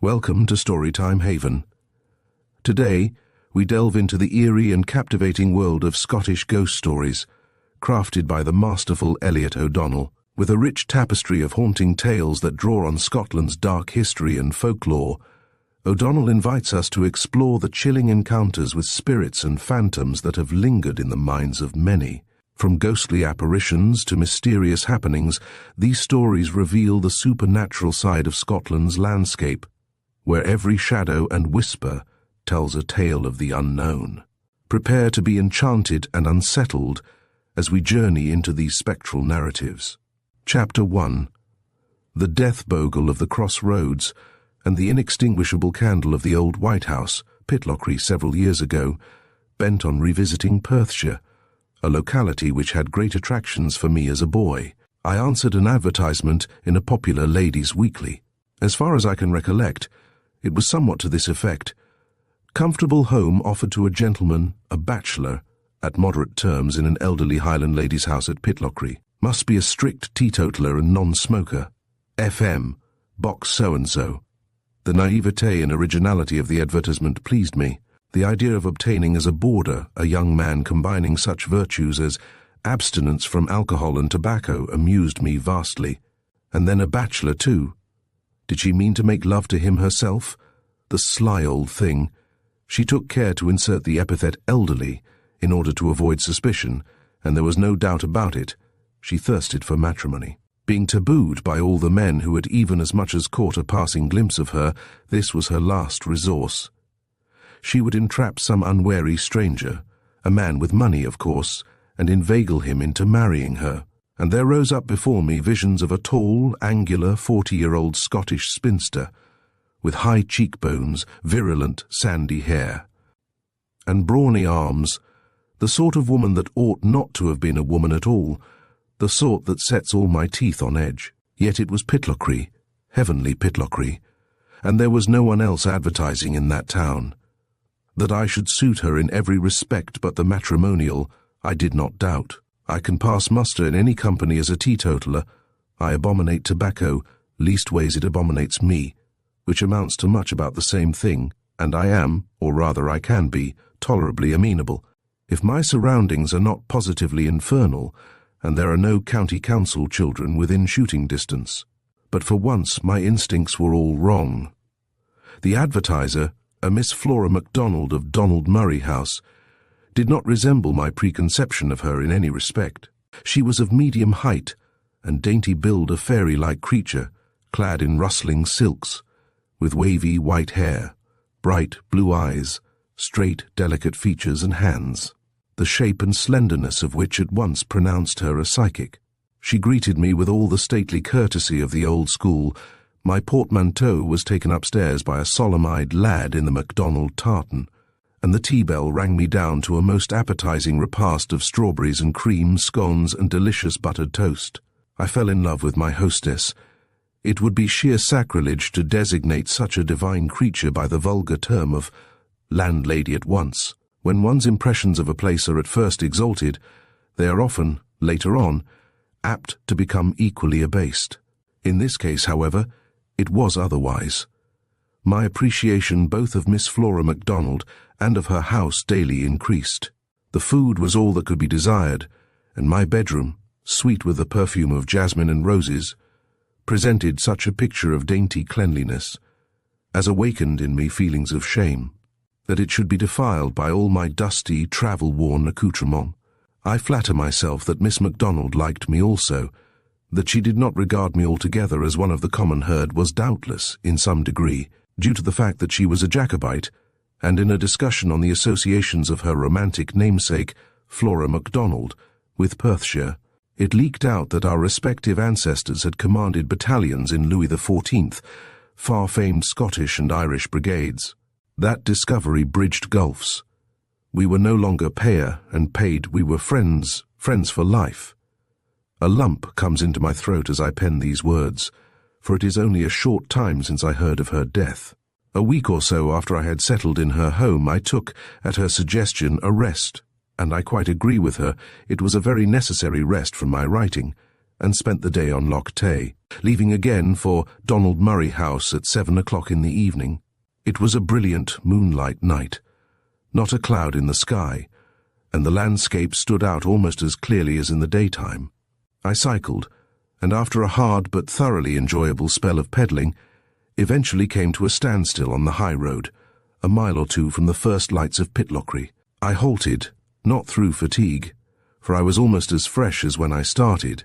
Welcome to Storytime Haven. Today, we delve into the eerie and captivating world of Scottish ghost stories, crafted by the masterful Elliott O'Donnell. With a rich tapestry of haunting tales that draw on Scotland's dark history and folklore, O'Donnell invites us to explore the chilling encounters with spirits and phantoms that have lingered in the minds of many. From ghostly apparitions to mysterious happenings, these stories reveal the supernatural side of Scotland's landscape, where every shadow and whisper tells a tale of the unknown. Prepare to be enchanted and unsettled as we journey into these spectral narratives. Chapter 1. The death bogle of the crossroads and the inextinguishable candle of the old White House, Pitlochry, several years ago, bent on revisiting Perthshire, a locality which had great attractions for me as a boy. I answered an advertisement in a popular ladies' weekly. As far as I can recollect, it was somewhat to this effect: comfortable home offered to a gentleman, a bachelor, at moderate terms in an elderly Highland lady's house at Pitlochry. Must be a strict teetotaler and non-smoker. FM, box so-and-so. The naivete and originality of the advertisement pleased me. The idea of obtaining as a boarder a young man combining such virtues as abstinence from alcohol and tobacco amused me vastly. And then a bachelor too. Did she mean to make love to him herself? The sly old thing. She took care to insert the epithet elderly in order to avoid suspicion, and there was no doubt about it. She thirsted for matrimony. Being tabooed by all the men who had even as much as caught a passing glimpse of her, this was her last resource. She would entrap some unwary stranger, a man with money, of course, and inveigle him into marrying her. And there rose up before me visions of a tall, angular, 40-year-old Scottish spinster, with high cheekbones, virulent, sandy hair, and brawny arms, the sort of woman that ought not to have been a woman at all, the sort that sets all my teeth on edge. Yet it was Pitlochry, heavenly Pitlochry, and there was no one else advertising in that town. That I should suit her in every respect but the matrimonial, I did not doubt. I can pass muster in any company as a teetotaler. I abominate tobacco, leastways it abominates me, which amounts to much about the same thing, and I am, or rather I can be, tolerably amenable. If my surroundings are not positively infernal, and there are no county council children within shooting distance. But for once my instincts were all wrong. The advertiser, a Miss Flora MacDonald of Donald Murray House, did not resemble my preconception of her in any respect. She was of medium height, and dainty build, a fairy-like creature, clad in rustling silks, with wavy white hair, bright blue eyes, straight, delicate features and hands, the shape and slenderness of which at once pronounced her a psychic. She greeted me with all the stately courtesy of the old school. My portmanteau was taken upstairs by a solemn-eyed lad in the MacDonald tartan, and the tea-bell rang me down to a most appetizing repast of strawberries and cream, scones, and delicious buttered toast. I fell in love with my hostess. It would be sheer sacrilege to designate such a divine creature by the vulgar term of landlady at once. When one's impressions of a place are at first exalted, they are often, later on, apt to become equally abased. In this case, however, it was otherwise. My appreciation both of Miss Flora MacDonald and of her house daily increased. The food was all that could be desired, and my bedroom, sweet with the perfume of jasmine and roses, presented such a picture of dainty cleanliness as awakened in me feelings of shame, that it should be defiled by all my dusty, travel-worn accoutrement. I flatter myself that Miss MacDonald liked me also. That she did not regard me altogether as one of the common herd was doubtless, in some degree, due to the fact that she was a Jacobite, and in a discussion on the associations of her romantic namesake, Flora MacDonald, with Perthshire, it leaked out that our respective ancestors had commanded battalions in Louis XIV, far-famed Scottish and Irish brigades. That discovery bridged gulfs. We were no longer payer and paid, we were friends for life. A lump comes into my throat as I pen these words, for it is only a short time since I heard of her death. A week or so after I had settled in her home, I took, at her suggestion, a rest, and I quite agree with her. It was a very necessary rest from my writing, and spent the day on Loch Tay, leaving again for Donald Murray House at 7 o'clock in the evening. It was a brilliant moonlight night, not a cloud in the sky, and the landscape stood out almost as clearly as in the daytime. I cycled, and after a hard but thoroughly enjoyable spell of pedalling, eventually came to a standstill on the high road, a mile or two from the first lights of Pitlochry. I halted, not through fatigue, for I was almost as fresh as when I started,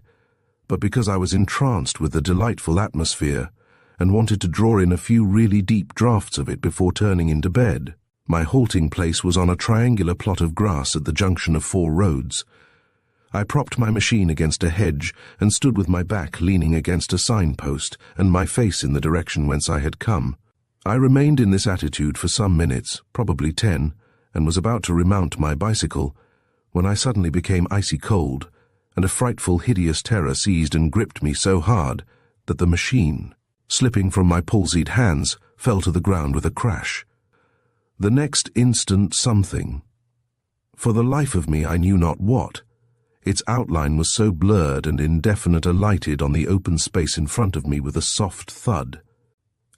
but because I was entranced with the delightful atmosphere and wanted to draw in a few really deep draughts of it before turning into bed. My halting place was on a triangular plot of grass at the junction of 4 roads. I propped my machine against a hedge and stood with my back leaning against a signpost and my face in the direction whence I had come. I remained in this attitude for some minutes, probably 10, and was about to remount my bicycle, when I suddenly became icy cold, and a frightful, hideous terror seized and gripped me so hard that the machine, slipping from my palsied hands, fell to the ground with a crash. The next instant something, for the life of me I knew not what, its outline was so blurred and indefinite, alighted on the open space in front of me with a soft thud,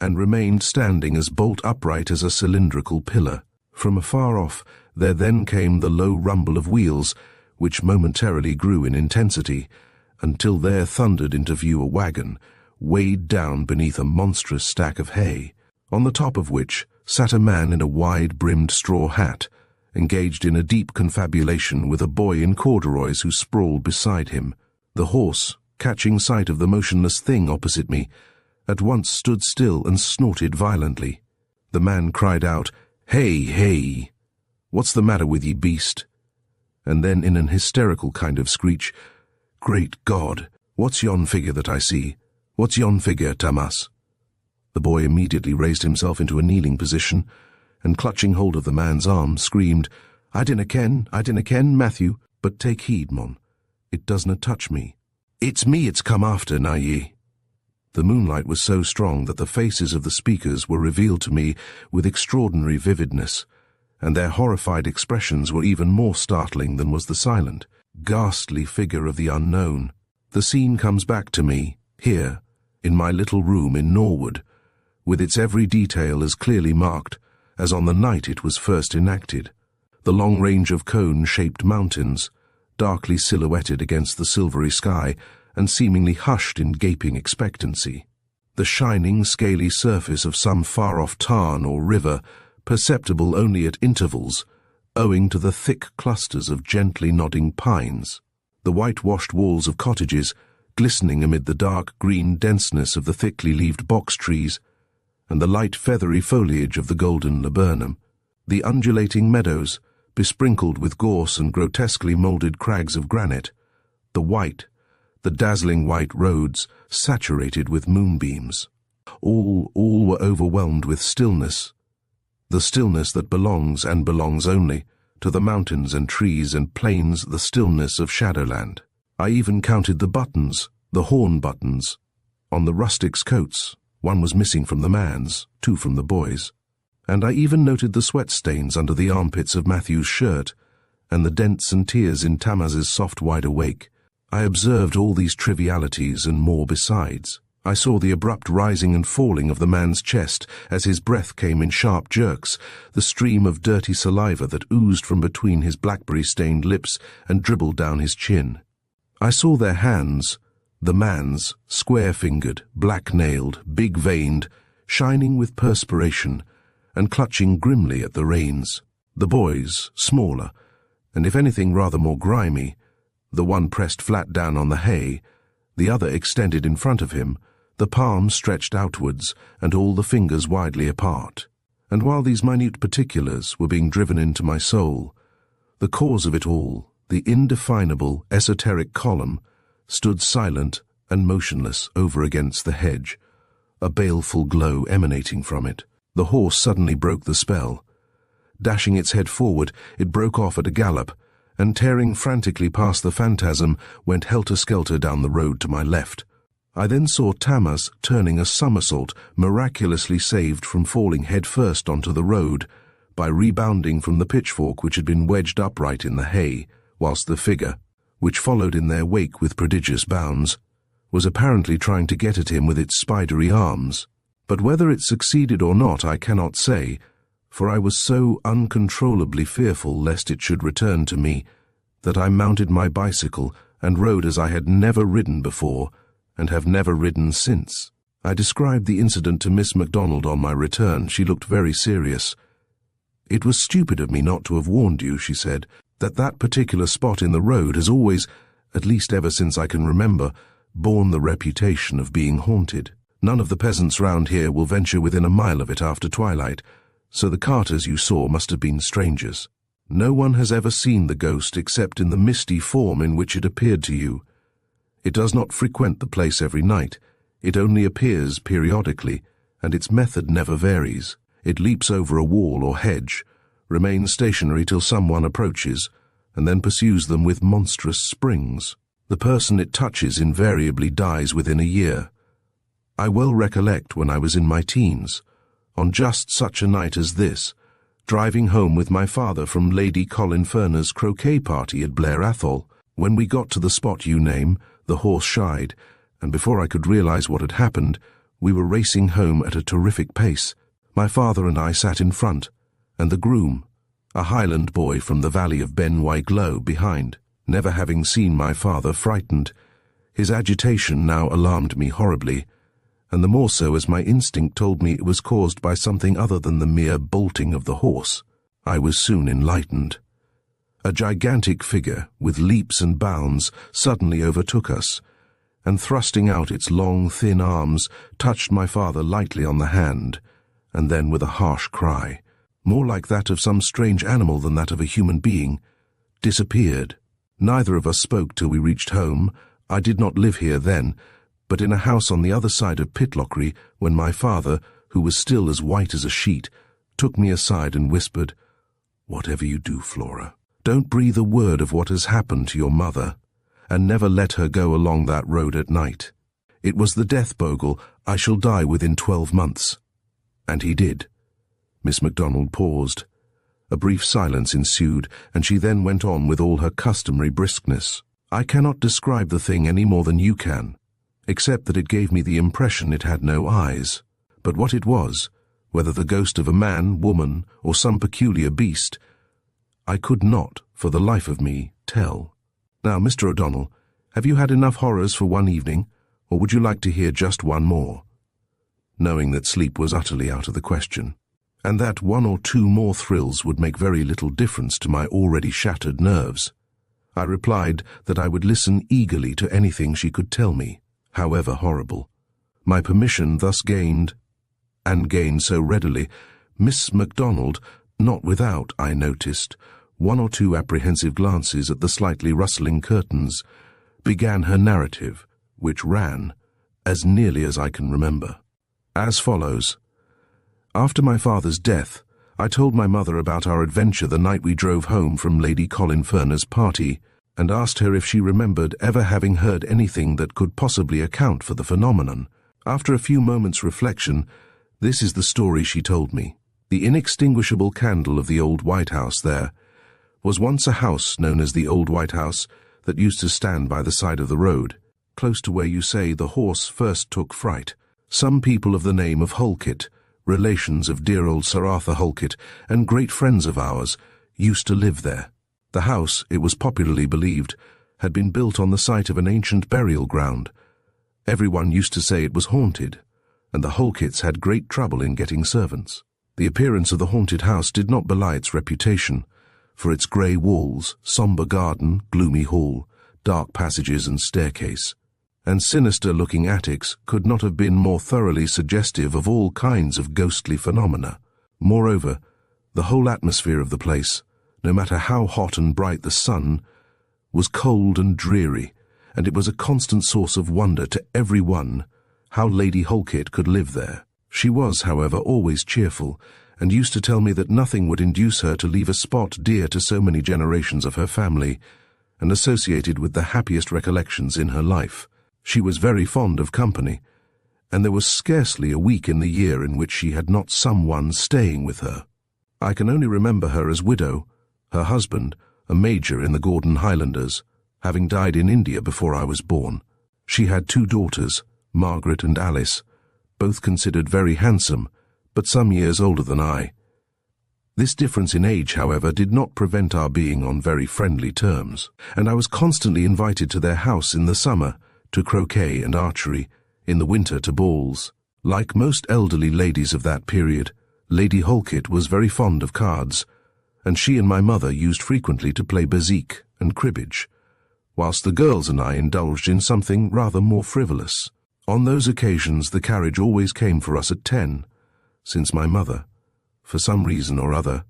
and remained standing as bolt upright as a cylindrical pillar. From afar off there then came the low rumble of wheels, which momentarily grew in intensity, until there thundered into view a wagon, weighed down beneath a monstrous stack of hay, on the top of which sat a man in a wide-brimmed straw hat, engaged in a deep confabulation with a boy in corduroys who sprawled beside him. The horse, catching sight of the motionless thing opposite me, at once stood still and snorted violently. The man cried out, "Hey, hey! What's the matter with ye, beast?" And then in an hysterical kind of screech, "Great God, what's yon figure that I see? What's yon figure, Tamas?" The boy immediately raised himself into a kneeling position, and clutching hold of the man's arm, screamed, I dinna ken, Matthew, but take heed, mon. It doesna touch me. It's me it's come after, na ye." The moonlight was so strong that the faces of the speakers were revealed to me with extraordinary vividness, and their horrified expressions were even more startling than was the silent, ghastly figure of the unknown. The scene comes back to me, here, in my little room in Norwood, with its every detail as clearly marked as on the night it was first enacted. The long range of cone-shaped mountains, darkly silhouetted against the silvery sky and seemingly hushed in gaping expectancy. The shining, scaly surface of some far-off tarn or river, perceptible only at intervals, owing to the thick clusters of gently nodding pines. The whitewashed walls of cottages, glistening amid the dark green denseness of the thickly leaved box trees, and the light feathery foliage of the golden laburnum. The undulating meadows, besprinkled with gorse and grotesquely moulded crags of granite. The dazzling white roads, saturated with moonbeams. All were overwhelmed with stillness. The stillness that belongs, and belongs only, to the mountains and trees and plains, the stillness of Shadowland. I even counted the buttons, the horn buttons, on the rustics' coats. One was missing from the man's, 2 from the boy's. And I even noted the sweat stains under the armpits of Matthew's shirt, and the dents and tears in Tamas's soft wide awake. I observed all these trivialities and more besides. I saw the abrupt rising and falling of the man's chest as his breath came in sharp jerks, the stream of dirty saliva that oozed from between his blackberry-stained lips and dribbled down his chin. I saw their hands, the man's, square-fingered, black-nailed, big-veined, shining with perspiration, and clutching grimly at the reins. The boy's, smaller, and if anything rather more grimy, the one pressed flat down on the hay, the other extended in front of him, the palms stretched outwards, and all the fingers widely apart. And while these minute particulars were being driven into my soul, the cause of it all, the indefinable, esoteric column, stood silent and motionless over against the hedge, a baleful glow emanating from it. The horse suddenly broke the spell. Dashing its head forward, it broke off at a gallop, and tearing frantically past the phantasm, went helter-skelter down the road to my left. I then saw Tamas turning a somersault, miraculously saved from falling head-first onto the road, by rebounding from the pitchfork which had been wedged upright in the hay, whilst the figure, which followed in their wake with prodigious bounds, was apparently trying to get at him with its spidery arms. But whether it succeeded or not I cannot say, for I was so uncontrollably fearful lest it should return to me that I mounted my bicycle and rode as I had never ridden before and have never ridden since. I described the incident to Miss MacDonald on my return. She looked very serious. "It was stupid of me not to have warned you," she said, "that particular spot in the road has always, at least ever since I can remember, borne the reputation of being haunted. None of the peasants round here will venture within a mile of it after twilight, so the carters you saw must have been strangers. No one has ever seen the ghost except in the misty form in which it appeared to you. It does not frequent the place every night. It only appears periodically, and its method never varies. It leaps over a wall or hedge, remains stationary till someone approaches, and then pursues them with monstrous springs. The person it touches invariably dies within a year. I well recollect when I was in my teens, on just such a night as this, driving home with my father from Lady Colin Ferner's croquet party at Blair Athol. When we got to the spot you name, the horse shied, and before I could realize what had happened, we were racing home at a terrific pace. My father and I sat in front, and the groom, a Highland boy from the valley of Ben Waiglow, behind. Never having seen my father frightened, his agitation now alarmed me horribly, and the more so as my instinct told me it was caused by something other than the mere bolting of the horse. I was soon enlightened. A gigantic figure, with leaps and bounds, suddenly overtook us, and thrusting out its long, thin arms, touched my father lightly on the hand, and then with a harsh cry, more like that of some strange animal than that of a human being, disappeared. Neither of us spoke till we reached home. I did not live here then, but in a house on the other side of Pitlochry, when my father, who was still as white as a sheet, took me aside and whispered, "Whatever you do, Flora, don't breathe a word of what has happened to your mother, and never let her go along that road at night. It was the death bogle. I shall die within 12 months. And he did." Miss MacDonald paused. A brief silence ensued, and she then went on with all her customary briskness. "I cannot describe the thing any more than you can, except that it gave me the impression it had no eyes. But what it was, whether the ghost of a man, woman, or some peculiar beast, I could not, for the life of me, tell. Now, Mr. O'Donnell, have you had enough horrors for one evening, or would you like to hear just one more?" Knowing that sleep was utterly out of the question, and that one or two more thrills would make very little difference to my already shattered nerves, I replied that I would listen eagerly to anything she could tell me, however horrible. My permission thus gained, and gained so readily, Miss MacDonald, not without, I noticed, one or two apprehensive glances at the slightly rustling curtains, began her narrative, which ran, as nearly as I can remember, as follows. After my father's death, I told my mother about our adventure the night we drove home from Lady Colin Ferner's party, and asked her if she remembered ever having heard anything that could possibly account for the phenomenon. After a few moments' reflection, this is the story she told me. The inextinguishable candle of the old White House there was once a house known as the Old White House that used to stand by the side of the road, close to where you say the horse first took fright. Some people of the name of Halkett, relations of dear old Sir Arthur Halkett, and great friends of ours, used to live there. The house, it was popularly believed, had been built on the site of an ancient burial ground. Everyone used to say it was haunted, and the Halketts had great trouble in getting servants. The appearance of the haunted house did not belie its reputation, for its grey walls, sombre garden, gloomy hall, dark passages and staircase, and sinister-looking attics could not have been more thoroughly suggestive of all kinds of ghostly phenomena. Moreover, the whole atmosphere of the place, no matter how hot and bright the sun, was cold and dreary, and it was a constant source of wonder to every one how Lady Halkett could live there. She was, however, always cheerful, and used to tell me that nothing would induce her to leave a spot dear to so many generations of her family, and associated with the happiest recollections in her life. She was very fond of company, and there was scarcely a week in the year in which she had not someone staying with her. I can only remember her as widow, her husband, a major in the Gordon Highlanders, having died in India before I was born. She had 2 daughters, Margaret and Alice, both considered very handsome, but some years older than I. This difference in age, however, did not prevent our being on very friendly terms, and I was constantly invited to their house in the summer to croquet and archery, in the winter to balls. Like most elderly ladies of that period, Lady Halkett was very fond of cards, and she and my mother used frequently to play bezique and cribbage, whilst the girls and I indulged in something rather more frivolous. On those occasions the carriage always came for us at 10, since my mother, for some reason or other,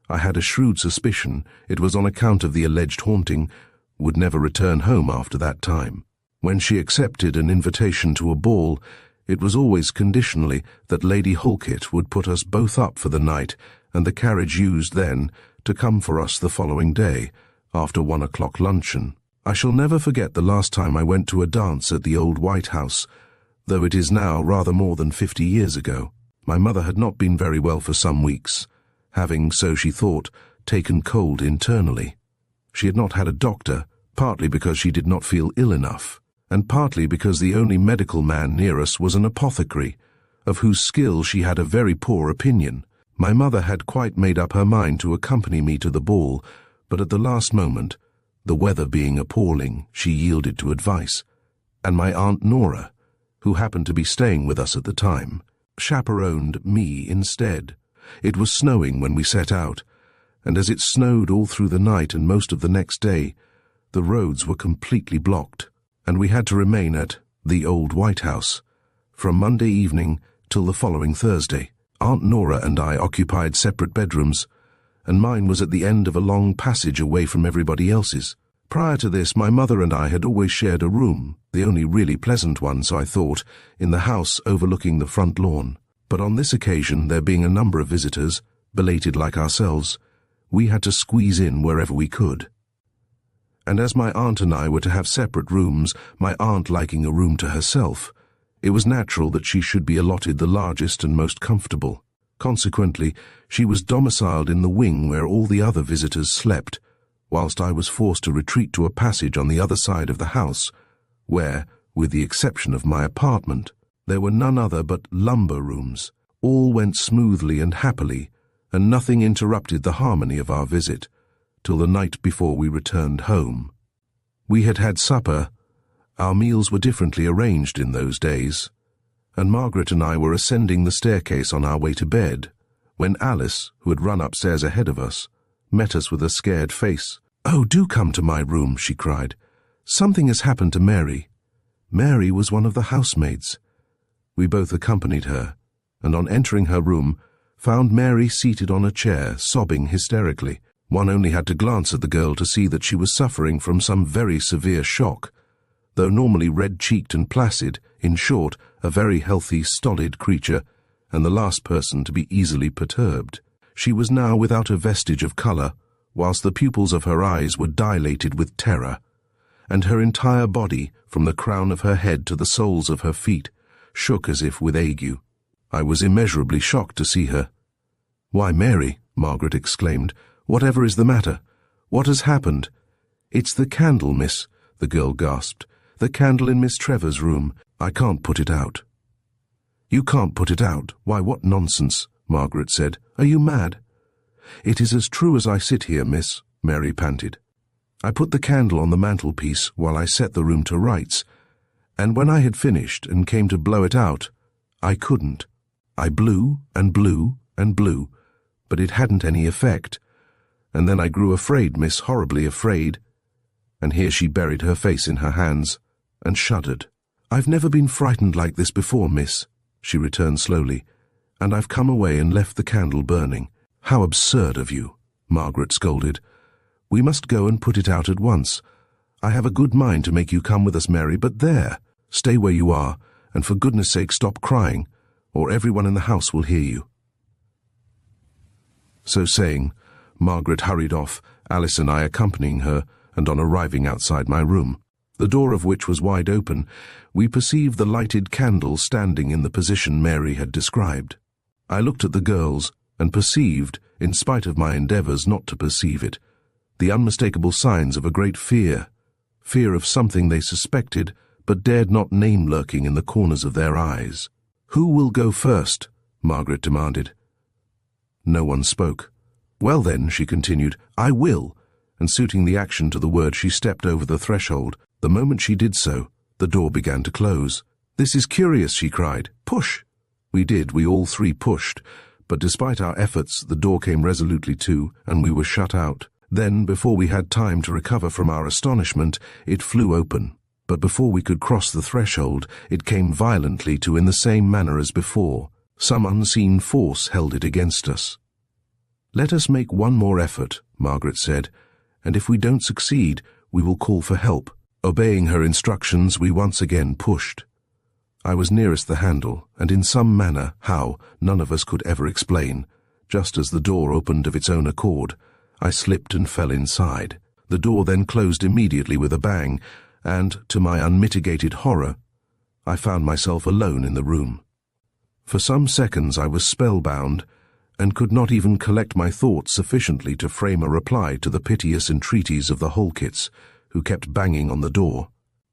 I had a shrewd suspicion it was on account of the alleged haunting, would never return home after that time. When she accepted an invitation to a ball, it was always conditionally that Lady Halkett would put us both up for the night, and the carriage used then to come for us the following day, after 1 o'clock luncheon. I shall never forget the last time I went to a dance at the old White House, though it is now rather more than 50 years ago. My mother had not been very well for some weeks, having, so she thought, taken cold internally. She had not had a doctor, partly because she did not feel ill enough, and partly because the only medical man near us was an apothecary, of whose skill she had a very poor opinion. My mother had quite made up her mind to accompany me to the ball, but at the last moment, the weather being appalling, she yielded to advice, and my Aunt Nora, who happened to be staying with us at the time, chaperoned me instead. It was snowing when we set out, and as it snowed all through the night and most of the next day, the roads were completely blocked, and we had to remain at the old White House from Monday evening till the following Thursday. Aunt Nora and I occupied separate bedrooms, and mine was at the end of a long passage away from everybody else's. Prior to this, my mother and I had always shared a room, the only really pleasant one, so I thought, in the house overlooking the front lawn. But on this occasion, there being a number of visitors, belated like ourselves, we had to squeeze in wherever we could. And as my aunt and I were to have separate rooms, my aunt liking a room to herself, it was natural that she should be allotted the largest and most comfortable. Consequently, she was domiciled in the wing where all the other visitors slept, whilst I was forced to retreat to a passage on the other side of the house, where, with the exception of my apartment, there were none other but lumber rooms. All went smoothly and happily, and nothing interrupted the harmony of our visit, till the night before we returned home. We had had supper. Our meals were differently arranged in those days, and Margaret and I were ascending the staircase on our way to bed, when Alice, who had run upstairs ahead of us, met us with a scared face. "Oh, do come to my room," she cried. "Something has happened to Mary." Mary was one of the housemaids. We both accompanied her, and on entering her room, found Mary seated on a chair, sobbing hysterically. One only had to glance at the girl to see that she was suffering from some very severe shock. Though normally red-cheeked and placid, in short, a very healthy, stolid creature, and the last person to be easily perturbed. She was now without a vestige of colour, whilst the pupils of her eyes were dilated with terror, and her entire body, from the crown of her head to the soles of her feet, shook as if with ague. I was immeasurably shocked to see her. "Why, Mary," Margaret exclaimed, "whatever is the matter? What has happened?" "It's the candle, miss," the girl gasped. "The candle in Miss Trevor's room. I can't put it out." "You can't put it out? Why, what nonsense," Margaret said. "Are you mad?" "It is as true as I sit here, miss," Mary panted. "I put the candle on the mantelpiece while I set the room to rights, and when I had finished and came to blow it out, I couldn't. I blew and blew and blew, but it hadn't any effect. And then I grew afraid, miss, horribly afraid." And here she buried her face in her hands and shuddered. "I've never been frightened like this before, miss," she returned slowly, "and I've come away and left the candle burning." "How absurd of you," Margaret scolded. "We must go and put it out at once. I have a good mind to make you come with us, Mary, but there, stay where you are, and for goodness sake stop crying, or everyone in the house will hear you." So saying, Margaret hurried off, Alice and I accompanying her, and on arriving outside my room, the door of which was wide open, we perceived the lighted candle standing in the position Mary had described. I looked at the girls, and perceived, in spite of my endeavours not to perceive it, the unmistakable signs of a great fear of something they suspected but dared not name lurking in the corners of their eyes. "Who will go first?" Margaret demanded. No one spoke. "Well then," she continued, "I will," and suiting the action to the word, she stepped over the threshold. The moment she did so, the door began to close. "This is curious," she cried. "Push!" We all three pushed, but despite our efforts, the door came resolutely to, and we were shut out. Then, before we had time to recover from our astonishment, it flew open. But before we could cross the threshold, it came violently to in the same manner as before. Some unseen force held it against us. "Let us make one more effort," Margaret said, "and if we don't succeed, we will call for help." Obeying her instructions, we once again pushed. I was nearest the handle, and in some manner, how, none of us could ever explain, just as the door opened of its own accord, I slipped and fell inside. The door then closed immediately with a bang, and, to my unmitigated horror, I found myself alone in the room. For some seconds I was spellbound, and could not even collect my thoughts sufficiently to frame a reply to the piteous entreaties of the Holkits, who kept banging on the door,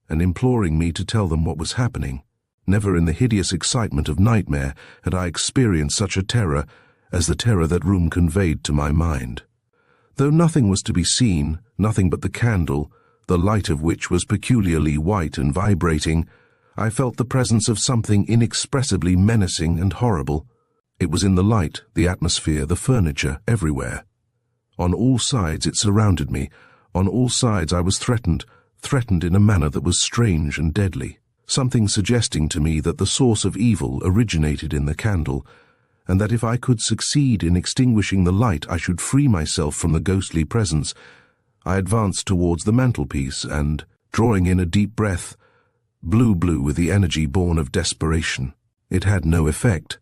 and imploring me to tell them what was happening. Never in the hideous excitement of nightmare had I experienced such a terror as the terror that room conveyed to my mind. Though nothing was to be seen, nothing but the candle, the light of which was peculiarly white and vibrating, I felt the presence of something inexpressibly menacing and horrible. It was in the light, the atmosphere, the furniture, everywhere. On all sides it surrounded me. On all sides I was threatened in a manner that was strange and deadly, something suggesting to me that the source of evil originated in the candle, and that if I could succeed in extinguishing the light I should free myself from the ghostly presence. I advanced towards the mantelpiece and, drawing in a deep breath, blew with the energy born of desperation. It had no effect.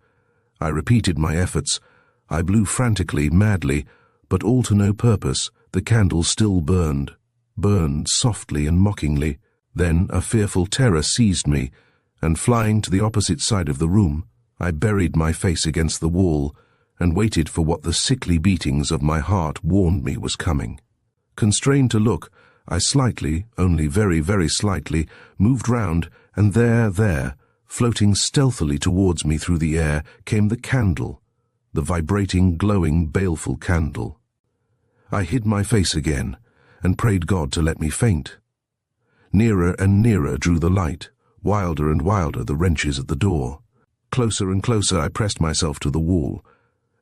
I repeated my efforts. I blew frantically, madly, but all to no purpose. The candle still burned softly and mockingly. Then a fearful terror seized me, and flying to the opposite side of the room, I buried my face against the wall and waited for what the sickly beatings of my heart warned me was coming. Constrained to look, I slightly, only very, very slightly, moved round, and there, floating stealthily towards me through the air, came the candle, the vibrating, glowing, baleful candle. I hid my face again, and prayed God to let me faint. Nearer and nearer drew the light, wilder and wilder the wrenches at the door. Closer and closer I pressed myself to the wall,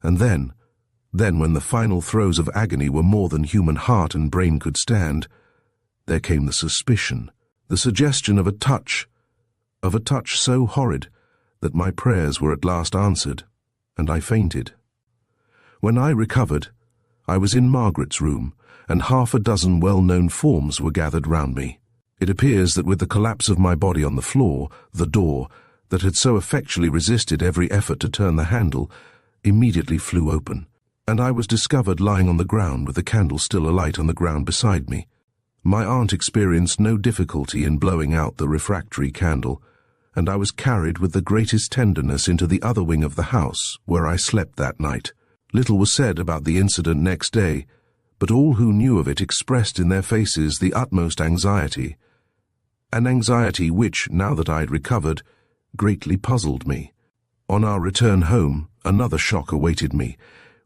and then, when the final throes of agony were more than human heart and brain could stand, there came the suspicion, the suggestion of a touch so horrid that my prayers were at last answered, and I fainted. When I recovered, I was in Margaret's room, and half a dozen well-known forms were gathered round me. It appears that with the collapse of my body on the floor, the door, that had so effectually resisted every effort to turn the handle, immediately flew open, and I was discovered lying on the ground with the candle still alight on the ground beside me. My aunt experienced no difficulty in blowing out the refractory candle, and I was carried with the greatest tenderness into the other wing of the house, where I slept that night. Little was said about the incident next day, but all who knew of it expressed in their faces the utmost anxiety, an anxiety which, now that I had recovered, greatly puzzled me. On our return home, another shock awaited me.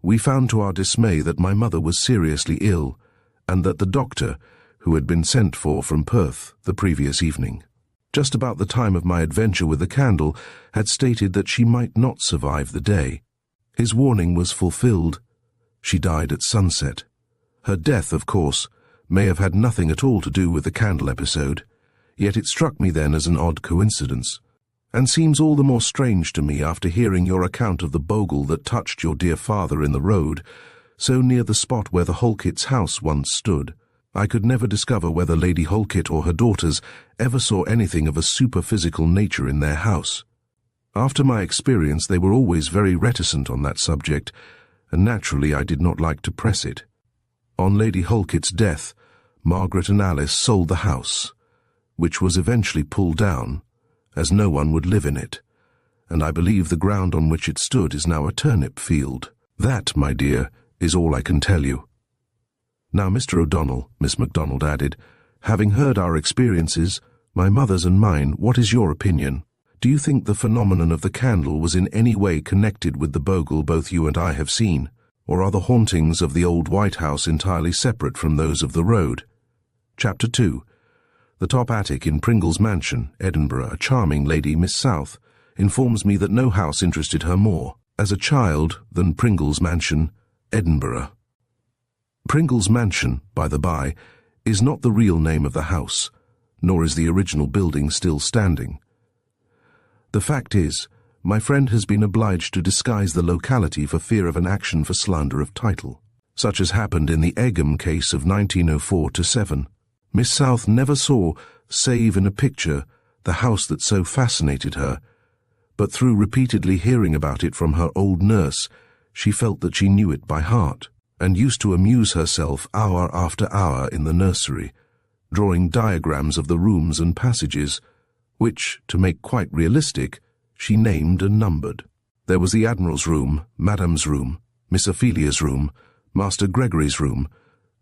We found to our dismay that my mother was seriously ill, and that the doctor, who had been sent for from Perth the previous evening, just about the time of my adventure with the candle, had stated that she might not survive the day. His warning was fulfilled. She died at sunset. Her death, of course, may have had nothing at all to do with the candle episode, yet it struck me then as an odd coincidence, and seems all the more strange to me after hearing your account of the bogle that touched your dear father in the road, so near the spot where the Holkits' house once stood. I could never discover whether Lady Holkit or her daughters ever saw anything of a superphysical nature in their house. After my experience, they were always very reticent on that subject, and naturally I did not like to press it. On Lady Holkit's death, Margaret and Alice sold the house, which was eventually pulled down, as no one would live in it, and I believe the ground on which it stood is now a turnip field. That, my dear, is all I can tell you. Now, Mr. O'Donnell, Miss MacDonald added, having heard our experiences, My mother's and mine, what is your opinion? Do you think the phenomenon of the candle was in any way connected with the bogle both you and I have seen? Or are the hauntings of the old White House entirely separate from those of the road? Chapter 2. The top attic in Pringle's mansion, Edinburgh, a charming lady, Miss South, informs me that no house interested her more, as a child, than Pringle's mansion, Edinburgh. Pringle's mansion, by the by, is not the real name of the house, nor is the original building still standing. The fact is, my friend has been obliged to disguise the locality for fear of an action for slander of title, such as happened in the Egham case of 1904-7. Miss South never saw, save in a picture, the house that so fascinated her, but through repeatedly hearing about it from her old nurse, she felt that she knew it by heart, and used to amuse herself hour after hour in the nursery, drawing diagrams of the rooms and passages, which, to make quite realistic, she named and numbered. There was the Admiral's room, Madame's room, Miss Ophelia's room, Master Gregory's room,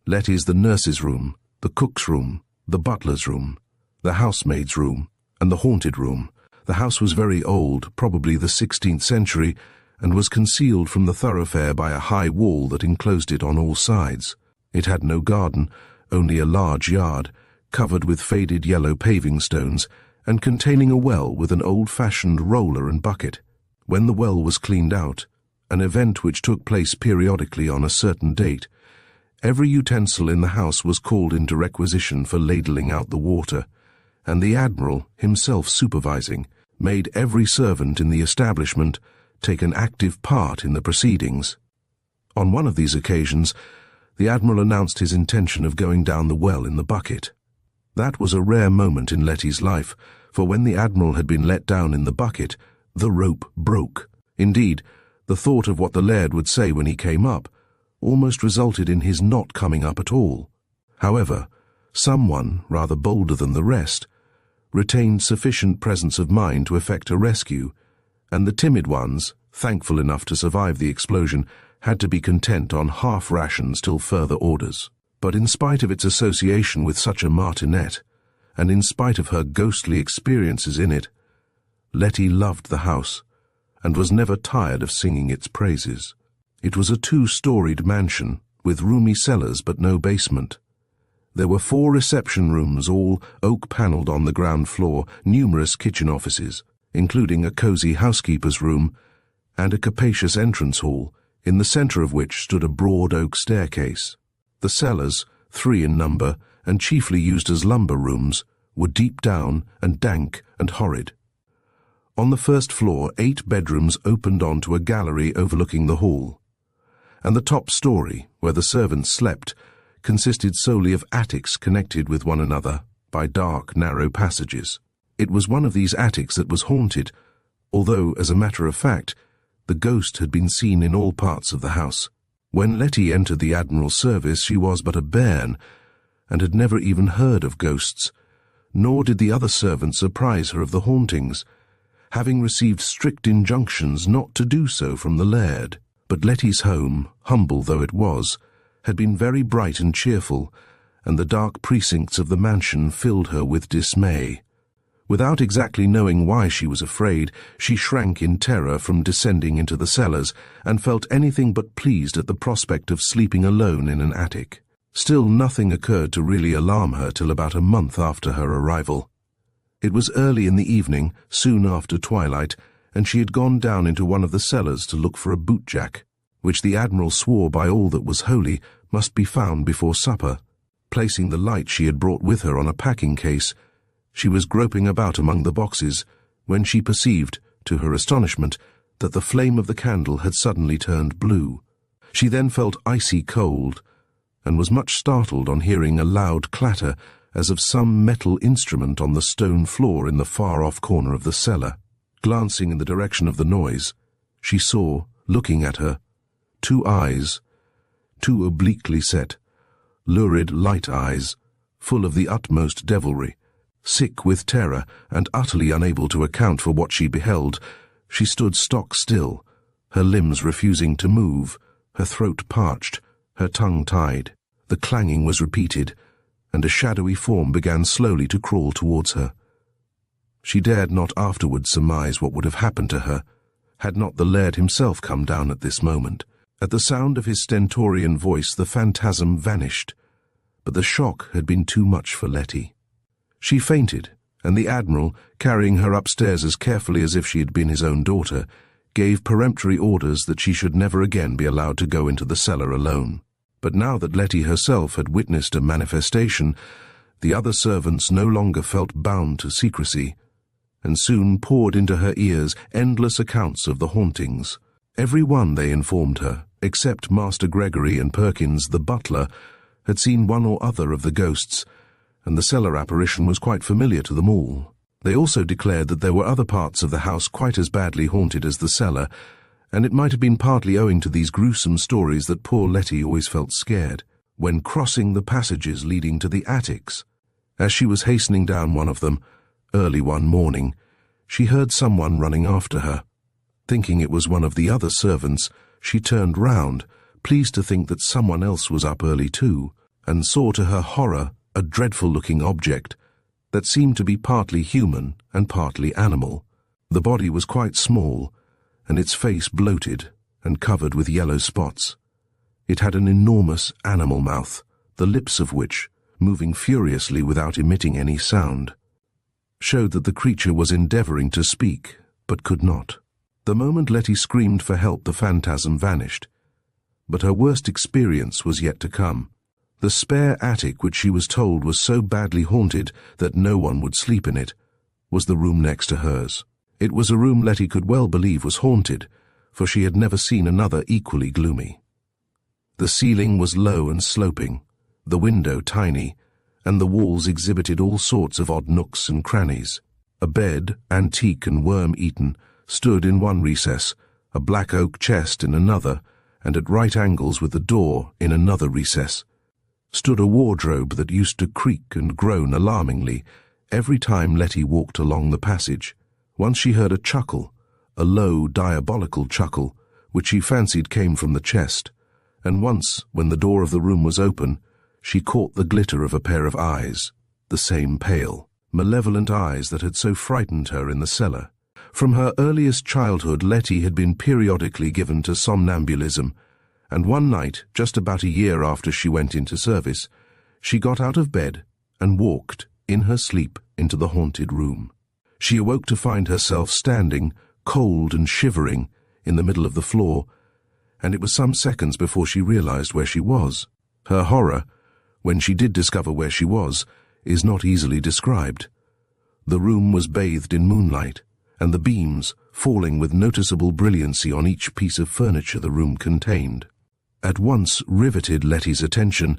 Letty's the nurse's room, the cook's room, the butler's room, the housemaid's room, and the haunted room. The house was very old, probably the 16th century, and was concealed from the thoroughfare by a high wall that enclosed it on all sides. It had no garden, only a large yard, covered with faded yellow paving stones, and containing a well with an old-fashioned roller and bucket. When the well was cleaned out, an event which took place periodically on a certain date, every utensil in the house was called into requisition for ladling out the water, and the Admiral, himself supervising, made every servant in the establishment take an active part in the proceedings. On one of these occasions, the Admiral announced his intention of going down the well in the bucket. That was a rare moment in Letty's life, for when the Admiral had been let down in the bucket, the rope broke. Indeed, the thought of what the Laird would say when he came up almost resulted in his not coming up at all. However, someone, rather bolder than the rest, retained sufficient presence of mind to effect a rescue, and the timid ones, thankful enough to survive the explosion, had to be content on half rations till further orders. But in spite of its association with such a martinet, and in spite of her ghostly experiences in it, Letty loved the house, and was never tired of singing its praises. It was a 2-storied mansion, with roomy cellars but no basement. There were 4 reception rooms, all oak-panelled on the ground floor, numerous kitchen offices, including a cosy housekeeper's room, and a capacious entrance hall, in the centre of which stood a broad oak staircase. The cellars, 3 in number, and chiefly used as lumber rooms, were deep down and dank and horrid. On the first floor, 8 bedrooms opened onto a gallery overlooking the hall, and the top story, where the servants slept, consisted solely of attics connected with one another by dark, narrow passages. It was one of these attics that was haunted, although, as a matter of fact, the ghost had been seen in all parts of the house. When Letty entered the Admiral's service, she was but a bairn, and had never even heard of ghosts, nor did the other servants apprise her of the hauntings, having received strict injunctions not to do so from the Laird. But Letty's home, humble though it was, had been very bright and cheerful, and the dark precincts of the mansion filled her with dismay. Without exactly knowing why she was afraid, she shrank in terror from descending into the cellars, and felt anything but pleased at the prospect of sleeping alone in an attic. Still, nothing occurred to really alarm her till about a month after her arrival. It was early in the evening, soon after twilight, and she had gone down into one of the cellars to look for a bootjack, which the Admiral swore by all that was holy must be found before supper. Placing the light she had brought with her on a packing case, she was groping about among the boxes, when she perceived, to her astonishment, that the flame of the candle had suddenly turned blue. She then felt icy cold, and was much startled on hearing a loud clatter as of some metal instrument on the stone floor in the far-off corner of the cellar. Glancing in the direction of the noise, she saw, looking at her, 2 eyes, 2 obliquely set, lurid light eyes, full of the utmost devilry. Sick with terror and utterly unable to account for what she beheld, she stood stock still, her limbs refusing to move, her throat parched, her tongue tied. The clanging was repeated, and a shadowy form began slowly to crawl towards her. She dared not afterwards surmise what would have happened to her, had not the laird himself come down at this moment. At the sound of his stentorian voice the phantasm vanished, but the shock had been too much for Letty. She fainted, and the Admiral, carrying her upstairs as carefully as if she had been his own daughter, gave peremptory orders that she should never again be allowed to go into the cellar alone. But now that Letty herself had witnessed a manifestation, the other servants no longer felt bound to secrecy, and soon poured into her ears endless accounts of the hauntings. Every one, they informed her, except Master Gregory and Perkins, the butler, had seen one or other of the ghosts, and the cellar apparition was quite familiar to them all. They also declared that there were other parts of the house quite as badly haunted as the cellar, and it might have been partly owing to these gruesome stories that poor Letty always felt scared when crossing the passages leading to the attics. As she was hastening down one of them, early one morning, she heard someone running after her. Thinking it was one of the other servants, she turned round, pleased to think that someone else was up early too, and saw to her horror a dreadful-looking object that seemed to be partly human and partly animal. The body was quite small, and its face bloated and covered with yellow spots. It had an enormous animal mouth, the lips of which, moving furiously without emitting any sound, showed that the creature was endeavouring to speak, but could not. The moment Letty screamed for help, the phantasm vanished, but her worst experience was yet to come. The spare attic, which she was told was so badly haunted that no one would sleep in it, was the room next to hers. It was a room Letty could well believe was haunted, for she had never seen another equally gloomy. The ceiling was low and sloping, the window tiny, and the walls exhibited all sorts of odd nooks and crannies. A bed, antique and worm-eaten, stood in one recess, a black oak chest in another, and at right angles with the door in another recess stood a wardrobe that used to creak and groan alarmingly every time Letty walked along the passage. Once she heard a chuckle, a low, diabolical chuckle, which she fancied came from the chest, and once, when the door of the room was open, she caught the glitter of a pair of eyes, the same pale, malevolent eyes that had so frightened her in the cellar. From her earliest childhood, Letty had been periodically given to somnambulism, and one night, just about a year after she went into service, she got out of bed and walked, in her sleep, into the haunted room. She awoke to find herself standing, cold and shivering, in the middle of the floor, and it was some seconds before she realized where she was. Her horror, when she did discover where she was, is not easily described. The room was bathed in moonlight, and the beams, falling with noticeable brilliancy on each piece of furniture the room contained, at once riveted Letty's attention,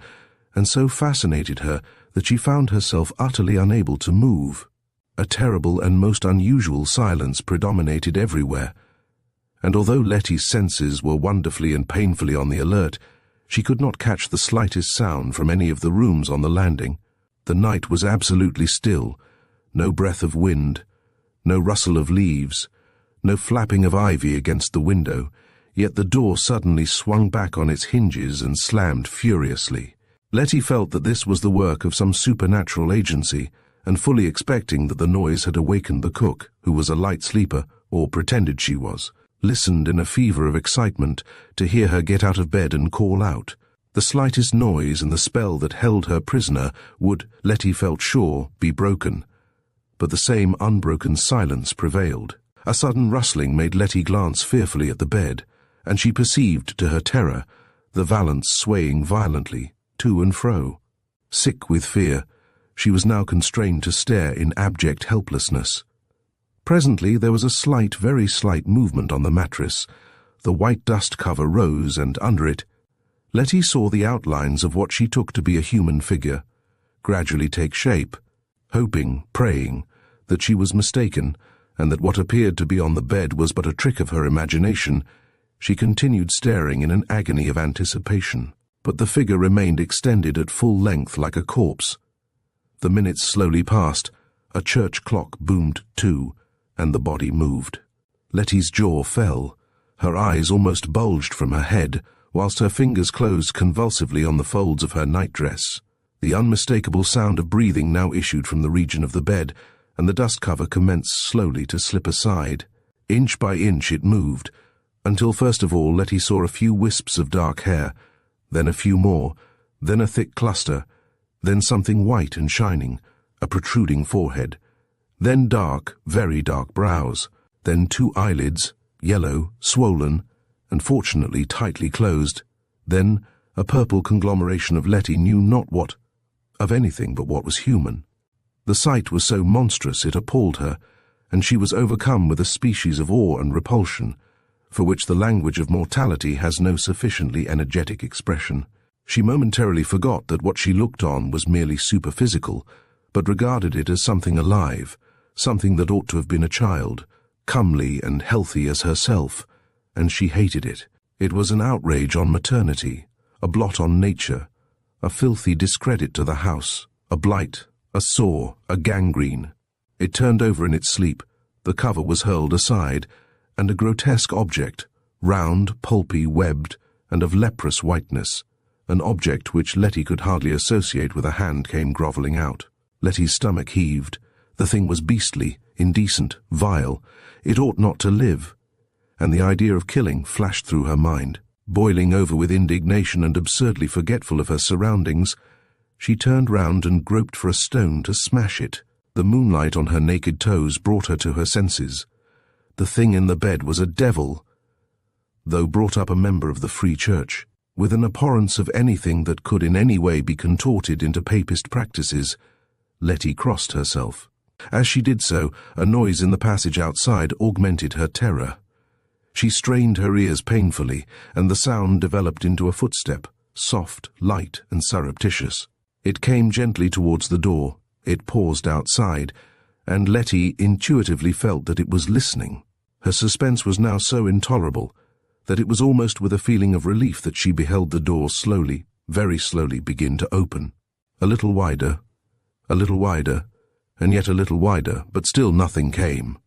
and so fascinated her that she found herself utterly unable to move. A terrible and most unusual silence predominated everywhere, and although Letty's senses were wonderfully and painfully on the alert, she could not catch the slightest sound from any of the rooms on the landing. The night was absolutely still, no breath of wind, no rustle of leaves, no flapping of ivy against the window, yet the door suddenly swung back on its hinges and slammed furiously. Letty felt that this was the work of some supernatural agency, and fully expecting that the noise had awakened the cook, who was a light sleeper, or pretended she was, listened in a fever of excitement to hear her get out of bed and call out. The slightest noise and the spell that held her prisoner would, Letty felt sure, be broken, but the same unbroken silence prevailed. A sudden rustling made Letty glance fearfully at the bed, and she perceived, to her terror, the valance swaying violently, to and fro. Sick with fear, she was now constrained to stare in abject helplessness. Presently there was a very slight movement on the mattress. The white dust cover rose, and under it, Letty saw the outlines of what she took to be a human figure gradually take shape. Hoping, praying, that she was mistaken, and that what appeared to be on the bed was but a trick of her imagination, she continued staring in an agony of anticipation. But the figure remained extended at full length like a corpse. The minutes slowly passed, a church clock boomed 2, and the body moved. Letty's jaw fell, her eyes almost bulged from her head, whilst her fingers closed convulsively on the folds of her nightdress. The unmistakable sound of breathing now issued from the region of the bed, and the dust cover commenced slowly to slip aside. Inch by inch it moved, until first of all Letty saw a few wisps of dark hair, then a few more, then a thick cluster, then something white and shining, a protruding forehead, then dark, very dark brows, then 2 eyelids, yellow, swollen, and fortunately tightly closed, then a purple conglomeration of Letty knew not what, of anything but what was human. The sight was so monstrous it appalled her, and she was overcome with a species of awe and repulsion, for which the language of mortality has no sufficiently energetic expression. She momentarily forgot that what she looked on was merely superphysical, but regarded it as something alive, something that ought to have been a child, comely and healthy as herself, and she hated it. It was an outrage on maternity, a blot on nature, a filthy discredit to the house, a blight, a sore, a gangrene. It turned over in its sleep, the cover was hurled aside, and a grotesque object, round, pulpy, webbed, and of leprous whiteness, an object which Letty could hardly associate with a hand, came grovelling out. Letty's stomach heaved. The thing was beastly, indecent, vile. It ought not to live. And the idea of killing flashed through her mind. Boiling over with indignation and absurdly forgetful of her surroundings, she turned round and groped for a stone to smash it. The moonlight on her naked toes brought her to her senses. The thing in the bed was a devil, though brought up a member of the Free Church. With an abhorrence of anything that could in any way be contorted into papist practices, Letty crossed herself. As she did so, a noise in the passage outside augmented her terror. She strained her ears painfully, and the sound developed into a footstep, soft, light, and surreptitious. It came gently towards the door. It paused outside, and Letty intuitively felt that it was listening. Her suspense was now so intolerable that it was almost with a feeling of relief that she beheld the door slowly, very slowly begin to open. A little wider, and yet a little wider, but still nothing came.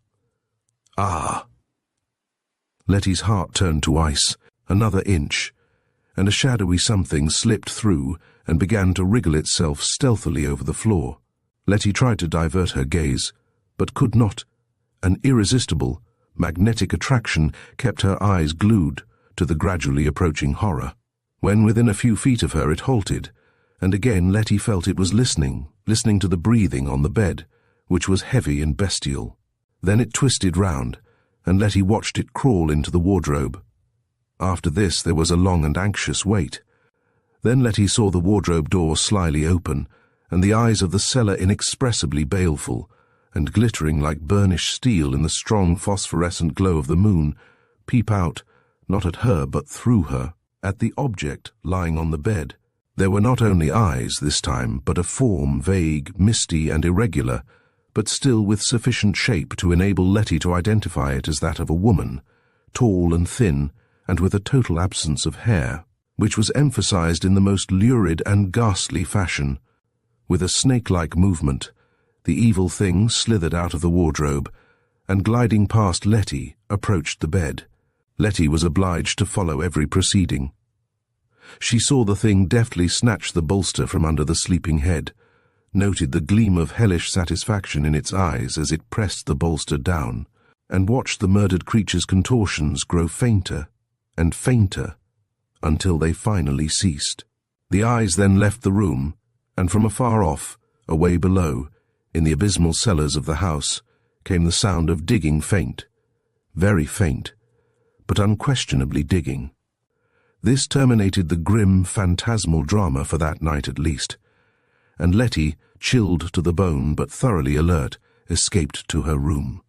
Ah! Letty's heart turned to ice. Another inch, and a shadowy something slipped through and began to wriggle itself stealthily over the floor. Letty tried to divert her gaze, but could not. An irresistible, magnetic attraction kept her eyes glued to the gradually approaching horror. When within a few feet of her it halted, and again Letty felt it was listening to the breathing on the bed, which was heavy and bestial. Then it twisted round, and Letty watched it crawl into the wardrobe. After this there was a long and anxious wait. Then Letty saw the wardrobe door slyly open, and the eyes of the cellar inexpressibly baleful, and glittering like burnished steel in the strong phosphorescent glow of the moon, peep out, not at her but through her, at the object lying on the bed. There were not only eyes this time, but a form vague, misty, and irregular, but still with sufficient shape to enable Letty to identify it as that of a woman, tall and thin, and with a total absence of hair, which was emphasized in the most lurid and ghastly fashion. With a snake-like movement, the evil thing slithered out of the wardrobe, and gliding past Letty, approached the bed. Letty was obliged to follow every proceeding. She saw the thing deftly snatch the bolster from under the sleeping head, noted the gleam of hellish satisfaction in its eyes as it pressed the bolster down, and watched the murdered creature's contortions grow fainter and fainter until they finally ceased. The eyes then left the room, and from afar off, away below, in the abysmal cellars of the house, came the sound of digging, faint, very faint, but unquestionably digging. This terminated the grim, phantasmal drama for that night at least, and Letty, chilled to the bone but thoroughly alert, escaped to her room.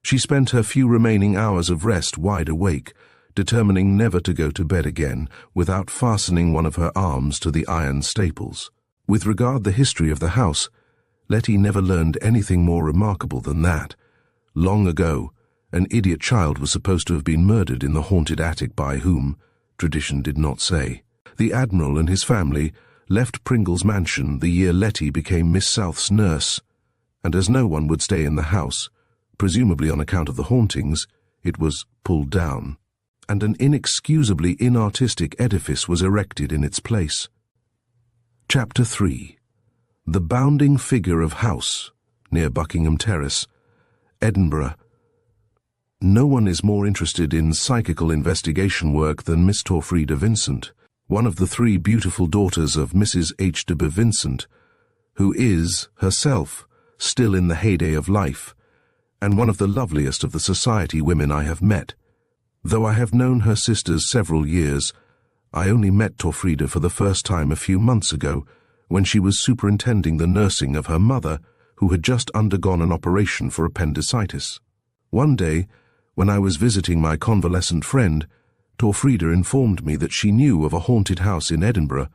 She spent her few remaining hours of rest wide awake, determining never to go to bed again without fastening one of her arms to the iron staples. With regard the history of the house, Letty never learned anything more remarkable than that. Long ago, an idiot child was supposed to have been murdered in the haunted attic by whom, tradition did not say. The Admiral and his family left Pringle's mansion the year Letty became Miss South's nurse, and as no one would stay in the house, presumably on account of the hauntings, it was pulled down, and an inexcusably inartistic edifice was erected in its place. Chapter 3. The Bounding Figure of House, near Buckingham Terrace, Edinburgh. No one is more interested in psychical investigation work than Miss Torfrida Vincent, one of the 3 beautiful daughters of Mrs. H. de B. Vincent, who is, herself, still in the heyday of life, and one of the loveliest of the society women I have met. Though I have known her sisters several years, I only met Torfrida for the first time a few months ago, when she was superintending the nursing of her mother, who had just undergone an operation for appendicitis. One day, when I was visiting my convalescent friend, Torfrida informed me that she knew of a haunted house in Edinburgh,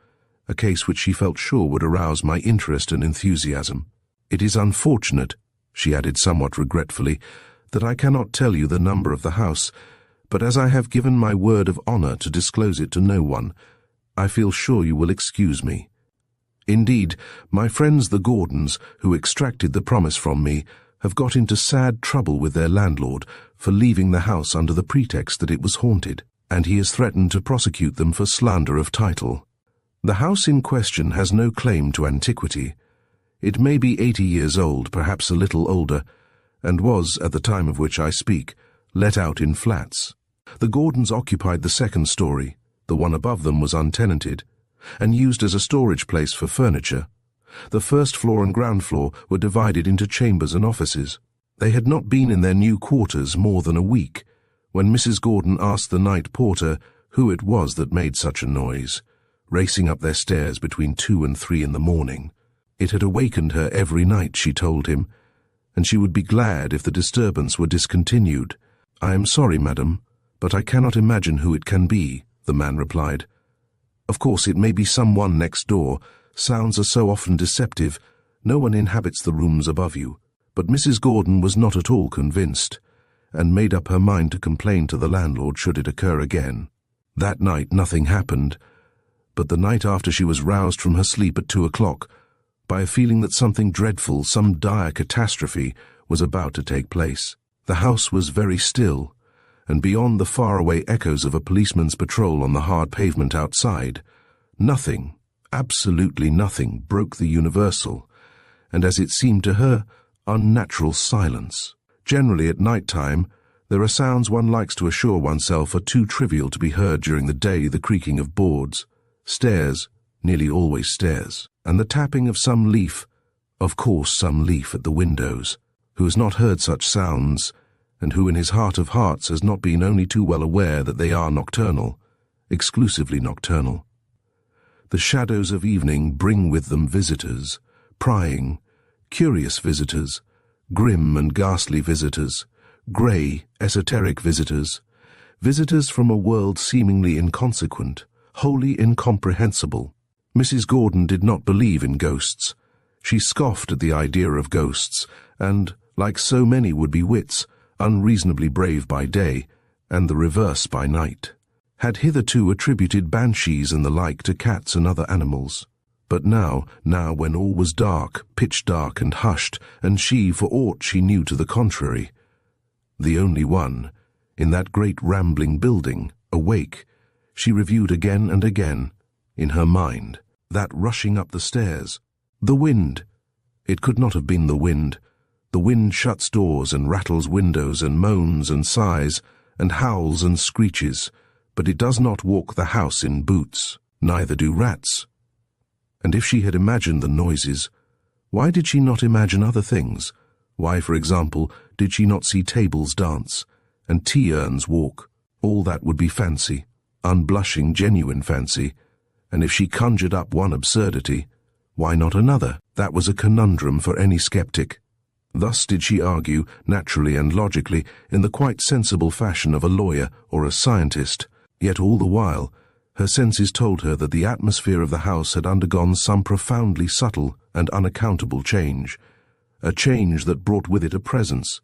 a case which she felt sure would arouse my interest and enthusiasm. It is unfortunate, she added somewhat regretfully, that I cannot tell you the number of the house, but as I have given my word of honor to disclose it to no one, I feel sure you will excuse me. Indeed, my friends the Gordons, who extracted the promise from me, have got into sad trouble with their landlord for leaving the house under the pretext that it was haunted, and he has threatened to prosecute them for slander of title. The house in question has no claim to antiquity. It may be 80 years old, perhaps a little older, and was, at the time of which I speak, let out in flats. The Gordons occupied the second story, the one above them was untenanted, and used as a storage place for furniture. The first floor and ground floor were divided into chambers and offices. They had not been in their new quarters more than a week, when Mrs. Gordon asked the night porter who it was that made such a noise, racing up their stairs between 2 and 3 in the morning. It had awakened her every night, she told him, and she would be glad if the disturbance were discontinued. "I am sorry, madam, but I cannot imagine who it can be," the man replied. "Of course it may be someone next door. Sounds are so often deceptive. No one inhabits the rooms above you." But Mrs. Gordon was not at all convinced, and made up her mind to complain to the landlord should it occur again. That night nothing happened, but the night after she was roused from her sleep at 2 o'clock by a feeling that something dreadful, some dire catastrophe, was about to take place. The house was very still, and beyond the faraway echoes of a policeman's patrol on the hard pavement outside, nothing, absolutely nothing, broke the universal, and as it seemed to her, unnatural silence. Generally at night time, there are sounds one likes to assure oneself are too trivial to be heard during the day: the creaking of boards, stairs, nearly always stairs, and the tapping of some leaf, of course some leaf at the windows. Who has not heard such sounds, and who in his heart of hearts has not been only too well aware that they are nocturnal, exclusively nocturnal? The shadows of evening bring with them visitors, prying, curious visitors, grim and ghastly visitors, grey, esoteric visitors, visitors from a world seemingly inconsequent, wholly incomprehensible. Mrs. Gordon did not believe in ghosts. She scoffed at the idea of ghosts, and, like so many would-be wits, unreasonably brave by day, and the reverse by night, had hitherto attributed banshees and the like to cats and other animals. But now when all was dark, pitch dark and hushed, and she, for aught she knew to the contrary, the only one, in that great rambling building, awake, she reviewed again and again, in her mind, that rushing up the stairs. The wind. It could not have been the wind. The wind shuts doors and rattles windows and moans and sighs and howls and screeches, but it does not walk the house in boots. Neither do rats. And if she had imagined the noises, why did she not imagine other things? Why, for example, did she not see tables dance and tea-urns walk? All that would be fancy, unblushing, genuine fancy. And if she conjured up one absurdity, why not another? That was a conundrum for any skeptic. Thus did she argue, naturally and logically, in the quite sensible fashion of a lawyer or a scientist. Yet all the while, her senses told her that the atmosphere of the house had undergone some profoundly subtle and unaccountable change, a change that brought with it a presence,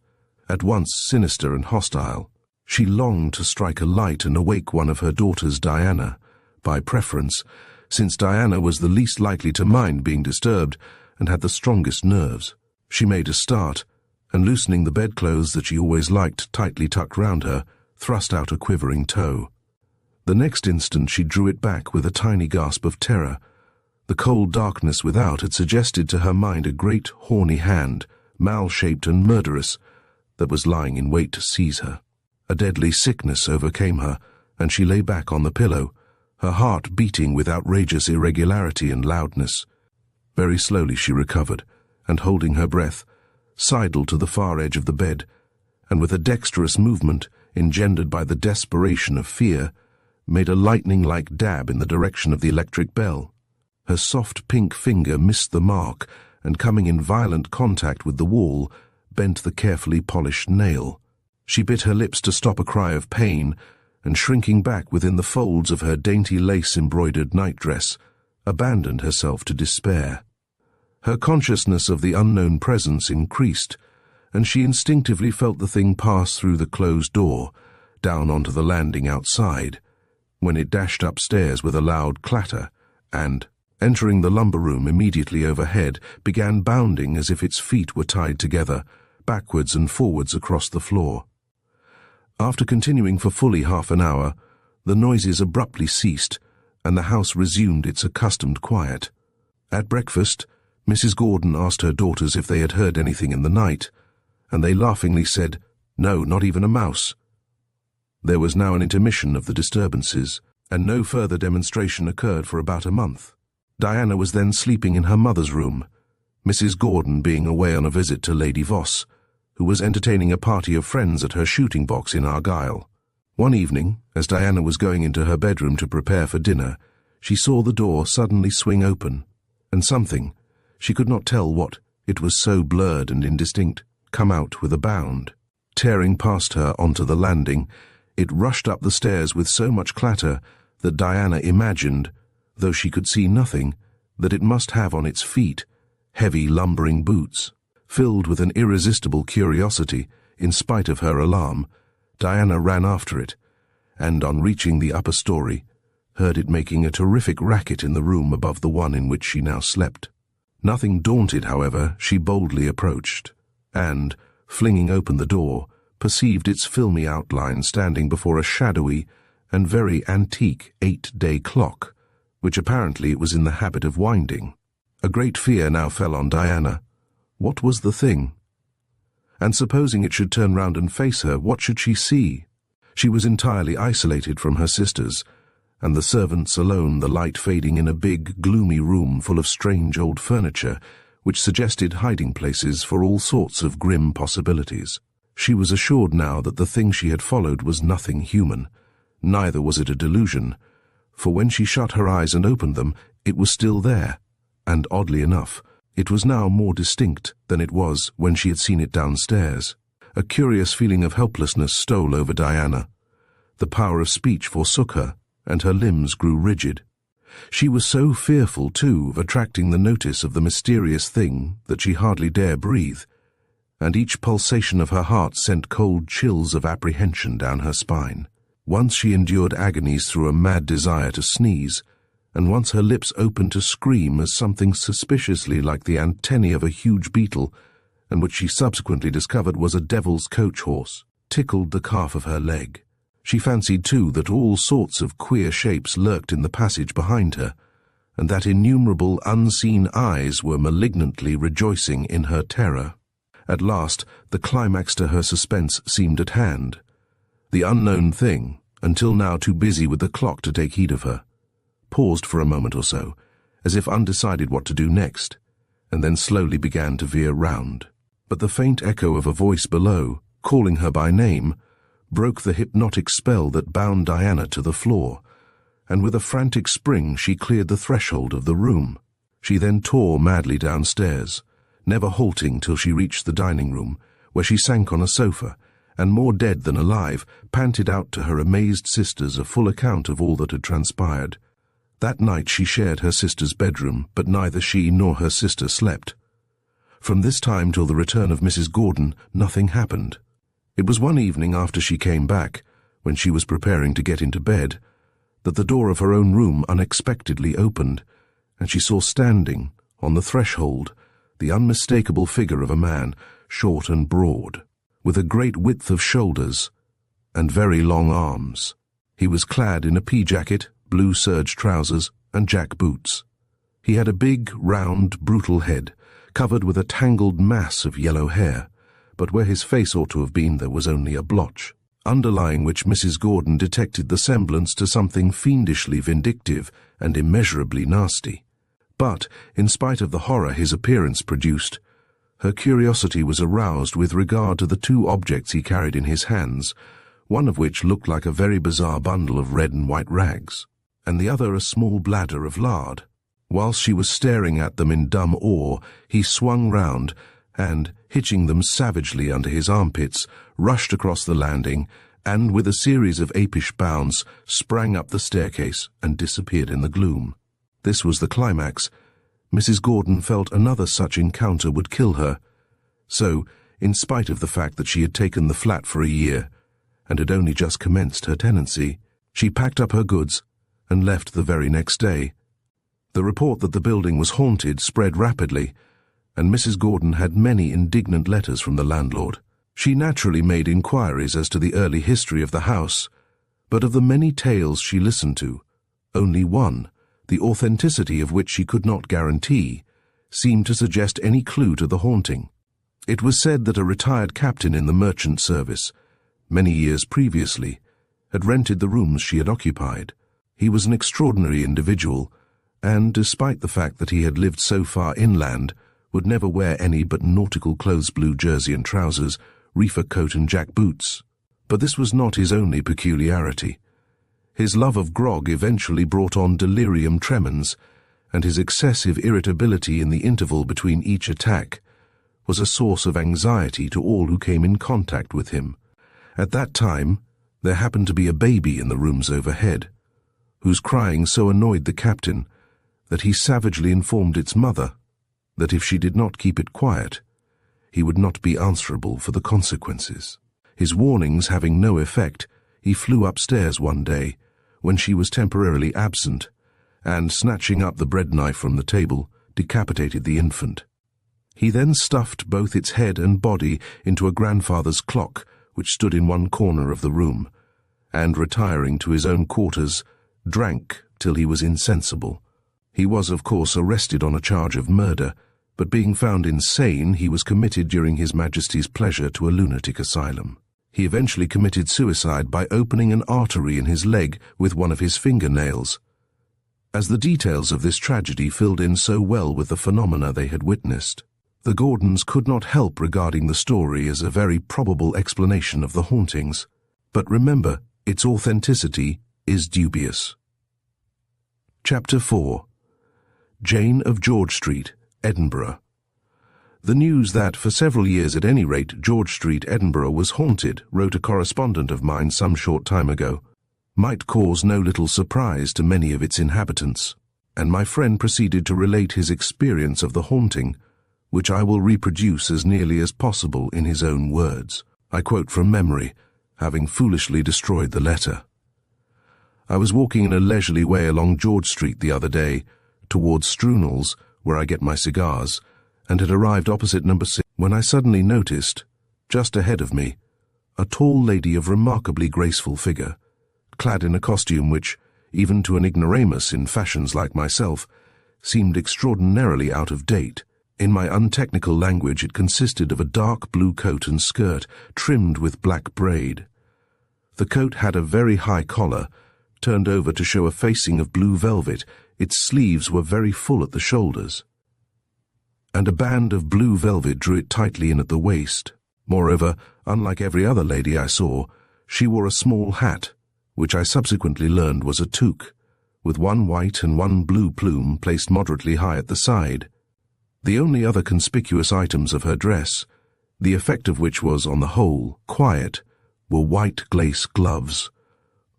at once sinister and hostile. She longed to strike a light and awake one of her daughters, Diana, by preference, since Diana was the least likely to mind being disturbed and had the strongest nerves. She made a start, and loosening the bedclothes that she always liked tightly tucked round her, thrust out a quivering toe. The next instant she drew it back with a tiny gasp of terror. The cold darkness without had suggested to her mind a great horny hand, mal-shaped and murderous, that was lying in wait to seize her. A deadly sickness overcame her, and she lay back on the pillow, her heart beating with outrageous irregularity and loudness. Very slowly she recovered, and holding her breath, sidled to the far edge of the bed, and with a dexterous movement, engendered by the desperation of fear, made a lightning-like dab in the direction of the electric bell. Her soft pink finger missed the mark, and coming in violent contact with the wall, bent the carefully polished nail. She bit her lips to stop a cry of pain, and shrinking back within the folds of her dainty lace-embroidered nightdress, abandoned herself to despair. Her consciousness of the unknown presence increased, and she instinctively felt the thing pass through the closed door, down onto the landing outside, when it dashed upstairs with a loud clatter, and, entering the lumber room immediately overhead, began bounding as if its feet were tied together, backwards and forwards across the floor. After continuing for fully half an hour, the noises abruptly ceased, and the house resumed its accustomed quiet. At breakfast, Mrs. Gordon asked her daughters if they had heard anything in the night, and they laughingly said, "No, not even a mouse." There was now an intermission of the disturbances, and no further demonstration occurred for about a month. Diana was then sleeping in her mother's room, Mrs. Gordon being away on a visit to Lady Voss, who was entertaining a party of friends at her shooting box in Argyll. One evening, as Diana was going into her bedroom to prepare for dinner, she saw the door suddenly swing open, and something, she could not tell what, it was so blurred and indistinct, come out with a bound. Tearing past her onto the landing, it rushed up the stairs with so much clatter that Diana imagined, though she could see nothing, that it must have on its feet heavy lumbering boots. Filled with an irresistible curiosity, in spite of her alarm, Diana ran after it, and on reaching the upper story, heard it making a terrific racket in the room above the one in which she now slept. Nothing daunted, however, she boldly approached, and, flinging open the door, perceived its filmy outline standing before a shadowy and very antique 8-day clock, which apparently it was in the habit of winding. A great fear now fell on Diana. What was the thing? And supposing it should turn round and face her, what should she see? She was entirely isolated from her sisters, and the servants alone, the light fading in a big, gloomy room full of strange old furniture, which suggested hiding places for all sorts of grim possibilities. She was assured now that the thing she had followed was nothing human, neither was it a delusion, for when she shut her eyes and opened them, it was still there, and oddly enough, it was now more distinct than it was when she had seen it downstairs. A curious feeling of helplessness stole over Diana. The power of speech forsook her, and her limbs grew rigid. She was so fearful, too, of attracting the notice of the mysterious thing that she hardly dare breathe, and each pulsation of her heart sent cold chills of apprehension down her spine. Once she endured agonies through a mad desire to sneeze, and once her lips opened to scream as something suspiciously like the antennae of a huge beetle, and which she subsequently discovered was a devil's coach horse, tickled the calf of her leg. She fancied, too, that all sorts of queer shapes lurked in the passage behind her, and that innumerable unseen eyes were malignantly rejoicing in her terror. At last, the climax to her suspense seemed at hand. The unknown thing, until now too busy with the clock to take heed of her, paused for a moment or so, as if undecided what to do next, and then slowly began to veer round. But the faint echo of a voice below, calling her by name, broke the hypnotic spell that bound Diana to the floor, and with a frantic spring she cleared the threshold of the room. She then tore madly downstairs, never halting till she reached the dining room, where she sank on a sofa, and more dead than alive, panted out to her amazed sisters a full account of all that had transpired. That night she shared her sister's bedroom, but neither she nor her sister slept. From this time till the return of Mrs. Gordon, nothing happened. It was one evening after she came back, when she was preparing to get into bed, that the door of her own room unexpectedly opened, and she saw standing, on the threshold, the unmistakable figure of a man, short and broad, with a great width of shoulders and very long arms. He was clad in a pea-jacket, blue serge trousers, and jack boots. He had a big, round, brutal head, covered with a tangled mass of yellow hair, but where his face ought to have been there was only a blotch, underlying which Mrs. Gordon detected the semblance to something fiendishly vindictive and immeasurably nasty. But, in spite of the horror his appearance produced, her curiosity was aroused with regard to the two objects he carried in his hands, one of which looked like a very bizarre bundle of red and white rags, and the other a small bladder of lard. Whilst she was staring at them in dumb awe, he swung round, and, hitching them savagely under his armpits, rushed across the landing, and, with a series of apish bounds, sprang up the staircase and disappeared in the gloom. This was the climax. Mrs. Gordon felt another such encounter would kill her. So, in spite of the fact that she had taken the flat for a year, and had only just commenced her tenancy, she packed up her goods and left the very next day. The report that the building was haunted spread rapidly, and Mrs. Gordon had many indignant letters from the landlord. She naturally made inquiries as to the early history of the house, but of the many tales she listened to, only one, the authenticity of which she could not guarantee, seemed to suggest any clue to the haunting. It was said that a retired captain in the merchant service, many years previously, had rented the rooms she had occupied. He was an extraordinary individual, and, despite the fact that he had lived so far inland, would never wear any but nautical clothes, blue jersey and trousers, reefer coat and jack boots. But this was not his only peculiarity. His love of grog eventually brought on delirium tremens, and his excessive irritability in the interval between each attack was a source of anxiety to all who came in contact with him. At that time, there happened to be a baby in the rooms overhead, whose crying so annoyed the captain that he savagely informed its mother that if she did not keep it quiet, he would not be answerable for the consequences. His warnings having no effect, he flew upstairs one day, when she was temporarily absent, and, snatching up the bread knife from the table, decapitated the infant. He then stuffed both its head and body into a grandfather's clock, which stood in one corner of the room, and, retiring to his own quarters, drank till he was insensible. He was, of course, arrested on a charge of murder, but being found insane, he was committed during His Majesty's pleasure to a lunatic asylum. He eventually committed suicide by opening an artery in his leg with one of his fingernails. As the details of this tragedy filled in so well with the phenomena they had witnessed, the Gordons could not help regarding the story as a very probable explanation of the hauntings. But remember, its authenticity is dubious. Chapter 4. Jane of George Street, Edinburgh. The news that, for several years at any rate, George Street, Edinburgh was haunted, wrote a correspondent of mine some short time ago, might cause no little surprise to many of its inhabitants, and my friend proceeded to relate his experience of the haunting, which I will reproduce as nearly as possible in his own words. I quote from memory, having foolishly destroyed the letter. I was walking in a leisurely way along George Street the other day, towards Strunel's, where I get my cigars, and had arrived opposite number 6, when I suddenly noticed, just ahead of me, a tall lady of remarkably graceful figure, clad in a costume which, even to an ignoramus in fashions like myself, seemed extraordinarily out of date. In my untechnical language, it consisted of a dark blue coat and skirt trimmed with black braid. The coat had a very high collar, turned over to show a facing of blue velvet. Its sleeves were very full at the shoulders, and a band of blue velvet drew it tightly in at the waist. Moreover, unlike every other lady I saw, she wore a small hat, which I subsequently learned was a toque, with one white and one blue plume placed moderately high at the side. The only other conspicuous items of her dress, the effect of which was, on the whole, quiet, were white glace gloves,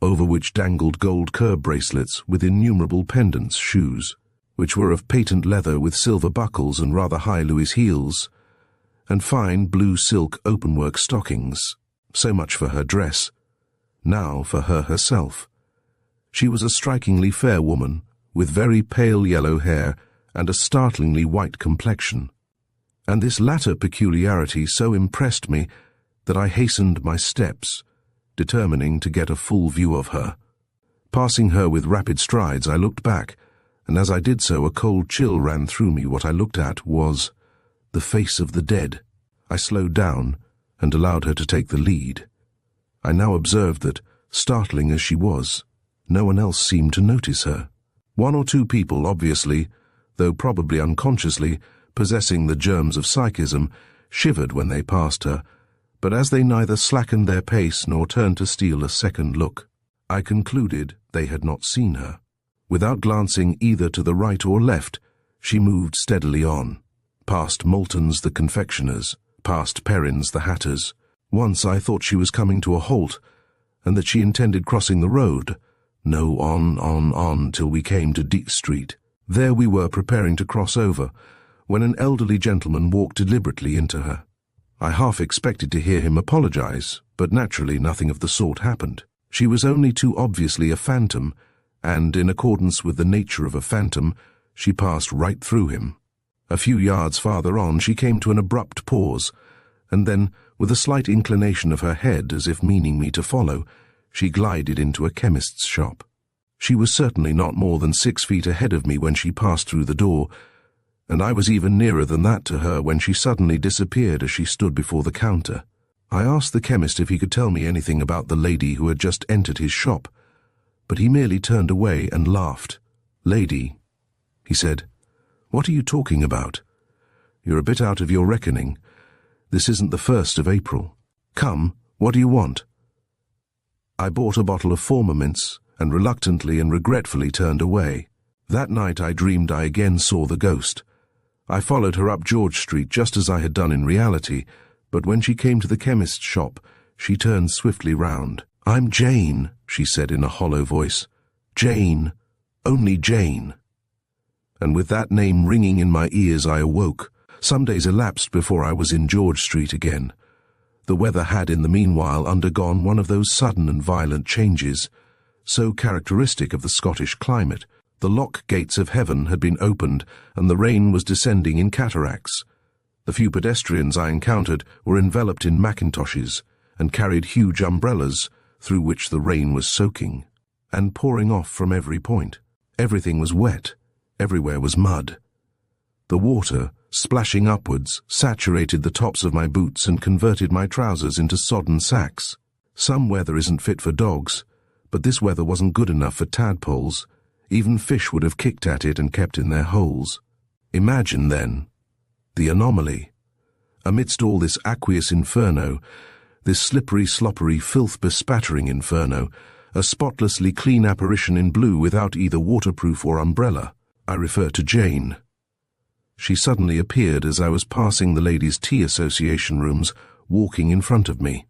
over which dangled gold curb bracelets with innumerable pendants, shoes, which were of patent leather with silver buckles and rather high Louis heels, and fine blue silk openwork stockings. So much for her dress. Now for her herself. She was a strikingly fair woman, with very pale yellow hair and a startlingly white complexion, and this latter peculiarity so impressed me that I hastened my steps, determining to get a full view of her. Passing her with rapid strides, I looked back, and as I did so a cold chill ran through me. What I looked at was the face of the dead. I slowed down and allowed her to take the lead. I now observed that, startling as she was, no one else seemed to notice her. One or two people, obviously, though probably unconsciously, possessing the germs of psychism, shivered when they passed her, but as they neither slackened their pace nor turned to steal a second look, I concluded they had not seen her. Without glancing either to the right or left, she moved steadily on, past Moulton's the confectioner's, past Perrin's the hatter's. Once I thought she was coming to a halt, and that she intended crossing the road. No, on, till we came to Deek Street. There we were preparing to cross over, when an elderly gentleman walked deliberately into her. I half expected to hear him apologize, but naturally nothing of the sort happened. She was only too obviously a phantom, and in accordance with the nature of a phantom, she passed right through him. A few yards farther on she came to an abrupt pause, and then, with a slight inclination of her head as if meaning me to follow, she glided into a chemist's shop. She was certainly not more than 6 feet ahead of me when she passed through the door, and I was even nearer than that to her when she suddenly disappeared as she stood before the counter. I asked the chemist if he could tell me anything about the lady who had just entered his shop, but he merely turned away and laughed. "Lady," he said, "what are you talking about? You're a bit out of your reckoning. This isn't the 1st of April. Come, what do you want?" I bought a bottle of Formamints and reluctantly and regretfully turned away. That night I dreamed I again saw the ghost. I followed her up George Street just as I had done in reality, but when she came to the chemist's shop, she turned swiftly round. "I'm Jane," she said in a hollow voice. "Jane, only Jane." And with that name ringing in my ears I awoke. Some days elapsed before I was in George Street again. The weather had in the meanwhile undergone one of those sudden and violent changes, so characteristic of the Scottish climate. The lock gates of heaven had been opened, and the rain was descending in cataracts. The few pedestrians I encountered were enveloped in mackintoshes, and carried huge umbrellas, through which the rain was soaking, and pouring off from every point. Everything was wet, everywhere was mud. The water, splashing upwards, saturated the tops of my boots and converted my trousers into sodden sacks. Some weather isn't fit for dogs, but this weather wasn't good enough for tadpoles. Even fish would have kicked at it and kept in their holes. Imagine, then, the anomaly. Amidst all this aqueous inferno, this slippery, sloppery, filth-bespattering inferno, a spotlessly clean apparition in blue without either waterproof or umbrella. I refer to Jane. She suddenly appeared as I was passing the Ladies' Tea Association rooms, walking in front of me.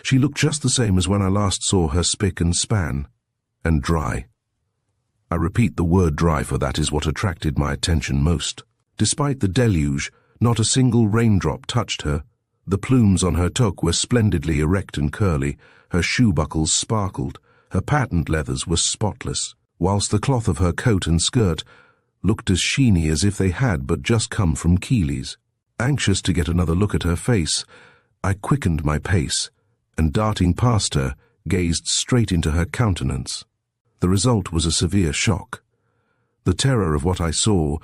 She looked just the same as when I last saw her spick and span, and dry. I repeat the word dry, for that is what attracted my attention most. Despite the deluge, not a single raindrop touched her. The plumes on her toque were splendidly erect and curly, her shoe buckles sparkled, her patent leathers were spotless, whilst the cloth of her coat and skirt looked as sheeny as if they had but just come from Keeley's. Anxious to get another look at her face, I quickened my pace, and darting past her, gazed straight into her countenance. The result was a severe shock. The terror of what I saw,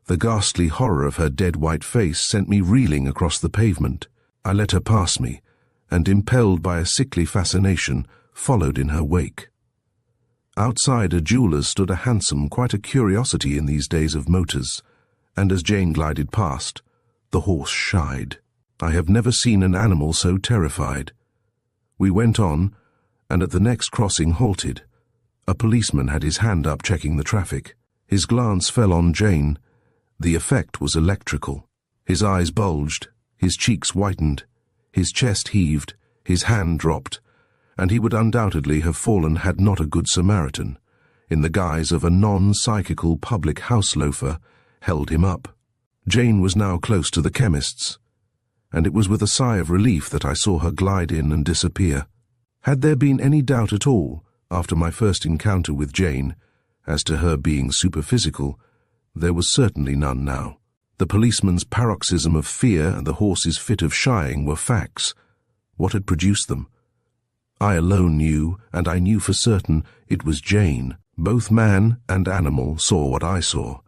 the ghastly horror of her dead white face, sent me reeling across the pavement. I let her pass me, and impelled by a sickly fascination, followed in her wake. Outside a jeweller's stood a hansom, quite a curiosity in these days of motors, and as Jane glided past, the horse shied. I have never seen an animal so terrified. We went on, and at the next crossing halted. A policeman had his hand up checking the traffic. His glance fell on Jane. The effect was electrical. His eyes bulged, his cheeks whitened, his chest heaved, his hand dropped, and he would undoubtedly have fallen had not a good Samaritan, in the guise of a non-psychical public house loafer, held him up. Jane was now close to the chemist's, and it was with a sigh of relief that I saw her glide in and disappear. Had there been any doubt at all, after my first encounter with Jane, as to her being superphysical, there was certainly none now. The policeman's paroxysm of fear and the horse's fit of shying were facts. What had produced them? I alone knew, and I knew for certain it was Jane. Both man and animal saw what I saw.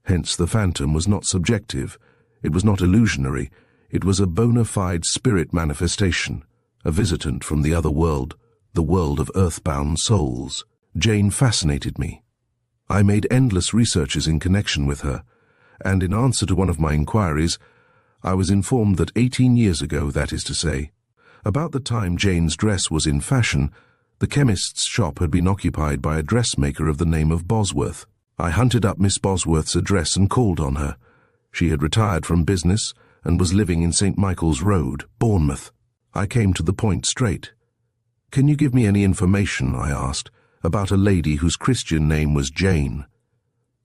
Hence the phantom was not subjective. It was not illusionary. It was a bona fide spirit manifestation, a visitant from the other world, the world of earthbound souls. Jane fascinated me. I made endless researches in connection with her, and in answer to one of my inquiries, I was informed that 18 years ago, that is to say, about the time Jane's dress was in fashion, the chemist's shop had been occupied by a dressmaker of the name of Bosworth. I hunted up Miss Bosworth's address and called on her. She had retired from business and was living in St. Michael's Road, Bournemouth. I came to the point straight. "Can you give me any information," I asked, "about a lady whose Christian name was Jane?"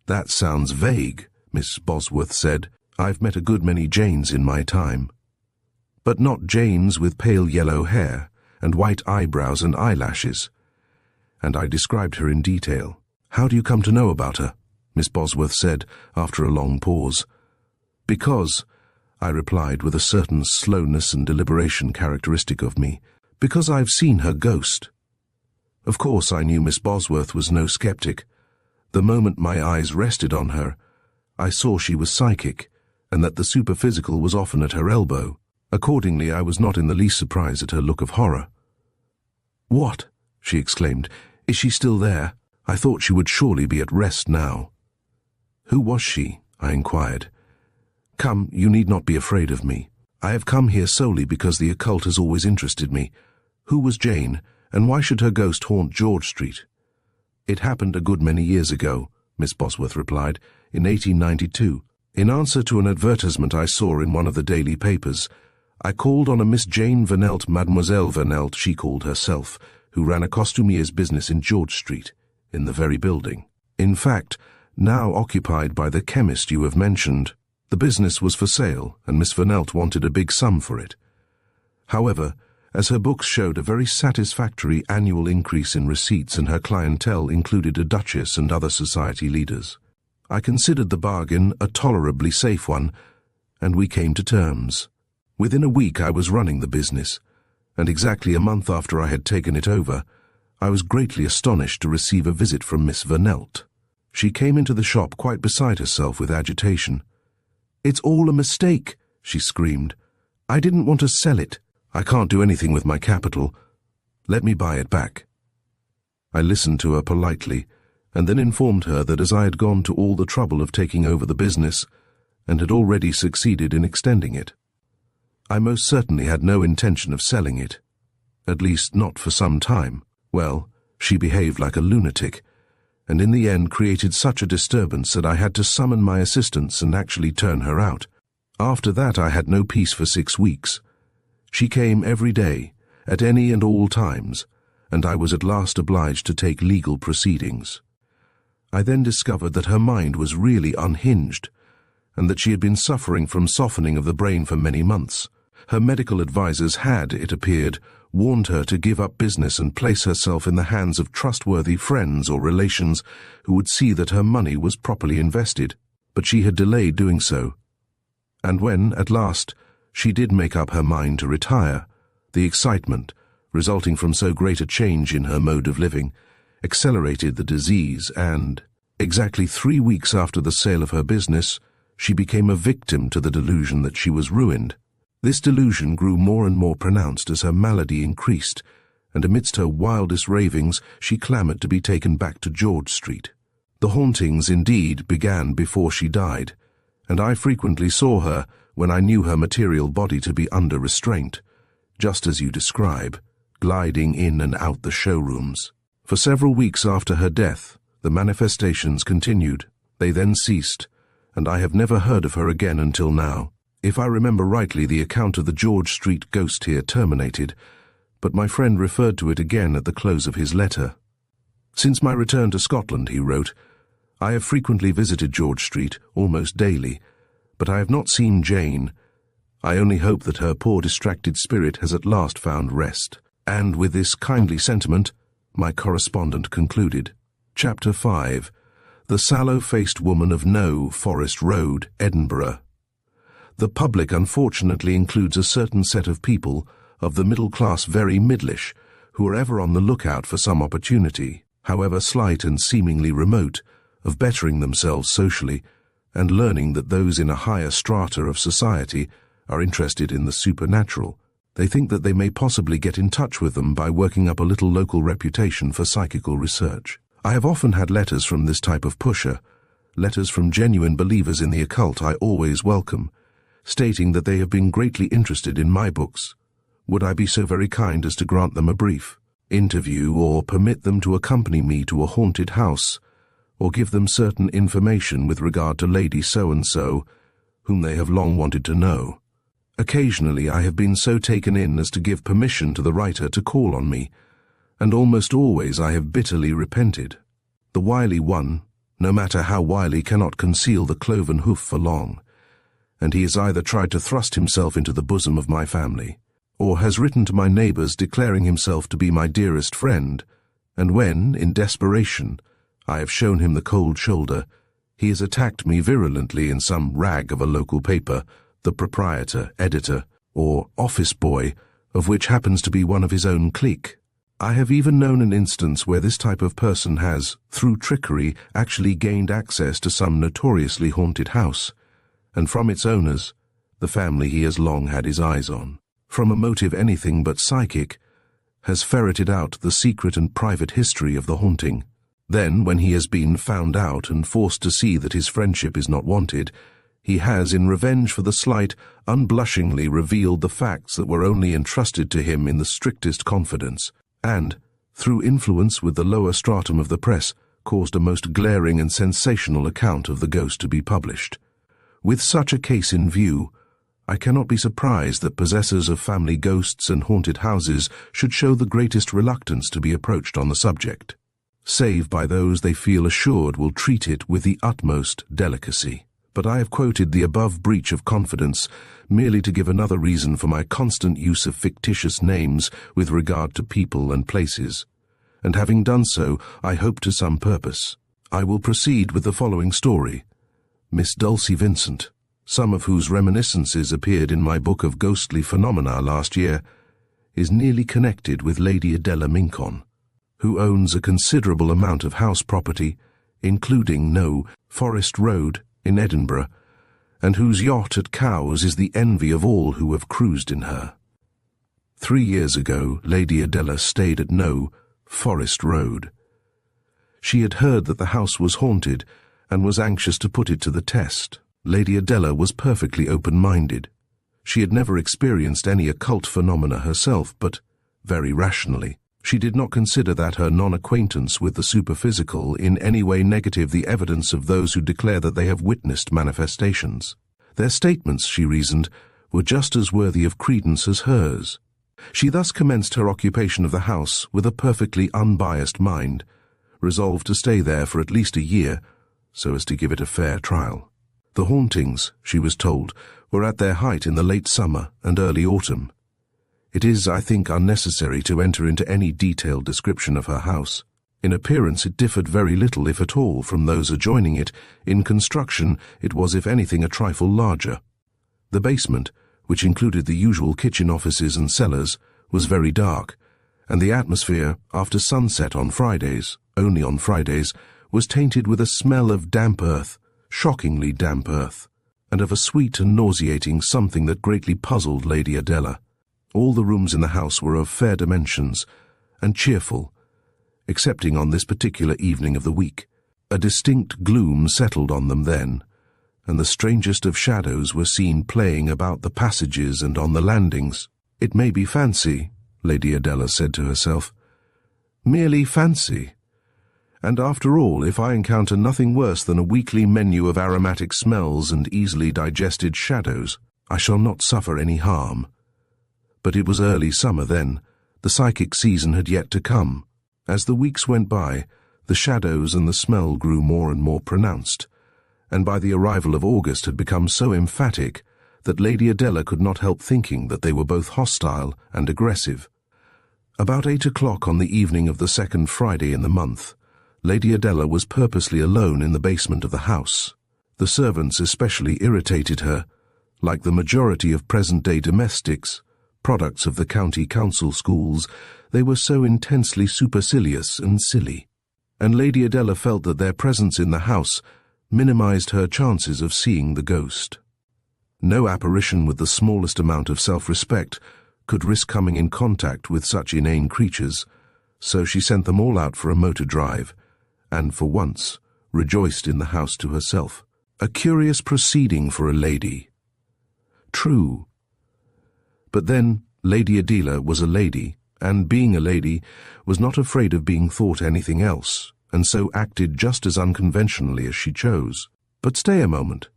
"That sounds vague," Miss Bosworth said. "I've met a good many Janes in my time." "But not Janes with pale yellow hair and white eyebrows and eyelashes." And I described her in detail. "How do you come to know about her?" Miss Bosworth said after a long pause. "Because," I replied with a certain slowness and deliberation characteristic of me, "because I've seen her ghost." Of course I knew Miss Bosworth was no skeptic. The moment my eyes rested on her, I saw she was psychic, and that the superphysical was often at her elbow. Accordingly, I was not in the least surprised at her look of horror. "What?" she exclaimed. "Is she still there? I thought she would surely be at rest now." "Who was she?" I inquired. "Come, you need not be afraid of me. I have come here solely because the occult has always interested me. Who was Jane, and why should her ghost haunt George Street?" "It happened a good many years ago," Miss Bosworth replied, "in 1892. In answer to an advertisement I saw in one of the daily papers, I called on a Miss Jane Vernelt, Mademoiselle Vernelt, she called herself, who ran a costumier's business in George Street, in the very building. In fact, now occupied by the chemist you have mentioned. The business was for sale, and Miss Vernelt wanted a big sum for it. However, as her books showed a very satisfactory annual increase in receipts and her clientele included a duchess and other society leaders, I considered the bargain a tolerably safe one, and we came to terms. Within a week I was running the business, and exactly a month after I had taken it over, I was greatly astonished to receive a visit from Miss Vernelt. She came into the shop quite beside herself with agitation. "It's all a mistake," she screamed. "I didn't want to sell it. I can't do anything with my capital. Let me buy it back." I listened to her politely, and then informed her that as I had gone to all the trouble of taking over the business, and had already succeeded in extending it, I most certainly had no intention of selling it, at least not for some time. Well, she behaved like a lunatic, and in the end created such a disturbance that I had to summon my assistants and actually turn her out. After that I had no peace for 6 weeks. She came every day, at any and all times, and I was at last obliged to take legal proceedings. I then discovered that her mind was really unhinged, and that she had been suffering from softening of the brain for many months. Her medical advisers had, it appeared, warned her to give up business and place herself in the hands of trustworthy friends or relations who would see that her money was properly invested, but she had delayed doing so. And when, at last, she did make up her mind to retire, the excitement, resulting from so great a change in her mode of living, accelerated the disease and, exactly 3 weeks after the sale of her business, she became a victim to the delusion that she was ruined. This delusion grew more and more pronounced as her malady increased, and amidst her wildest ravings she clamoured to be taken back to George Street. The hauntings, indeed, began before she died, and I frequently saw her when I knew her material body to be under restraint, just as you describe, gliding in and out the showrooms. For several weeks after her death, the manifestations continued. They then ceased, and I have never heard of her again until now. If I remember rightly, the account of the George Street ghost here terminated, but my friend referred to it again at the close of his letter. "Since my return to Scotland," he wrote, "I have frequently visited George Street, almost daily, but I have not seen Jane. I only hope that her poor distracted spirit has at last found rest." And with this kindly sentiment, my correspondent concluded. Chapter 5. The Sallow-Faced Woman of No, Forest Road, Edinburgh. The public unfortunately includes a certain set of people, of the middle class very middlish, who are ever on the lookout for some opportunity, however slight and seemingly remote, of bettering themselves socially, and learning that those in a higher strata of society are interested in the supernatural, they think that they may possibly get in touch with them by working up a little local reputation for psychical research. I have often had letters from this type of pusher, letters from genuine believers in the occult I always welcome, stating that they have been greatly interested in my books. Would I be so very kind as to grant them a brief interview or permit them to accompany me to a haunted house, or give them certain information with regard to Lady So-and-so, whom they have long wanted to know. Occasionally I have been so taken in as to give permission to the writer to call on me, and almost always I have bitterly repented. The wily one, no matter how wily, cannot conceal the cloven hoof for long, and he has either tried to thrust himself into the bosom of my family, or has written to my neighbours declaring himself to be my dearest friend, and when, in desperation, I have shown him the cold shoulder, he has attacked me virulently in some rag of a local paper, the proprietor, editor, or office boy, of which happens to be one of his own clique. I have even known an instance where this type of person has, through trickery, actually gained access to some notoriously haunted house, and from its owners, the family he has long had his eyes on, from a motive anything but psychic, has ferreted out the secret and private history of the haunting. Then, when he has been found out and forced to see that his friendship is not wanted, he has, in revenge for the slight, unblushingly revealed the facts that were only entrusted to him in the strictest confidence, and, through influence with the lower stratum of the press, caused a most glaring and sensational account of the ghost to be published. With such a case in view, I cannot be surprised that possessors of family ghosts and haunted houses should show the greatest reluctance to be approached on the subject, save by those they feel assured will treat it with the utmost delicacy. But I have quoted the above breach of confidence merely to give another reason for my constant use of fictitious names with regard to people and places, and having done so, I hope to some purpose. I will proceed with the following story. Miss Dulcie Vincent, some of whose reminiscences appeared in my book of ghostly phenomena last year, is nearly connected with Lady Adela Mincon, who owns a considerable amount of house property, including Forest Road in Edinburgh, and whose yacht at Cowes is the envy of all who have cruised in her. 3 years ago, Lady Adela stayed at Forest Road. She had heard that the house was haunted and was anxious to put it to the test. Lady Adela was perfectly open-minded. She had never experienced any occult phenomena herself, but, very rationally, she did not consider that her non-acquaintance with the superphysical in any way negative the evidence of those who declare that they have witnessed manifestations. Their statements, she reasoned, were just as worthy of credence as hers. She thus commenced her occupation of the house with a perfectly unbiased mind, resolved to stay there for at least a year, so as to give it a fair trial. The hauntings, she was told, were at their height in the late summer and early autumn. It is, I think, unnecessary to enter into any detailed description of her house. In appearance it differed very little, if at all, from those adjoining it. In construction it was, if anything, a trifle larger. The basement, which included the usual kitchen, offices and cellars, was very dark, and the atmosphere, after sunset on Fridays, only on Fridays, was tainted with a smell of damp earth, shockingly damp earth, and of a sweet and nauseating something that greatly puzzled Lady Adela. All the rooms in the house were of fair dimensions and cheerful, excepting on this particular evening of the week. A distinct gloom settled on them then, and the strangest of shadows were seen playing about the passages and on the landings. It may be fancy, Lady Adela said to herself, merely fancy. And after all, if I encounter nothing worse than a weekly menu of aromatic smells and easily digested shadows, I shall not suffer any harm. But it was early summer then. The psychic season had yet to come. As the weeks went by, the shadows and the smell grew more and more pronounced, and by the arrival of August had become so emphatic that Lady Adela could not help thinking that they were both hostile and aggressive. About 8 o'clock on the evening of the second Friday in the month, Lady Adela was purposely alone in the basement of the house. The servants especially irritated her. Like the majority of present-day domestics, products of the county council schools, they were so intensely supercilious and silly, and Lady Adela felt that their presence in the house minimized her chances of seeing the ghost. No apparition with the smallest amount of self-respect could risk coming in contact with such inane creatures, so she sent them all out for a motor drive, and for once rejoiced in the house to herself. A curious proceeding for a lady. True. But then Lady Adela was a lady, and being a lady, was not afraid of being thought anything else, and so acted just as unconventionally as she chose. But stay a moment.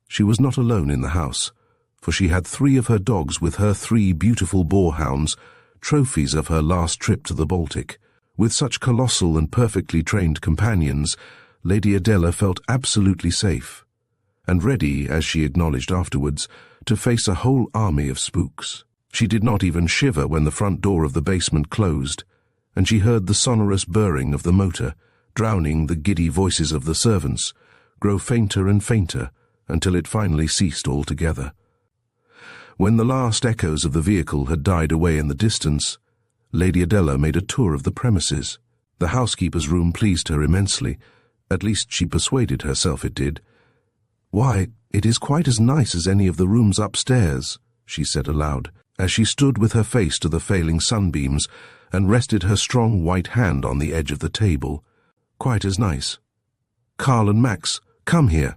She was not alone in the house, for she had 3 of her dogs with her 3 beautiful boarhounds, trophies of her last trip to the Baltic. With such colossal and perfectly trained companions, Lady Adela felt absolutely safe, and ready, as she acknowledged afterwards, to face a whole army of spooks. She did not even shiver when the front door of the basement closed, and she heard the sonorous burring of the motor, drowning the giddy voices of the servants, grow fainter and fainter until it finally ceased altogether. When the last echoes of the vehicle had died away in the distance, Lady Adela made a tour of the premises. The housekeeper's room pleased her immensely, at least she persuaded herself it did. "Why, it is quite as nice as any of the rooms upstairs," she said aloud, as she stood with her face to the failing sunbeams and rested her strong white hand on the edge of the table. "Quite as nice. Carl and Max, come here."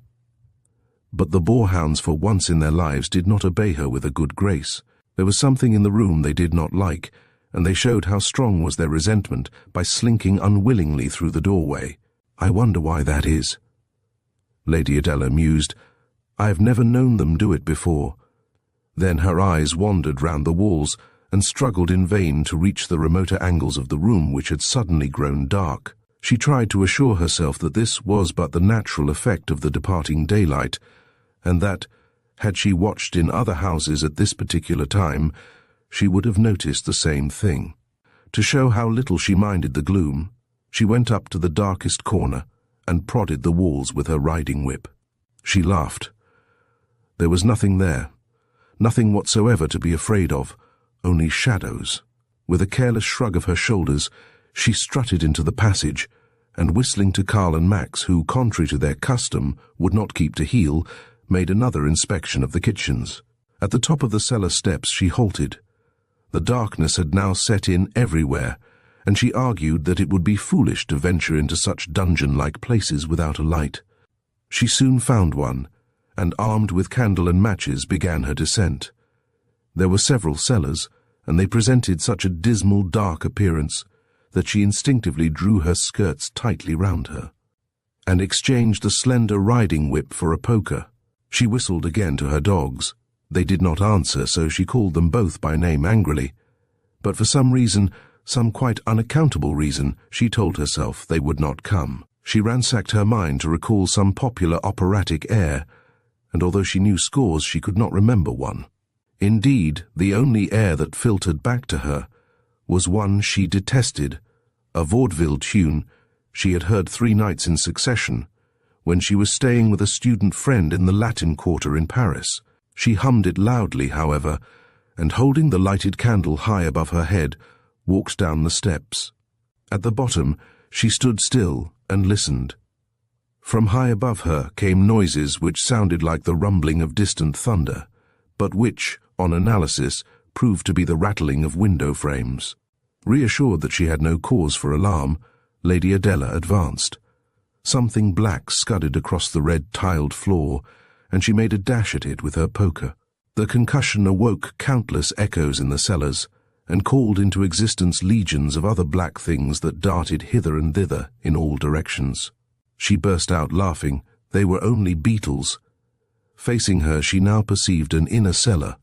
But the boarhounds for once in their lives did not obey her with a good grace. There was something in the room they did not like, and they showed how strong was their resentment by slinking unwillingly through the doorway. "I wonder why that is," Lady Adela mused. "I have never known them do it before." Then her eyes wandered round the walls and struggled in vain to reach the remoter angles of the room which had suddenly grown dark. She tried to assure herself that this was but the natural effect of the departing daylight, and that, had she watched in other houses at this particular time, she would have noticed the same thing. To show how little she minded the gloom, she went up to the darkest corner and prodded the walls with her riding whip. She laughed. There was nothing there, nothing whatsoever to be afraid of, only shadows. With a careless shrug of her shoulders, she strutted into the passage, and whistling to Carl and Max, who, contrary to their custom, would not keep to heel, made another inspection of the kitchens. At the top of the cellar steps she halted. The darkness had now set in everywhere, and she argued that it would be foolish to venture into such dungeon-like places without a light. She soon found one, and armed with candle and matches began her descent. There were several cellars, and they presented such a dismal, dark appearance that she instinctively drew her skirts tightly round her, and exchanged the slender riding whip for a poker. She whistled again to her dogs. They did not answer, so she called them both by name angrily. But for some reason, some quite unaccountable reason, she told herself they would not come. She ransacked her mind to recall some popular operatic air, and although she knew scores, she could not remember one. Indeed, the only air that filtered back to her was one she detested, a vaudeville tune she had heard 3 nights in succession, when she was staying with a student friend in the Latin Quarter in Paris. She hummed it loudly, however, and holding the lighted candle high above her head, walked down the steps. At the bottom, she stood still and listened. From high above her came noises which sounded like the rumbling of distant thunder, but which, on analysis, proved to be the rattling of window frames. Reassured that she had no cause for alarm, Lady Adela advanced. Something black scudded across the red-tiled floor, and she made a dash at it with her poker. The concussion awoke countless echoes in the cellars, and called into existence legions of other black things that darted hither and thither in all directions. She burst out laughing. They were only beetles. Facing her, she now perceived an inner cellar,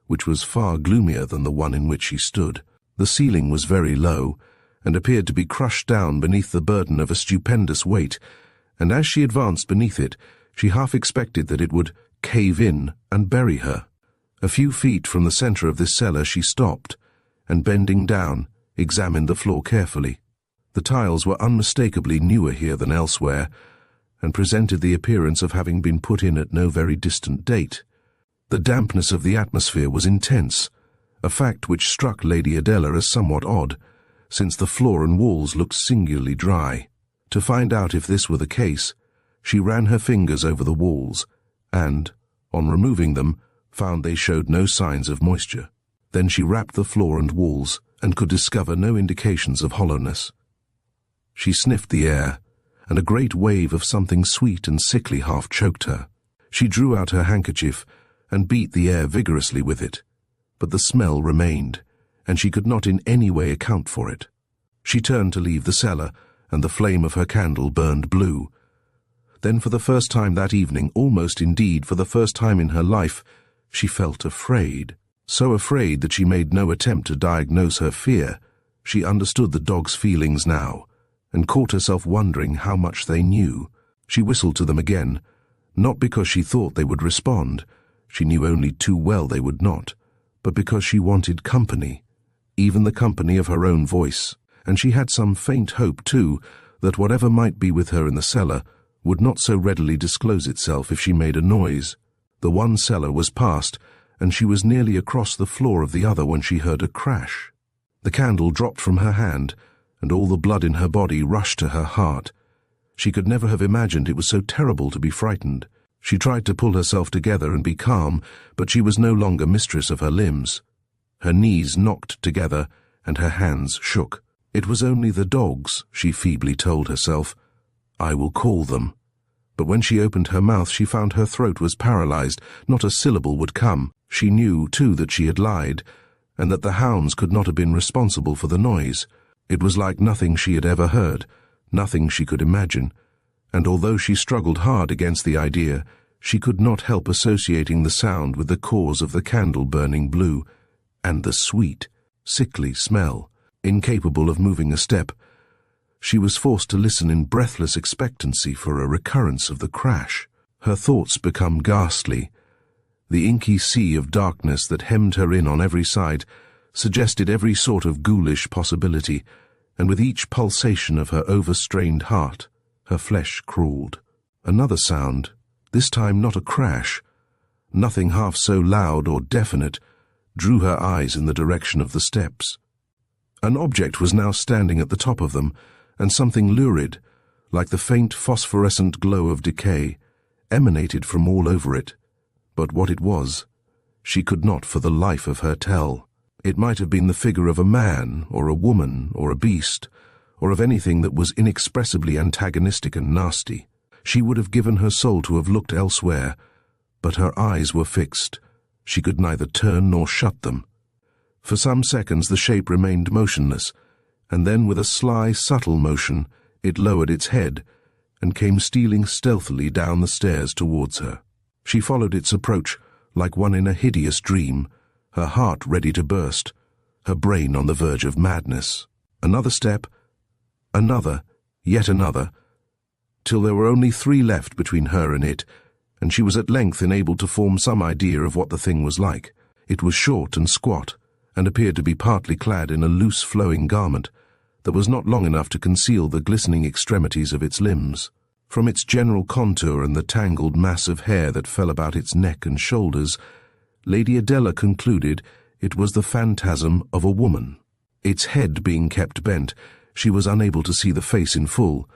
which was far gloomier than the one in which she stood. The ceiling was very low, and appeared to be crushed down beneath the burden of a stupendous weight, and as she advanced beneath it, she half expected that it would cave in and bury her. A few feet from the center of this cellar she stopped, and bending down, examined the floor carefully. The tiles were unmistakably newer here than elsewhere, and presented the appearance of having been put in at no very distant date. The dampness of the atmosphere was intense, a fact which struck Lady Adela as somewhat odd, since the floor and walls looked singularly dry. To find out if this were the case, She ran her fingers over the walls and, on removing them, found they showed no signs of moisture. Then she rapped the floor and walls and could discover no indications of hollowness. She sniffed the air, and a great wave of something sweet and sickly half choked her. She drew out her handkerchief and beat the air vigorously with it, but the smell remained, and she could not in any way account for it. She turned to leave the cellar, and the flame of her candle burned blue. Then for the first time that evening, almost indeed for the first time in her life, she felt afraid. So afraid that she made no attempt to diagnose her fear. She understood the dog's feelings now, and caught herself wondering how much they knew. She whistled to them again, not because she thought they would respond, she knew only too well they would not, but because she wanted company, even the company of her own voice, and she had some faint hope, too, that whatever might be with her in the cellar would not so readily disclose itself if she made a noise. The one cellar was past, and she was nearly across the floor of the other when she heard a crash. The candle dropped from her hand, and all the blood in her body rushed to her heart. She could never have imagined it was so terrible to be frightened. She tried to pull herself together and be calm, but she was no longer mistress of her limbs. Her knees knocked together, and her hands shook. It was only the dogs, she feebly told herself. I will call them. But when she opened her mouth, she found her throat was paralyzed. Not a syllable would come. She knew, too, that she had lied, and that the hounds could not have been responsible for the noise. It was like nothing she had ever heard, nothing she could imagine, and although she struggled hard against the idea, she could not help associating the sound with the cause of the candle burning blue, and the sweet, sickly smell. Incapable of moving a step, she was forced to listen in breathless expectancy for a recurrence of the crash. Her thoughts became ghastly. The inky sea of darkness that hemmed her in on every side suggested every sort of ghoulish possibility, and with each pulsation of her overstrained heart, her flesh crawled. Another sound, this time not a crash, nothing half so loud or definite, drew her eyes in the direction of the steps. An object was now standing at the top of them, and something lurid, like the faint phosphorescent glow of decay, emanated from all over it. But what it was, she could not for the life of her tell. It might have been the figure of a man, or a woman, or a beast, or of anything that was inexpressibly antagonistic and nasty. She would have given her soul to have looked elsewhere, but her eyes were fixed. She could neither turn nor shut them. For some seconds the shape remained motionless, and then with a sly, subtle motion it lowered its head and came stealing stealthily down the stairs towards her. She followed its approach like one in a hideous dream, her heart ready to burst, her brain on the verge of madness. Another step, another, yet another, till there were only 3 left between her and it, and she was at length enabled to form some idea of what the thing was like. It was short and squat, and appeared to be partly clad in a loose flowing garment that was not long enough to conceal the glistening extremities of its limbs. From its general contour and the tangled mass of hair that fell about its neck and shoulders, Lady Adela concluded it was the phantasm of a woman. Its head being kept bent, she was unable to see the face in full,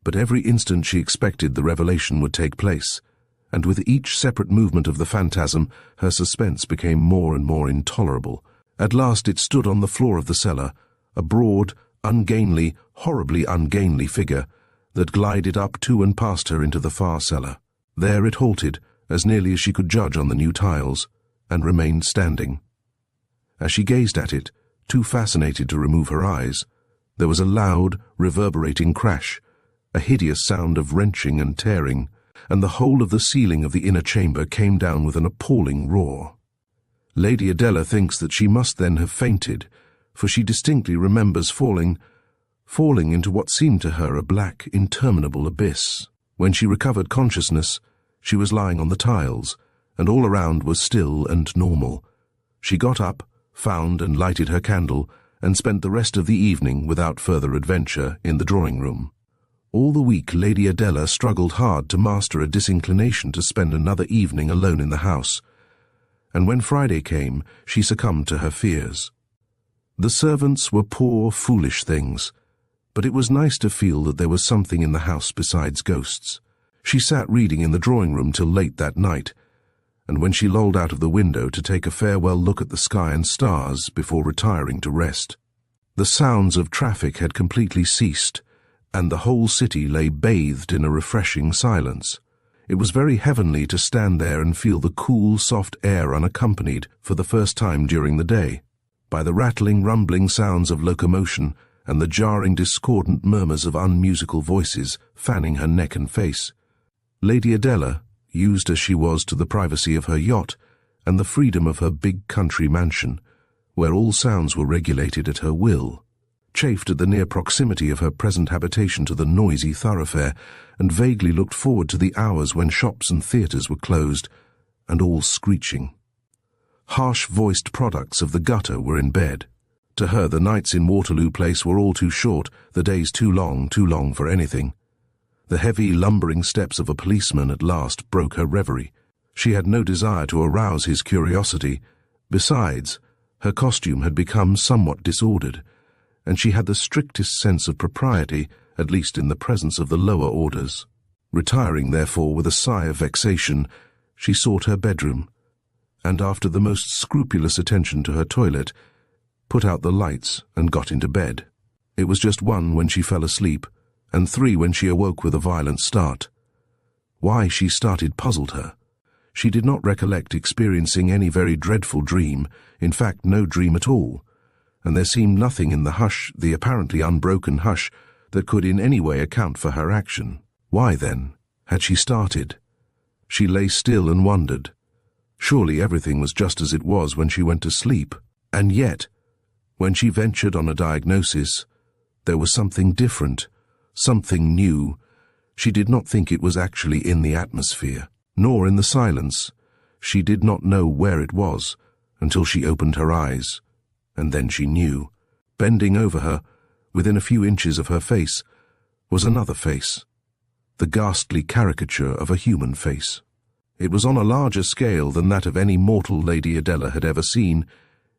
but every instant she expected the revelation would take place, and with each separate movement of the phantasm her suspense became more and more intolerable. At last it stood on the floor of the cellar, a broad, ungainly, horribly ungainly figure that glided up to and past her into the far cellar. There it halted, as nearly as she could judge on the new tiles, and remained standing. As she gazed at it, too fascinated to remove her eyes, there was a loud, reverberating crash, a hideous sound of wrenching and tearing, and the whole of the ceiling of the inner chamber came down with an appalling roar. Lady Adela thinks that she must then have fainted, for she distinctly remembers falling into what seemed to her a black, interminable abyss. When she recovered consciousness, she was lying on the tiles, and all around was still and normal. She got up, found and lighted her candle, and spent the rest of the evening without further adventure in the drawing-room. All the week Lady Adela struggled hard to master a disinclination to spend another evening alone in the house, and when Friday came, she succumbed to her fears. The servants were poor, foolish things, but it was nice to feel that there was something in the house besides ghosts. She sat reading in the drawing-room till late that night, and when she lolled out of the window to take a farewell look at the sky and stars before retiring to rest. The sounds of traffic had completely ceased, and the whole city lay bathed in a refreshing silence. It was very heavenly to stand there and feel the cool, soft air unaccompanied, for the first time during the day, by the rattling, rumbling sounds of locomotion and the jarring, discordant murmurs of unmusical voices fanning her neck and face. Lady Adela, used as she was to the privacy of her yacht and the freedom of her big country mansion, where all sounds were regulated at her will, chafed at the near proximity of her present habitation to the noisy thoroughfare, and vaguely looked forward to the hours when shops and theatres were closed, and all screeching. Harsh-voiced products of the gutter were in bed. To her, the nights in Waterloo Place were all too short, the days too long for anything. The heavy, lumbering steps of a policeman at last broke her reverie. She had no desire to arouse his curiosity. Besides, her costume had become somewhat disordered, and she had the strictest sense of propriety, at least in the presence of the lower orders. Retiring, therefore, with a sigh of vexation, she sought her bedroom, and after the most scrupulous attention to her toilet, put out the lights and got into bed. It was just 1 when she fell asleep, and 3 when she awoke with a violent start. Why she started puzzled her. She did not recollect experiencing any very dreadful dream, in fact no dream at all, and there seemed nothing in the hush, the apparently unbroken hush, that could in any way account for her action. Why, then, had she started? She lay still and wondered. Surely everything was just as it was when she went to sleep, and yet, when she ventured on a diagnosis, there was something different, something new. She did not think it was actually in the atmosphere, nor in the silence. She did not know where it was until she opened her eyes, and then she knew. Bending over her, within a few inches of her face, was another face, the ghastly caricature of a human face. It was on a larger scale than that of any mortal Lady Adela had ever seen.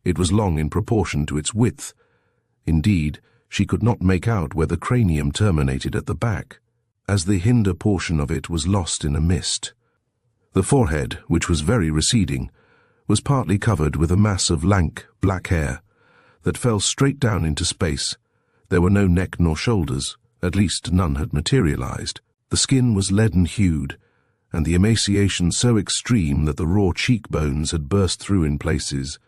It was long in proportion to its width. Indeed, she could not make out where the cranium terminated at the back, as the hinder portion of it was lost in a mist. The forehead, which was very receding, was partly covered with a mass of lank, black hair that fell straight down into space. There were no neck nor shoulders, at least none had materialized. The skin was leaden-hued, and the emaciation so extreme that the raw cheekbones had burst through in places.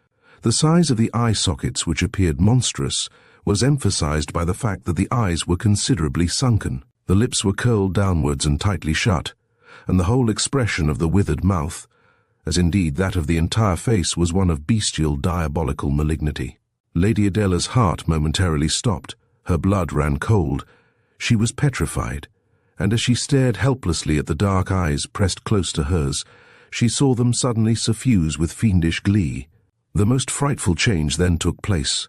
The size of the eye sockets, which appeared monstrous, was emphasized by the fact that the eyes were considerably sunken. The lips were curled downwards and tightly shut, and the whole expression of the withered mouth, as indeed that of the entire face, was one of bestial, diabolical malignity. Lady Adela's heart momentarily stopped. Her blood ran cold. She was petrified, and as she stared helplessly at the dark eyes pressed close to hers, she saw them suddenly suffuse with fiendish glee. The most frightful change then took place.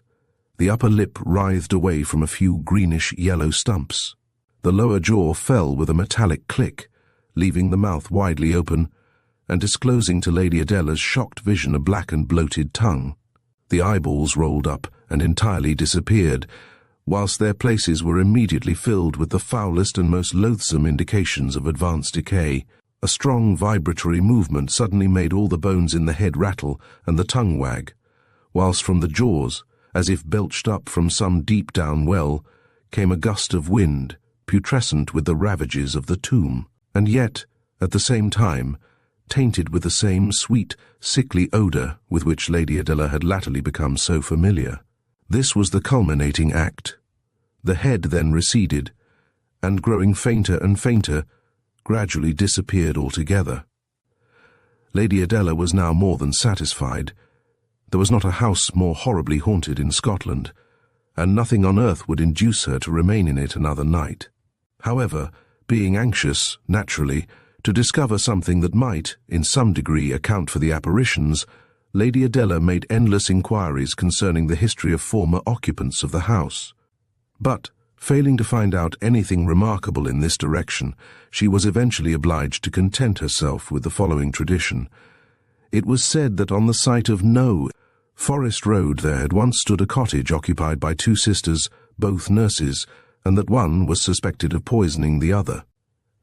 The upper lip writhed away from a few greenish-yellow stumps. The lower jaw fell with a metallic click, leaving the mouth widely open, and disclosing to Lady Adela's shocked vision a black and bloated tongue. The eyeballs rolled up and entirely disappeared, whilst their places were immediately filled with the foulest and most loathsome indications of advanced decay. A strong vibratory movement suddenly made all the bones in the head rattle and the tongue wag, whilst from the jaws, as if belched up from some deep-down well, came a gust of wind, putrescent with the ravages of the tomb, and yet, at the same time, tainted with the same sweet, sickly odour with which Lady Adela had latterly become so familiar. This was the culminating act. The head then receded, and growing fainter and fainter, gradually disappeared altogether. Lady Adela was now more than satisfied. There was not a house more horribly haunted in Scotland, and nothing on earth would induce her to remain in it another night. However, being anxious, naturally, to discover something that might, in some degree, account for the apparitions, Lady Adela made endless inquiries concerning the history of former occupants of the house. But, failing to find out anything remarkable in this direction, she was eventually obliged to content herself with the following tradition. It was said that on the site of No Forest Road there had once stood a cottage occupied by 2 sisters, both nurses, and that one was suspected of poisoning the other.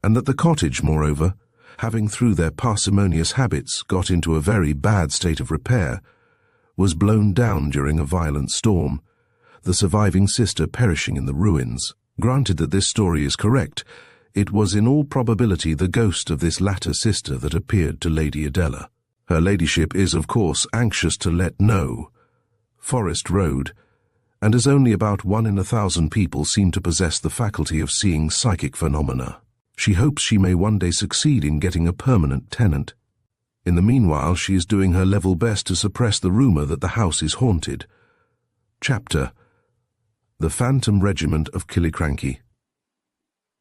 and that the cottage, moreover, having through their parsimonious habits got into a very bad state of repair, was blown down during a violent storm, the surviving sister perishing in the ruins. Granted that this story is correct, it was in all probability the ghost of this latter sister that appeared to Lady Adela. Her ladyship is, of course, anxious to let know Forest Road, and as only about 1 in 1,000 people seem to possess the faculty of seeing psychic phenomena, she hopes she may one day succeed in getting a permanent tenant. In the meanwhile, she is doing her level best to suppress the rumour that the house is haunted. Chapter: The Phantom Regiment of Killiecrankie.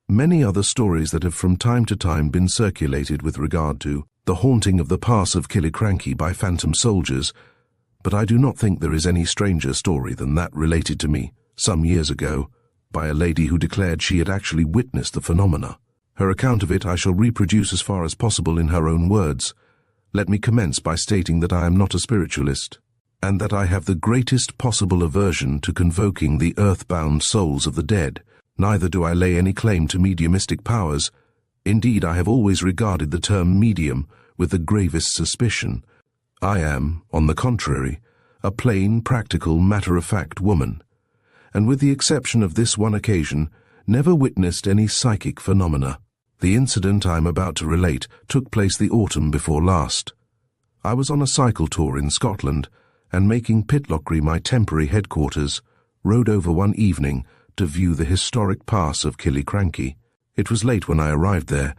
Many other stories that have from time to time been circulated with regard to the haunting of the pass of Killiecrankie by phantom soldiers, but I do not think there is any stranger story than that related to me, some years ago, by a lady who declared she had actually witnessed the phenomena. Her account of it I shall reproduce as far as possible in her own words. Let me commence by stating that I am not a spiritualist, and that I have the greatest possible aversion to convoking the earth-bound souls of the dead. Neither do I lay any claim to mediumistic powers. Indeed, I have always regarded the term medium with the gravest suspicion. I am, on the contrary, a plain, practical, matter-of-fact woman, and with the exception of this one occasion, never witnessed any psychic phenomena. The incident I am about to relate took place the autumn before last. I was on a cycle tour in Scotland, and making Pitlochry my temporary headquarters, rode over one evening to view the historic pass of Killiecrankie. It was late when I arrived there,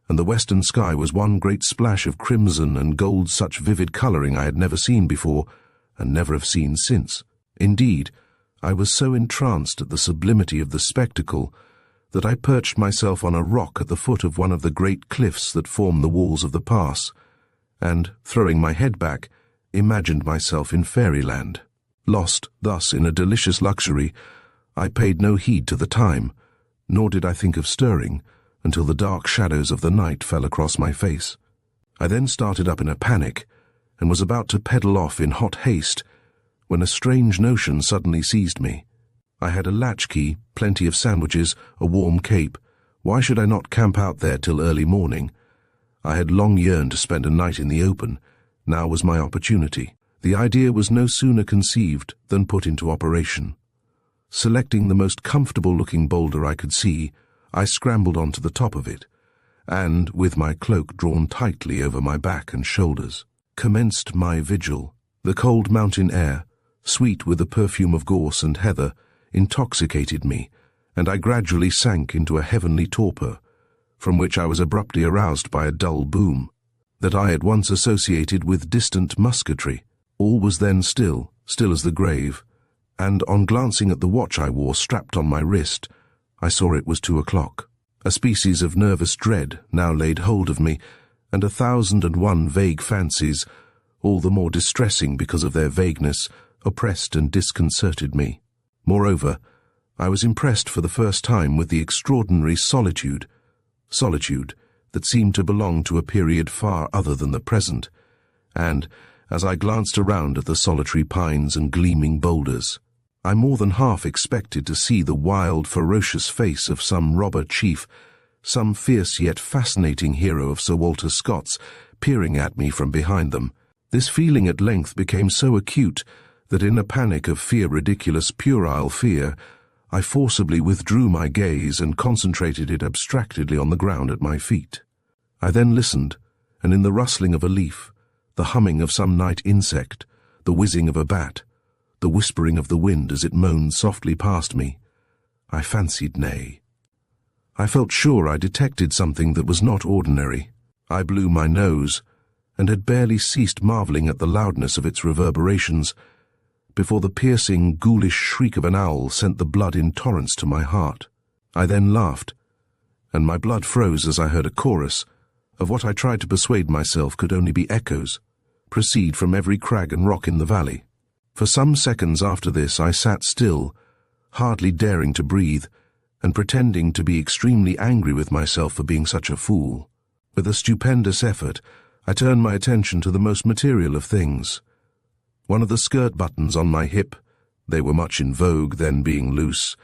and the western sky was one great splash of crimson and gold, such vivid colouring I had never seen before, and never have seen since. Indeed, I was so entranced at the sublimity of the spectacle that I perched myself on a rock at the foot of one of the great cliffs that form the walls of the pass, and, throwing my head back, imagined myself in fairyland. Lost thus in a delicious luxury, I paid no heed to the time, nor did I think of stirring, until the dark shadows of the night fell across my face. I then started up in a panic, and was about to pedal off in hot haste, when a strange notion suddenly seized me. I had a latchkey, plenty of sandwiches, a warm cape. Why should I not camp out there till early morning? I had long yearned to spend a night in the open. Now was my opportunity. The idea was no sooner conceived than put into operation. Selecting the most comfortable-looking boulder I could see, I scrambled onto the top of it, and, with my cloak drawn tightly over my back and shoulders, commenced my vigil. The cold mountain air, sweet with the perfume of gorse and heather, intoxicated me, and I gradually sank into a heavenly torpor, from which I was abruptly aroused by a dull boom that I had once associated with distant musketry. All was then still as the grave, and on glancing at the watch I wore strapped on my wrist, I saw it was 2 o'clock. A species of nervous dread now laid hold of me, and 1,001 vague fancies, all the more distressing because of their vagueness, oppressed and disconcerted me. Moreover, I was impressed for the first time with the extraordinary solitude that seemed to belong to a period far other than the present, and, as I glanced around at the solitary pines and gleaming boulders, I more than half expected to see the wild, ferocious face of some robber chief, some fierce yet fascinating hero of Sir Walter Scott's, peering at me from behind them. This feeling at length became so acute that in a panic of ridiculous, puerile fear, I forcibly withdrew my gaze and concentrated it abstractedly on the ground at my feet. I then listened, and in the rustling of a leaf, the humming of some night insect, the whizzing of a bat, the whispering of the wind as it moaned softly past me, I fancied nay. I felt sure I detected something that was not ordinary. I blew my nose, and had barely ceased marvelling at the loudness of its reverberations, before the piercing, ghoulish shriek of an owl sent the blood in torrents to my heart. I then laughed, and my blood froze as I heard a chorus of what I tried to persuade myself could only be echoes, proceed from every crag and rock in the valley. For some seconds after this I sat still, hardly daring to breathe, and pretending to be extremely angry with myself for being such a fool. With a stupendous effort, I turned my attention to the most material of things. One of the skirt buttons on my hip, they were much in vogue then being loose,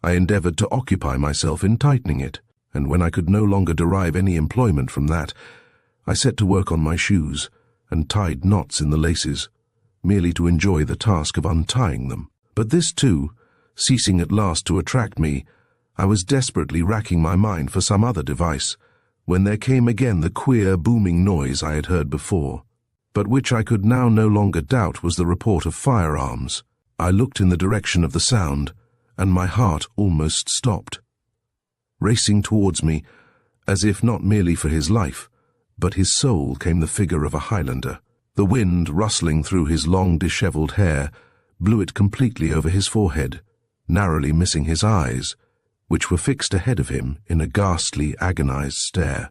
I endeavoured to occupy myself in tightening it, and when I could no longer derive any employment from that, I set to work on my shoes and tied knots in the laces, merely to enjoy the task of untying them. But this too, ceasing at last to attract me, I was desperately racking my mind for some other device, when there came again the queer booming noise I had heard before, but which I could now no longer doubt was the report of firearms. I looked in the direction of the sound, and my heart almost stopped. Racing towards me, as if not merely for his life, but his soul, came the figure of a Highlander. The wind, rustling through his long dishevelled hair, blew it completely over his forehead, narrowly missing his eyes, which were fixed ahead of him in a ghastly, agonized stare.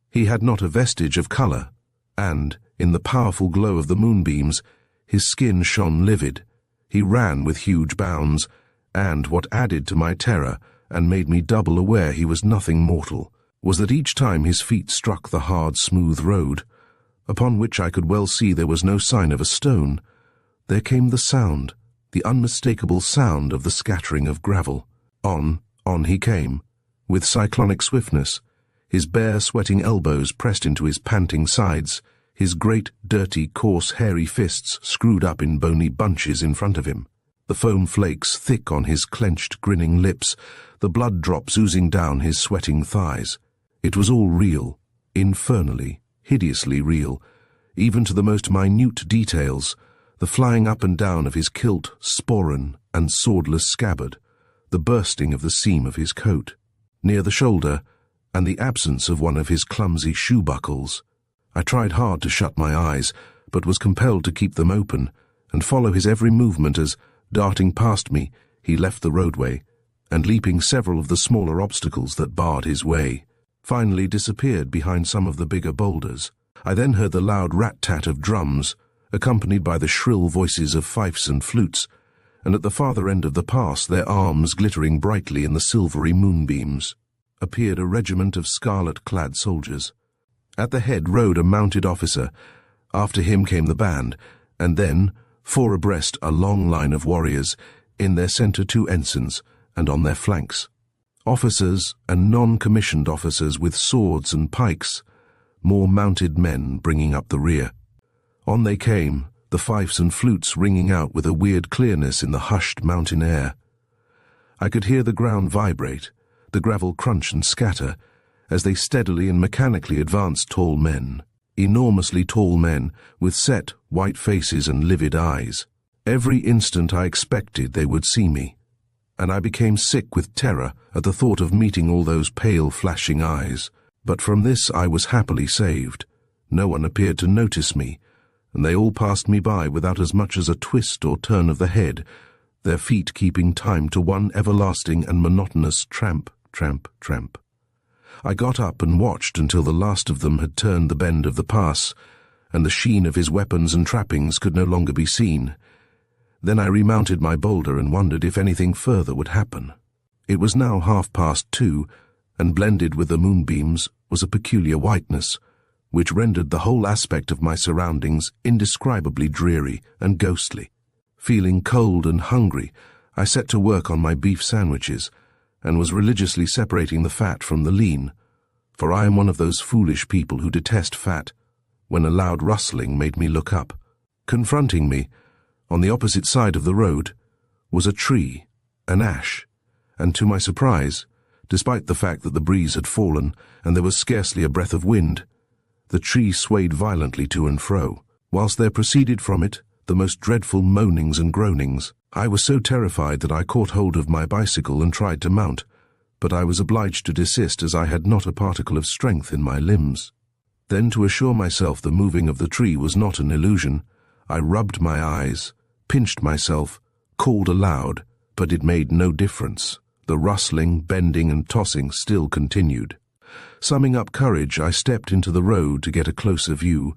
He had not a vestige of colour, and, in the powerful glow of the moonbeams, his skin shone livid. He ran with huge bounds, and what added to my terror and made me double aware he was nothing mortal, was that each time his feet struck the hard, smooth road, upon which I could well see there was no sign of a stone, there came the sound, the unmistakable sound of the scattering of gravel. On he came, with cyclonic swiftness, his bare, sweating elbows pressed into his panting sides, his great, dirty, coarse, hairy fists screwed up in bony bunches in front of him, the foam flakes thick on his clenched, grinning lips, the blood drops oozing down his sweating thighs. It was all real, infernally, hideously real, even to the most minute details, the flying up and down of his kilt, sporran, and swordless scabbard, the bursting of the seam of his coat, near the shoulder, and the absence of one of his clumsy shoe buckles. I tried hard to shut my eyes, but was compelled to keep them open, and follow his every movement as, darting past me, he left the roadway, and leaping several of the smaller obstacles that barred his way, finally disappeared behind some of the bigger boulders. I then heard the loud rat-tat of drums, accompanied by the shrill voices of fifes and flutes, and at the farther end of the pass, their arms glittering brightly in the silvery moonbeams, appeared a regiment of scarlet-clad soldiers. At the head rode a mounted officer, after him came the band, and then, four abreast, a long line of warriors, in their centre 2 ensigns, and on their flanks, officers and non-commissioned officers with swords and pikes, more mounted men bringing up the rear. On they came, the fifes and flutes ringing out with a weird clearness in the hushed mountain air. I could hear the ground vibrate, the gravel crunch and scatter, as they steadily and mechanically advanced tall men, enormously tall men, with set, white faces and livid eyes. Every instant I expected they would see me, and I became sick with terror at the thought of meeting all those pale, flashing eyes. But from this I was happily saved. No one appeared to notice me, and they all passed me by without as much as a twist or turn of the head, their feet keeping time to one everlasting and monotonous tramp, tramp, tramp. I got up and watched until the last of them had turned the bend of the pass, and the sheen of his weapons and trappings could no longer be seen. Then I remounted my boulder and wondered if anything further would happen. It was now 2:30, and blended with the moonbeams was a peculiar whiteness, which rendered the whole aspect of my surroundings indescribably dreary and ghostly. Feeling cold and hungry, I set to work on my beef sandwiches, and was religiously separating the fat from the lean, for I am one of those foolish people who detest fat, when a loud rustling made me look up. Confronting me, on the opposite side of the road, was a tree, an ash, and to my surprise, despite the fact that the breeze had fallen and there was scarcely a breath of wind, the tree swayed violently to and fro, whilst there proceeded from it the most dreadful moanings and groanings. I was so terrified that I caught hold of my bicycle and tried to mount, but I was obliged to desist as I had not a particle of strength in my limbs. Then, to assure myself the moving of the tree was not an illusion, I rubbed my eyes, pinched myself, called aloud, but it made no difference. The rustling, bending, and tossing still continued. Summing up courage, I stepped into the road to get a closer view,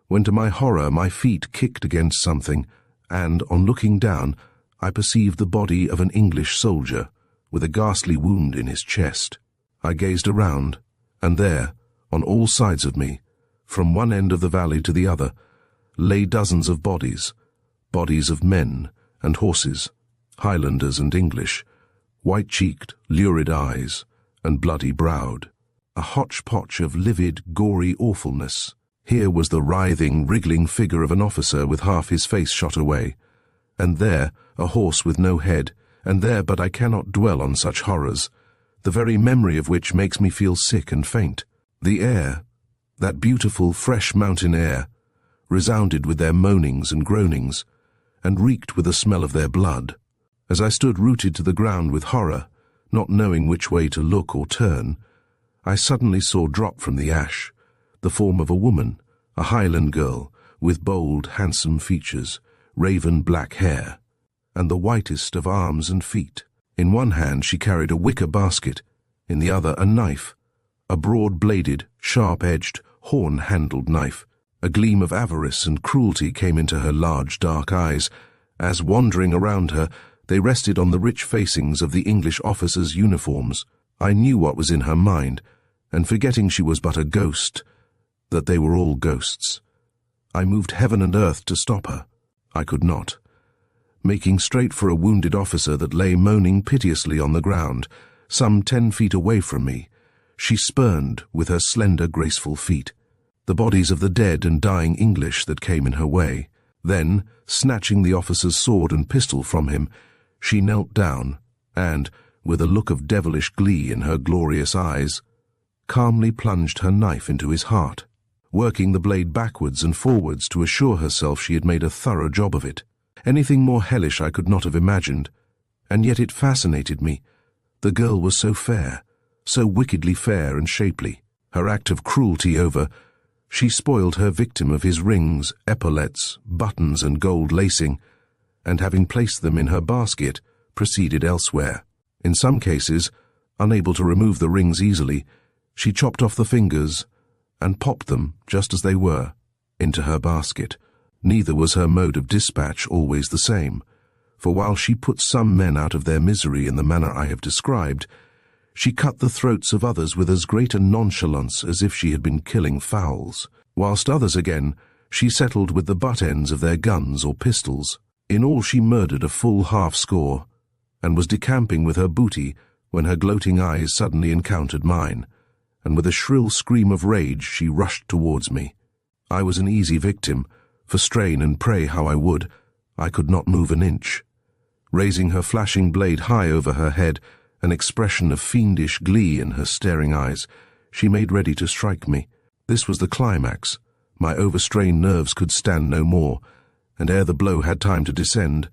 when to my horror my feet kicked against something, and, on looking down, I perceived the body of an English soldier, with a ghastly wound in his chest. I gazed around, and there, on all sides of me, from one end of the valley to the other, lay dozens of bodies of men and horses, Highlanders and English, white-cheeked, lurid eyes, and bloody-browed, a hodgepodge of livid, gory awfulness. Here was the writhing, wriggling figure of an officer with half his face shot away, and there a horse with no head, and there, but I cannot dwell on such horrors, the very memory of which makes me feel sick and faint. The air, that beautiful, fresh mountain air, resounded with their moanings and groanings, and reeked with the smell of their blood. As I stood rooted to the ground with horror, not knowing which way to look or turn, I suddenly saw drop from the ash the form of a woman, a Highland girl, with bold, handsome features, raven black hair, and the whitest of arms and feet. In one hand she carried a wicker basket, in the other a knife, a broad-bladed, sharp-edged, horn-handled knife. A gleam of avarice and cruelty came into her large, dark eyes, as, wandering around her, they rested on the rich facings of the English officers' uniforms. I knew what was in her mind, and forgetting she was but a ghost, that they were all ghosts, I moved heaven and earth to stop her. I could not. Making straight for a wounded officer that lay moaning piteously on the ground, some 10 feet away from me, she spurned with her slender, graceful feet the bodies of the dead and dying English that came in her way. Then, snatching the officer's sword and pistol from him, she knelt down and, with a look of devilish glee in her glorious eyes, calmly plunged her knife into his heart, working the blade backwards and forwards to assure herself she had made a thorough job of it. Anything more hellish I could not have imagined, and yet it fascinated me. The girl was so fair, so wickedly fair and shapely. Her act of cruelty over, she spoiled her victim of his rings, epaulets, buttons and gold lacing, and having placed them in her basket, proceeded elsewhere. In some cases, unable to remove the rings easily, she chopped off the fingers and popped them, just as they were, into her basket. Neither was her mode of dispatch always the same, for while she put some men out of their misery in the manner I have described, she cut the throats of others with as great a nonchalance as if she had been killing fowls, whilst others again she settled with the butt ends of their guns or pistols. In all she murdered a full half-score, and was decamping with her booty when her gloating eyes suddenly encountered mine, and with a shrill scream of rage she rushed towards me. I was an easy victim, for strain and pray how I would, I could not move an inch. Raising her flashing blade high over her head, an expression of fiendish glee in her staring eyes, she made ready to strike me. This was the climax. My overstrained nerves could stand no more, and ere the blow had time to descend,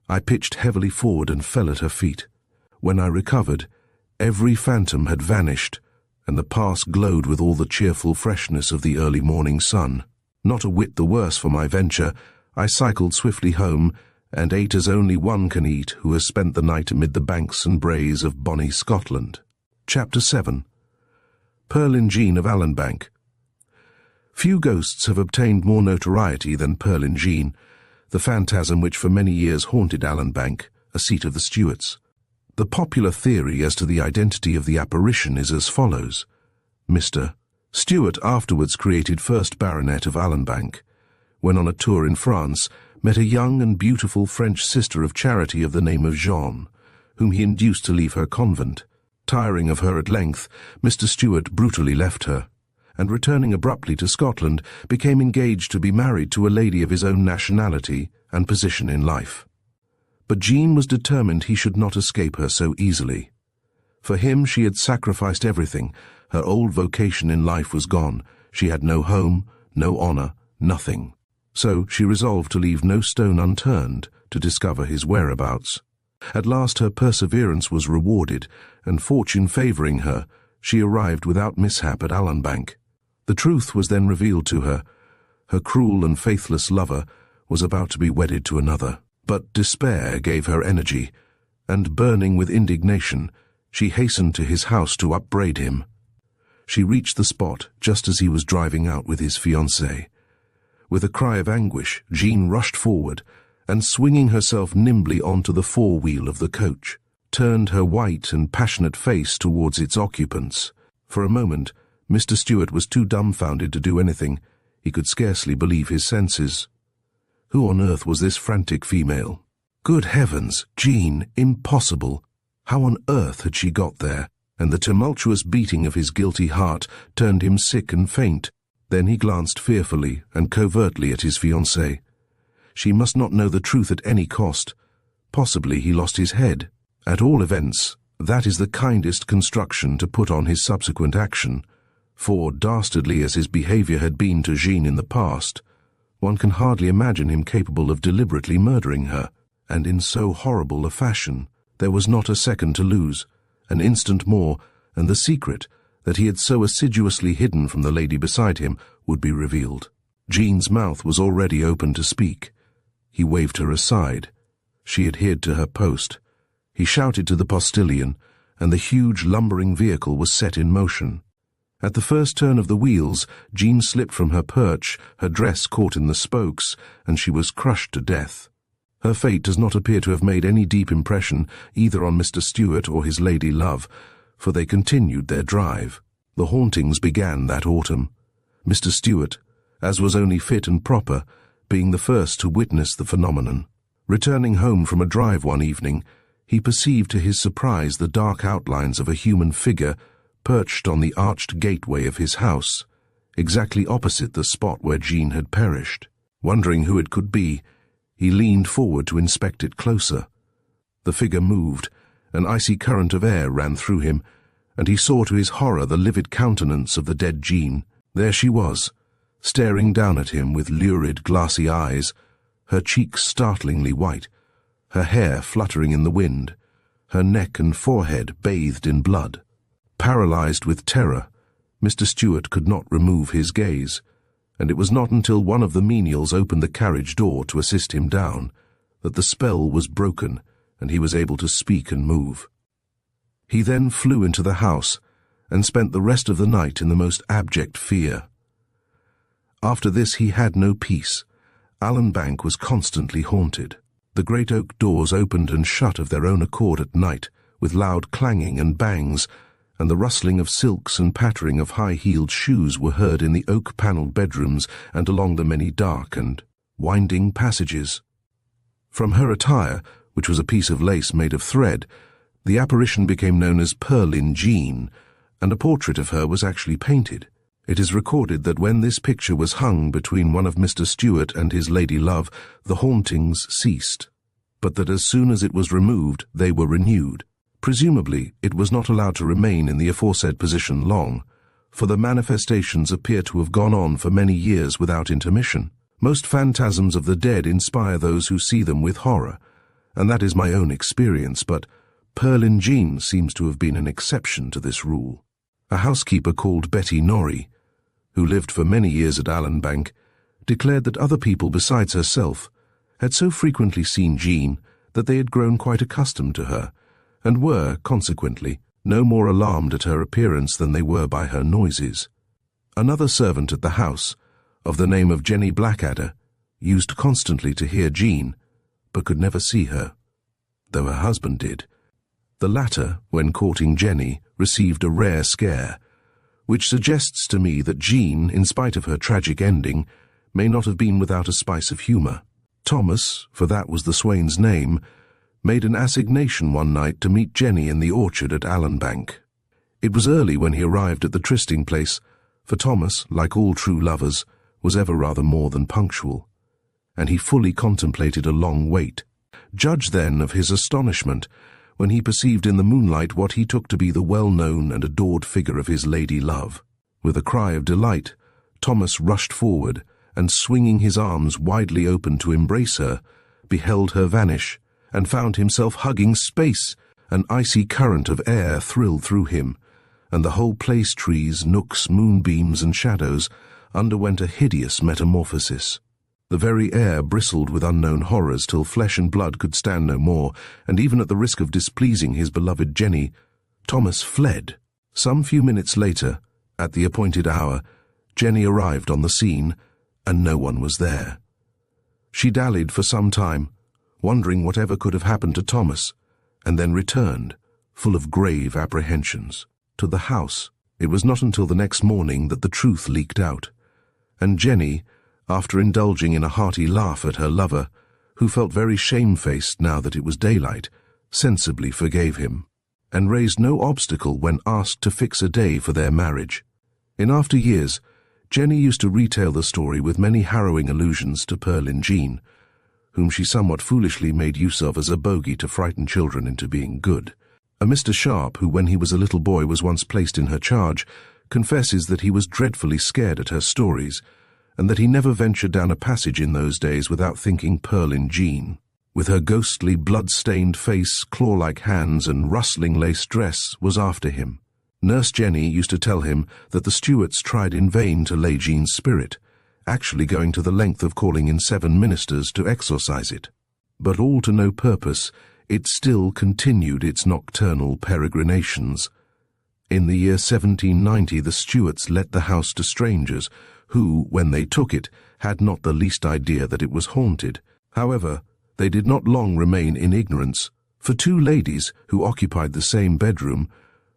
I pitched heavily forward and fell at her feet. When I recovered, every phantom had vanished, and the past glowed with all the cheerful freshness of the early morning sun. Not a whit the worse for my venture, I cycled swiftly home, and ate as only one can eat who has spent the night amid the banks and braes of bonny Scotland. Chapter 7. Pearlin Jean of Allenbank. Few ghosts have obtained more notoriety than Pearlin Jean, the phantasm which for many years haunted Allenbank, a seat of the Stuarts. The popular theory as to the identity of the apparition is as follows. Mr. Stuart, afterwards created first Baronet of Allenbank, when on a tour in France, met a young and beautiful French sister of charity of the name of Jeanne, whom he induced to leave her convent. Tiring of her at length, Mr. Stuart brutally left her, and returning abruptly to Scotland, became engaged to be married to a lady of his own nationality and position in life. But Jean was determined he should not escape her so easily. For him she had sacrificed everything. Her old vocation in life was gone. She had no home, no honour, nothing. So she resolved to leave no stone unturned to discover his whereabouts. At last her perseverance was rewarded, and fortune favouring her, she arrived without mishap at Allenbank. The truth was then revealed to her. Her cruel and faithless lover was about to be wedded to another. But despair gave her energy, and burning with indignation, she hastened to his house to upbraid him. She reached the spot just as he was driving out with his fiancée. With a cry of anguish, Jean rushed forward, and swinging herself nimbly onto the fore-wheel of the coach, turned her white and passionate face towards its occupants. For a moment, Mr. Stuart was too dumbfounded to do anything. He could scarcely believe his senses. Who on earth was this frantic female? Good heavens, Jean, impossible! How on earth had she got there? and the tumultuous beating of his guilty heart turned him sick and faint. Then he glanced fearfully and covertly at his fiancée. She must not know the truth at any cost. Possibly he lost his head. At all events, that is the kindest construction to put on his subsequent action, for, dastardly as his behavior had been to Jean in the past, one can hardly imagine him capable of deliberately murdering her, and in so horrible a fashion. There was not a second to lose. An instant more, and the secret that he had so assiduously hidden from the lady beside him would be revealed. Jean's mouth was already open to speak. He waved her aside. She adhered to her post. He shouted to the postilion, and the huge lumbering vehicle was set in motion. At the first turn of the wheels, Jean slipped from her perch, her dress caught in the spokes, and she was crushed to death. Her fate does not appear to have made any deep impression either on Mr. Stewart or his lady love, for they continued their drive. The hauntings began that autumn. Mr. Stewart, as was only fit and proper, being the first to witness the phenomenon. Returning home from a drive one evening, he perceived to his surprise the dark outlines of a human figure perched on the arched gateway of his house, exactly opposite the spot where Jean had perished. Wondering who it could be, he leaned forward to inspect it closer. The figure moved, an icy current of air ran through him, and he saw to his horror the livid countenance of the dead Jean. There she was, staring down at him with lurid, glassy eyes, her cheeks startlingly white, her hair fluttering in the wind, her neck and forehead bathed in blood. Paralyzed with terror, Mr. Stewart could not remove his gaze, and it was not until one of the menials opened the carriage door to assist him down that the spell was broken and he was able to speak and move. He then flew into the house and spent the rest of the night in the most abject fear. After this he had no peace. Allenbank was constantly haunted. The great oak doors opened and shut of their own accord at night, with loud clanging and bangs, and the rustling of silks and pattering of high-heeled shoes were heard in the oak-panelled bedrooms and along the many dark and winding passages. From her attire, which was a piece of lace made of thread, the apparition became known as Pearlin Jean, and a portrait of her was actually painted. It is recorded that when this picture was hung between one of Mr. Stewart and his lady love, the hauntings ceased, but that as soon as it was removed, they were renewed. Presumably, it was not allowed to remain in the aforesaid position long, for the manifestations appear to have gone on for many years without intermission. Most phantasms of the dead inspire those who see them with horror, and that is my own experience, but Pearlin Jean seems to have been an exception to this rule. A housekeeper called Betty Norrie, who lived for many years at Allenbank, declared that other people besides herself had so frequently seen Jean that they had grown quite accustomed to her, and were, consequently, no more alarmed at her appearance than they were by her noises. Another servant at the house, of the name of Jenny Blackadder, used constantly to hear Jean, but could never see her, though her husband did. The latter, when courting Jenny, received a rare scare, which suggests to me that Jean, in spite of her tragic ending, may not have been without a spice of humour. Thomas, for that was the swain's name, made an assignation one night to meet Jenny in the orchard at Allenbank. It was early when he arrived at the trysting place, for Thomas, like all true lovers, was ever rather more than punctual, and he fully contemplated a long wait. Judge then of his astonishment when he perceived in the moonlight what he took to be the well-known and adored figure of his lady love. With a cry of delight, Thomas rushed forward, and swinging his arms widely open to embrace her, beheld her vanish, and found himself hugging space. An icy current of air thrilled through him, and the whole place-trees, nooks, moonbeams, and shadows underwent a hideous metamorphosis. The very air bristled with unknown horrors till flesh and blood could stand no more, and even at the risk of displeasing his beloved Jenny, Thomas fled. Some few minutes later, at the appointed hour, Jenny arrived on the scene, and no one was there. She dallied for some time, wondering whatever could have happened to Thomas, and then returned, full of grave apprehensions, to the house. It was not until the next morning that the truth leaked out, and Jenny, after indulging in a hearty laugh at her lover, who felt very shamefaced now that it was daylight, sensibly forgave him. and raised no obstacle when asked to fix a day for their marriage. In after years, Jenny used to retell the story with many harrowing allusions to Pearlin Jean, whom she somewhat foolishly made use of as a bogey to frighten children into being good. A Mr. Sharp, who when he was a little boy was once placed in her charge, confesses that he was dreadfully scared at her stories, and that he never ventured down a passage in those days without thinking Pearlin Jean, with her ghostly blood-stained face, claw-like hands, and rustling lace dress, was after him. Nurse Jenny used to tell him that the Stuarts tried in vain to lay Jean's spirit, actually going to the length of calling in 7 ministers to exorcise it. But all to no purpose, it still continued its nocturnal peregrinations. In the year 1790 the Stuarts let the house to strangers, who, when they took it, had not the least idea that it was haunted. However, they did not long remain in ignorance, for 2 ladies, who occupied the same bedroom,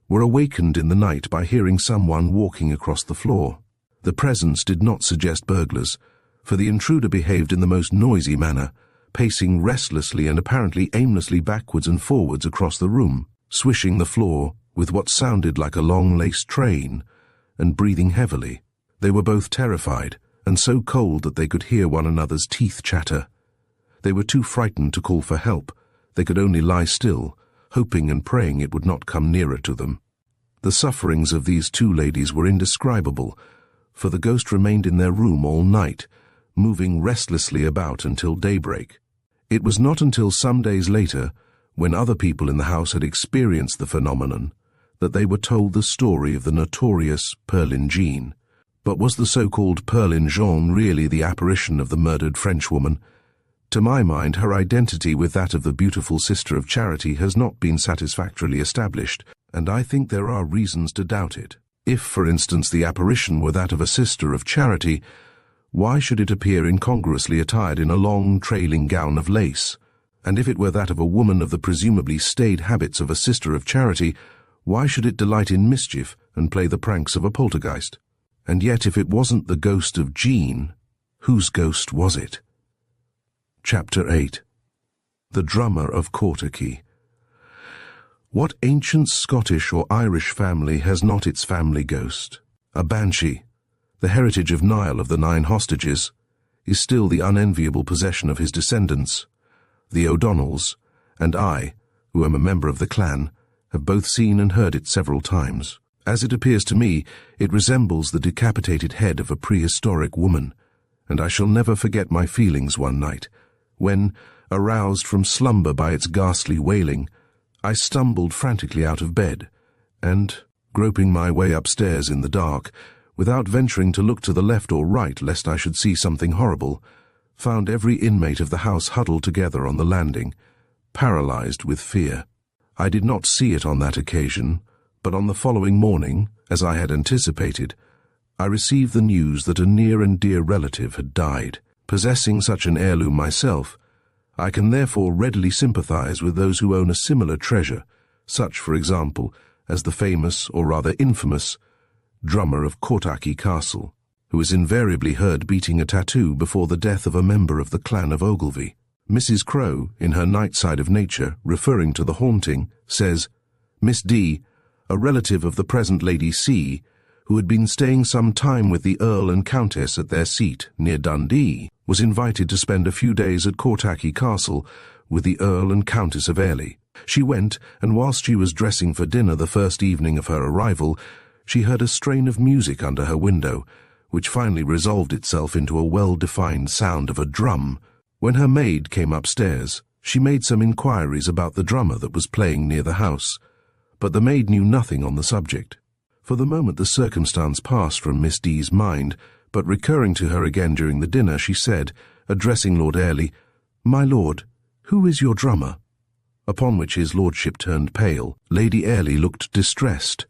were awakened in the night by hearing someone walking across the floor. The presence did not suggest burglars, for the intruder behaved in the most noisy manner, pacing restlessly and apparently aimlessly backwards and forwards across the room, swishing the floor with what sounded like a long lace train, and breathing heavily. They were both terrified, and so cold that they could hear one another's teeth chatter. They were too frightened to call for help. They could only lie still, hoping and praying it would not come nearer to them. The sufferings of these 2 ladies were indescribable, for the ghost remained in their room all night, moving restlessly about until daybreak. It was not until some days later, when other people in the house had experienced the phenomenon, that they were told the story of the notorious Pearlin Jean. But was the so-called Pearlin Jean really the apparition of the murdered Frenchwoman? To my mind, her identity with that of the beautiful Sister of Charity has not been satisfactorily established, and I think there are reasons to doubt it. If, for instance, the apparition were that of a Sister of Charity, why should it appear incongruously attired in a long, trailing gown of lace? And if it were that of a woman of the presumably staid habits of a Sister of Charity, why should it delight in mischief and play the pranks of a poltergeist? And yet, if it wasn't the ghost of Jean, whose ghost was it? Chapter 8. The Drummer of Cortackey. What ancient Scottish or Irish family has not its family ghost? A banshee, the heritage of Niall of the 9 hostages, is still the unenviable possession of his descendants. The O'Donnells, and I, who am a member of the clan, have both seen and heard it several times. As it appears to me, it resembles the decapitated head of a prehistoric woman, and I shall never forget my feelings one night, when, aroused from slumber by its ghastly wailing, I stumbled frantically out of bed, and, groping my way upstairs in the dark, without venturing to look to the left or right lest I should see something horrible, found every inmate of the house huddled together on the landing, paralyzed with fear. I did not see it on that occasion, but on the following morning, as I had anticipated, I received the news that a near and dear relative had died. Possessing such an heirloom myself, I can therefore readily sympathize with those who own a similar treasure, such, for example, as the famous, or rather infamous, drummer of Cortackey Castle, who is invariably heard beating a tattoo before the death of a member of the clan of Ogilvy. Mrs. Crowe, in her Night Side of Nature, referring to the haunting, says, Miss D, a relative of the present Lady C, who had been staying some time with the Earl and Countess at their seat near Dundee, was invited to spend a few days at Cortackey Castle with the Earl and Countess of Eerie. She went, and whilst she was dressing for dinner the first evening of her arrival, she heard a strain of music under her window, which finally resolved itself into a well-defined sound of a drum. When her maid came upstairs, she made some inquiries about the drummer that was playing near the house, but the maid knew nothing on the subject. For the moment the circumstance passed from Miss D's mind, but recurring to her again during the dinner, she said, addressing Lord Eerie, "My lord, who is your drummer?" Upon which his lordship turned pale. Lady Eerie looked distressed,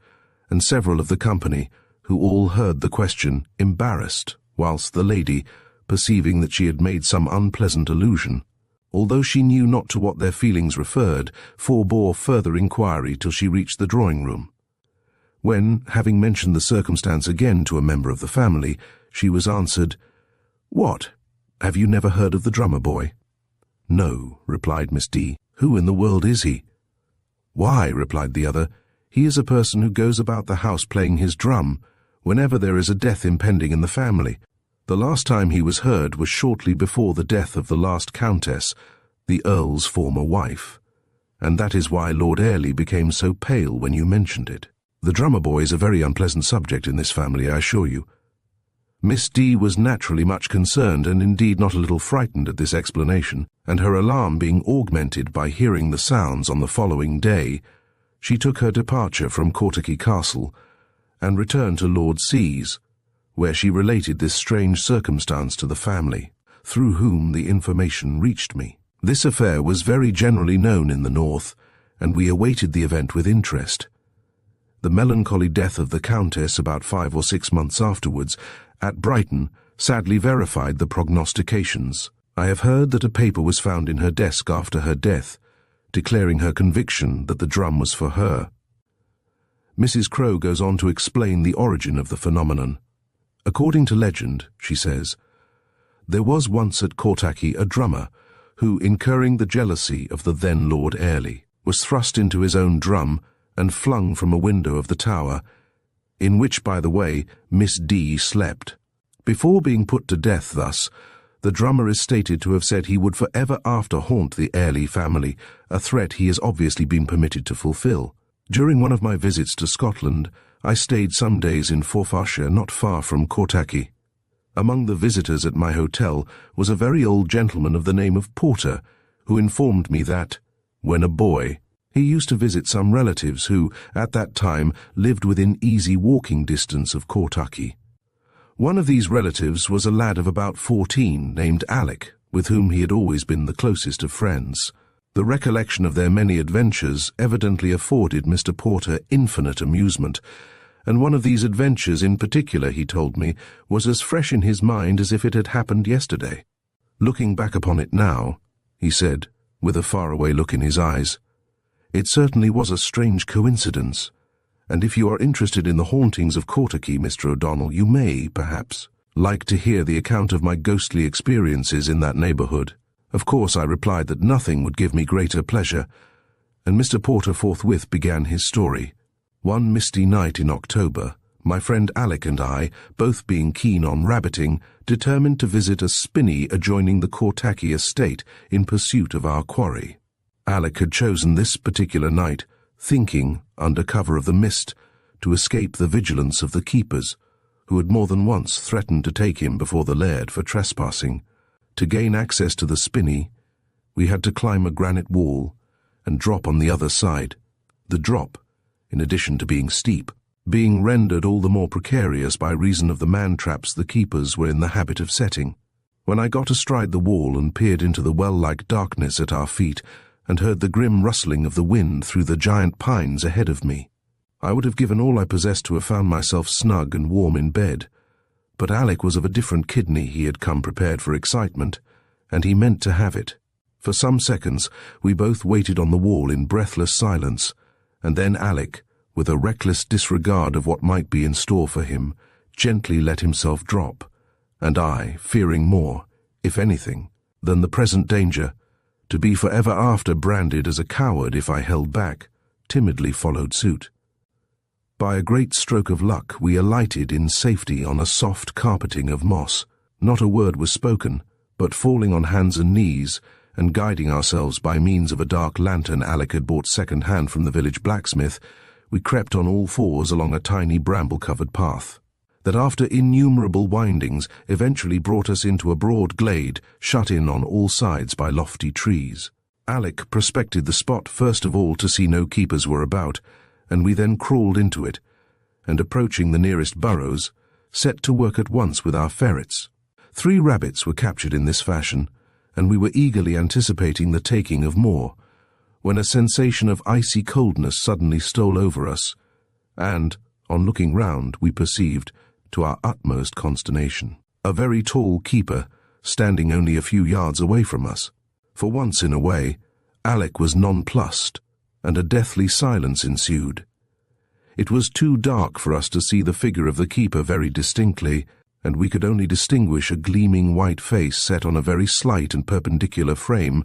and several of the company, who all heard the question, embarrassed, whilst the lady, perceiving that she had made some unpleasant allusion, although she knew not to what their feelings referred, forbore further inquiry till she reached the drawing-room, when, having mentioned the circumstance again to a member of the family, she was answered, "What? Have you never heard of the drummer boy?" "No," replied Miss D. "Who in the world is he?" "Why," replied the other, "he is a person who goes about the house playing his drum whenever there is a death impending in the family. The last time he was heard was shortly before the death of the last countess, the Earl's former wife, and that is why Lord Eerie became so pale when you mentioned it. The drummer boy is a very unpleasant subject in this family, I assure you." Misty was naturally much concerned and indeed not a little frightened at this explanation, and her alarm being augmented by hearing the sounds on the following day, she took her departure from Cortacky Castle and returned to Lord C.'s, where she related this strange circumstance to the family, through whom the information reached me. This affair was very generally known in the north, and we awaited the event with interest. The melancholy death of the Countess about 5 or 6 months afterwards, at Brighton, sadly verified the prognostications. I have heard that a paper was found in her desk after her death, declaring her conviction that the drum was for her. Mrs. Crowe goes on to explain the origin of the phenomenon. According to legend, she says, there was once at Cortacky a drummer who, incurring the jealousy of the then Lord Eerie, was thrust into his own drum and flung from a window of the tower, in which, by the way, Miss D slept. Before being put to death thus, the drummer is stated to have said he would for ever after haunt the Eerie family, a threat he has obviously been permitted to fulfill. During one of my visits to Scotland, I stayed some days in Forfarshire, not far from Cortacky. Among the visitors at my hotel was a very old gentleman of the name of Porter, who informed me that, when a boy, he used to visit some relatives who, at that time, lived within easy walking distance of Cortacky. One of these relatives was a lad of about 14 named Alec, with whom he had always been the closest of friends. The recollection of their many adventures evidently afforded Mr. Porter infinite amusement, and one of these adventures in particular, he told me, was as fresh in his mind as if it had happened yesterday. Looking back upon it now, he said, with a faraway look in his eyes, it certainly was a strange coincidence, and if you are interested in the hauntings of Cortacky, Mr. O'Donnell, you may, perhaps, like to hear the account of my ghostly experiences in that neighbourhood. Of course, I replied that nothing would give me greater pleasure, and Mr. Porter forthwith began his story. One misty night in October, my friend Alec and I, both being keen on rabbiting, determined to visit a spinney adjoining the Cortacky estate in pursuit of our quarry. Alec had chosen this particular night, thinking, under cover of the mist, to escape the vigilance of the keepers, who had more than once threatened to take him before the laird for trespassing. To gain access to the spinney, we had to climb a granite wall and drop on the other side. The drop, in addition to being steep, being rendered all the more precarious by reason of the man-traps the keepers were in the habit of setting. When I got astride the wall and peered into the well-like darkness at our feet, and heard the grim rustling of the wind through the giant pines ahead of me, I would have given all I possessed to have found myself snug and warm in bed. But Alec was of a different kidney. He had come prepared for excitement, and he meant to have it. For some seconds we both waited on the wall in breathless silence, and then Alec, with a reckless disregard of what might be in store for him, gently let himself drop, and I, fearing more, if anything, than the present danger, to be forever after branded as a coward if I held back, timidly followed suit. By a great stroke of luck we alighted in safety on a soft carpeting of moss. Not a word was spoken, but falling on hands and knees, and guiding ourselves by means of a dark lantern Alec had bought second-hand from the village blacksmith, we crept on all fours along a tiny bramble-covered path, that after innumerable windings eventually brought us into a broad glade shut in on all sides by lofty trees. Alec prospected the spot first of all to see no keepers were about, and we then crawled into it, and approaching the nearest burrows, set to work at once with our ferrets. 3 rabbits were captured in this fashion, and we were eagerly anticipating the taking of more, when a sensation of icy coldness suddenly stole over us, and, on looking round, we perceived, to our utmost consternation, a very tall keeper standing only a few yards away from us. For once in a way, Alec was nonplussed, and a deathly silence ensued. It was too dark for us to see the figure of the keeper very distinctly, and we could only distinguish a gleaming white face set on a very slight and perpendicular frame,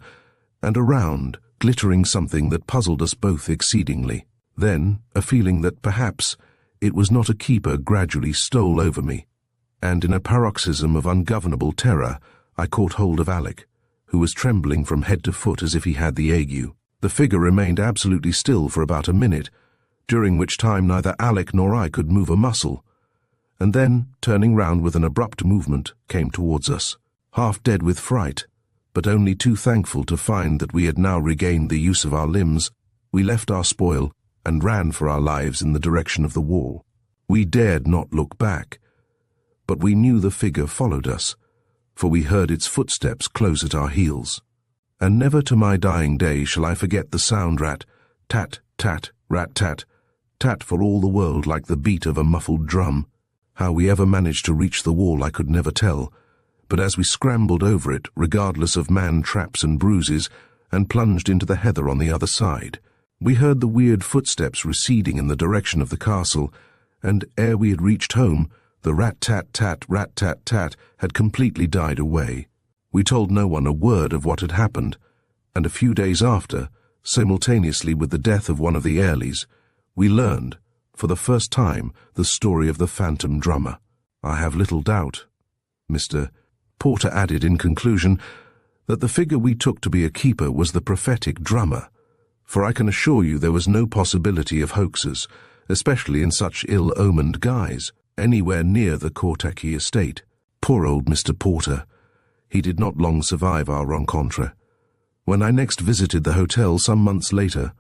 and a round, glittering something that puzzled us both exceedingly. Then, a feeling that perhaps it was not a keeper gradually stole over me, and in a paroxysm of ungovernable terror, I caught hold of Alec, who was trembling from head to foot as if he had the ague. The figure remained absolutely still for about a minute, during which time neither Alec nor I could move a muscle, and then, turning round with an abrupt movement, came towards us. Half dead with fright, but only too thankful to find that we had now regained the use of our limbs, we left our spoil and ran for our lives in the direction of the wall. We dared not look back, but we knew the figure followed us, for we heard its footsteps close at our heels. And never to my dying day shall I forget the sound rat, tat, tat, rat-tat, tat for all the world like the beat of a muffled drum. How we ever managed to reach the wall I could never tell, but as we scrambled over it, regardless of man-traps and bruises, and plunged into the heather on the other side, we heard the weird footsteps receding in the direction of the castle, and ere we had reached home, the rat-tat-tat, rat-tat-tat had completely died away. We told no one a word of what had happened, and a few days after, simultaneously with the death of one of the Eerlies, we learned, for the first time, the story of the phantom drummer. I have little doubt, Mr. Porter added in conclusion, that the figure we took to be a keeper was the prophetic drummer, for I can assure you there was no possibility of hoaxes, especially in such ill-omened guise, anywhere near the Cortachy estate. Poor old Mr. Porter. He did not long survive our rencontre. When I next visited the hotel some months later,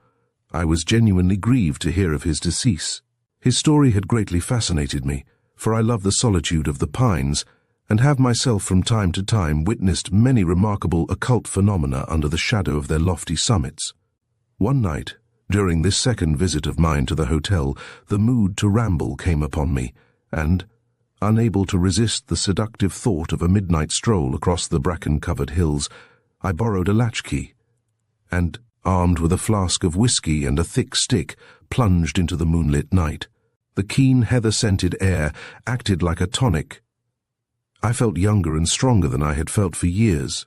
I was genuinely grieved to hear of his decease. His story had greatly fascinated me, for I love the solitude of the pines, and have myself from time to time witnessed many remarkable occult phenomena under the shadow of their lofty summits. One night, during this second visit of mine to the hotel, the mood to ramble came upon me, and, unable to resist the seductive thought of a midnight stroll across the bracken-covered hills, I borrowed a latchkey, and, armed with a flask of whiskey and a thick stick, plunged into the moonlit night. The keen heather-scented air acted like a tonic. I felt younger and stronger than I had felt for years,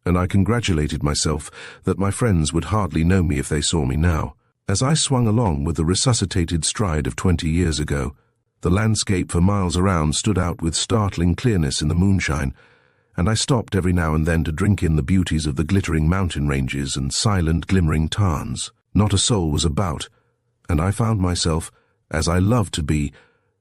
and I congratulated myself that my friends would hardly know me if they saw me now. As I swung along with the resuscitated stride of 20 years ago, the landscape for miles around stood out with startling clearness in the moonshine, and I stopped every now and then to drink in the beauties of the glittering mountain ranges and silent glimmering tarns. Not a soul was about, and I found myself, as I loved to be,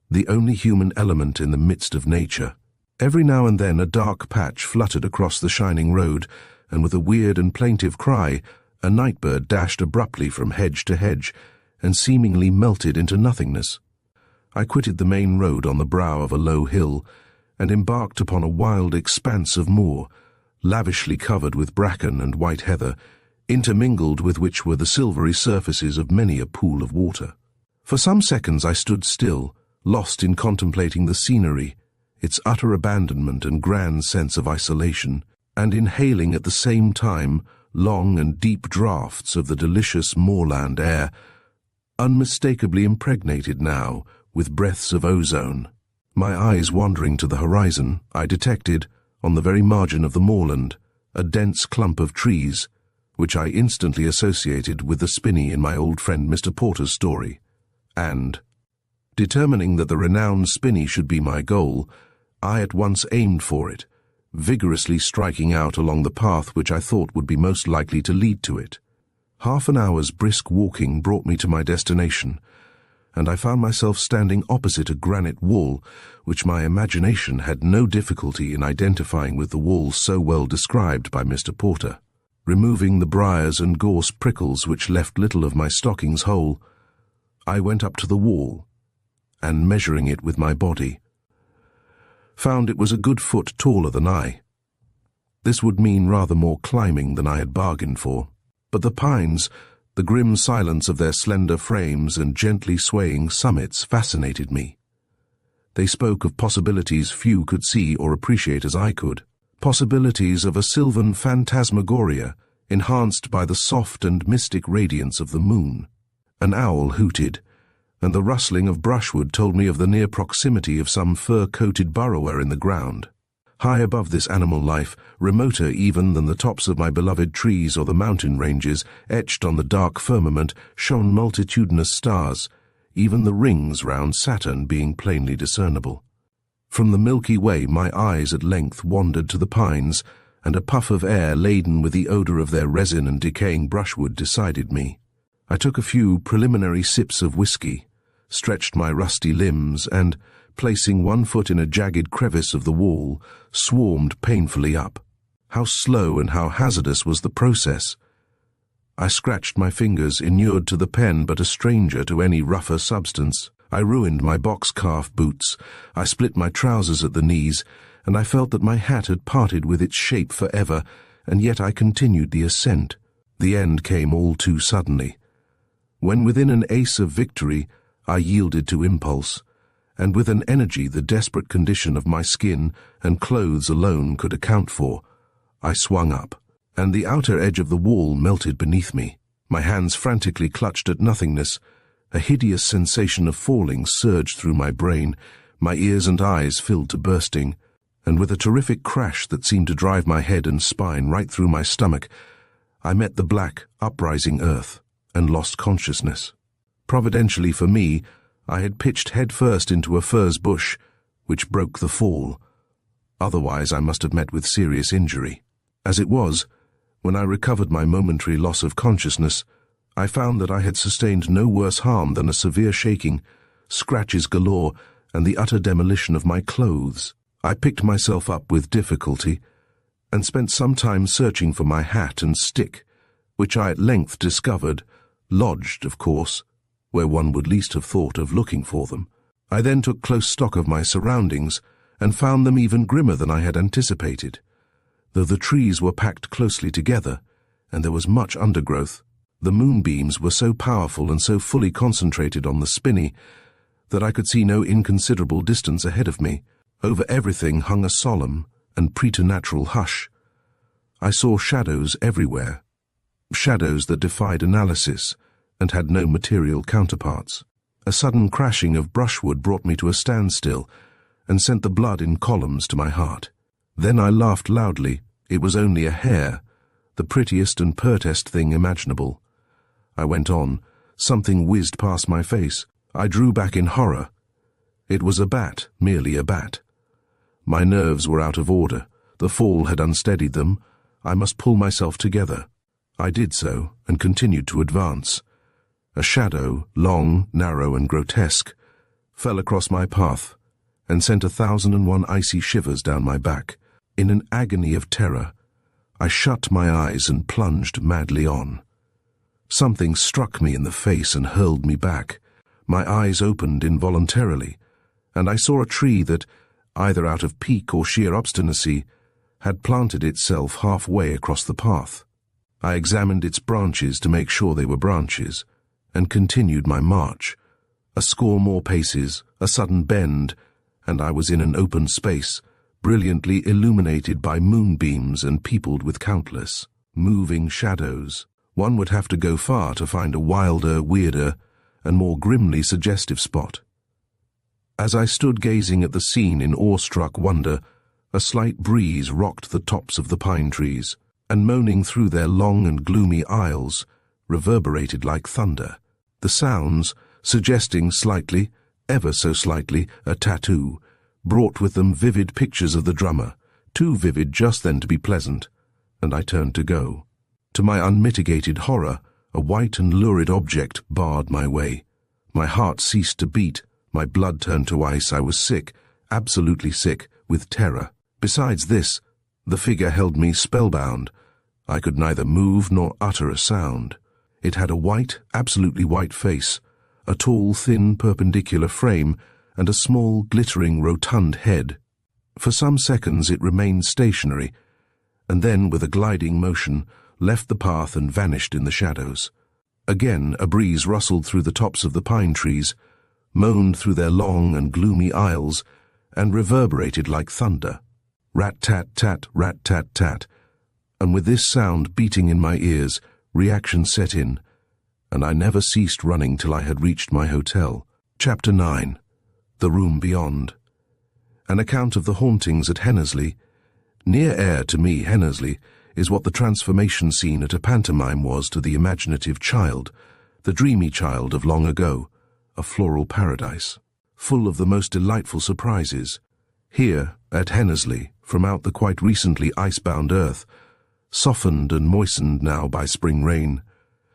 the only human element in the midst of nature. Every now and then a dark patch fluttered across the shining road, and with a weird and plaintive cry, a nightbird dashed abruptly from hedge to hedge, and seemingly melted into nothingness. I quitted the main road on the brow of a low hill, and embarked upon a wild expanse of moor, lavishly covered with bracken and white heather, intermingled with which were the silvery surfaces of many a pool of water. For some seconds I stood still, lost in contemplating the scenery, its utter abandonment and grand sense of isolation, and inhaling at the same time long and deep draughts of the delicious moorland air, unmistakably impregnated now with breaths of ozone. My eyes wandering to the horizon, I detected, on the very margin of the moorland, a dense clump of trees, which I instantly associated with the spinney in my old friend Mr. Porter's story, and, determining that the renowned spinney should be my goal, I at once aimed for it, vigorously striking out along the path which I thought would be most likely to lead to it. Half an hour's brisk walking brought me to my destination, and I found myself standing opposite a granite wall, which my imagination had no difficulty in identifying with the wall so well described by Mr. Porter. Removing the briars and gorse prickles which left little of my stockings whole, I went up to the wall, and measuring it with my body, found it was a good foot taller than I. This would mean rather more climbing than I had bargained for, but the pines, the grim silence of their slender frames and gently swaying summits fascinated me. They spoke of possibilities few could see or appreciate as I could, possibilities of a sylvan phantasmagoria enhanced by the soft and mystic radiance of the moon. An owl hooted, and the rustling of brushwood told me of the near proximity of some fur-coated burrower in the ground. High above this animal life, remoter even than the tops of my beloved trees or the mountain ranges, etched on the dark firmament, shone multitudinous stars, even the rings round Saturn being plainly discernible. From the Milky Way my eyes at length wandered to the pines, and a puff of air laden with the odour of their resin and decaying brushwood decided me. I took a few preliminary sips of whiskey, stretched my rusty limbs, and, placing one foot in a jagged crevice of the wall, swarmed painfully up. How slow and how hazardous was the process! I scratched my fingers, inured to the pen but a stranger to any rougher substance. I ruined my box-calf boots, I split my trousers at the knees, and I felt that my hat had parted with its shape forever, and yet I continued the ascent. The end came all too suddenly. When within an ace of victory, I yielded to impulse, and with an energy the desperate condition of my skin and clothes alone could account for, I swung up, and the outer edge of the wall melted beneath me. My hands frantically clutched at nothingness. A hideous sensation of falling surged through my brain, my ears and eyes filled to bursting, and with a terrific crash that seemed to drive my head and spine right through my stomach, I met the black, uprising earth and lost consciousness. Providentially for me, I had pitched headfirst into a furze bush, which broke the fall. Otherwise I must have met with serious injury. As it was, when I recovered my momentary loss of consciousness, I found that I had sustained no worse harm than a severe shaking, scratches galore, and the utter demolition of my clothes. I picked myself up with difficulty, and spent some time searching for my hat and stick, which I at length discovered, lodged, of course, where one would least have thought of looking for them. I then took close stock of my surroundings, and found them even grimmer than I had anticipated. Though the trees were packed closely together, and there was much undergrowth, the moonbeams were so powerful and so fully concentrated on the spinney that I could see no inconsiderable distance ahead of me. Over everything hung a solemn and preternatural hush. I saw shadows everywhere, shadows that defied analysis and had no material counterparts. A sudden crashing of brushwood brought me to a standstill and sent the blood in columns to my heart. Then I laughed loudly. It was only a hare, the prettiest and pertest thing imaginable. I went on. Something whizzed past my face. I drew back in horror. It was a bat, merely a bat. My nerves were out of order. The fall had unsteadied them. I must pull myself together. I did so, and continued to advance. A shadow, long, narrow, and grotesque, fell across my path, and sent 1,001 icy shivers down my back. In an agony of terror, I shut my eyes and plunged madly on. Something struck me in the face and hurled me back. My eyes opened involuntarily, and I saw a tree that, either out of pique or sheer obstinacy, had planted itself halfway across the path. I examined its branches to make sure they were branches, and continued my march. A score more paces, a sudden bend, and I was in an open space, brilliantly illuminated by moonbeams and peopled with countless moving shadows. One would have to go far to find a wilder, weirder, and more grimly suggestive spot. As I stood gazing at the scene in awestruck wonder, a slight breeze rocked the tops of the pine trees, and moaning through their long and gloomy aisles, reverberated like thunder. The sounds, suggesting slightly, ever so slightly, a tattoo, brought with them vivid pictures of the drummer, too vivid just then to be pleasant, and I turned to go. To my unmitigated horror, a white and lurid object barred my way. My heart ceased to beat, my blood turned to ice. I was sick, absolutely sick, with terror. Besides this, the figure held me spellbound. I could neither move nor utter a sound. It had a white, absolutely white face, a tall, thin, perpendicular frame, and a small, glittering, rotund head. For some seconds it remained stationary, and then, with a gliding motion, left the path and vanished in the shadows. Again a breeze rustled through the tops of the pine trees, moaned through their long and gloomy aisles, and reverberated like thunder. Rat-tat-tat, rat-tat-tat, and with this sound beating in my ears, reaction set in, and I never ceased running till I had reached my hotel. Chapter 9. The Room Beyond. An account of the hauntings at Hennersley, Near Ayr to me, Hennersley, is what the transformation scene at a pantomime was to the imaginative child, the dreamy child of long ago, a floral paradise, full of the most delightful surprises. Here, at Hennersley, from out the quite recently icebound earth, softened and moistened now by spring rain,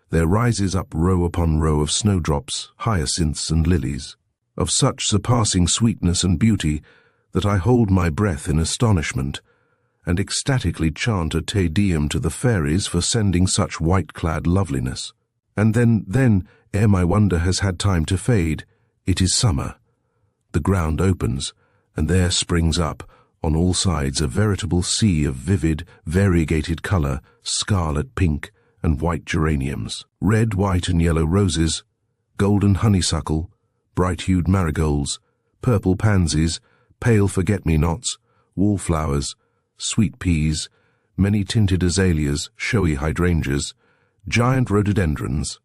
there rises up row upon row of snowdrops, hyacinths and lilies, of such surpassing sweetness and beauty that I hold my breath in astonishment, and ecstatically chant a Te Deum to the fairies for sending such white-clad loveliness. And then, ere my wonder has had time to fade, it is summer. The ground opens, and there springs up, on all sides, a veritable sea of vivid, variegated colour, scarlet, pink, and white geraniums, red, white, and yellow roses, golden honeysuckle, bright-hued marigolds, purple pansies, pale forget-me-nots, wallflowers, sweet peas, many-tinted azaleas, showy hydrangeas, giant rhododendrons,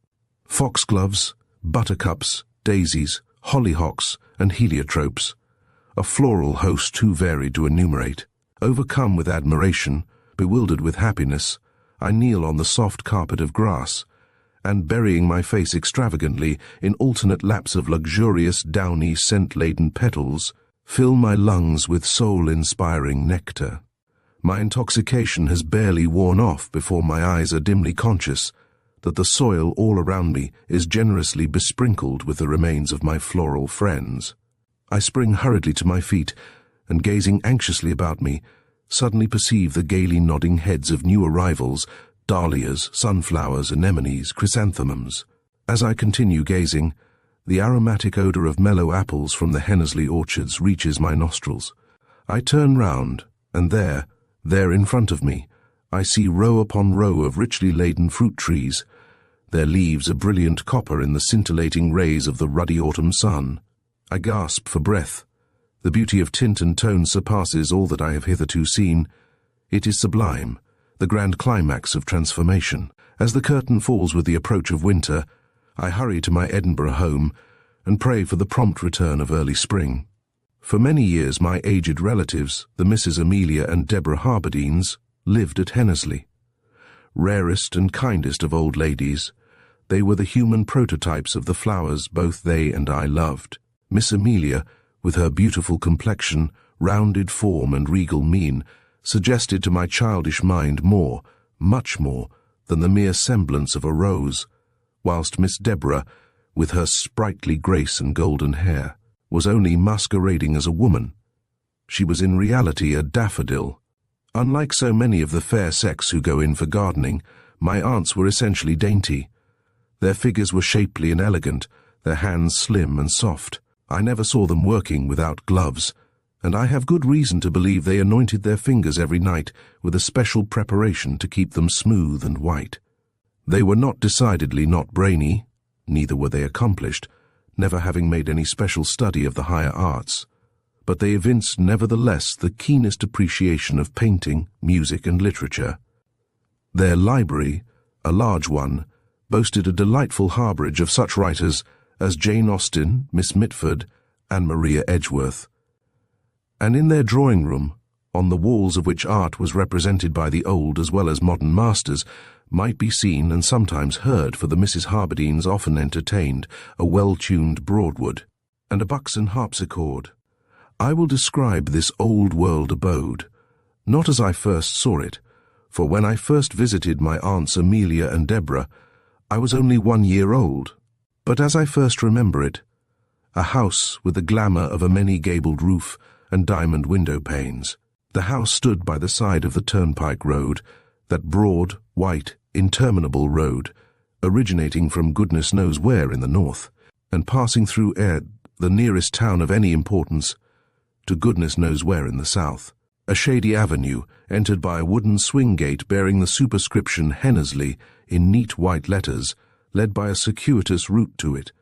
foxgloves, buttercups, daisies, hollyhocks, and heliotropes, a floral host too varied to enumerate. Overcome with admiration, bewildered with happiness, I kneel on the soft carpet of grass, and burying my face extravagantly in alternate laps of luxurious, downy, scent-laden petals, fill my lungs with soul-inspiring nectar. My intoxication has barely worn off before my eyes are dimly conscious that the soil all around me is generously besprinkled with the remains of my floral friends. I spring hurriedly to my feet, and gazing anxiously about me, suddenly perceive the gaily nodding heads of new arrivals, dahlias, sunflowers, anemones, chrysanthemums. As I continue gazing, the aromatic odour of mellow apples from the Hennersley orchards reaches my nostrils. I turn round, and there in front of me, I see row upon row of richly laden fruit trees, their leaves a brilliant copper in the scintillating rays of the ruddy autumn sun. I gasp for breath. The beauty of tint and tone surpasses all that I have hitherto seen. It is sublime, the grand climax of transformation. As the curtain falls with the approach of winter, I hurry to my Edinburgh home and pray for the prompt return of early spring. For many years my aged relatives, the Misses Amelia and Deborah Harbourdines, lived at Hennersley. Rarest and kindest of old ladies, they were the human prototypes of the flowers both they and I loved. Miss Amelia, with her beautiful complexion, rounded form and regal mien, suggested to my childish mind more, much more, than the mere semblance of a rose, whilst Miss Deborah, with her sprightly grace and golden hair, was only masquerading as a woman. She was in reality a daffodil. Unlike so many of the fair sex who go in for gardening, my aunts were essentially dainty. Their figures were shapely and elegant, their hands slim and soft. I never saw them working without gloves, and I have good reason to believe they anointed their fingers every night with a special preparation to keep them smooth and white. They were decidedly not brainy, neither were they accomplished, never having made any special study of the higher arts, but they evinced nevertheless the keenest appreciation of painting, music, and literature. Their library, a large one, boasted a delightful harbourage of such writers as Jane Austen, Miss Mitford, and Maria Edgeworth. And in their drawing-room, on the walls of which art was represented by the old as well as modern masters, might be seen and sometimes heard, for the Mrs. Harbourdines often entertained, a well-tuned Broadwood and a buxom harpsichord. I will describe this old-world abode, not as I first saw it, for when I first visited my aunts Amelia and Deborah, I was only 1 year old, but as I first remember it, a house with the glamour of a many-gabled roof and diamond window panes. The house stood by the side of the turnpike road, that broad, white, interminable road, originating from goodness knows where in the north, and passing through Ayr, the nearest town of any importance, to goodness knows where in the south. A shady avenue, entered by a wooden swing gate bearing the superscription Hennersley in neat white letters, led by a circuitous route to it,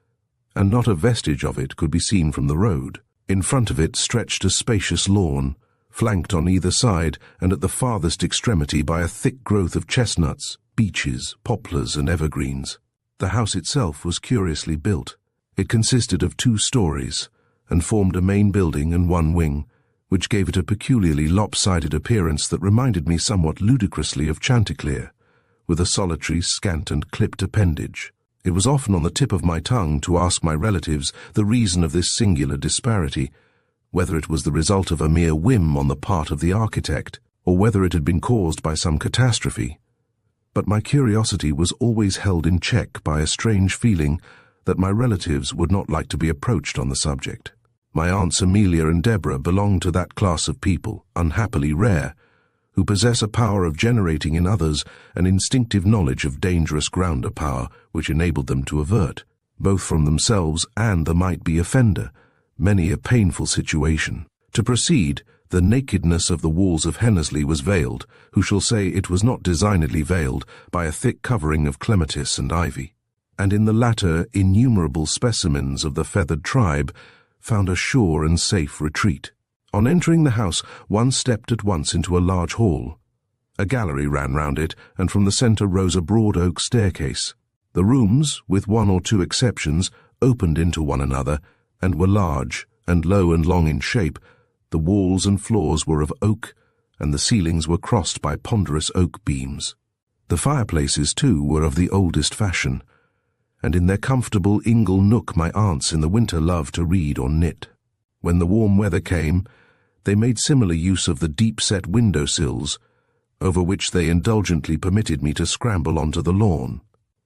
and not a vestige of it could be seen from the road. In front of it stretched a spacious lawn, flanked on either side and at the farthest extremity by a thick growth of chestnuts, beeches, poplars, and evergreens. The house itself was curiously built. It consisted of 2 stories, and formed a main building and 1 wing, which gave it a peculiarly lopsided appearance that reminded me somewhat ludicrously of Chanticleer, with a solitary, scant and clipped appendage. It was often on the tip of my tongue to ask my relatives the reason of this singular disparity, whether it was the result of a mere whim on the part of the architect, or whether it had been caused by some catastrophe. But my curiosity was always held in check by a strange feeling that my relatives would not like to be approached on the subject. My aunts Amelia and Deborah belonged to that class of people, unhappily rare, who possess a power of generating in others an instinctive knowledge of dangerous grounder power which enabled them to avert, both from themselves and the might-be offender, many a painful situation. To proceed, the nakedness of the walls of Hennersley was veiled, who shall say it was not designedly veiled, by a thick covering of clematis and ivy, and in the latter innumerable specimens of the feathered tribe found a sure and safe retreat. On entering the house, one stepped at once into a large hall. A gallery ran round it, and from the centre rose a broad oak staircase. The rooms, with one or two exceptions, opened into one another, and were large, and low and long in shape. The walls and floors were of oak, and the ceilings were crossed by ponderous oak beams. The fireplaces, too, were of the oldest fashion, and in their comfortable ingle nook my aunts in the winter loved to read or knit. When the warm weather came, they made similar use of the deep-set window-sills, over which they indulgently permitted me to scramble onto the lawn.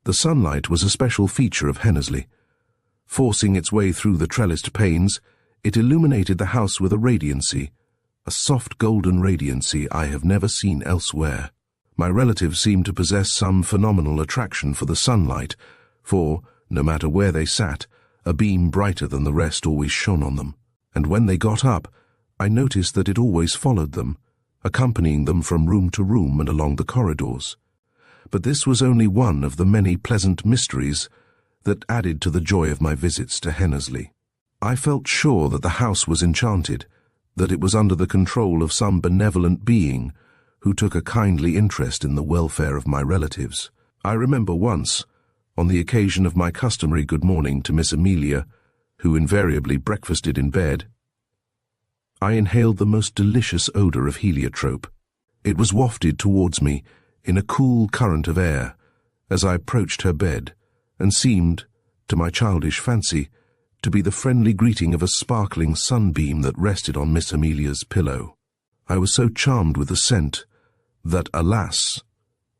The sunlight was a special feature of Hennersley. Forcing its way through the trellised panes, it illuminated the house with a radiancy, a soft golden radiancy I have never seen elsewhere. My relatives seemed to possess some phenomenal attraction for the sunlight, for, no matter where they sat, a beam brighter than the rest always shone on them, and when they got up, I noticed that it always followed them, accompanying them from room to room and along the corridors. But this was only one of the many pleasant mysteries that added to the joy of my visits to Hennersley. I felt sure that the house was enchanted, that it was under the control of some benevolent being who took a kindly interest in the welfare of my relatives. I remember once, on the occasion of my customary good morning to Miss Amelia, who invariably breakfasted in bed, I inhaled the most delicious odour of heliotrope. It was wafted towards me in a cool current of air as I approached her bed, and seemed, to my childish fancy, to be the friendly greeting of a sparkling sunbeam that rested on Miss Amelia's pillow. I was so charmed with the scent that, alas,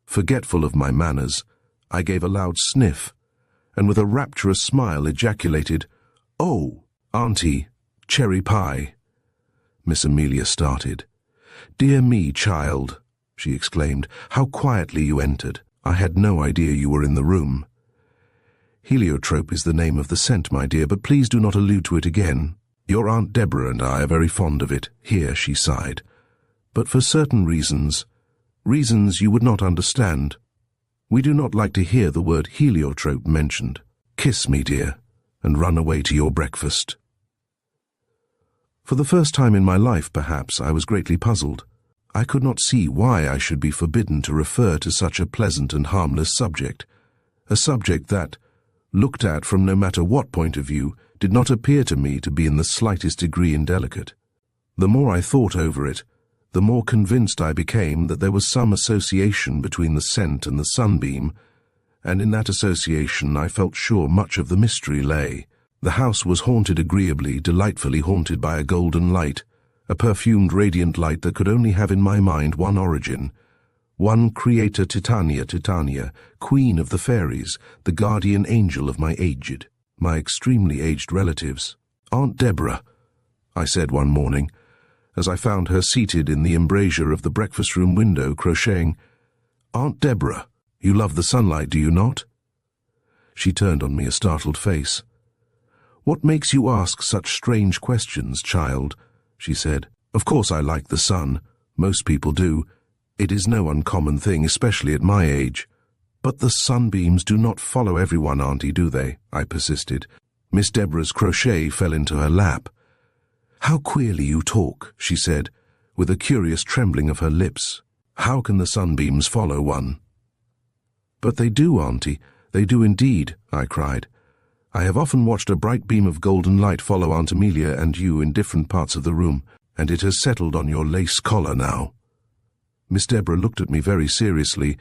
forgetful of my manners, I gave a loud sniff, and with a rapturous smile ejaculated, "Oh, Auntie, cherry pie." Miss Amelia started. "Dear me, child," she exclaimed, "how quietly you entered. I had no idea you were in the room." "Heliotrope is the name of the scent, my dear, but please do not allude to it again. Your Aunt Deborah and I are very fond of it." Here she sighed. "But for certain reasons you would not understand, we do not like to hear the word heliotrope mentioned. Kiss me, dear, and run away to your breakfast." For the first time in my life, perhaps, I was greatly puzzled. I could not see why I should be forbidden to refer to such a pleasant and harmless subject, a subject that, looked at from no matter what point of view, did not appear to me to be in the slightest degree indelicate. The more I thought over it, the more convinced I became that there was some association between the scent and the sunbeam, and in that association I felt sure much of the mystery lay. The house was haunted agreeably, delightfully haunted by a golden light, a perfumed radiant light that could only have in my mind one origin, one creator Titania, queen of the fairies, the guardian angel of my extremely aged relatives. "Aunt Deborah," I said one morning, as I found her seated in the embrasure of the breakfast-room window, crocheting, "Aunt Deborah, you love the sunlight, do you not?" She turned on me a startled face. "What makes you ask such strange questions, child?" she said. "Of course I like the sun. Most people do. It is no uncommon thing, especially at my age." "But the sunbeams do not follow everyone, Auntie, do they?" I persisted. Miss Deborah's crochet fell into her lap. "How queerly you talk," she said, with a curious trembling of her lips. "How can the sunbeams follow one?" "But they do, Auntie, they do indeed," I cried. "I have often watched a bright beam of golden light follow Aunt Amelia and you in different parts of the room, and it has settled on your lace collar now." Miss Deborah looked at me very seriously,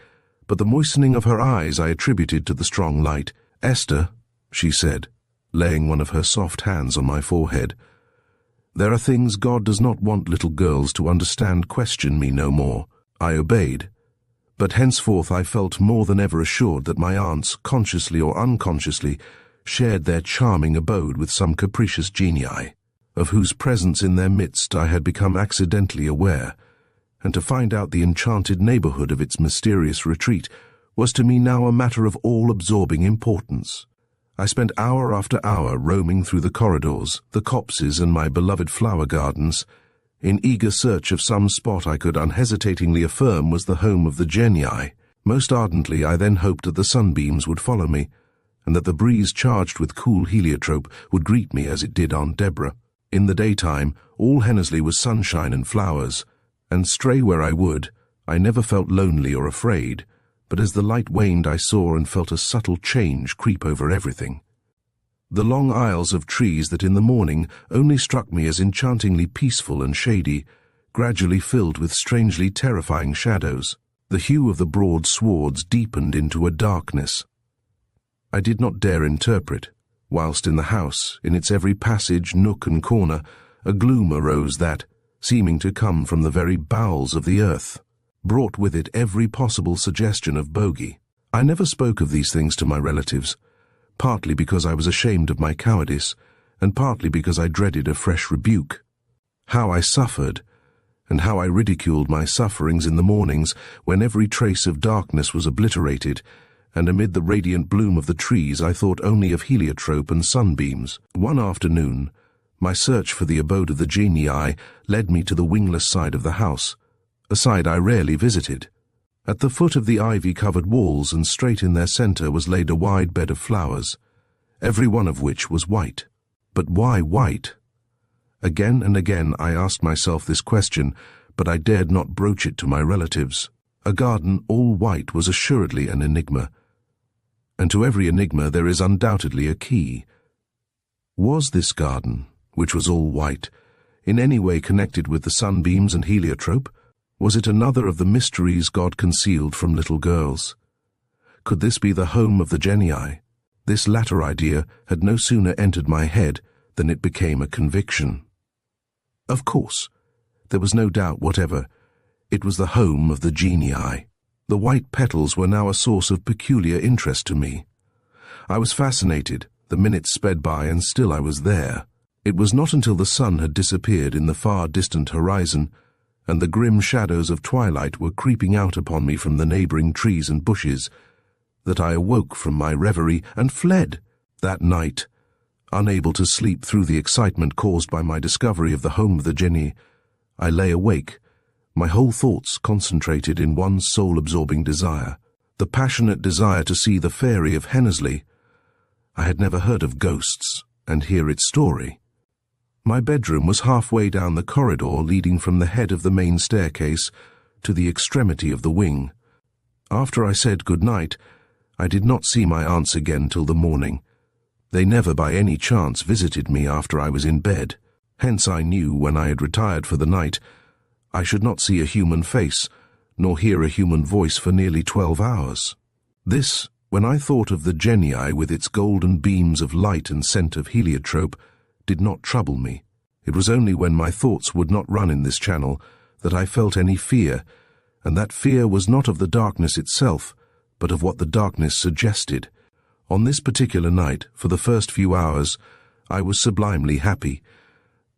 but the moistening of her eyes I attributed to the strong light. "Esther," she said, laying one of her soft hands on my forehead, "there are things God does not want little girls to understand. Question me no more." I obeyed, but henceforth I felt more than ever assured that my aunts, consciously or unconsciously, shared their charming abode with some capricious genii, of whose presence in their midst I had become accidentally aware, and to find out the enchanted neighborhood of its mysterious retreat was to me now a matter of all-absorbing importance. I spent hour after hour roaming through the corridors, the copses, and my beloved flower gardens, in eager search of some spot I could unhesitatingly affirm was the home of the genii. Most ardently I then hoped that the sunbeams would follow me, and that the breeze charged with cool heliotrope would greet me as it did Aunt Deborah. In the daytime, all Hennesley was sunshine and flowers, and stray where I would, I never felt lonely or afraid, but as the light waned I saw and felt a subtle change creep over everything. The long aisles of trees that in the morning only struck me as enchantingly peaceful and shady, gradually filled with strangely terrifying shadows. The hue of the broad swards deepened into a darkness I did not dare interpret, whilst in the house, in its every passage, nook and corner, a gloom arose that, seeming to come from the very bowels of the earth, brought with it every possible suggestion of bogey. I never spoke of these things to my relatives, partly because I was ashamed of my cowardice, and partly because I dreaded a fresh rebuke. How I suffered, and how I ridiculed my sufferings in the mornings when every trace of darkness was obliterated, and amid the radiant bloom of the trees I thought only of heliotrope and sunbeams. One afternoon, my search for the abode of the genii led me to the wingless side of the house, a side I rarely visited. At the foot of the ivy-covered walls and straight in their centre was laid a wide bed of flowers, every one of which was white. But why white? Again and again I asked myself this question, but I dared not broach it to my relatives. A garden all white was assuredly an enigma, and to every enigma there is undoubtedly a key. Was this garden, which was all white, in any way connected with the sunbeams and heliotrope? Was it another of the mysteries God concealed from little girls? Could this be the home of the genii? This latter idea had no sooner entered my head than it became a conviction. Of course, there was no doubt whatever. It was the home of the genii. The white petals were now a source of peculiar interest to me. I was fascinated. The minutes sped by, and still I was there. It was not until the sun had disappeared in the far distant horizon, and the grim shadows of twilight were creeping out upon me from the neighboring trees and bushes, that I awoke from my reverie and fled. That night, unable to sleep through the excitement caused by my discovery of the home of the genii, I lay awake, my whole thoughts concentrated in one soul-absorbing desire, the passionate desire to see the fairy of Hennesley. I had never heard of ghosts, and hear its story. My bedroom was halfway down the corridor leading from the head of the main staircase to the extremity of the wing. After I said good night, I did not see my aunts again till the morning. They never by any chance visited me after I was in bed. Hence I knew, when I had retired for the night, I should not see a human face, nor hear a human voice for nearly 12 hours. This, when I thought of the genii with its golden beams of light and scent of heliotrope, did not trouble me. It was only when my thoughts would not run in this channel that I felt any fear, and that fear was not of the darkness itself, but of what the darkness suggested. On this particular night, for the first few hours, I was sublimely happy,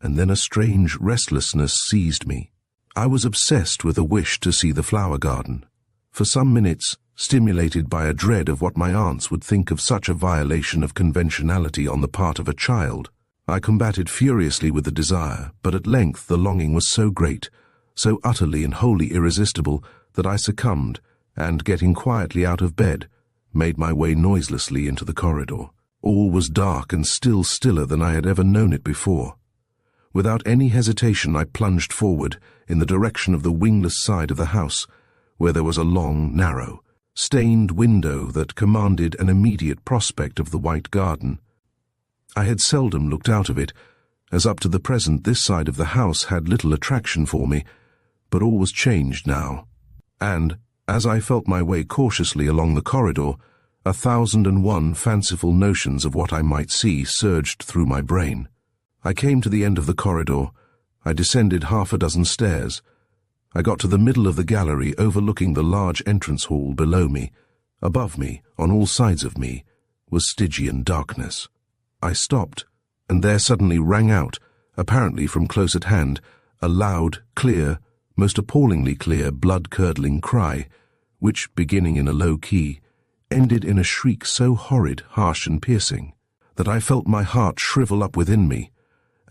and then a strange restlessness seized me. I was obsessed with a wish to see the flower garden. For some minutes, stimulated by a dread of what my aunts would think of such a violation of conventionality on the part of a child, I combated furiously with the desire, but at length the longing was so great, so utterly and wholly irresistible, that I succumbed, and, getting quietly out of bed, made my way noiselessly into the corridor. All was dark and still stiller than I had ever known it before. Without any hesitation I plunged forward in the direction of the wingless side of the house, where there was a long, narrow, stained window that commanded an immediate prospect of the white garden. I had seldom looked out of it, as up to the present this side of the house had little attraction for me, but all was changed now. And, as I felt my way cautiously along the corridor, 1,001 fanciful notions of what I might see surged through my brain. I came to the end of the corridor. I descended 6 stairs. I got to the middle of the gallery overlooking the large entrance hall below me. Above me, on all sides of me, was Stygian darkness. I stopped, and there suddenly rang out, apparently from close at hand, a loud, clear, most appallingly clear, blood-curdling cry, which, beginning in a low key, ended in a shriek so horrid, harsh and piercing, that I felt my heart shrivel up within me,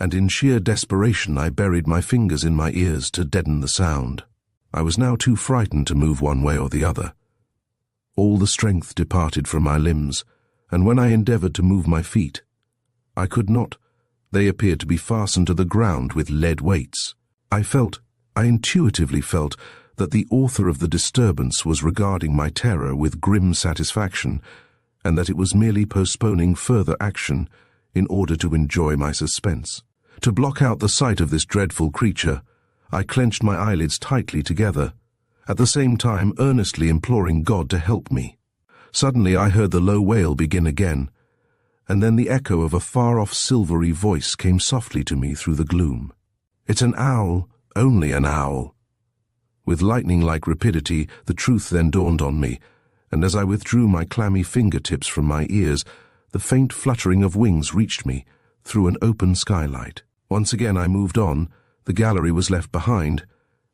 and in sheer desperation I buried my fingers in my ears to deaden the sound. I was now too frightened to move one way or the other. All the strength departed from my limbs, and when I endeavored to move my feet, I could not. They appeared to be fastened to the ground with lead weights. I intuitively felt, that the author of the disturbance was regarding my terror with grim satisfaction, and that it was merely postponing further action in order to enjoy my suspense. To block out the sight of this dreadful creature, I clenched my eyelids tightly together, at the same time earnestly imploring God to help me. Suddenly I heard the low wail begin again, and then the echo of a far-off silvery voice came softly to me through the gloom. "It's an owl, only an owl." With lightning-like rapidity, the truth then dawned on me, and as I withdrew my clammy fingertips from my ears, the faint fluttering of wings reached me through an open skylight. Once again I moved on, the gallery was left behind,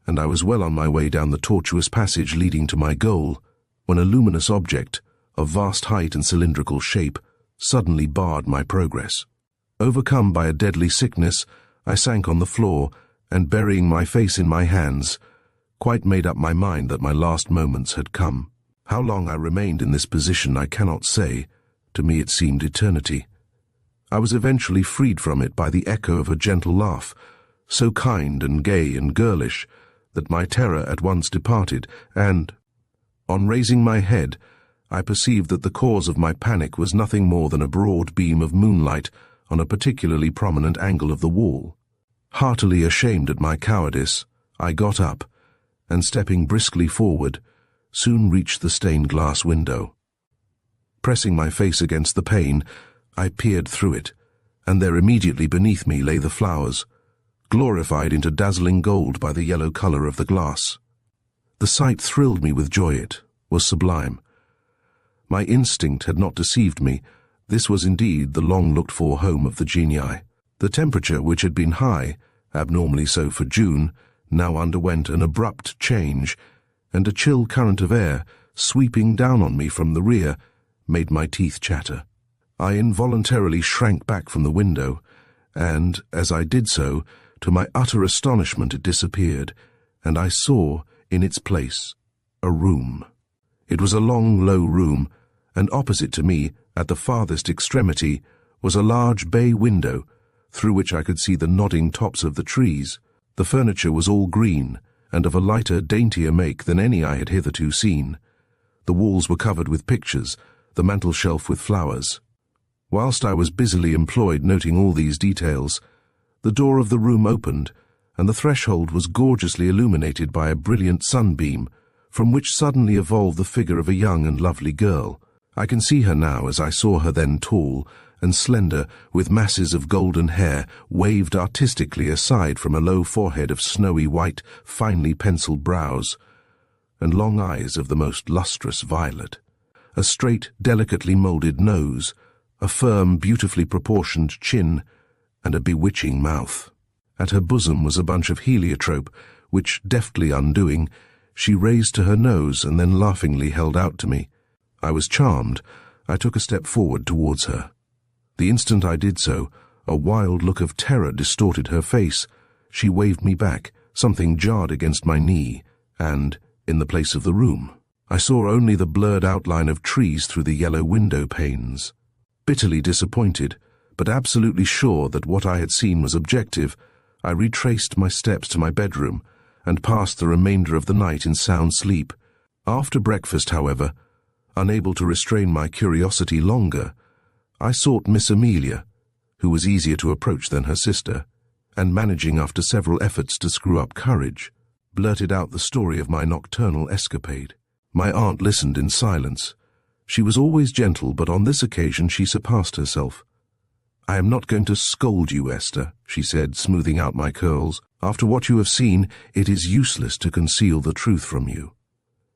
and I was well on my way down the tortuous passage leading to my goal, when a luminous object, of vast height and cylindrical shape, suddenly barred my progress. Overcome by a deadly sickness, I sank on the floor, and burying my face in my hands, quite made up my mind that my last moments had come. How long I remained in this position I cannot say. To me it seemed eternity. I was eventually freed from it by the echo of a gentle laugh, so kind and gay and girlish that my terror at once departed, and, on raising my head, I perceived that the cause of my panic was nothing more than a broad beam of moonlight on a particularly prominent angle of the wall. Heartily ashamed at my cowardice, I got up, and stepping briskly forward, soon reached the stained glass window. Pressing my face against the pane, I peered through it, and there immediately beneath me lay the flowers, glorified into dazzling gold by the yellow color of the glass. The sight thrilled me with joy. It was sublime. My instinct had not deceived me. This was indeed the long-looked-for home of the genii. The temperature, which had been high, abnormally so for June, now underwent an abrupt change, and a chill current of air, sweeping down on me from the rear, made my teeth chatter. I involuntarily shrank back from the window, and, as I did so, to my utter astonishment it disappeared, and I saw, in its place, a room. It was a long, low room, and opposite to me, at the farthest extremity, was a large bay window, through which I could see the nodding tops of the trees. The furniture was all green, and of a lighter, daintier make than any I had hitherto seen. The walls were covered with pictures, the mantel-shelf with flowers. Whilst I was busily employed noting all these details, the door of the room opened, and the threshold was gorgeously illuminated by a brilliant sunbeam, from which suddenly evolved the figure of a young and lovely girl. I can see her now as I saw her then, tall and slender, with masses of golden hair waved artistically aside from a low forehead of snowy white, finely penciled brows, and long eyes of the most lustrous violet, a straight, delicately moulded nose, a firm, beautifully proportioned chin, and a bewitching mouth. At her bosom was a bunch of heliotrope, which, deftly undoing, she raised to her nose and then laughingly held out to me. I was charmed. I took a step forward towards her. The instant I did so, a wild look of terror distorted her face. She waved me back, something jarred against my knee, and, in the place of the room, I saw only the blurred outline of trees through the yellow window panes. Bitterly disappointed, but absolutely sure that what I had seen was objective, I retraced my steps to my bedroom, and passed the remainder of the night in sound sleep. After breakfast, however, unable to restrain my curiosity longer, I sought Miss Amelia, who was easier to approach than her sister, and managing after several efforts to screw up courage, blurted out the story of my nocturnal escapade. My aunt listened in silence. She was always gentle, but on this occasion she surpassed herself. "I am not going to scold you, Esther," she said, smoothing out my curls. "After what you have seen, it is useless to conceal the truth from you.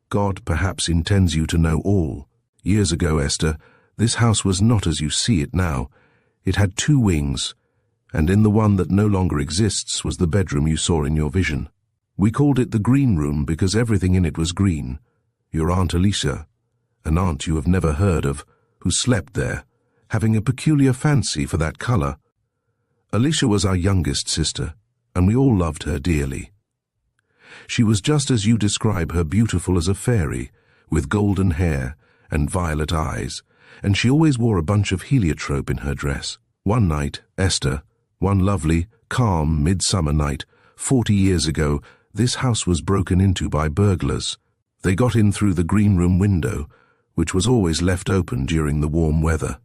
God perhaps intends you to know all. Years ago, Esther, this house was not as you see it now. It had 2 wings, and in the one that no longer exists was the bedroom you saw in your vision. We called it the green room because everything in it was green. Your Aunt Alicia, an aunt you have never heard of, who slept there, having a peculiar fancy for that color. Alicia was our youngest sister, and we all loved her dearly. She was just as you describe her, beautiful as a fairy, with golden hair and violet eyes, and she always wore a bunch of heliotrope in her dress. One night, Esther, one lovely, calm midsummer night, 40 years ago, this house was broken into by burglars. They got in through the green room window, which was always left open during the warm weather.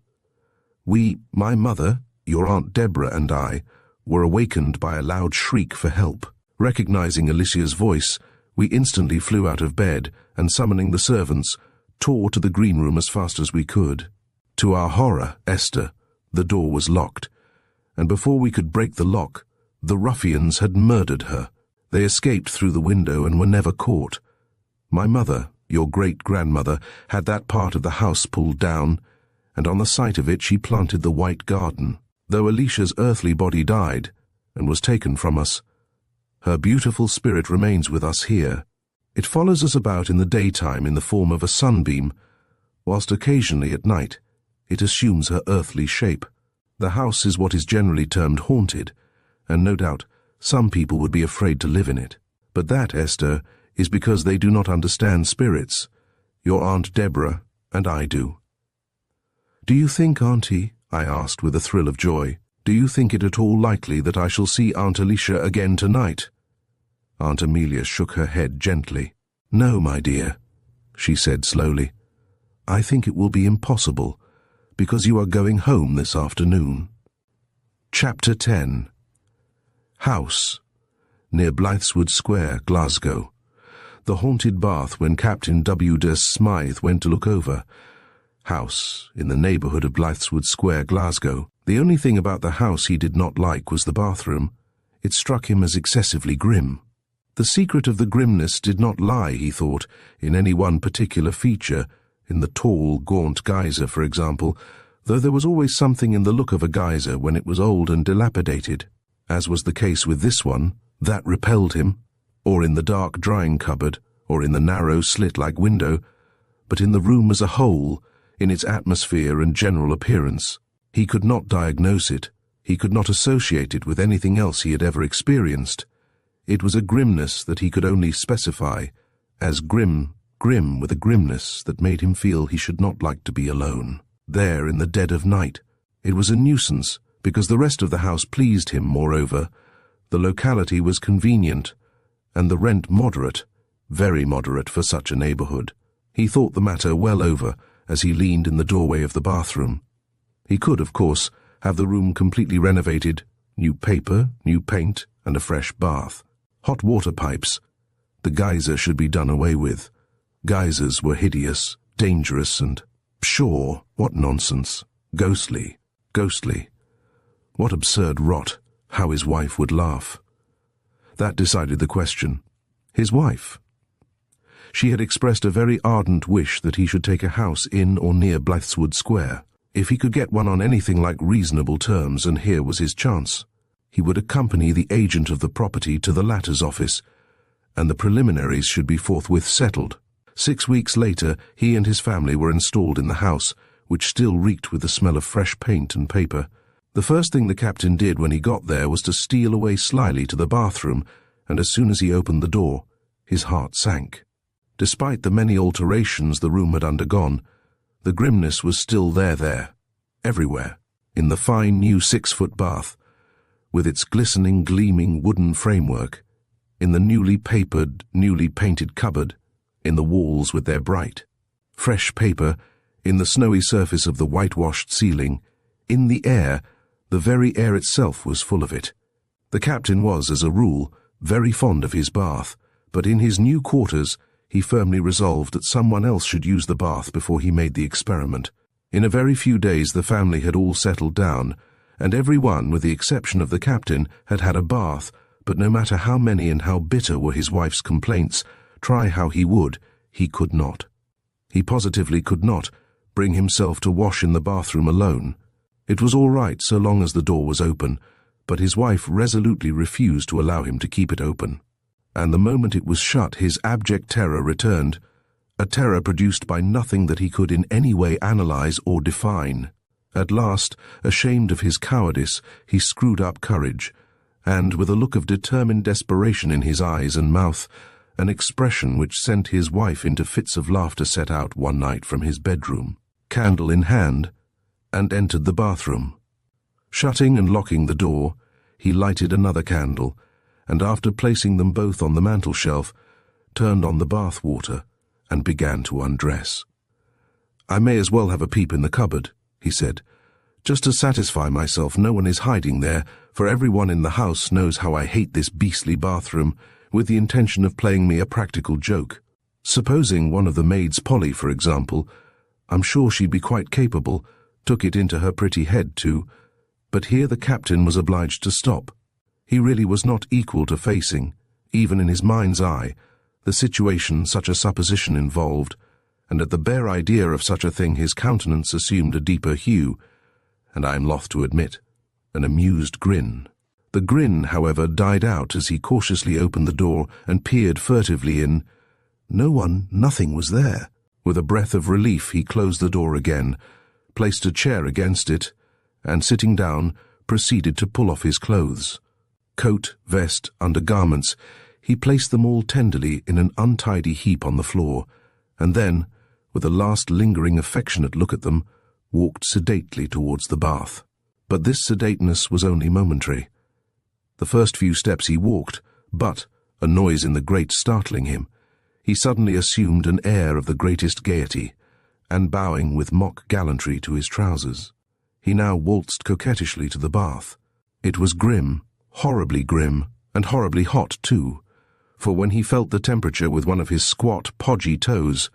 We, my mother, your Aunt Deborah and I, were awakened by a loud shriek for help. Recognizing Alicia's voice, we instantly flew out of bed and, summoning the servants, tore to the green room as fast as we could. To our horror, Esther, the door was locked, and before we could break the lock, the ruffians had murdered her. They escaped through the window and were never caught. My mother, your great-grandmother, had that part of the house pulled down, and on the site of it she planted the white garden. Though Alicia's earthly body died and was taken from us, her beautiful spirit remains with us here. It follows us about in the daytime in the form of a sunbeam, whilst occasionally at night it assumes her earthly shape. The house is what is generally termed haunted, and no doubt some people would be afraid to live in it. But that, Esther, is because they do not understand spirits. Your Aunt Deborah and I do. "Do you think, Auntie," I asked with a thrill of joy, "do you think it at all likely that I shall see Aunt Alicia again tonight?" Aunt Amelia shook her head gently. "No, my dear," she said slowly. "I think it will be impossible, because you are going home this afternoon." Chapter 10. House, near Blytheswood Square, Glasgow. The haunted bath when Captain W. de Smythe went to look over. House, in the neighbourhood of Blytheswood Square, Glasgow. The only thing about the house he did not like was the bathroom. It struck him as excessively grim. The secret of the grimness did not lie, he thought, in any one particular feature, in the tall, gaunt geyser, for example, though there was always something in the look of a geyser when it was old and dilapidated, as was the case with this one, that repelled him, or in the dark drying cupboard, or in the narrow slit-like window, but in the room as a whole, in its atmosphere and general appearance. He could not diagnose it. He could not associate it with anything else he had ever experienced. It was a grimness that he could only specify as grim with a grimness that made him feel he should not like to be alone, there in the dead of night. It was a nuisance, because the rest of the house pleased him, moreover. The locality was convenient, and the rent moderate, very moderate for such a neighbourhood. He thought the matter well over as he leaned in the doorway of the bathroom. He could, of course, have the room completely renovated, new paper, new paint, and a fresh bath. Hot water pipes. The geyser should be done away with. Geysers were hideous, dangerous, and pshaw, what nonsense. Ghostly. What absurd rot. How his wife would laugh. That decided the question. His wife. She had expressed a very ardent wish that he should take a house in or near Blytheswood Square. If he could get one on anything like reasonable terms, and here was his chance. He would accompany the agent of the property to the latter's office, and the preliminaries should be forthwith settled. 6 weeks later, he and his family were installed in the house, which still reeked with the smell of fresh paint and paper. The first thing the captain did when he got there was to steal away slyly to the bathroom, and as soon as he opened the door, his heart sank. Despite the many alterations the room had undergone, the grimness was still there, everywhere, in the fine new 6-foot bath, with its glistening, gleaming wooden framework, in the newly papered, newly painted cupboard, in the walls with their bright, fresh paper, in the snowy surface of the whitewashed ceiling, in the air, The very air itself was full of it. The captain was, as a rule, very fond of his bath, but in his new quarters he firmly resolved that someone else should use the bath before he made the experiment. In a very few days the family had all settled down, and every one, with the exception of the captain, had had a bath, but no matter how many and how bitter were his wife's complaints, try how he would, he could not. He positively could not bring himself to wash in the bathroom alone. It was all right so long as the door was open, but his wife resolutely refused to allow him to keep it open. And the moment it was shut, his abject terror returned, a terror produced by nothing that he could in any way analyze or define. At last, ashamed of his cowardice, he screwed up courage, and, with a look of determined desperation in his eyes and mouth, an expression which sent his wife into fits of laughter, set out one night from his bedroom, candle in hand, and entered the bathroom. Shutting and locking the door, he lighted another candle, and after placing them both on the mantel-shelf, turned on the bath water and began to undress. "I may as well have a peep in the cupboard," he said, "just to satisfy myself no one is hiding there, for everyone in the house knows how I hate this beastly bathroom, with the intention of playing me a practical joke. Supposing one of the maids, Polly, for example, I'm sure she'd be quite capable, took it into her pretty head to—" But here the captain was obliged to stop. He really was not equal to facing, even in his mind's eye, the situation such a supposition involved, and at the bare idea of such a thing his countenance assumed a deeper hue, and I am loth to admit, an amused grin. The grin, however, died out as he cautiously opened the door and peered furtively in. Nothing was there. With a breath of relief he closed the door again, placed a chair against it, and sitting down, proceeded to pull off his clothes. Coat, vest, undergarments, he placed them all tenderly in an untidy heap on the floor, and then, with a last lingering affectionate look at them, walked sedately towards the bath. But this sedateness was only momentary. The first few steps he walked, but, a noise in the grate startling him, he suddenly assumed an air of the greatest gaiety, and bowing with mock gallantry to his trousers, he now waltzed coquettishly to the bath. It was grim, horribly grim, and horribly hot too, for when he felt the temperature with one of his squat, podgy toes,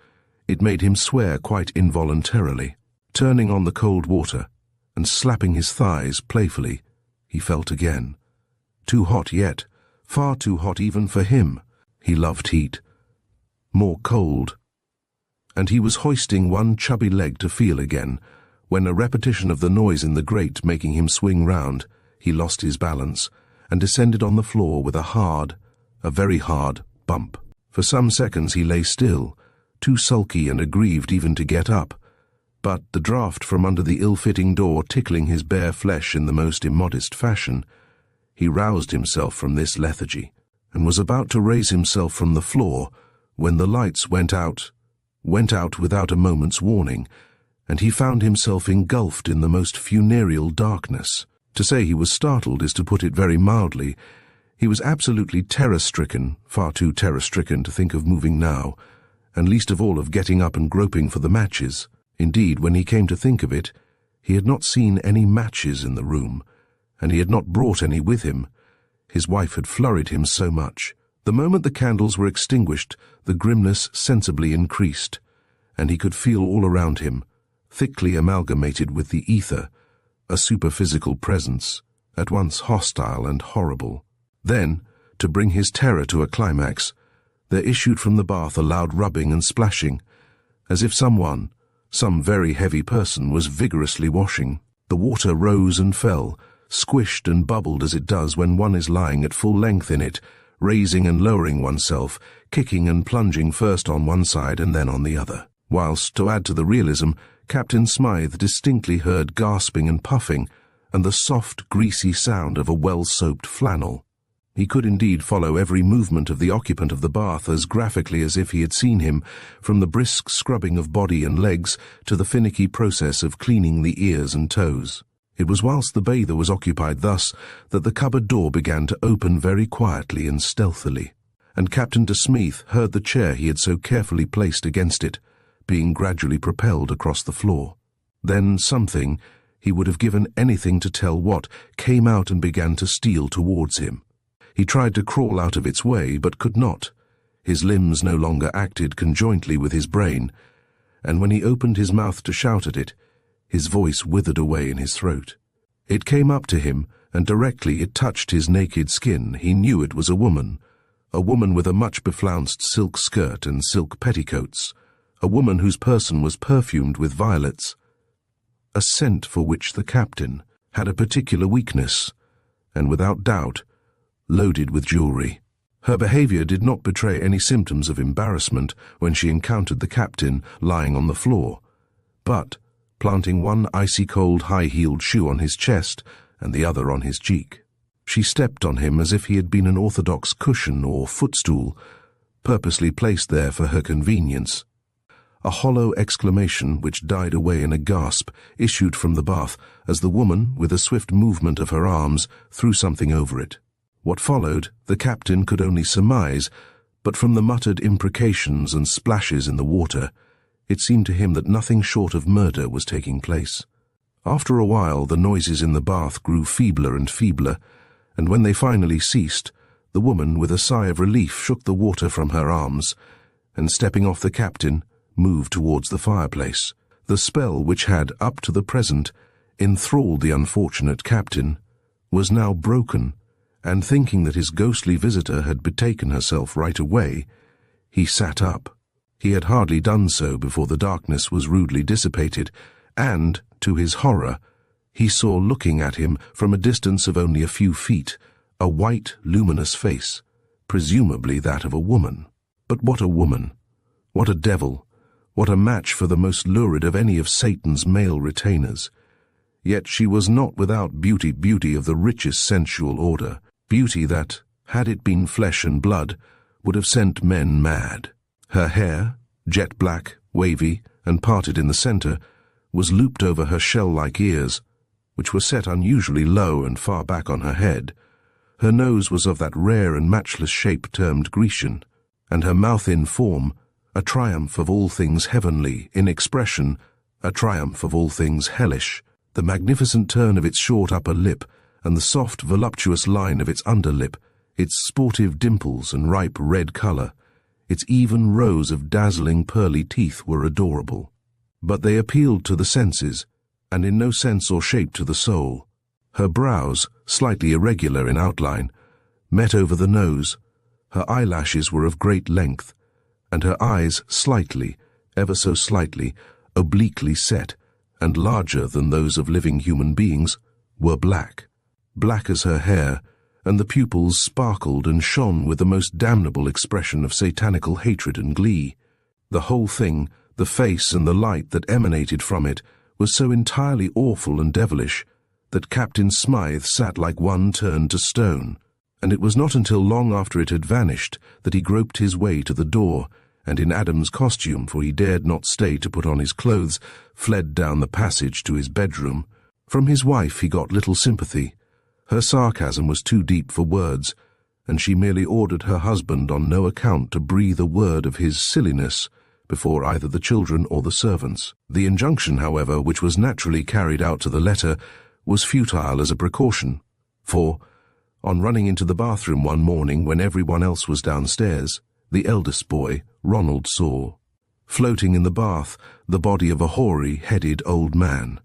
it made him swear quite involuntarily. Turning on the cold water, and slapping his thighs playfully, he felt again. Too hot yet, far too hot even for him. He loved heat. More cold. And he was hoisting one chubby leg to feel again, when a repetition of the noise in the grate making him swing round, he lost his balance, and descended on the floor with a very hard, bump. For some seconds he lay still, too sulky and aggrieved even to get up, but the draught from under the ill-fitting door tickling his bare flesh in the most immodest fashion, he roused himself from this lethargy, and was about to raise himself from the floor, when the lights went out without a moment's warning, and he found himself engulfed in the most funereal darkness. To say he was startled is to put it very mildly. He was absolutely terror-stricken, far too terror-stricken to think of moving now, and least of all of getting up and groping for the matches. Indeed, when he came to think of it, he had not seen any matches in the room, and he had not brought any with him. His wife had flurried him so much. The moment the candles were extinguished, the grimness sensibly increased, and he could feel all around him, thickly amalgamated with the ether, a superphysical presence, at once hostile and horrible. Then, to bring his terror to a climax, there issued from the bath a loud rubbing and splashing, as if some very heavy person was vigorously washing. The water rose and fell, squished and bubbled as it does when one is lying at full length in it, raising and lowering oneself, kicking and plunging first on one side and then on the other. Whilst, to add to the realism, Captain Smythe distinctly heard gasping and puffing, and the soft, greasy sound of a well-soaped flannel. He could indeed follow every movement of the occupant of the bath as graphically as if he had seen him, from the brisk scrubbing of body and legs to the finicky process of cleaning the ears and toes. It was whilst the bather was occupied thus that the cupboard door began to open very quietly and stealthily, and Captain de Smeeth heard the chair he had so carefully placed against it, being gradually propelled across the floor. Then something, He would have given anything to tell what came out and began to steal towards him. He tried to crawl out of its way, but could not. His limbs no longer acted conjointly with his brain, and when he opened his mouth to shout at it, his voice withered away in his throat. It came up to him, and directly it touched his naked skin, he knew it was a woman with a much beflounced silk skirt and silk petticoats, a woman whose person was perfumed with violets, a scent for which the captain had a particular weakness, and without doubt loaded with jewelry. Her behavior did not betray any symptoms of embarrassment when she encountered the captain lying on the floor, but, planting one icy-cold high-heeled shoe on his chest and the other on his cheek, she stepped on him as if he had been an orthodox cushion or footstool, purposely placed there for her convenience. A hollow exclamation which died away in a gasp issued from the bath as the woman, with a swift movement of her arms, threw something over it. What followed, the captain could only surmise, but from the muttered imprecations and splashes in the water, it seemed to him that nothing short of murder was taking place. After a while, the noises in the bath grew feebler and feebler, and when they finally ceased, the woman, with a sigh of relief, shook the water from her arms, and stepping off the captain, moved towards the fireplace. The spell which had, up to the present, enthralled the unfortunate captain, was now broken, and thinking that his ghostly visitor had betaken herself right away, he sat up. He had hardly done so before the darkness was rudely dissipated, and, to his horror, he saw looking at him from a distance of only a few feet, a white, luminous face, presumably that of a woman. But what a woman! What a devil! What a match for the most lurid of any of Satan's male retainers! Yet she was not without beauty of the richest sensual order, beauty that, had it been flesh and blood, would have sent men mad. Her hair, jet black, wavy, and parted in the center, was looped over her shell-like ears, which were set unusually low and far back on her head. Her nose was of that rare and matchless shape termed Grecian, and her mouth in form, a triumph of all things heavenly, in expression, a triumph of all things hellish. The magnificent turn of its short upper lip, and the soft, voluptuous line of its underlip, its sportive dimples and ripe red color, its even rows of dazzling pearly teeth were adorable. But they appealed to the senses, and in no sense or shape to the soul. Her brows, slightly irregular in outline, met over the nose, her eyelashes were of great length, and her eyes slightly, ever so slightly, obliquely set, and larger than those of living human beings, were black. Black as her hair, and the pupils sparkled and shone with the most damnable expression of satanical hatred and glee. The whole thing, the face and the light that emanated from it, was so entirely awful and devilish that Captain Smythe sat like one turned to stone, and it was not until long after it had vanished that he groped his way to the door, and in Adam's costume, for he dared not stay to put on his clothes, fled down the passage to his bedroom. From his wife he got little sympathy. Her sarcasm was too deep for words, and she merely ordered her husband on no account to breathe a word of his silliness before either the children or the servants. The injunction, however, which was naturally carried out to the letter, was futile as a precaution, for, on running into the bathroom one morning when everyone else was downstairs, the eldest boy, Ronald, saw, floating in the bath, the body of a hoary-headed old man.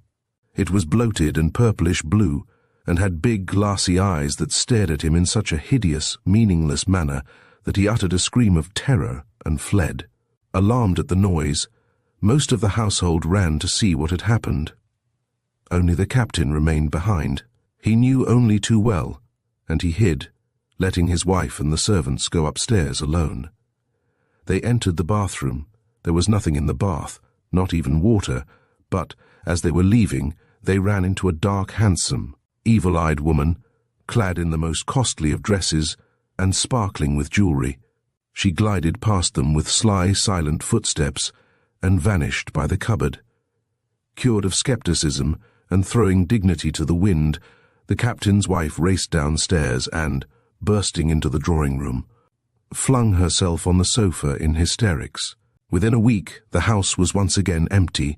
It was bloated and purplish blue, and had big glassy eyes that stared at him in such a hideous, meaningless manner that he uttered a scream of terror and fled. Alarmed at the noise, most of the household ran to see what had happened. Only the captain remained behind. He knew only too well, and he hid, letting his wife and the servants go upstairs alone. They entered the bathroom. There was nothing in the bath, not even water, but, as they were leaving, they ran into a dark, handsome, evil-eyed woman, clad in the most costly of dresses and sparkling with jewelry. She glided past them with sly, silent footsteps and vanished by the cupboard. Cured of skepticism and throwing dignity to the wind, the captain's wife raced downstairs and, bursting into the drawing-room, flung herself on the sofa in hysterics. Within a week, the house was once again empty,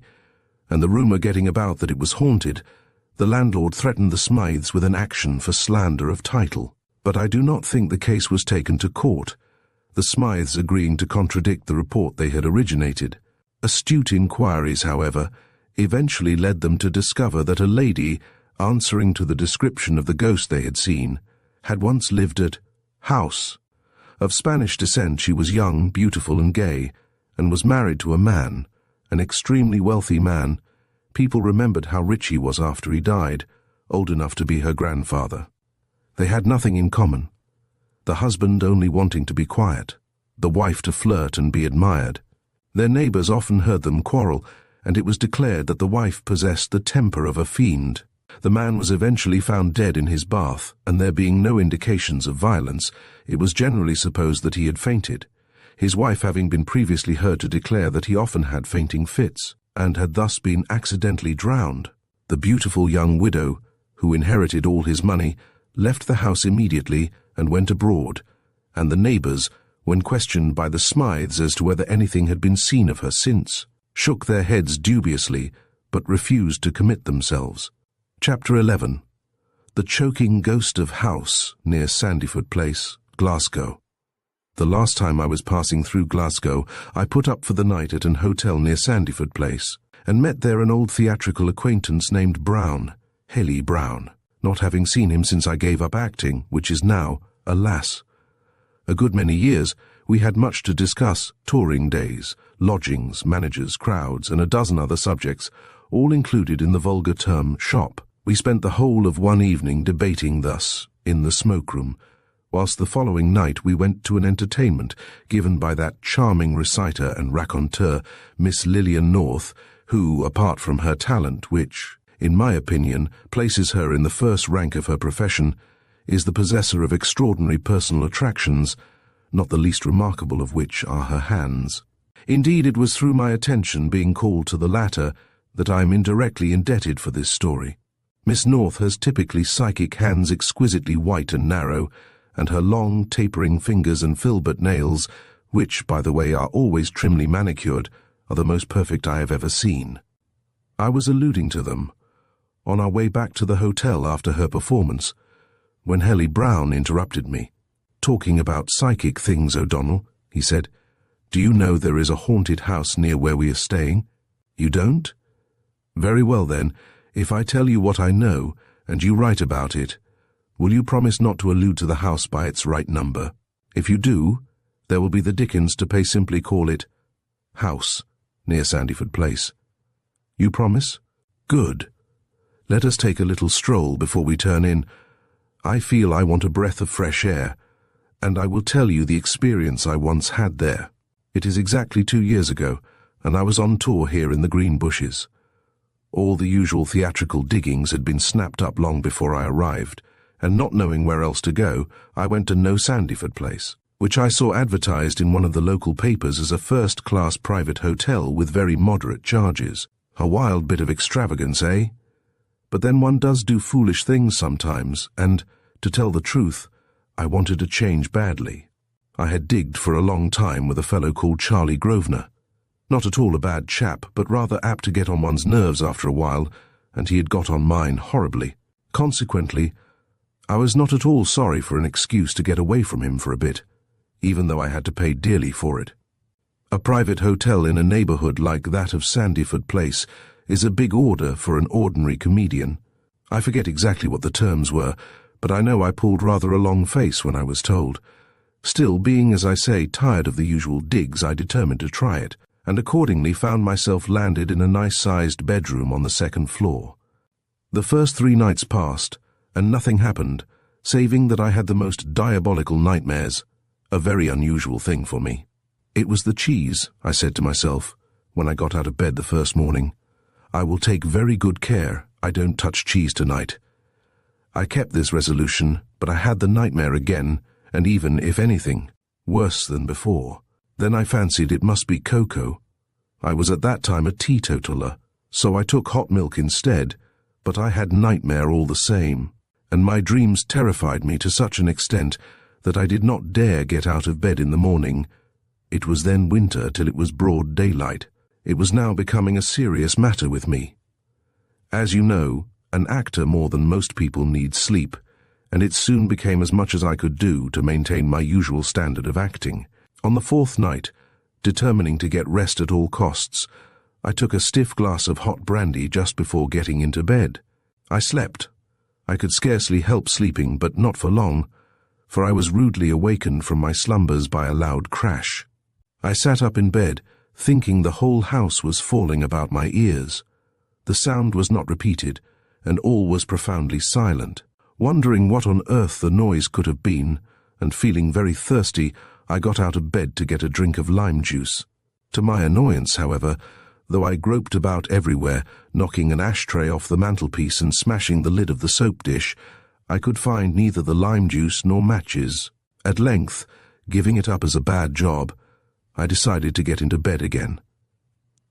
and the rumor getting about that it was haunted The landlord threatened the Smythes with an action for slander of title, but I do not think the case was taken to court, the Smythes agreeing to contradict the report they had originated. Astute inquiries, however, eventually led them to discover that a lady, answering to the description of the ghost they had seen, had once lived at House. Of Spanish descent, she was young, beautiful, and gay, and was married to a man, an extremely wealthy man. People remembered how rich he was after he died, old enough to be her grandfather. They had nothing in common, the husband only wanting to be quiet, the wife to flirt and be admired. Their neighbors often heard them quarrel, and it was declared that the wife possessed the temper of a fiend. The man was eventually found dead in his bath, and there being no indications of violence, it was generally supposed that he had fainted, his wife having been previously heard to declare that he often had fainting fits, and had thus been accidentally drowned. The beautiful young widow, who inherited all his money, left the house immediately and went abroad, and the neighbors, when questioned by the Smythes as to whether anything had been seen of her since, shook their heads dubiously, but refused to commit themselves. Chapter 11. The Choking Ghost of House, near Sandyford Place, Glasgow. The last time I was passing through Glasgow, I put up for the night at an hotel near Sandyford Place, and met there an old theatrical acquaintance named Brown, Helly Brown, not having seen him since I gave up acting, which is now, alas. A good many years, we had much to discuss: touring days, lodgings, managers, crowds, and a dozen other subjects, all included in the vulgar term shop. We spent the whole of one evening debating thus, in the smoke-room, whilst the following night we went to an entertainment given by that charming reciter and raconteur, Miss Lillian North, who, apart from her talent, which, in my opinion, places her in the first rank of her profession, is the possessor of extraordinary personal attractions, not the least remarkable of which are her hands. Indeed, it was through my attention being called to the latter that I am indirectly indebted for this story. Miss North has typically psychic hands exquisitely white and narrow, and her long, tapering fingers and filbert nails, which, by the way, are always trimly manicured, are the most perfect I have ever seen. I was alluding to them, on our way back to the hotel after her performance, when Helly Brown interrupted me. "Talking about psychic things, O'Donnell," he said, "do you know there is a haunted house near where we are staying? You don't? Very well then, if I tell you what I know, and you write about it, will you promise not to allude to the house by its right number? If you do, there will be the dickens to pay simply call it House, near Sandyford Place. You promise? Good. Let us take a little stroll before we turn in. I feel I want a breath of fresh air, and I will tell you the experience I once had there. It is exactly 2 years ago, and I was on tour here in the Green Bushes. All the usual theatrical diggings had been snapped up long before I arrived, and not knowing where else to go, I went to No Sandyford Place, which I saw advertised in one of the local papers as a first-class private hotel with very moderate charges. A wild bit of extravagance, eh? But then one does do foolish things sometimes, and, to tell the truth, I wanted a change badly. I had digged for a long time with a fellow called Charlie Grosvenor. Not at all a bad chap, but rather apt to get on one's nerves after a while, and he had got on mine horribly. Consequently, I was not at all sorry for an excuse to get away from him for a bit, even though I had to pay dearly for it. A private hotel in a neighborhood like that of Sandyford Place is a big order for an ordinary comedian. I forget exactly what the terms were, but I know I pulled rather a long face when I was told. Still, being, as I say, tired of the usual digs, I determined to try it, and accordingly found myself landed in a nice-sized bedroom on the second floor. The first 3 nights passed, and nothing happened, saving that I had the most diabolical nightmares, a very unusual thing for me. It was the cheese, I said to myself, when I got out of bed the first morning. I will take very good care I don't touch cheese tonight. I kept this resolution, but I had the nightmare again, and even, if anything, worse than before. Then I fancied it must be cocoa. I was at that time a teetotaler, so I took hot milk instead, but I had nightmare all the same, and my dreams terrified me to such an extent that I did not dare get out of bed in the morning. It was then winter till it was broad daylight. It was now becoming a serious matter with me. As you know, An actor more than most people needs sleep, and it soon became as much as I could do to maintain my usual standard of acting. On the fourth night, determining to get rest at all costs, I took a stiff glass of hot brandy just before getting into bed. I slept. I could scarcely help sleeping, but not for long, for I was rudely awakened from my slumbers by a loud crash. I sat up in bed, thinking the whole house was falling about my ears. The sound was not repeated, and all was profoundly silent. Wondering what on earth the noise could have been, and feeling very thirsty, I got out of bed to get a drink of lime juice. To my annoyance, however, though I groped about everywhere, knocking an ashtray off the mantelpiece and smashing the lid of the soap dish, I could find neither the lime juice nor matches. At length, giving it up as a bad job, I decided to get into bed again.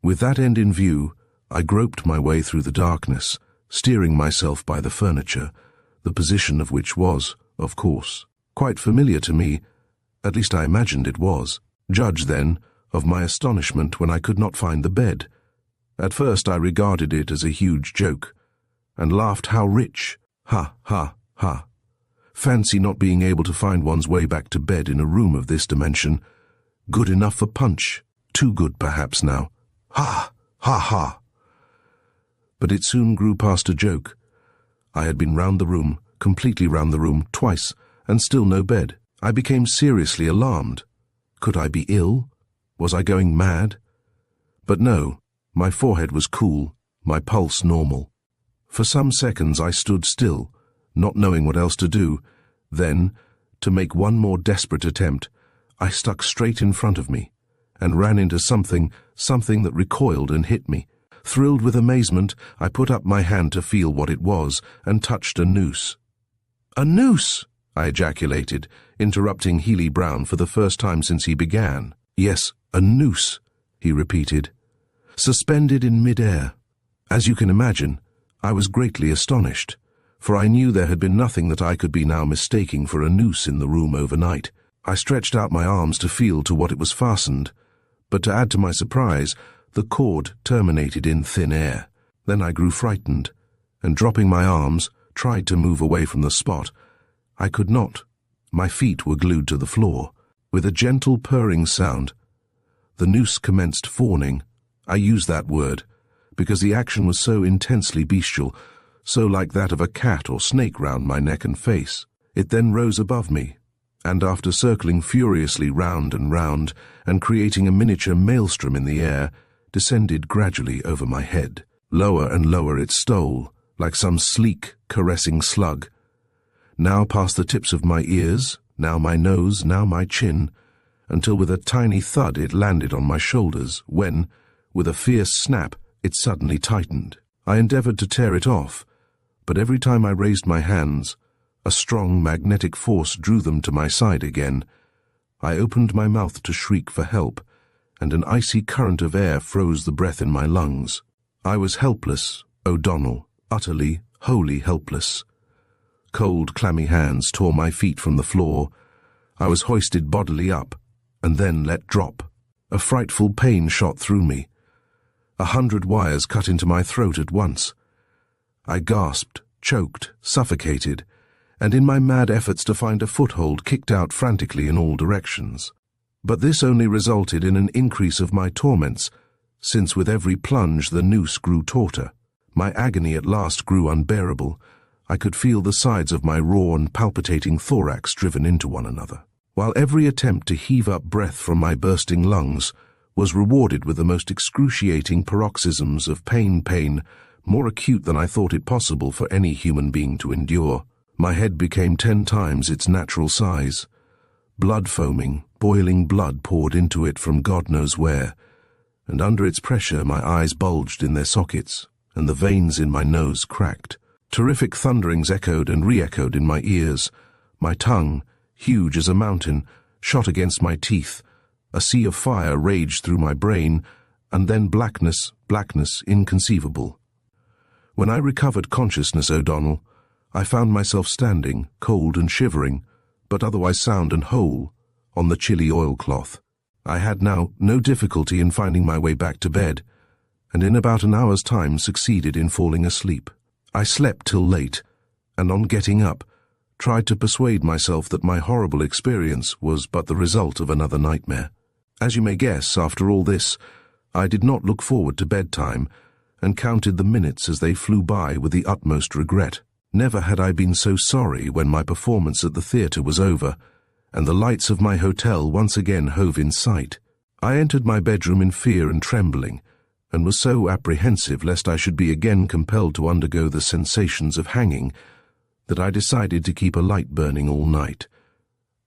With that end in view, I groped my way through the darkness, steering myself by the furniture, the position of which was, of course, quite familiar to me. At least I imagined it was. Judge, then, of my astonishment when I could not find the bed. At first I regarded it as a huge joke, and laughed how rich. Ha, ha, ha. Fancy not being able to find one's way back to bed in a room of this dimension. Good enough for punch. Too good, perhaps, now. Ha, ha, ha. But it soon grew past a joke. I had been round the room, completely round the room, twice, and still no bed. I became seriously alarmed. Could I be ill? Was I going mad? But no, my forehead was cool, my pulse normal. For some seconds I stood still, not knowing what else to do. Then, to make one more desperate attempt, I stuck straight in front of me, and ran into something that recoiled and hit me. Thrilled with amazement, I put up my hand to feel what it was, and touched a noose. "A noose!" I ejaculated, interrupting Healy Brown for the first time since he began. "Yes, a noose," he repeated, "suspended in mid-air." As you can imagine, I was greatly astonished, for I knew there had been nothing that I could be now mistaking for a noose in the room overnight. I stretched out my arms to feel to what it was fastened, but to add to my surprise, the cord terminated in thin air. Then I grew frightened, and dropping my arms, tried to move away from the spot. I could not. My feet were glued to the floor. With a gentle purring sound, the noose commenced fawning. I use that word because the action was so intensely bestial, so like that of a cat or snake round my neck and face. It then rose above me, and after circling furiously round and creating a miniature maelstrom in the air, descended gradually over my head. Lower and lower it stole, like some sleek, caressing slug. Now past the tips of my ears, now my nose, now my chin, until with a tiny thud it landed on my shoulders, when, with a fierce snap, it suddenly tightened. I endeavored to tear it off, but every time I raised my hands, a strong magnetic force drew them to my side again. I opened my mouth to shriek for help, and an icy current of air froze the breath in my lungs. I was helpless, O'Donnell, utterly, wholly helpless. Cold, clammy hands tore my feet from the floor. I was hoisted bodily up, and then let drop. A frightful pain shot through me. 100 wires cut into my throat at once. I gasped, choked, suffocated, and in my mad efforts to find a foothold kicked out frantically in all directions. But this only resulted in an increase of my torments, since with every plunge the noose grew tauter. My agony at last grew unbearable. I could feel the sides of my raw and palpitating thorax driven into one another, while every attempt to heave up breath from my bursting lungs was rewarded with the most excruciating paroxysms of pain more acute than I thought it possible for any human being to endure. My head became 10 times its natural size. Blood foaming, boiling blood poured into it from God knows where, and under its pressure my eyes bulged in their sockets, and the veins in my nose cracked. Terrific thunderings echoed and re-echoed in my ears. My tongue, huge as a mountain, shot against my teeth. A sea of fire raged through my brain, and then blackness inconceivable. When I recovered consciousness, O'Donnell, I found myself standing, cold and shivering, but otherwise sound and whole, on the chilly oilcloth. I had now no difficulty in finding my way back to bed, and in about an hour's time succeeded in falling asleep. I slept till late, and on getting up, tried to persuade myself that my horrible experience was but the result of another nightmare. As you may guess, after all this, I did not look forward to bedtime, and counted the minutes as they flew by with the utmost regret. Never had I been so sorry when my performance at the theatre was over, and the lights of my hotel once again hove in sight. I entered my bedroom in fear and trembling, and was so apprehensive lest I should be again compelled to undergo the sensations of hanging, that I decided to keep a light burning all night,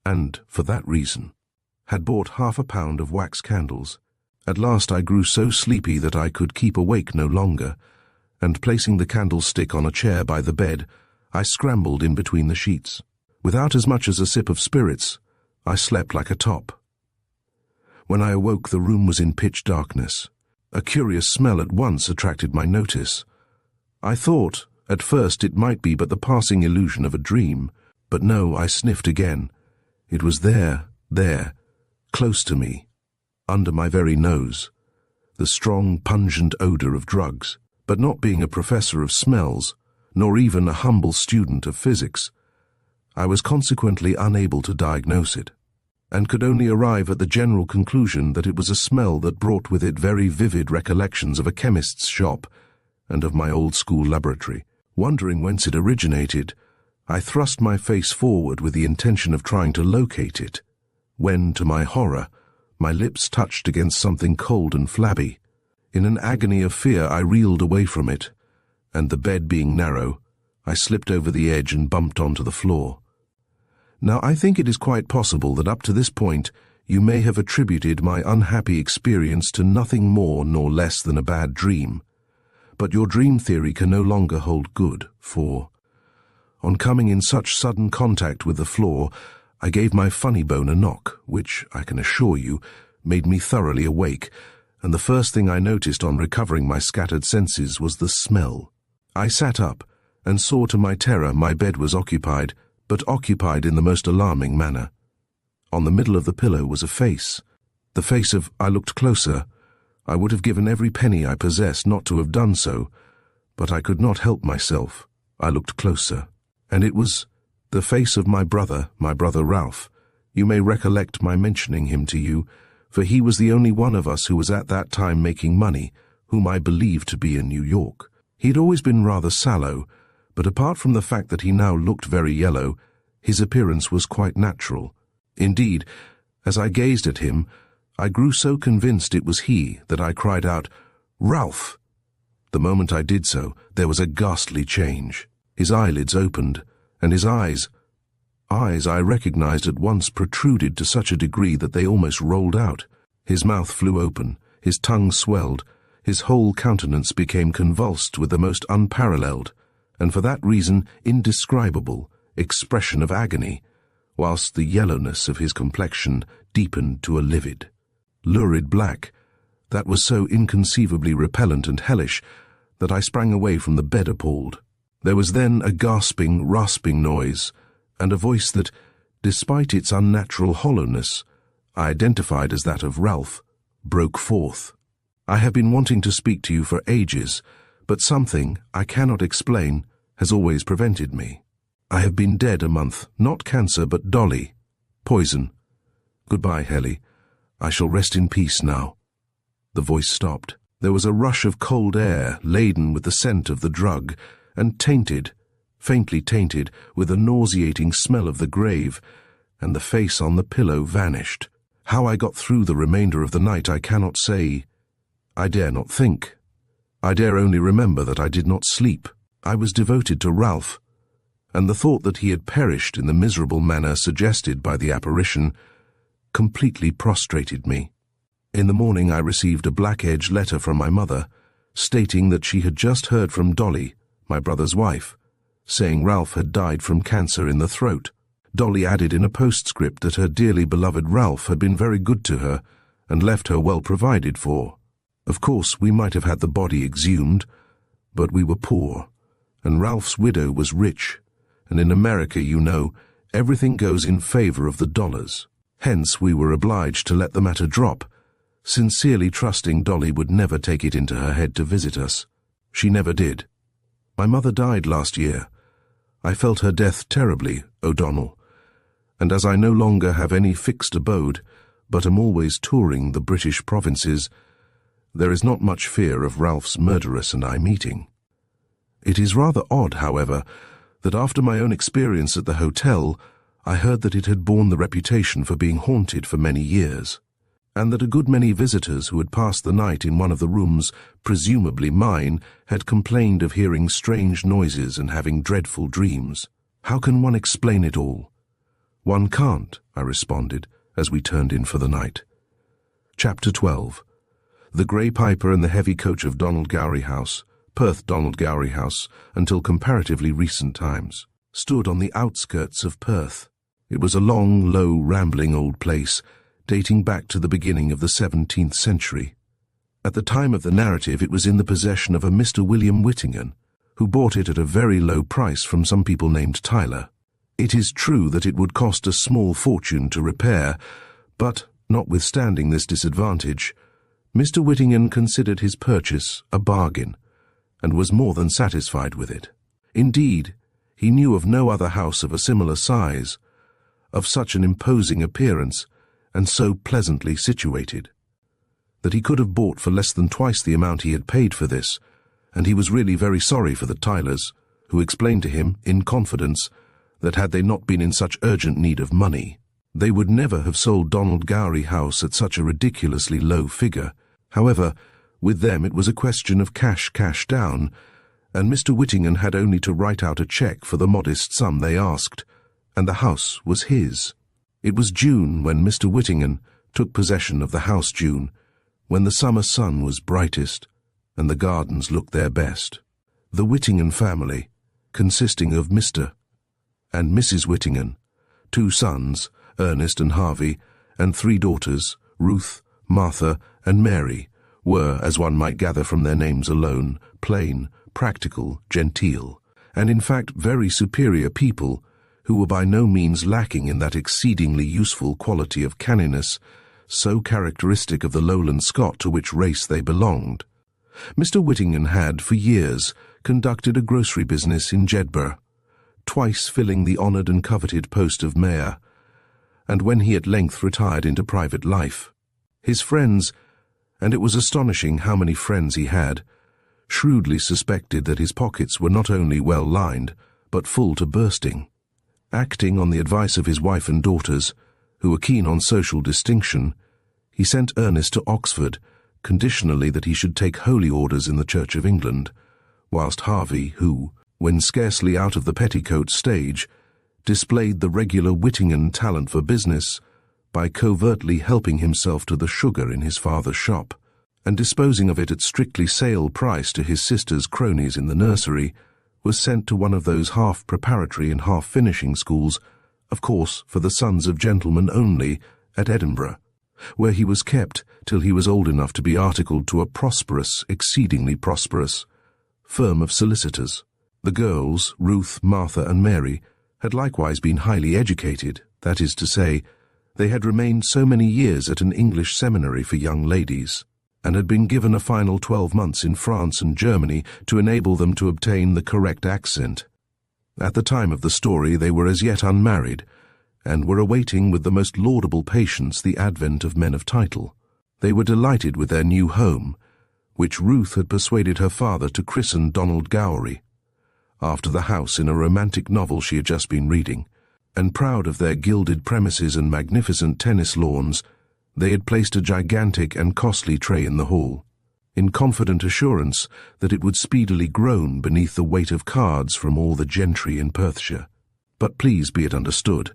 and, for that reason, had bought ½ pound of wax candles. At last I grew so sleepy that I could keep awake no longer, and placing the candlestick on a chair by the bed, I scrambled in between the sheets. Without as much as a sip of spirits, I slept like a top. When I awoke, the room was in pitch darkness. A curious smell at once attracted my notice. I thought, at first, it might be but the passing illusion of a dream, but no, I sniffed again. It was there, close to me, under my very nose, the strong, pungent odor of drugs. But not being a professor of smells, nor even a humble student of physics, I was consequently unable to diagnose it, and could only arrive at the general conclusion that it was a smell that brought with it very vivid recollections of a chemist's shop and of my old school laboratory. Wondering whence it originated, I thrust my face forward with the intention of trying to locate it, when, to my horror, my lips touched against something cold and flabby. In an agony of fear I reeled away from it, and the bed being narrow, I slipped over the edge and bumped onto the floor. Now I think it is quite possible that up to this point you may have attributed my unhappy experience to nothing more nor less than a bad dream. But your dream theory can no longer hold good, for, on coming in such sudden contact with the floor, I gave my funny bone a knock, which, I can assure you, made me thoroughly awake, and the first thing I noticed on recovering my scattered senses was the smell. I sat up, and saw to my terror my bed was occupied, but occupied in the most alarming manner. On the middle of the pillow was a face. The face of, I looked closer. I would have given every penny I possessed not to have done so, but I could not help myself. I looked closer, and it was the face of my brother Ralph. You may recollect my mentioning him to you, for he was the only one of us who was at that time making money, whom I believed to be in New York. He had always been rather sallow, but apart from the fact that he now looked very yellow, his appearance was quite natural. Indeed, as I gazed at him, I grew so convinced it was he that I cried out, "Ralph!" The moment I did so, there was a ghastly change. His eyelids opened, and his eyes I recognized at once protruded to such a degree that they almost rolled out. His mouth flew open, his tongue swelled, his whole countenance became convulsed with the most unparalleled, and for that reason indescribable, expression of agony, whilst the yellowness of his complexion deepened to a livid, lurid black, that was so inconceivably repellent and hellish that I sprang away from the bed appalled. There was then a gasping, rasping noise, and a voice that, despite its unnatural hollowness, I identified as that of Ralph, broke forth. "I have been wanting to speak to you for ages, but something, I cannot explain, has always prevented me. I have been dead a month, not cancer, but Dolly. Poison. Goodbye, Helly. I shall rest in peace now." The voice stopped. There was a rush of cold air, laden with the scent of the drug, and tainted, faintly tainted, with a nauseating smell of the grave, and the face on the pillow vanished. How I got through the remainder of the night I cannot say. I dare not think. I dare only remember that I did not sleep. I was devoted to Ralph, and the thought that he had perished in the miserable manner suggested by the apparition completely prostrated me. In the morning I received a black-edged letter from my mother, stating that she had just heard from Dolly, my brother's wife, saying Ralph had died from cancer in the throat. Dolly added in a postscript that her dearly beloved Ralph had been very good to her and left her well provided for. Of course, we might have had the body exhumed, but we were poor, and Ralph's widow was rich, and in America, you know, everything goes in favor of the dollars. Hence, we were obliged to let the matter drop, sincerely trusting Dolly would never take it into her head to visit us. She never did. My mother died last year. I felt her death terribly, O'Donnell, and as I no longer have any fixed abode, but am always touring the British provinces, there is not much fear of Ralph's murderess and I meeting. It is rather odd, however, that after my own experience at the hotel, I heard that it had borne the reputation for being haunted for many years, and that a good many visitors who had passed the night in one of the rooms, presumably mine, had complained of hearing strange noises and having dreadful dreams. How can one explain it all? One can't, I responded, as we turned in for the night. Chapter 12. The grey piper and the heavy coach of Donald Gowrie House, Perth Donald Gowrie House, until comparatively recent times, stood on the outskirts of Perth. It was a long, low, rambling old place, dating back to the beginning of the 17th century. At the time of the narrative, it was in the possession of a Mr. William Whittingham, who bought it at a very low price from some people named Tyler. It is true that it would cost a small fortune to repair, but, notwithstanding this disadvantage, Mr. Whittingham considered his purchase a bargain, and was more than satisfied with it. Indeed, he knew of no other house of a similar size, of such an imposing appearance, and so pleasantly situated, that he could have bought for less than twice the amount he had paid for this, and he was really very sorry for the Tylers, who explained to him, in confidence, that had they not been in such urgent need of money, they would never have sold Donald Gowrie House at such a ridiculously low figure. However, with them it was a question of cash down, and Mr. Whittingham had only to write out a cheque for the modest sum they asked, and the house was his. It was June when Mr. Whittingham took possession of the house, June, when the summer sun was brightest and the gardens looked their best. The Whittingham family, consisting of Mr. and Mrs. Whittingham, 2 sons, Ernest and Harvey, and 3 daughters, Ruth, Martha, and Mary, were, as one might gather from their names alone, plain, practical, genteel, and in fact very superior people, who were by no means lacking in that exceedingly useful quality of canniness, so characteristic of the lowland Scot to which race they belonged. Mr. Whittingham had, for years, conducted a grocery business in Jedburgh, twice filling the honoured and coveted post of mayor, and when he at length retired into private life, his friends, and it was astonishing how many friends he had, shrewdly suspected that his pockets were not only well lined, but full to bursting. Acting on the advice of his wife and daughters, who were keen on social distinction, he sent Ernest to Oxford, conditionally that he should take holy orders in the Church of England, whilst Harvey, who, when scarcely out of the petticoat stage, displayed the regular Whittingham talent for business by covertly helping himself to the sugar in his father's shop, and disposing of it at strictly sale price to his sister's cronies in the nursery, was sent to one of those half-preparatory and half-finishing schools, of course for the sons of gentlemen only, at Edinburgh, where he was kept till he was old enough to be articled to a prosperous, exceedingly prosperous, firm of solicitors. The girls, Ruth, Martha, and Mary, had likewise been highly educated, that is to say, they had remained so many years at an English seminary for young ladies, and had been given a final 12 months in France and Germany to enable them to obtain the correct accent. At the time of the story they were as yet unmarried, and were awaiting with the most laudable patience the advent of men of title. They were delighted with their new home, which Ruth had persuaded her father to christen Donald Gowrie, after the house in a romantic novel she had just been reading, and proud of their gilded premises and magnificent tennis lawns, they had placed a gigantic and costly tray in the hall, in confident assurance that it would speedily groan beneath the weight of cards from all the gentry in Perthshire. But please be it understood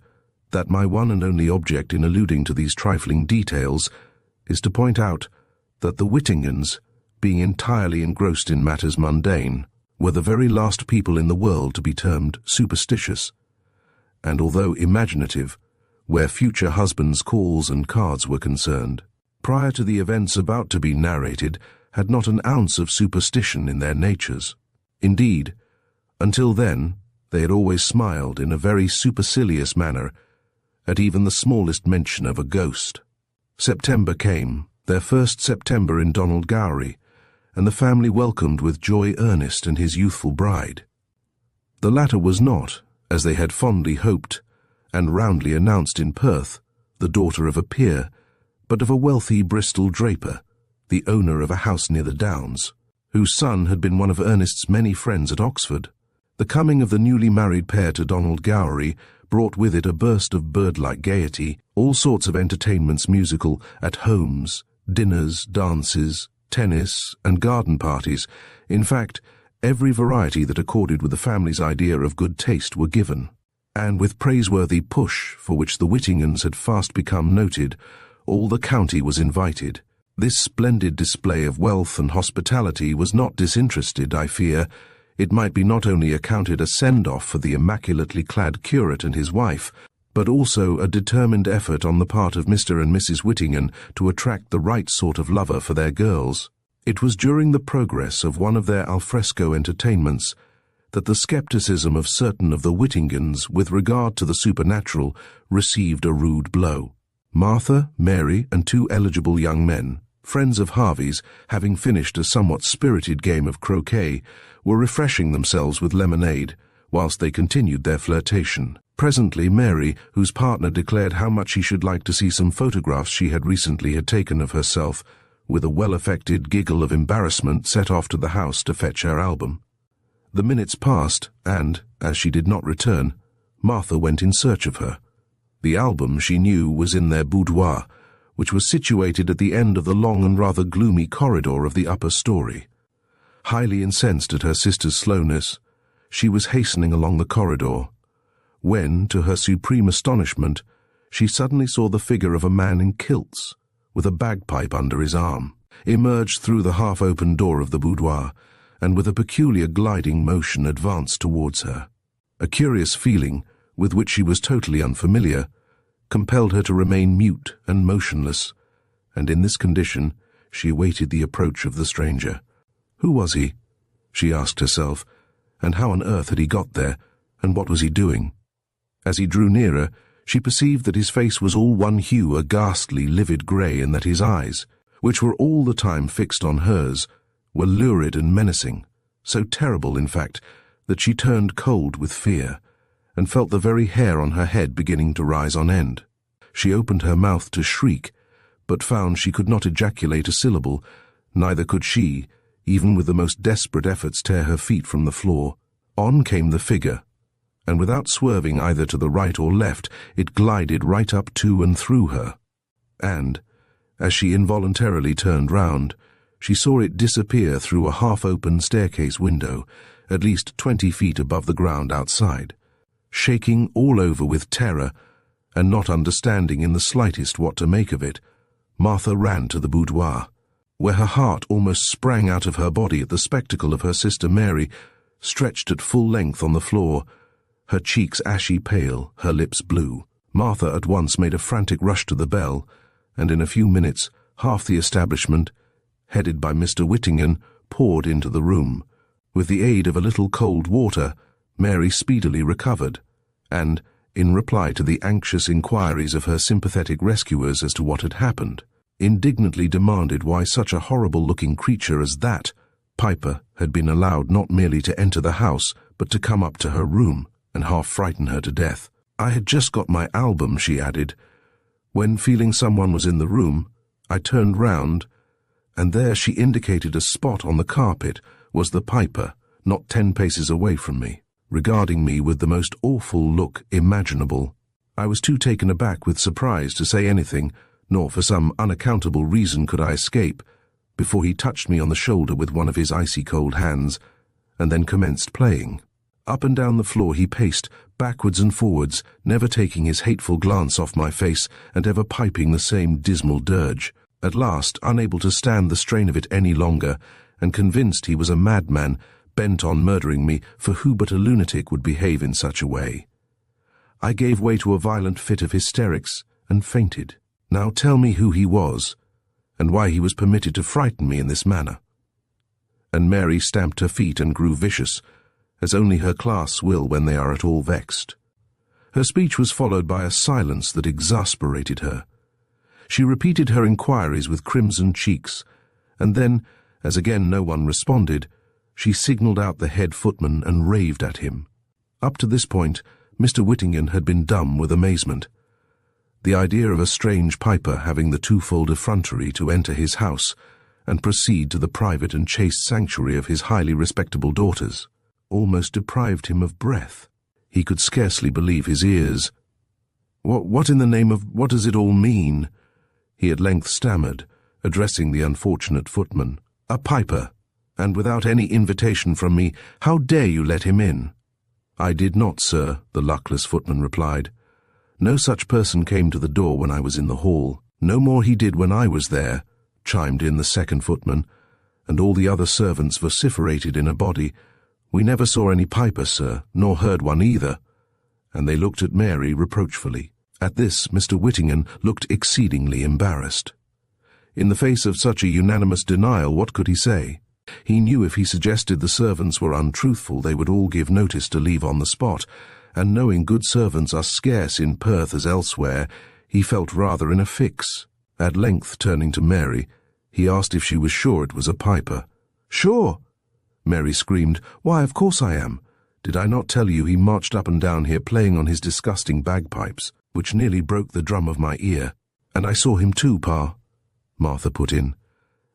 that my one and only object in alluding to these trifling details is to point out that the Whittinghams, being entirely engrossed in matters mundane, were the very last people in the world to be termed superstitious, and although imaginative, where future husbands' calls and cards were concerned, prior to the events about to be narrated, had not an ounce of superstition in their natures. Indeed, until then, they had always smiled in a very supercilious manner at even the smallest mention of a ghost. September came, their first September in Donald Gowrie, and the family welcomed with joy Ernest and his youthful bride. The latter was not, as they had fondly hoped, and roundly announced in Perth, the daughter of a peer, but of a wealthy Bristol draper, the owner of a house near the Downs, whose son had been one of Ernest's many friends at Oxford. The coming of the newly married pair to Donald Gowrie brought with it a burst of bird-like gaiety, all sorts of entertainments musical, at homes, dinners, dances, tennis, and garden parties. In fact, every variety that accorded with the family's idea of good taste were given. And with praiseworthy push, for which the Whittinghams had fast become noted, all the county was invited. This splendid display of wealth and hospitality was not disinterested, I fear. It might be not only accounted a send-off for the immaculately clad curate and his wife, but also a determined effort on the part of Mr. and Mrs. Whittingham to attract the right sort of lover for their girls. It was during the progress of one of their alfresco entertainments that the scepticism of certain of the Whittinghams with regard to the supernatural received a rude blow. Martha, Mary, and two eligible young men, friends of Harvey's, having finished a somewhat spirited game of croquet, were refreshing themselves with lemonade, whilst they continued their flirtation. Presently Mary, whose partner declared how much he should like to see some photographs she had recently taken of herself, with a well-affected giggle of embarrassment set off to the house to fetch her album. The minutes passed, and, as she did not return, Martha went in search of her. The album, she knew, was in their boudoir, which was situated at the end of the long and rather gloomy corridor of the upper story. Highly incensed at her sister's slowness, she was hastening along the corridor, when, to her supreme astonishment, she suddenly saw the figure of a man in kilts, with a bagpipe under his arm, emerge through the half-open door of the boudoir, and with a peculiar gliding motion advance towards her. A curious feeling, with which she was totally unfamiliar, compelled her to remain mute and motionless, and in this condition she awaited the approach of the stranger. Who was he? She asked herself, and how on earth had he got there, and what was he doing? As he drew nearer, she perceived that his face was all one hue, a ghastly, livid grey, and that his eyes, which were all the time fixed on hers, were lurid and menacing, so terrible, in fact, that she turned cold with fear, and felt the very hair on her head beginning to rise on end. She opened her mouth to shriek, but found she could not ejaculate a syllable, neither could she, even with the most desperate efforts, tear her feet from the floor. On came the figure, and without swerving either to the right or left, it glided right up to and through her. And, as she involuntarily turned round, she saw it disappear through a half-open staircase window, at least 20 feet above the ground outside. Shaking all over with terror, and not understanding in the slightest what to make of it, Martha ran to the boudoir, where her heart almost sprang out of her body at the spectacle of her sister Mary, stretched at full length on the floor, her cheeks ashy pale, her lips blue. Martha at once made a frantic rush to the bell, and in a few minutes half the establishment, headed by Mr. Whittingham, poured into the room. With the aid of a little cold water, Mary speedily recovered, and, in reply to the anxious inquiries of her sympathetic rescuers as to what had happened, indignantly demanded why such a horrible-looking creature as that, Piper, had been allowed not merely to enter the house, but to come up to her room and half frighten her to death. I had just got my album, she added, when, feeling someone was in the room, I turned round, and there, she indicated a spot on the carpet, was the Piper, not 10 paces away from me, regarding me with the most awful look imaginable. I was too taken aback with surprise to say anything, nor for some unaccountable reason could I escape, before he touched me on the shoulder with one of his icy-cold hands, and then commenced playing. Up and down the floor he paced, backwards and forwards, never taking his hateful glance off my face, and ever piping the same dismal dirge. At last, unable to stand the strain of it any longer, and convinced he was a madman, bent on murdering me, for who but a lunatic would behave in such a way? I gave way to a violent fit of hysterics, and fainted. Now tell me who he was, and why he was permitted to frighten me in this manner. And Mary stamped her feet and grew vicious, as only her class will when they are at all vexed. Her speech was followed by a silence that exasperated her. She repeated her inquiries with crimson cheeks, and then, As again no one responded, she signalled out the head footman and raved at him. Up to this point, Mr. Whittingham had been dumb with amazement. The idea of a strange piper having the twofold effrontery to enter his house and proceed to the private and chaste sanctuary of his highly respectable daughters almost deprived him of breath. He could scarcely believe his ears. What in the name of what does it all mean?" he at length stammered, addressing the unfortunate footman. "A piper, and without any invitation from me. How dare you let him in?" "I did not, sir," the luckless footman replied. "No such person came to the door when I was in the hall. No more he did when I was there," chimed in the second footman, and all the other servants vociferated in a body. "We never saw any piper, sir, nor heard one either," and they looked at Mary reproachfully. At this, Mr. Whittingham looked exceedingly embarrassed. In the face of such a unanimous denial, what could he say? He knew if he suggested the servants were untruthful, they would all give notice to leave on the spot, and knowing good servants are scarce in Perth as elsewhere, he felt rather in a fix. At length, turning to Mary, he asked if she was sure it was a piper. "Sure!" Mary screamed. "Why, of course I am. Did I not tell you he marched up and down here playing on his disgusting bagpipes, which nearly broke the drum of my ear? And I saw him too, Pa," Martha put in.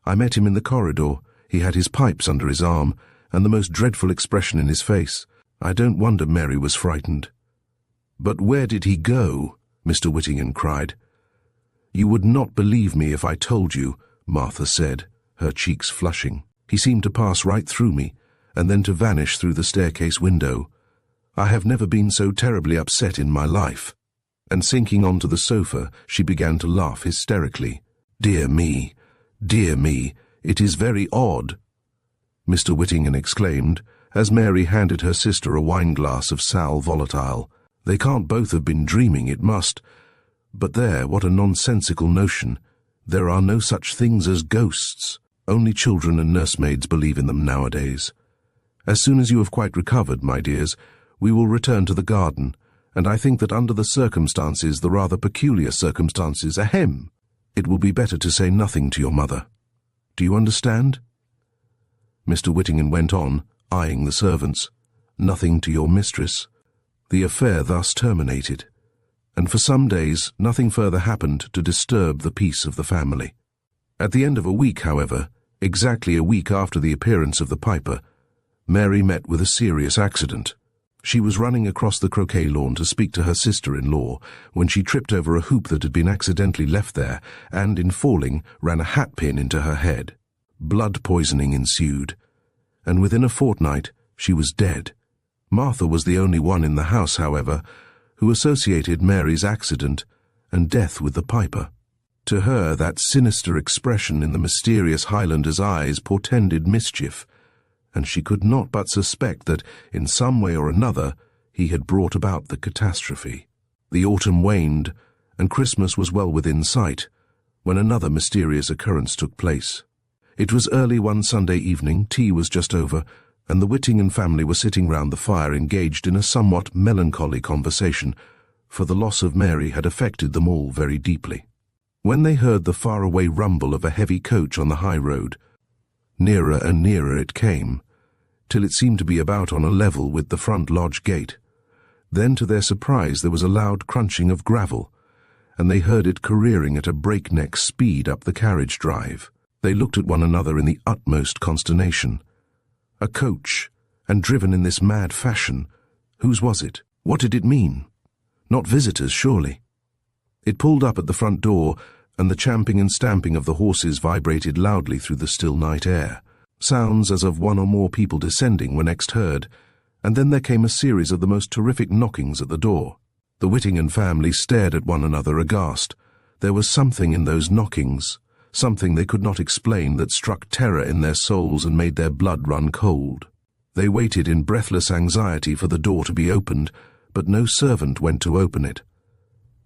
"I met him in the corridor. He had his pipes under his arm, and the most dreadful expression in his face. I don't wonder Mary was frightened." "But where did he go?" Mr. Whittingham cried. "You would not believe me if I told you," Martha said, her cheeks flushing. "He seemed to pass right through me, and then to vanish through the staircase window. I have never been so terribly upset in my life." And sinking onto the sofa, she began to laugh hysterically. Dear me, it is very odd," Mr. Whittingham exclaimed, as Mary handed her sister a wine-glass of sal volatile. "They can't both have been dreaming, it must. But there, what a nonsensical notion. There are no such things as ghosts. Only children and nursemaids believe in them nowadays. As soon as you have quite recovered, my dears, we will return to the garden, and I think that under the circumstances, the rather peculiar circumstances, it will be better to say nothing to your mother. Do you understand?" Mr. Whittingham went on, eyeing the servants. "Nothing to your mistress." The affair thus terminated, and for some days nothing further happened to disturb the peace of the family. At the end of a week, however, exactly a week after the appearance of the piper, Mary met with a serious accident. She was running across the croquet lawn to speak to her sister-in-law when she tripped over a hoop that had been accidentally left there and, in falling, ran a hat-pin into her head. Blood poisoning ensued, and within a fortnight she was dead. Martha was the only one in the house, however, who associated Mary's accident and death with the piper. To her, that sinister expression in the mysterious Highlander's eyes portended mischief, and she could not but suspect that, in some way or another, he had brought about the catastrophe. The autumn waned, and Christmas was well within sight, when another mysterious occurrence took place. It was early one Sunday evening, tea was just over, and the Whittingham family were sitting round the fire engaged in a somewhat melancholy conversation, for the loss of Mary had affected them all very deeply, when they heard the faraway rumble of a heavy coach on the high road. Nearer and nearer it came, till it seemed to be about on a level with the front lodge gate. Then, to their surprise, there was a loud crunching of gravel, and they heard it careering at a breakneck speed up the carriage drive. They looked at one another in the utmost consternation. A coach, and driven in this mad fashion. Whose was it? What did it mean? Not visitors, surely. It pulled up at the front door, and the champing and stamping of the horses vibrated loudly through the still night air. Sounds as of one or more people descending were next heard, and then there came a series of the most terrific knockings at the door. The Whittingham family stared at one another aghast. There was something in those knockings, something they could not explain, that struck terror in their souls and made their blood run cold. They waited in breathless anxiety for the door to be opened, but no servant went to open it.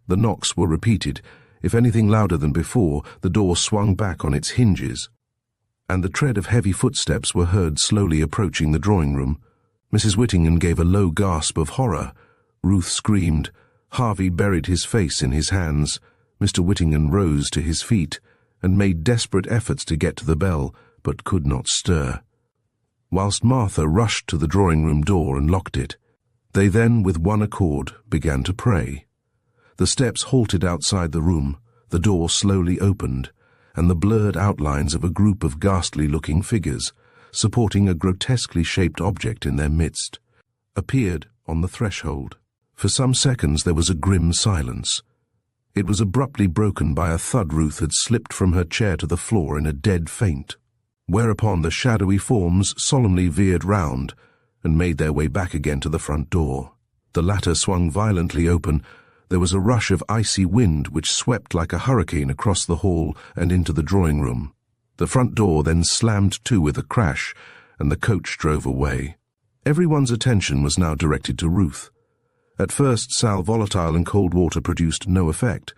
The knocks were repeated. If anything louder than before, the door swung back on its hinges, and the tread of heavy footsteps were heard slowly approaching the drawing-room. Mrs. Whittingham gave a low gasp of horror. Ruth screamed. Harvey buried his face in his hands. Mr. Whittingham rose to his feet and made desperate efforts to get to the bell, but could not stir, whilst Martha rushed to the drawing-room door and locked it. They then, with one accord, began to pray. The steps halted outside the room, the door slowly opened, and the blurred outlines of a group of ghastly-looking figures, supporting a grotesquely shaped object in their midst, appeared on the threshold. For some seconds there was a grim silence. It was abruptly broken by a thud. Ruth had slipped from her chair to the floor in a dead faint, whereupon the shadowy forms solemnly veered round and made their way back again to the front door. The latter swung violently open. There was a rush of icy wind which swept like a hurricane across the hall and into the drawing-room. The front door then slammed to with a crash, and the coach drove away. Everyone's attention was now directed to Ruth. At first, sal volatile and cold water produced no effect,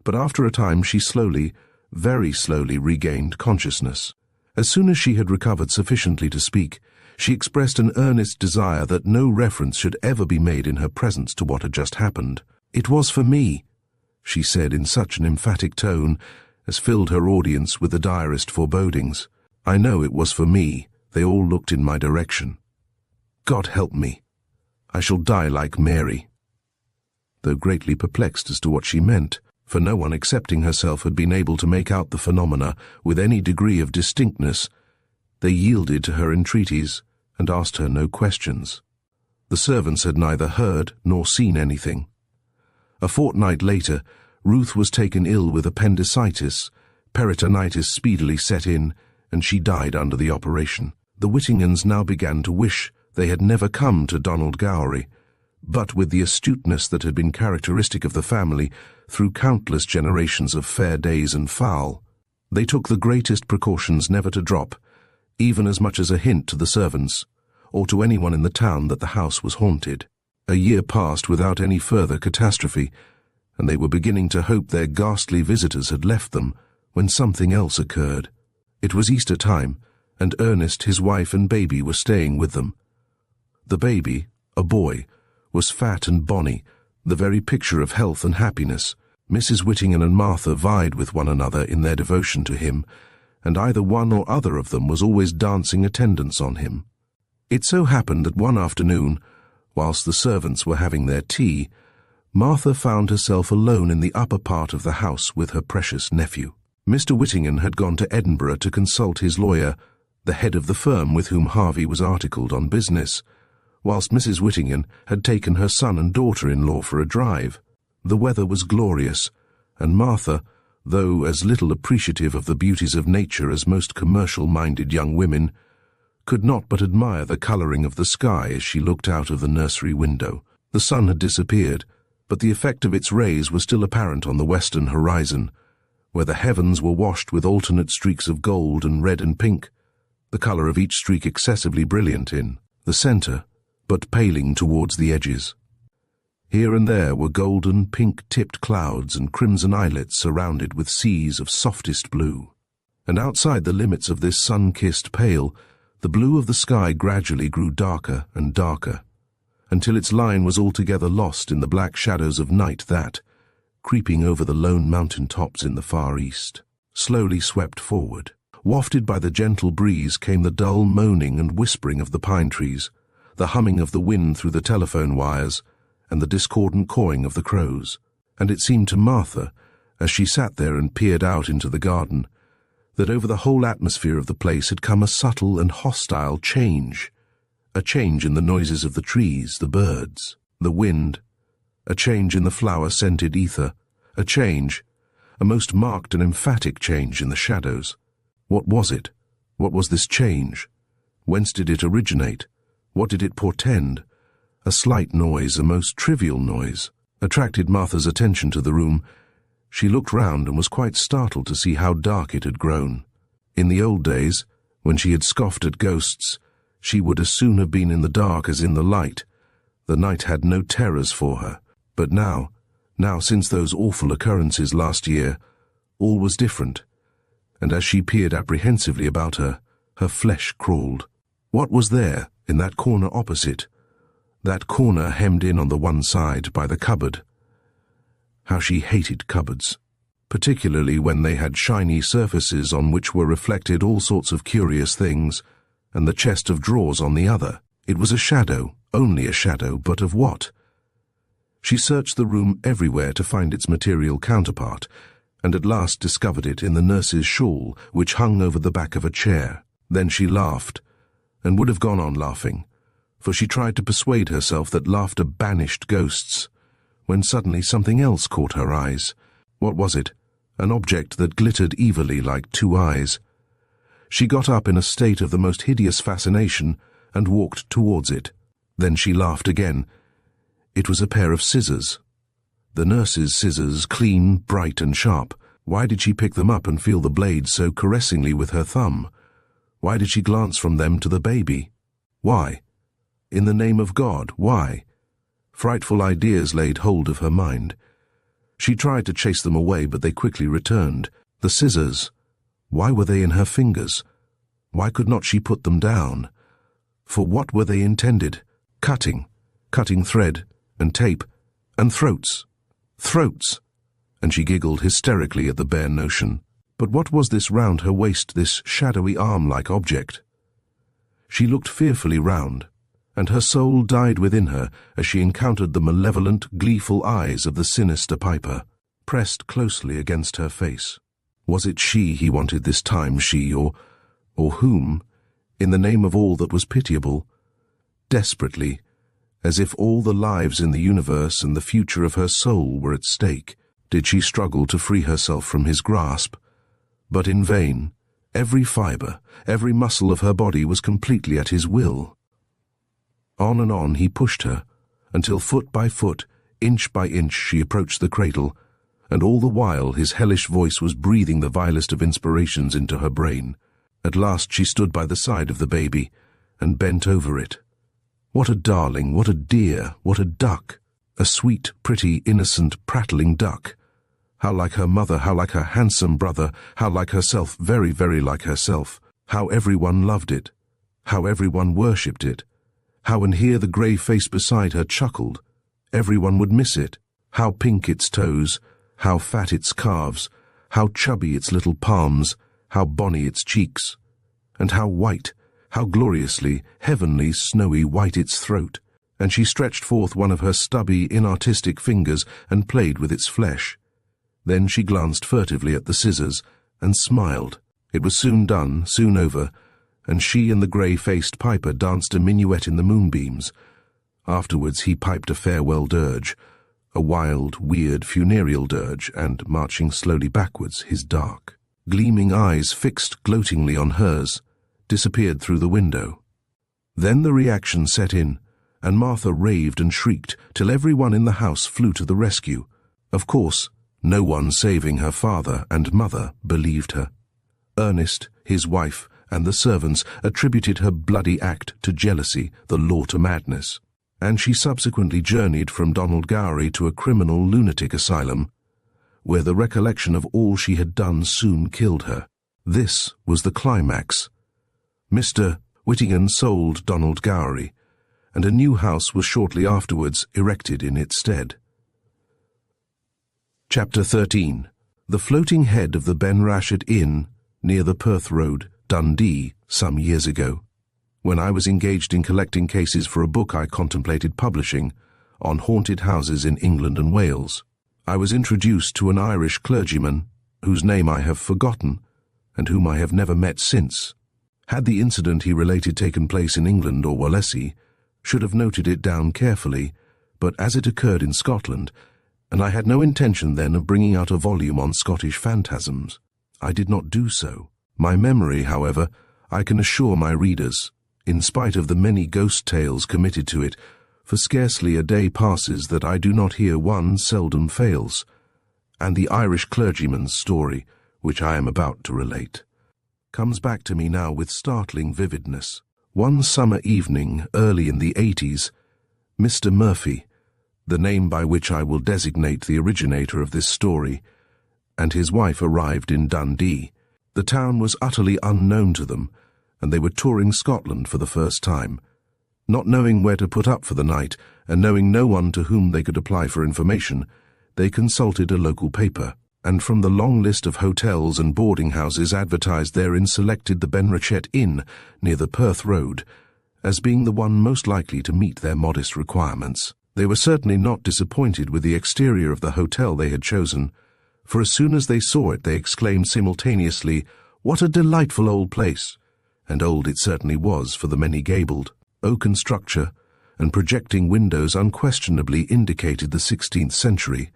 but after a time she slowly, very slowly regained consciousness. As soon as she had recovered sufficiently to speak, she expressed an earnest desire that no reference should ever be made in her presence to what had just happened. "It was for me," she said in such an emphatic tone as filled her audience with the direst forebodings. "I know it was for me." They all looked in my direction. "God help me. I shall die like Mary." Though greatly perplexed as to what she meant, for no one excepting herself had been able to make out the phenomena with any degree of distinctness, they yielded to her entreaties and asked her no questions. The servants had neither heard nor seen anything. A fortnight later, Ruth was taken ill with appendicitis. Peritonitis speedily set in, and she died under the operation. The Whittinghams now began to wish they had never come to Donald Gowrie, but with the astuteness that had been characteristic of the family through countless generations of fair days and foul, they took the greatest precautions never to drop, even as much as a hint to the servants, or to anyone in the town that the house was haunted. A year passed without any further catastrophe, and they were beginning to hope their ghastly visitors had left them, when something else occurred. It was Easter time, and Ernest, his wife and baby were staying with them. The baby, a boy, was fat and bonny, the very picture of health and happiness. Mrs. Whittingham and Martha vied with one another in their devotion to him, and either one or other of them was always dancing attendance on him. It so happened that one afternoon, whilst the servants were having their tea, Martha found herself alone in the upper part of the house with her precious nephew. Mr. Whittingham had gone to Edinburgh to consult his lawyer, the head of the firm with whom Harvey was articled on business, whilst Mrs. Whittingham had taken her son and daughter-in-law for a drive. The weather was glorious, and Martha, though as little appreciative of the beauties of nature as most commercial-minded young women, could not but admire the colouring of the sky as she looked out of the nursery window. The sun had disappeared, but the effect of its rays was still apparent on the western horizon, where the heavens were washed with alternate streaks of gold and red and pink, the colour of each streak excessively brilliant in the centre, but paling towards the edges. Here and there were golden, pink-tipped clouds and crimson islets surrounded with seas of softest blue. And outside the limits of this sun-kissed pale, the blue of the sky gradually grew darker and darker, until its line was altogether lost in the black shadows of night that, creeping over the lone mountain tops in the far east, slowly swept forward. Wafted by the gentle breeze came the dull moaning and whispering of the pine trees, the humming of the wind through the telephone wires, and the discordant cawing of the crows. And it seemed to Martha, as she sat there and peered out into the garden, that over the whole atmosphere of the place had come a subtle and hostile change, a change in the noises of the trees, the birds, the wind, a change in the flower-scented ether, a change, a most marked and emphatic change in the shadows. What was it? What was this change? Whence did it originate? What did it portend? A slight noise, a most trivial noise, attracted Martha's attention to the room. She looked round and was quite startled to see how dark it had grown. In the old days, when she had scoffed at ghosts, she would as soon have been in the dark as in the light. The night had no terrors for her. But now, since those awful occurrences last year, all was different, and as she peered apprehensively about her, her flesh crawled. What was there, in that corner opposite? That corner hemmed in on the one side by the cupboard. How she hated cupboards. particularly when they had shiny surfaces on which were reflected all sorts of curious things, and the chest of drawers on the other. It was a shadow, only a shadow, but of what? She searched the room everywhere to find its material counterpart, and at last discovered it in the nurse's shawl which hung over the back of a chair. Then she laughed, and would have gone on laughing, for she tried to persuade herself that laughter banished ghosts, when suddenly something else caught her eyes. What was it? An object that glittered evilly like two eyes. She got up in a state of the most hideous fascination and walked towards it. Then she laughed again. It was a pair of scissors. The nurse's scissors, clean, bright and sharp. Why did she pick them up and feel the blades so caressingly with her thumb? Why did she glance from them to the baby? Why? In the name of God, why? Frightful ideas laid hold of her mind. She tried to chase them away, but they quickly returned. The scissors. Why were they in her fingers? Why could not she put them down? For what were they intended? Cutting thread, and tape, and throats. Throats! And she giggled hysterically at the bare notion. But what was this round her waist, this shadowy arm-like object? She looked fearfully round, and her soul died within her as she encountered the malevolent, gleeful eyes of the sinister piper, pressed closely against her face. Was it she he wanted this time, she, or whom, in the name of all that was pitiable? Desperately, as if all the lives in the universe and the future of her soul were at stake, did she struggle to free herself from his grasp. But in vain. Every fibre, every muscle of her body was completely at his will. On and on he pushed her, until foot by foot, inch by inch, she approached the cradle, and all the while his hellish voice was breathing the vilest of inspirations into her brain. At last she stood by the side of the baby, and bent over it. What a darling, what a dear, what a duck! A sweet, pretty, innocent, prattling duck. How like her mother, how like her handsome brother, how like herself, very, very like herself. How everyone loved it. How everyone worshipped it. How, and here the grey face beside her chuckled. Everyone would miss it. How pink its toes, how fat its calves, how chubby its little palms, how bonny its cheeks, and how white, how gloriously, heavenly, snowy white its throat. And she stretched forth one of her stubby, inartistic fingers and played with its flesh. Then she glanced furtively at the scissors and smiled. It was soon done, soon over, and she and the grey-faced piper danced a minuet in the moonbeams. Afterwards he piped a farewell dirge, a wild, weird, funereal dirge, and, marching slowly backwards, his dark, gleaming eyes fixed gloatingly on hers, disappeared through the window. Then the reaction set in, and Martha raved and shrieked till everyone in the house flew to the rescue. Of course, no one saving her father and mother believed her. Ernest, his wife, and the servants attributed her bloody act to jealousy, the law to madness, and she subsequently journeyed from Donald Gowrie to a criminal lunatic asylum, where the recollection of all she had done soon killed her. This was the climax. Mr. Whittingham sold Donald Gowrie, and a new house was shortly afterwards erected in its stead. Chapter 13. The floating head of the Ben Rashid Inn, near the Perth Road, Dundee, some years ago, when I was engaged in collecting cases for a book I contemplated publishing on haunted houses in England and Wales. I was introduced to an Irish clergyman, whose name I have forgotten, and whom I have never met since. Had the incident he related taken place in England or Wallasey, should have noted it down carefully, but as it occurred in Scotland, and I had no intention then of bringing out a volume on Scottish phantasms, I did not do so. My memory, however, I can assure my readers, in spite of the many ghost tales committed to it, for scarcely a day passes that I do not hear one seldom fails, and the Irish clergyman's story, which I am about to relate, comes back to me now with startling vividness. One summer evening, early in the 80s, Mr. Murphy, the name by which I will designate the originator of this story, and his wife arrived in Dundee. The town was utterly unknown to them, and they were touring Scotland for the first time. Not knowing where to put up for the night, and knowing no one to whom they could apply for information, they consulted a local paper. and from the long list of hotels and boarding houses advertised therein selected the Benrachet Inn near the Perth Road as being the one most likely to meet their modest requirements. They were certainly not disappointed with the exterior of the hotel they had chosen, for as soon as they saw it they exclaimed simultaneously, "What a delightful old place!" And old it certainly was, for the many-gabled, oaken structure and projecting windows unquestionably indicated the 16th century,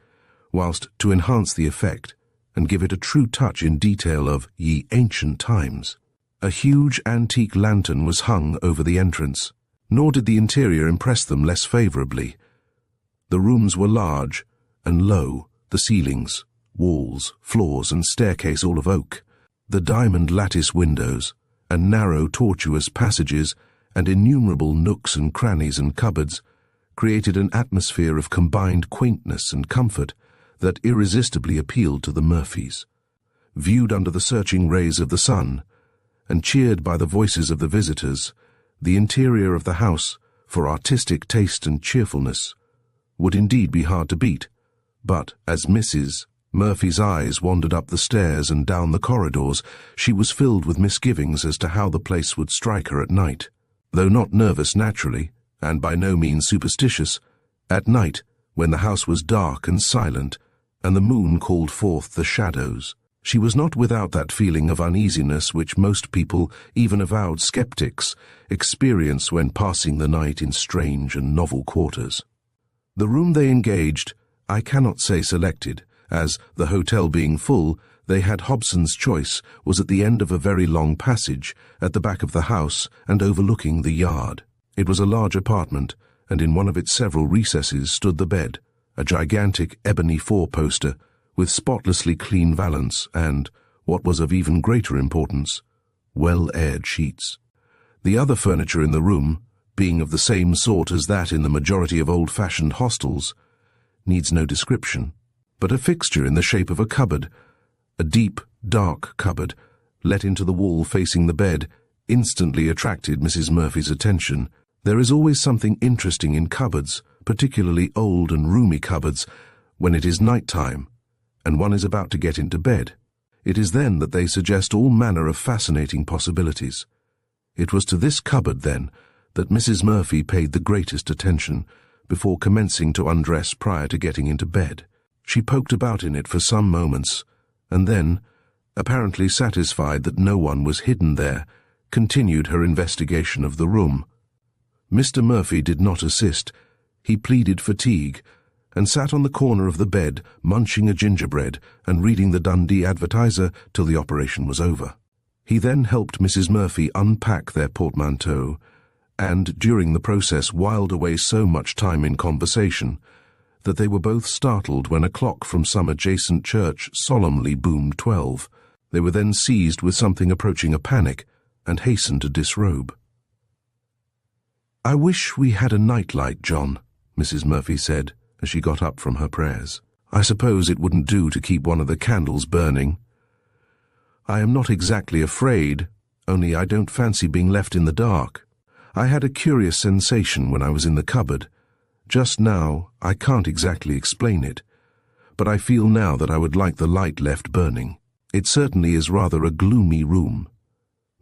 whilst to enhance the effect and give it a true touch in detail of ye ancient times, a huge antique lantern was hung over the entrance. Nor did the interior impress them less favourably. The rooms were large and low, the ceilings, walls, floors and staircase all of oak. The diamond lattice windows, and narrow tortuous passages, and innumerable nooks and crannies and cupboards created an atmosphere of combined quaintness and comfort that irresistibly appealed to the Murphys. Viewed under the searching rays of the sun, and cheered by the voices of the visitors, the interior of the house, for artistic taste and cheerfulness, would indeed be hard to beat, but as Mrs. Murphy's eyes wandered up the stairs and down the corridors, she was filled with misgivings as to how the place would strike her at night. Though not nervous naturally, and by no means superstitious, at night, when the house was dark and silent, and the moon called forth the shadows, she was not without that feeling of uneasiness which most people, even avowed skeptics, experience when passing the night in strange and novel quarters. The room they engaged, I cannot say selected, as, the hotel being full, they had Hobson's choice, was at the end of a very long passage, at the back of the house and overlooking the yard. It was a large apartment, and in one of its several recesses stood the bed, a gigantic ebony four-poster, with spotlessly clean valance and, what was of even greater importance, well-aired sheets. The other furniture in the room, being of the same sort as that in the majority of old-fashioned hostels, needs no description, but a fixture in the shape of a cupboard, a deep, dark cupboard, let into the wall facing the bed, instantly attracted Mrs. Murphy's attention. There is always something interesting in cupboards, particularly old and roomy cupboards, when it is night-time, and one is about to get into bed. It is then that they suggest all manner of fascinating possibilities. It was to this cupboard, then, that Mrs. Murphy paid the greatest attention, before commencing to undress prior to getting into bed. She poked about in it for some moments, and then, apparently satisfied that no one was hidden there, continued her investigation of the room. Mr. Murphy did not assist. He pleaded fatigue, and sat on the corner of the bed, munching a gingerbread and reading the Dundee Advertiser till the operation was over. He then helped Mrs. Murphy unpack their portmanteau, and during the process whiled away so much time in conversation that they were both startled when a clock from some adjacent church solemnly boomed 12. They were then seized with something approaching a panic, and hastened to disrobe. "I wish we had a nightlight, John," Mrs. Murphy said, as she got up from her prayers. "I suppose it wouldn't do to keep one of the candles burning. I am not exactly afraid, only I don't fancy being left in the dark. I had a curious sensation when I was in the cupboard. Just now, I can't exactly explain it, but I feel now that I would like the light left burning. It certainly is rather a gloomy room,"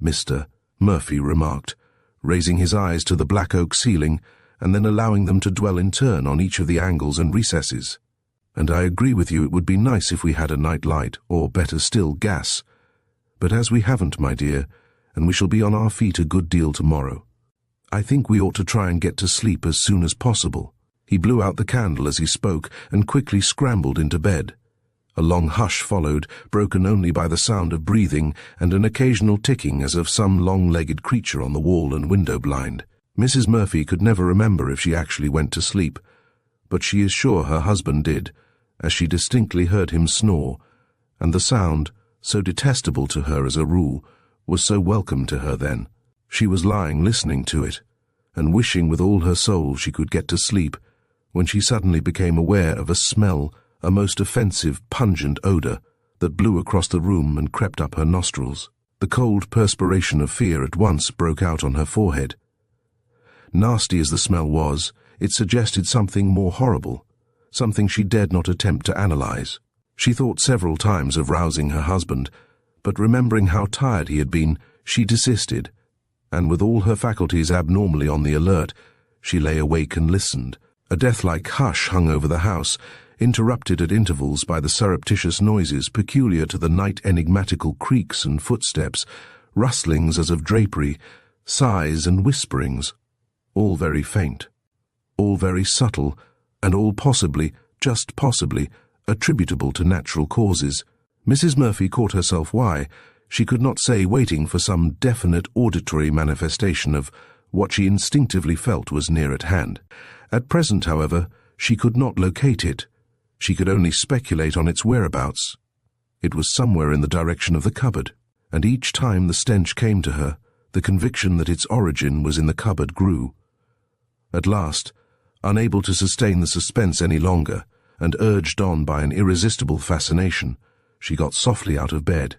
Mr. Murphy remarked, raising his eyes to the black oak ceiling and then allowing them to dwell in turn on each of the angles and recesses. "And I agree with you, it would be nice if we had a night light, or better still, gas. But as we haven't, my dear, and we shall be on our feet a good deal tomorrow, I think we ought to try and get to sleep as soon as possible." He blew out the candle as he spoke and quickly scrambled into bed. A long hush followed, broken only by the sound of breathing and an occasional ticking as of some long-legged creature on the wall and window blind. Mrs. Murphy could never remember if she actually went to sleep, but she is sure her husband did, as she distinctly heard him snore, and the sound, so detestable to her as a rule, was so welcome to her then. She was lying listening to it, and wishing with all her soul she could get to sleep, when she suddenly became aware of a smell, a most offensive, pungent odour, that blew across the room and crept up her nostrils. The cold perspiration of fear at once broke out on her forehead. Nasty as the smell was, it suggested something more horrible, something she dared not attempt to analyze. She thought several times of rousing her husband, but remembering how tired he had been, she desisted, and with all her faculties abnormally on the alert, she lay awake and listened. A death-like hush hung over the house, interrupted at intervals by the surreptitious noises peculiar to the night, enigmatical creaks and footsteps, rustlings as of drapery, sighs and whisperings, all very faint, all very subtle, and all possibly, just possibly, attributable to natural causes. Mrs. Murphy caught herself why, she could not say, waiting for some definite auditory manifestation of what she instinctively felt was near at hand. At present, however, she could not locate it. She could only speculate on its whereabouts. It was somewhere in the direction of the cupboard, and each time the stench came to her, the conviction that its origin was in the cupboard grew. At last, unable to sustain the suspense any longer, and urged on by an irresistible fascination, she got softly out of bed,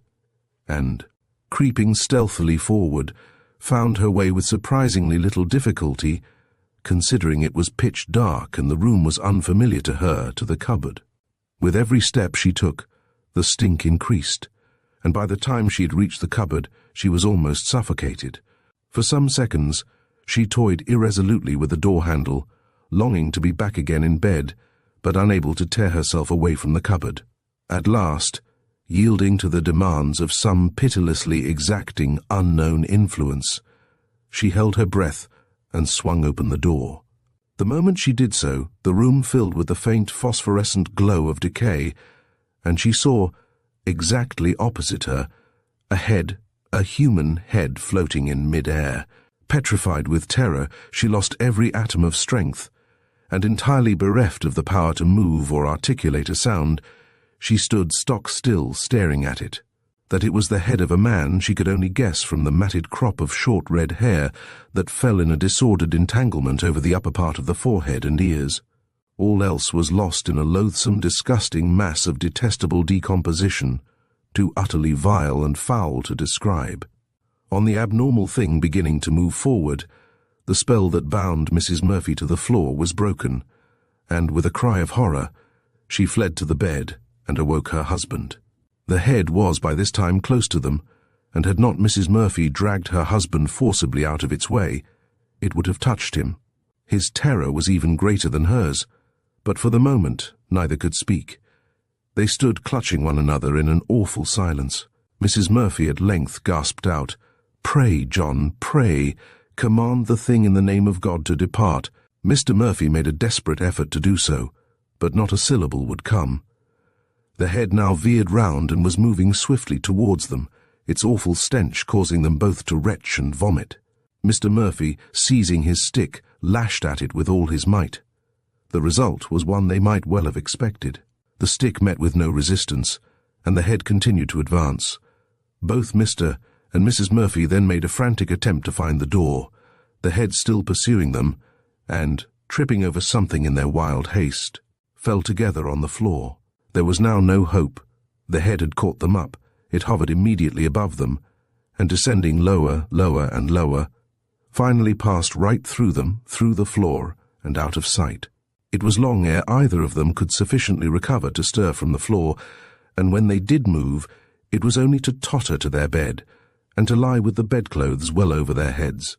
and, creeping stealthily forward, found her way with surprisingly little difficulty, considering it was pitch dark and the room was unfamiliar to her, to the cupboard. With every step she took, the stink increased, and by the time she had reached the cupboard, she was almost suffocated. For some seconds, she toyed irresolutely with the door handle, longing to be back again in bed, but unable to tear herself away from the cupboard. At last, yielding to the demands of some pitilessly exacting unknown influence, she held her breath and swung open the door. The moment she did so, the room filled with the faint phosphorescent glow of decay, and she saw, exactly opposite her, a head, a human head floating in mid-air. Petrified with terror, she lost every atom of strength, and entirely bereft of the power to move or articulate a sound, she stood stock still staring at it. That it was the head of a man she could only guess from the matted crop of short red hair that fell in a disordered entanglement over the upper part of the forehead and ears. All else was lost in a loathsome, disgusting mass of detestable decomposition, too utterly vile and foul to describe. On the abnormal thing beginning to move forward, the spell that bound Mrs. Murphy to the floor was broken, and with a cry of horror, she fled to the bed and awoke her husband. The head was by this time close to them, and had not Mrs. Murphy dragged her husband forcibly out of its way, it would have touched him. His terror was even greater than hers, but for the moment neither could speak. They stood clutching one another in an awful silence. Mrs. Murphy at length gasped out, "Pray, John, pray, command the thing in the name of God to depart." Mr. Murphy made a desperate effort to do so, but not a syllable would come. The head now veered round and was moving swiftly towards them, its awful stench causing them both to retch and vomit. Mr. Murphy, seizing his stick, lashed at it with all his might. The result was one they might well have expected. The stick met with no resistance, and the head continued to advance. Both Mr. and Mrs. Murphy then made a frantic attempt to find the door, the head still pursuing them, and, tripping over something in their wild haste, fell together on the floor. There was now no hope. The head had caught them up. It hovered immediately above them, and descending lower, lower, and lower, finally passed right through them, through the floor, and out of sight. It was long ere either of them could sufficiently recover to stir from the floor, and when they did move, it was only to totter to their bed, and to lie with the bedclothes well over their heads,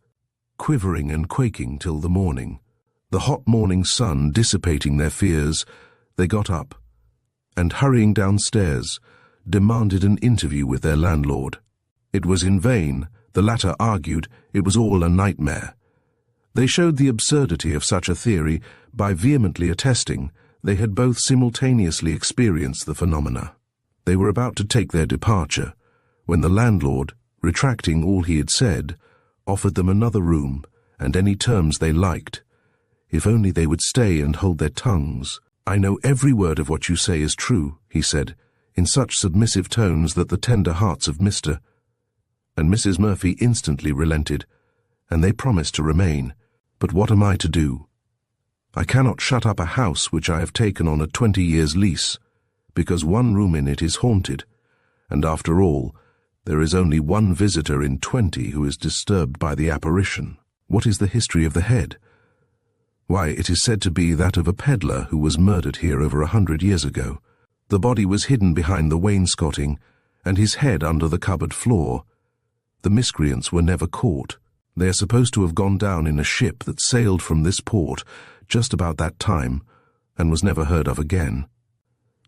quivering and quaking till the morning. The hot morning sun dissipating their fears, they got up, and hurrying downstairs, demanded an interview with their landlord. It was in vain. The latter argued it was all a nightmare. They showed the absurdity of such a theory by vehemently attesting they had both simultaneously experienced the phenomena. They were about to take their departure, when the landlord, retracting all he had said, offered them another room and any terms they liked, if only they would stay and hold their tongues. "I know every word of what you say is true," he said, in such submissive tones that the tender hearts of Mr. and Mrs. Murphy instantly relented, and they promised to remain. "But what am I to do? I cannot shut up a house which I have taken on a 20 years' lease, because one room in it is haunted, and after all, there is only one visitor in 20 who is disturbed by the apparition. What is the history of the head? Why, it is said to be that of a peddler who was murdered here over 100 years ago. The body was hidden behind the wainscoting, and his head under the cupboard floor. The miscreants were never caught. They are supposed to have gone down in a ship that sailed from this port just about that time and was never heard of again.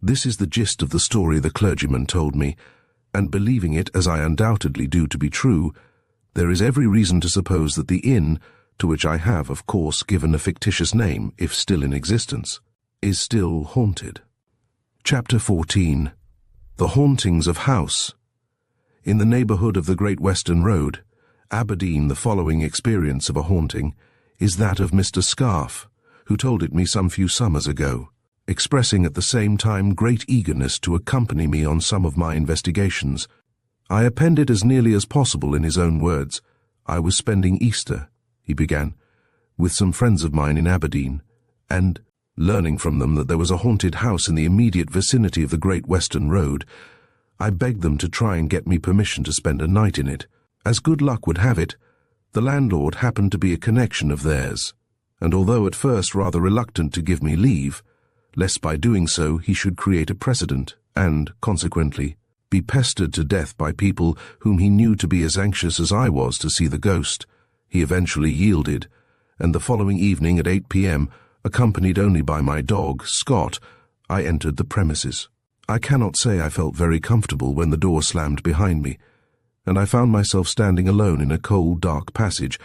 This is the gist of the story the clergyman told me, and believing it, as I undoubtedly do, to be true, there is every reason to suppose that the inn, to which I have, of course, given a fictitious name, if still in existence, is still haunted. Chapter 14. The Hauntings of House. In the neighbourhood of the Great Western Road, Aberdeen, the following experience of a haunting is that of Mr. Scarf, who told it me some few summers ago, expressing at the same time great eagerness to accompany me on some of my investigations. I append it as nearly as possible in his own words. I was spending Easter, he began, with some friends of mine in Aberdeen, and, learning from them that there was a haunted house in the immediate vicinity of the Great Western Road, I begged them to try and get me permission to spend a night in it. As good luck would have it, the landlord happened to be a connection of theirs, and although at first rather reluctant to give me leave, lest by doing so he should create a precedent and, consequently, be pestered to death by people whom he knew to be as anxious as I was to see the ghost, he eventually yielded, and the following evening at 8 p.m., accompanied only by my dog, Scott, I entered the premises. I cannot say I felt very comfortable when the door slammed behind me, and I found myself standing alone in a cold, dark passage,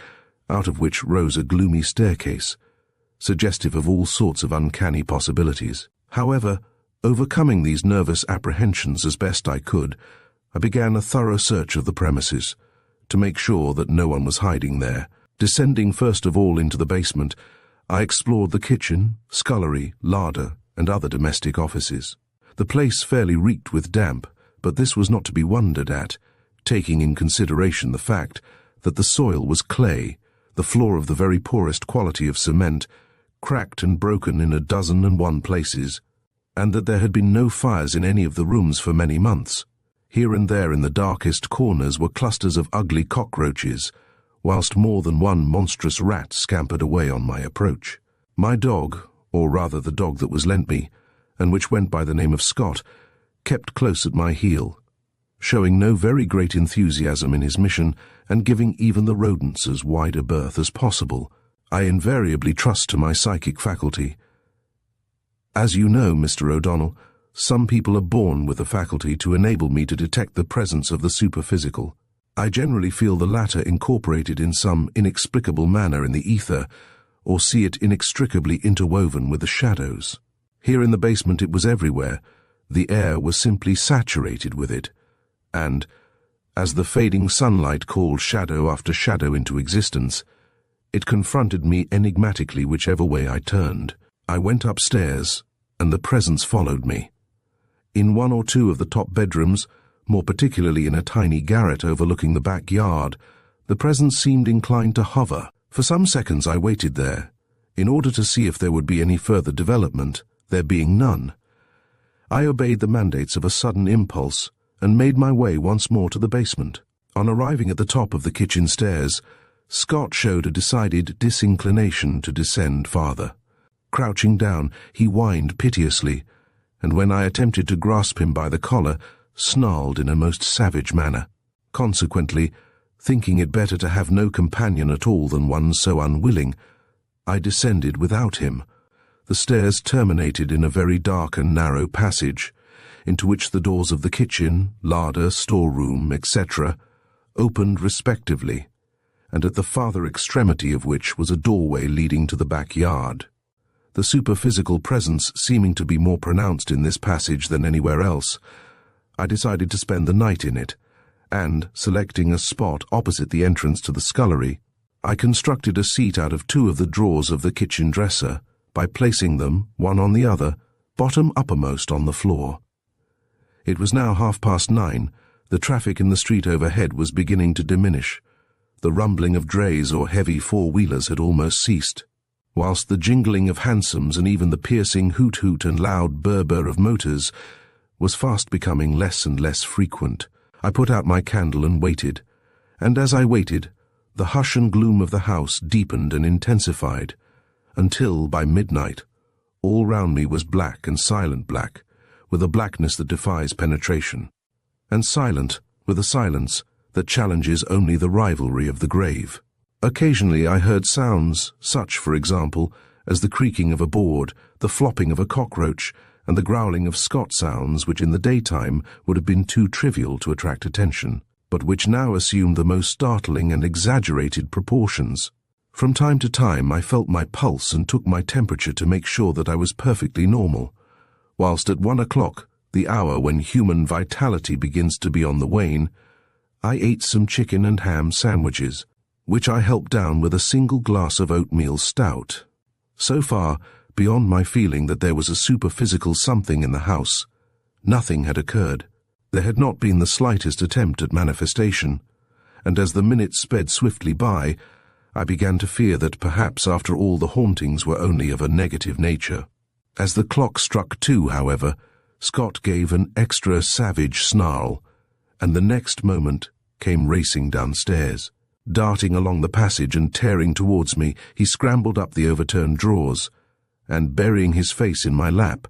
out of which rose a gloomy staircase, suggestive of all sorts of uncanny possibilities. However, overcoming these nervous apprehensions as best I could, I began a thorough search of the premises, to make sure that no one was hiding there. Descending first of all into the basement, I explored the kitchen, scullery, larder, and other domestic offices. The place fairly reeked with damp, but this was not to be wondered at, taking in consideration the fact that the soil was clay, the floor of the very poorest quality of cement, cracked and broken in 12 places, and that there had been no fires in any of the rooms for many months. Here and there in the darkest corners were clusters of ugly cockroaches, whilst more than one monstrous rat scampered away on my approach. My dog, or rather the dog that was lent me, and which went by the name of Scott, kept close at my heel, showing no very great enthusiasm in his mission and giving even the rodents as wide a berth as possible. I invariably trust to my psychic faculty. As you know, Mr. O'Donnell, some people are born with the faculty to enable me to detect the presence of the superphysical. I generally feel the latter incorporated in some inexplicable manner in the ether, or see it inextricably interwoven with the shadows. Here in the basement it was everywhere. The air was simply saturated with it, and, as the fading sunlight called shadow after shadow into existence, it confronted me enigmatically whichever way I turned. I went upstairs, and the presence followed me. In one or two of the top bedrooms, more particularly in a tiny garret overlooking the backyard, the presence seemed inclined to hover. For some seconds I waited there, in order to see if there would be any further development, there being none. I obeyed the mandates of a sudden impulse, and made my way once more to the basement. On arriving at the top of the kitchen stairs, Scott showed a decided disinclination to descend farther. Crouching down, he whined piteously, and when I attempted to grasp him by the collar, snarled in a most savage manner. Consequently, thinking it better to have no companion at all than one so unwilling, I descended without him. The stairs terminated in a very dark and narrow passage, into which the doors of the kitchen, larder, storeroom, etc., opened respectively, and at the farther extremity of which was a doorway leading to the backyard. The superphysical presence seeming to be more pronounced in this passage than anywhere else, I decided to spend the night in it, and, selecting a spot opposite the entrance to the scullery, I constructed a seat out of 2 of the drawers of the kitchen dresser by placing them, one on the other, bottom uppermost on the floor. It was now 9:30. The traffic in the street overhead was beginning to diminish. The rumbling of drays or heavy four-wheelers had almost ceased, whilst the jingling of hansoms and even the piercing hoot-hoot and loud burr-burr of motors was fast becoming less and less frequent. I put out my candle and waited, and as I waited, the hush and gloom of the house deepened and intensified, until, by midnight, all round me was black and silent black, with a blackness that defies penetration, and silent, with a silence that challenges only the rivalry of the grave. Occasionally I heard sounds, such, for example, as the creaking of a board, the flopping of a cockroach, and the growling of Scott sounds which in the daytime would have been too trivial to attract attention, but which now assumed the most startling and exaggerated proportions. From time to time I felt my pulse and took my temperature to make sure that I was perfectly normal, whilst at 1 o'clock, the hour when human vitality begins to be on the wane, I ate some chicken and ham sandwiches, which I helped down with a single glass of oatmeal stout. So far, beyond my feeling that there was a superphysical something in the house, nothing had occurred. There had not been the slightest attempt at manifestation, and as the minutes sped swiftly by, I began to fear that perhaps after all the hauntings were only of a negative nature. As the clock struck 2, however, Scott gave an extra savage snarl, and the next moment came racing downstairs. Darting along the passage and tearing towards me, he scrambled up the overturned drawers, and burying his face in my lap,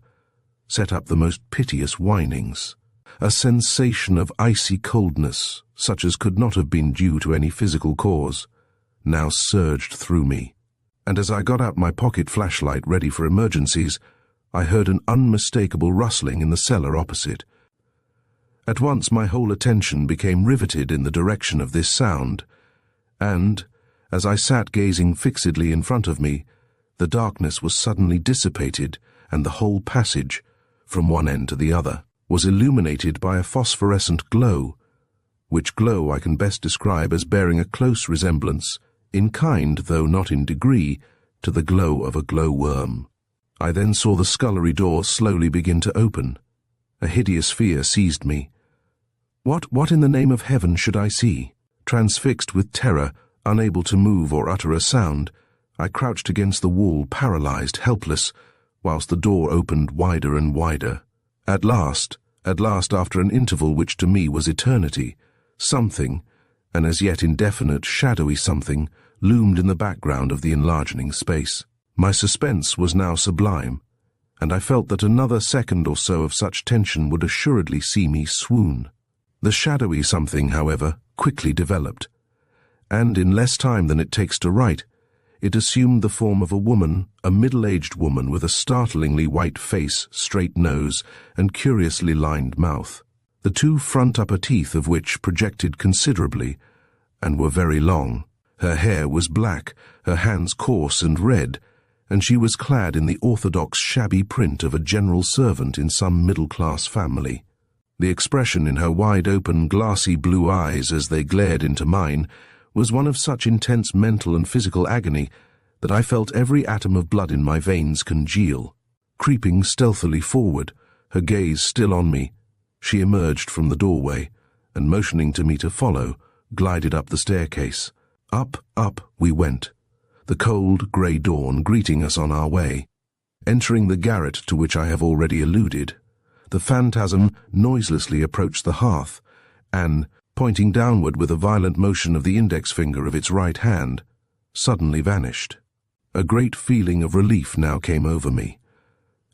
set up the most piteous whinings. A sensation of icy coldness, such as could not have been due to any physical cause, now surged through me, and as I got out my pocket flashlight ready for emergencies, I heard an unmistakable rustling in the cellar opposite. At once my whole attention became riveted in the direction of this sound, and, as I sat gazing fixedly in front of me, the darkness was suddenly dissipated, and the whole passage, from one end to the other, was illuminated by a phosphorescent glow, which glow I can best describe as bearing a close resemblance, in kind though not in degree, to the glow of a glowworm. I then saw the scullery door slowly begin to open. A hideous fear seized me. What in the name of heaven should I see? Transfixed with terror, unable to move or utter a sound, I crouched against the wall, paralyzed, helpless, whilst the door opened wider and wider. At last, after an interval which to me was eternity, something, an as yet indefinite, shadowy something, loomed in the background of the enlarging space. My suspense was now sublime, and I felt that another second or so of such tension would assuredly see me swoon. The shadowy something, however, quickly developed, and in less time than it takes to write, it assumed the form of a woman, a middle-aged woman with a startlingly white face, straight nose, and curiously lined mouth, the 2 front upper teeth of which projected considerably, and were very long. Her hair was black, her hands coarse and red, and she was clad in the orthodox shabby print of a general servant in some middle-class family. The expression in her wide-open, glassy blue eyes as they glared into mine was one of such intense mental and physical agony that I felt every atom of blood in my veins congeal. Creeping stealthily forward, her gaze still on me, she emerged from the doorway, and motioning to me to follow, glided up the staircase. Up we went, the cold, grey dawn greeting us on our way. Entering the garret to which I have already alluded, the phantasm noiselessly approached the hearth, and, pointing downward with a violent motion of the index finger of its right hand, suddenly vanished. A great feeling of relief now came over me,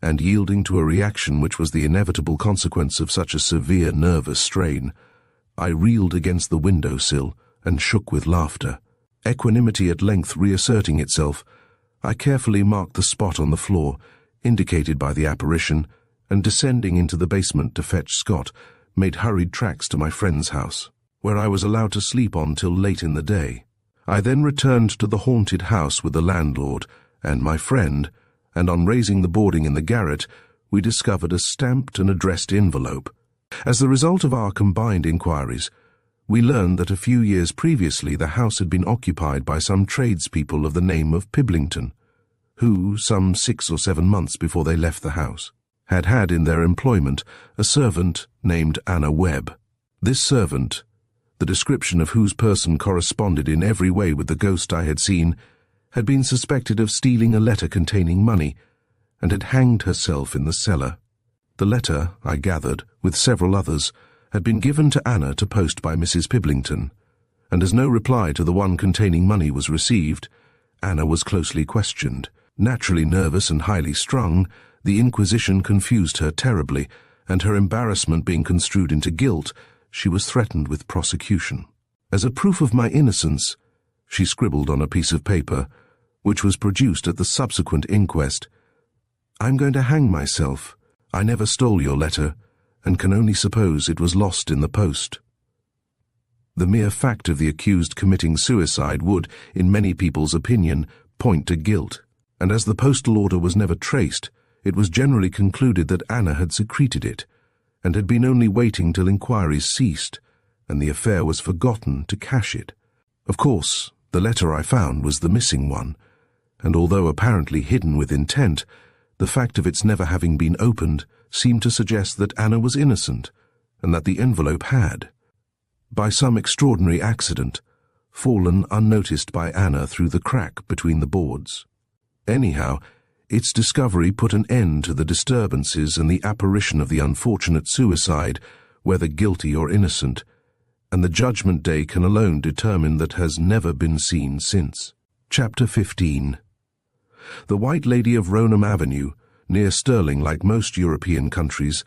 and yielding to a reaction which was the inevitable consequence of such a severe nervous strain, I reeled against the window-sill and shook with laughter. Equanimity at length reasserting itself, I carefully marked the spot on the floor, indicated by the apparition, and descending into the basement to fetch Scott, made hurried tracks to my friend's house, where I was allowed to sleep on till late in the day. I then returned to the haunted house with the landlord and my friend, and on raising the boarding in the garret, we discovered a stamped and addressed envelope. As the result of our combined inquiries, we learned that a few years previously the house had been occupied by some tradespeople of the name of Piblington, who, some 6 or 7 months before they left the house, had in their employment a servant named Anna Webb. This servant, the description of whose person corresponded in every way with the ghost I had seen, had been suspected of stealing a letter containing money, and had hanged herself in the cellar. The letter, I gathered, with several others, had been given to Anna to post by Mrs. Piblington, and as no reply to the one containing money was received, Anna was closely questioned. Naturally nervous and highly strung, the inquisition confused her terribly, and her embarrassment being construed into guilt, she was threatened with prosecution. As a proof of my innocence, she scribbled on a piece of paper, which was produced at the subsequent inquest, "I'm going to hang myself. I never stole your letter, and can only suppose it was lost in the post." The mere fact of the accused committing suicide would, in many people's opinion, point to guilt, and as the postal order was never traced, it was generally concluded that Anna had secreted it, and had been only waiting till inquiries ceased, and the affair was forgotten to cash it. Of course, the letter I found was the missing one, and although apparently hidden with intent, the fact of its never having been opened seemed to suggest that Anna was innocent, and that the envelope had, by some extraordinary accident, fallen unnoticed by Anna through the crack between the boards. Anyhow, its discovery put an end to the disturbances and the apparition of the unfortunate suicide, whether guilty or innocent, and the Judgment Day can alone determine that has never been seen since. Chapter 15. The White Lady of Roanham Avenue, near Stirling, like most European countries,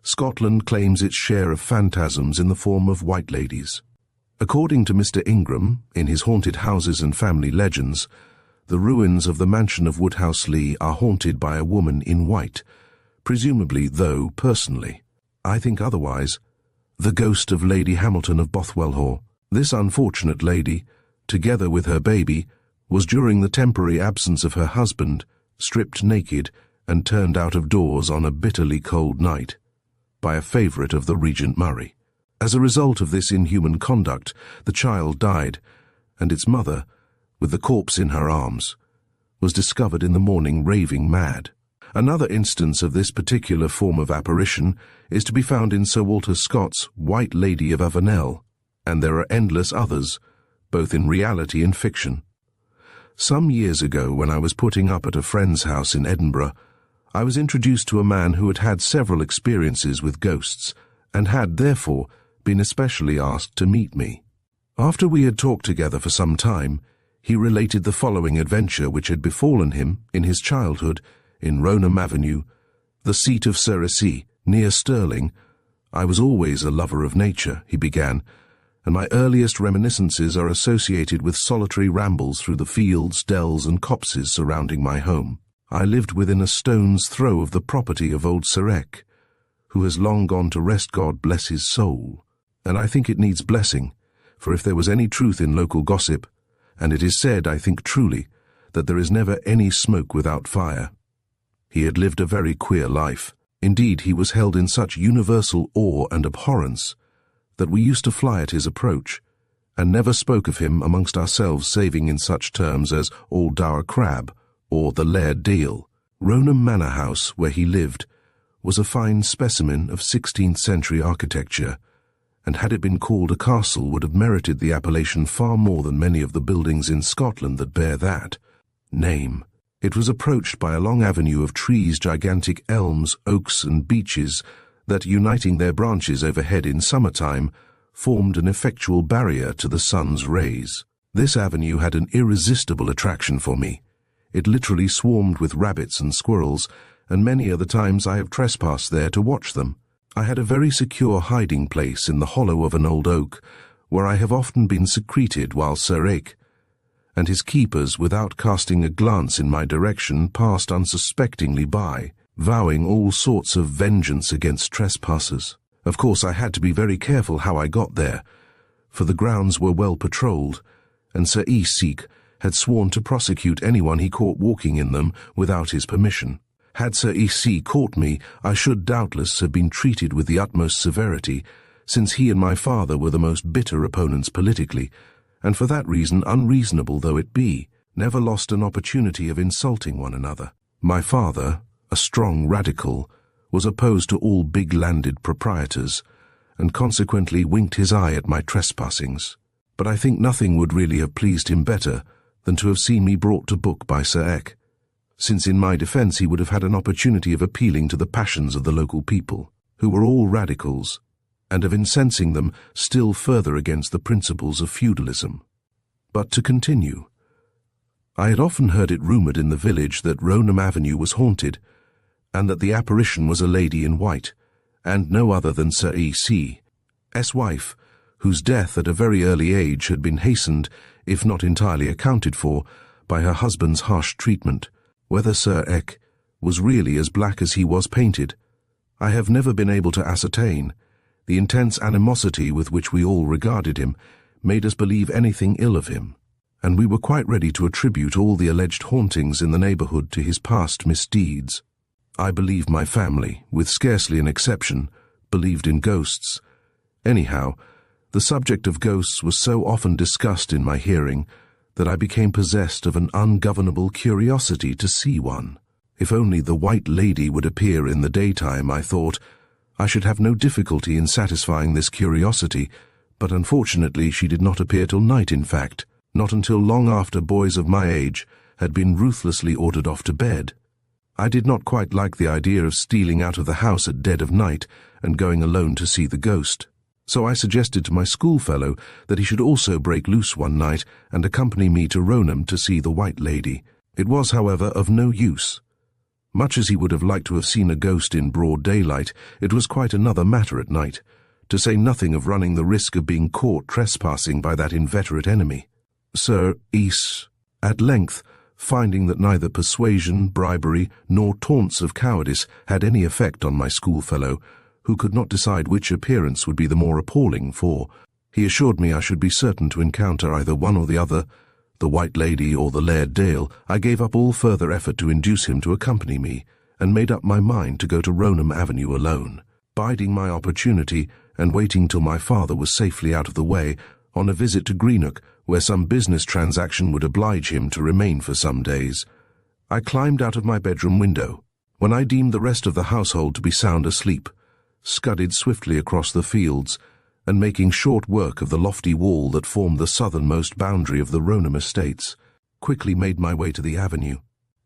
Scotland claims its share of phantasms in the form of white ladies. According to Mr. Ingram, in his Haunted Houses and Family Legends, the ruins of the mansion of Woodhouse-Lee are haunted by a woman in white, presumably, though personally, I think otherwise, the ghost of Lady Hamilton of Bothwellhaugh. This unfortunate lady, together with her baby, was during the temporary absence of her husband, stripped naked and turned out of doors on a bitterly cold night by a favourite of the Regent Murray. As a result of this inhuman conduct, the child died, and its mother, with the corpse in her arms, was discovered in the morning raving mad. Another instance of this particular form of apparition is to be found in Sir Walter Scott's White Lady of Avenel, and there are endless others, both in reality and fiction. Some years ago, when I was putting up at a friend's house in Edinburgh, I was introduced to a man who had had several experiences with ghosts, and had, therefore, been especially asked to meet me. After we had talked together for some time, he related the following adventure which had befallen him in his childhood in Roanham Avenue, the seat of Sir Issy, near Stirling. "I was always a lover of nature," he began, "and my earliest reminiscences are associated with solitary rambles through the fields, dells and copses surrounding my home. I lived within a stone's throw of the property of old Sir Eck, who has long gone to rest, God bless his soul, and I think it needs blessing, for if there was any truth in local gossip, and it is said, I think truly, that there is never any smoke without fire. He had lived a very queer life. Indeed, he was held in such universal awe and abhorrence that we used to fly at his approach, and never spoke of him amongst ourselves saving in such terms as Old Dour Crab or the Laird Deal. Roanham Manor House, where he lived, was a fine specimen of 16th century architecture, and had it been called a castle would have merited the appellation far more than many of the buildings in Scotland that bear that name. It was approached by a long avenue of trees, gigantic elms, oaks and beeches that, uniting their branches overhead in summertime, formed an effectual barrier to the sun's rays. This avenue had an irresistible attraction for me. It literally swarmed with rabbits and squirrels, and many are the times I have trespassed there to watch them. I had a very secure hiding place in the hollow of an old oak, where I have often been secreted while Sir Eck and his keepers, without casting a glance in my direction, passed unsuspectingly by, vowing all sorts of vengeance against trespassers. Of course, I had to be very careful how I got there, for the grounds were well patrolled, and Sir Issy had sworn to prosecute anyone he caught walking in them without his permission. Had Sir Issy caught me, I should doubtless have been treated with the utmost severity, since he and my father were the most bitter opponents politically, and for that reason, unreasonable though it be, never lost an opportunity of insulting one another. My father, a strong radical, was opposed to all big landed proprietors, and consequently winked his eye at my trespassings. But I think nothing would really have pleased him better than to have seen me brought to book by Sir Eck, since in my defence he would have had an opportunity of appealing to the passions of the local people, who were all radicals, and of incensing them still further against the principles of feudalism. But to continue, I had often heard it rumoured in the village that Roanham Avenue was haunted, and that the apparition was a lady in white, and no other than Sir E.C.'s wife, whose death at a very early age had been hastened, if not entirely accounted for, by her husband's harsh treatment. Whether Sir Eck was really as black as he was painted, I have never been able to ascertain. The intense animosity with which we all regarded him made us believe anything ill of him, and we were quite ready to attribute all the alleged hauntings in the neighbourhood to his past misdeeds. I believe my family, with scarcely an exception, believed in ghosts. Anyhow, the subject of ghosts was so often discussed in my hearing that I became possessed of an ungovernable curiosity to see one. If only the White Lady would appear in the daytime, I thought, I should have no difficulty in satisfying this curiosity, but unfortunately she did not appear till night. In fact, not until long after boys of my age had been ruthlessly ordered off to bed. I did not quite like the idea of stealing out of the house at dead of night and going alone to see the ghost. So I suggested to my schoolfellow that he should also break loose one night and accompany me to Roanham to see the White Lady. It was, however, of no use. Much as he would have liked to have seen a ghost in broad daylight, it was quite another matter at night, to say nothing of running the risk of being caught trespassing by that inveterate enemy. Sir East, at length, finding that neither persuasion, bribery, nor taunts of cowardice had any effect on my schoolfellow, who could not decide which appearance would be the more appalling, for he assured me I should be certain to encounter either one or the other, the White Lady or the Laird Dale, I gave up all further effort to induce him to accompany me, and made up my mind to go to Roanham Avenue alone, biding my opportunity and waiting till my father was safely out of the way, on a visit to Greenock, where some business transaction would oblige him to remain for some days. I climbed out of my bedroom window, when I deemed the rest of the household to be sound asleep, scudded swiftly across the fields, and making short work of the lofty wall that formed the southernmost boundary of the Roanham estates, quickly made my way to the avenue.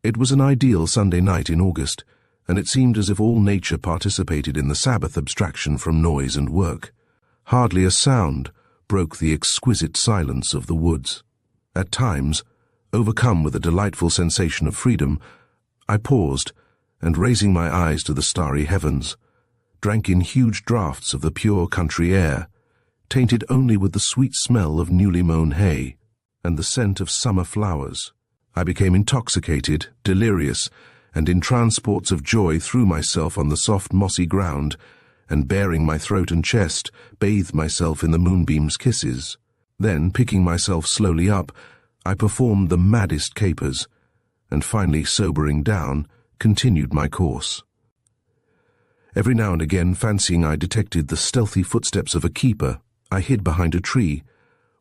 It was an ideal Sunday night in August, and it seemed as if all nature participated in the Sabbath abstraction from noise and work. Hardly a sound broke the exquisite silence of the woods. At times, overcome with a delightful sensation of freedom, I paused, and raising my eyes to the starry heavens, drank in huge draughts of the pure country air, tainted only with the sweet smell of newly mown hay and the scent of summer flowers. I became intoxicated, delirious, and in transports of joy threw myself on the soft mossy ground, and baring my throat and chest, bathed myself in the moonbeam's kisses. Then, picking myself slowly up, I performed the maddest capers, and finally sobering down, continued my course. Every now and again, fancying I detected the stealthy footsteps of a keeper, I hid behind a tree,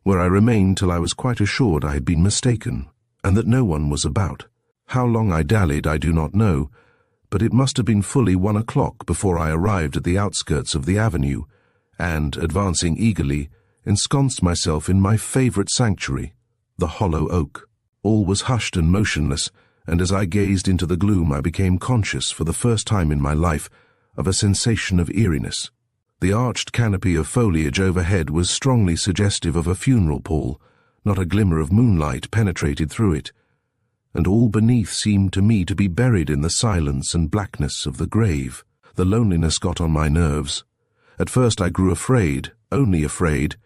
where I remained till I was quite assured I had been mistaken, and that no one was about. How long I dallied I do not know, but it must have been fully 1 o'clock before I arrived at the outskirts of the avenue, and, advancing eagerly, ensconced myself in my favourite sanctuary, the hollow oak. All was hushed and motionless, and as I gazed into the gloom I became conscious, for the first time in my life, of a sensation of eeriness. The arched canopy of foliage overhead was strongly suggestive of a funeral pall. Not a glimmer of moonlight penetrated through it, and all beneath seemed to me to be buried in the silence and blackness of the grave. The loneliness got on my nerves. At first I grew afraid, only afraid,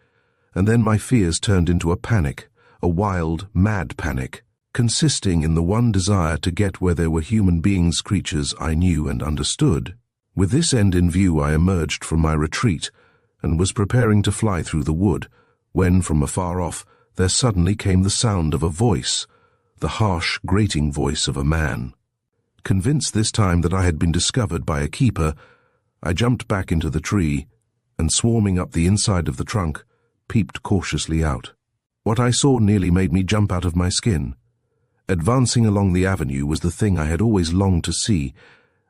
and then my fears turned into a panic, a wild, mad panic, consisting in the one desire to get where there were human beings, creatures I knew and understood. With this end in view I emerged from my retreat, and was preparing to fly through the wood, when from afar off there suddenly came the sound of a voice, the harsh, grating voice of a man. Convinced this time that I had been discovered by a keeper, I jumped back into the tree, and swarming up the inside of the trunk, peeped cautiously out. What I saw nearly made me jump out of my skin. Advancing along the avenue was the thing I had always longed to see,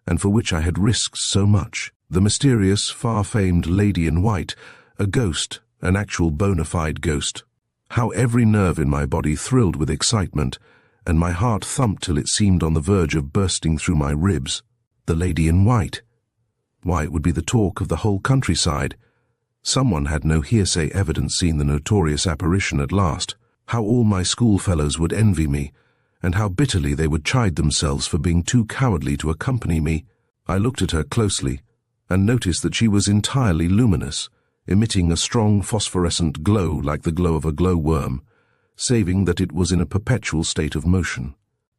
and for which I had risked so much. The mysterious, far-famed lady in white, a ghost, an actual bona fide ghost. How every nerve in my body thrilled with excitement, and my heart thumped till it seemed on the verge of bursting through my ribs. The lady in white. Why, it would be the talk of the whole countryside. Someone had no hearsay evidence seen the notorious apparition at last. How all my schoolfellows would envy me, and how bitterly they would chide themselves for being too cowardly to accompany me. I looked at her closely, and noticed that she was entirely luminous, emitting a strong phosphorescent glow like the glow of a glowworm, saving that it was in a perpetual state of motion.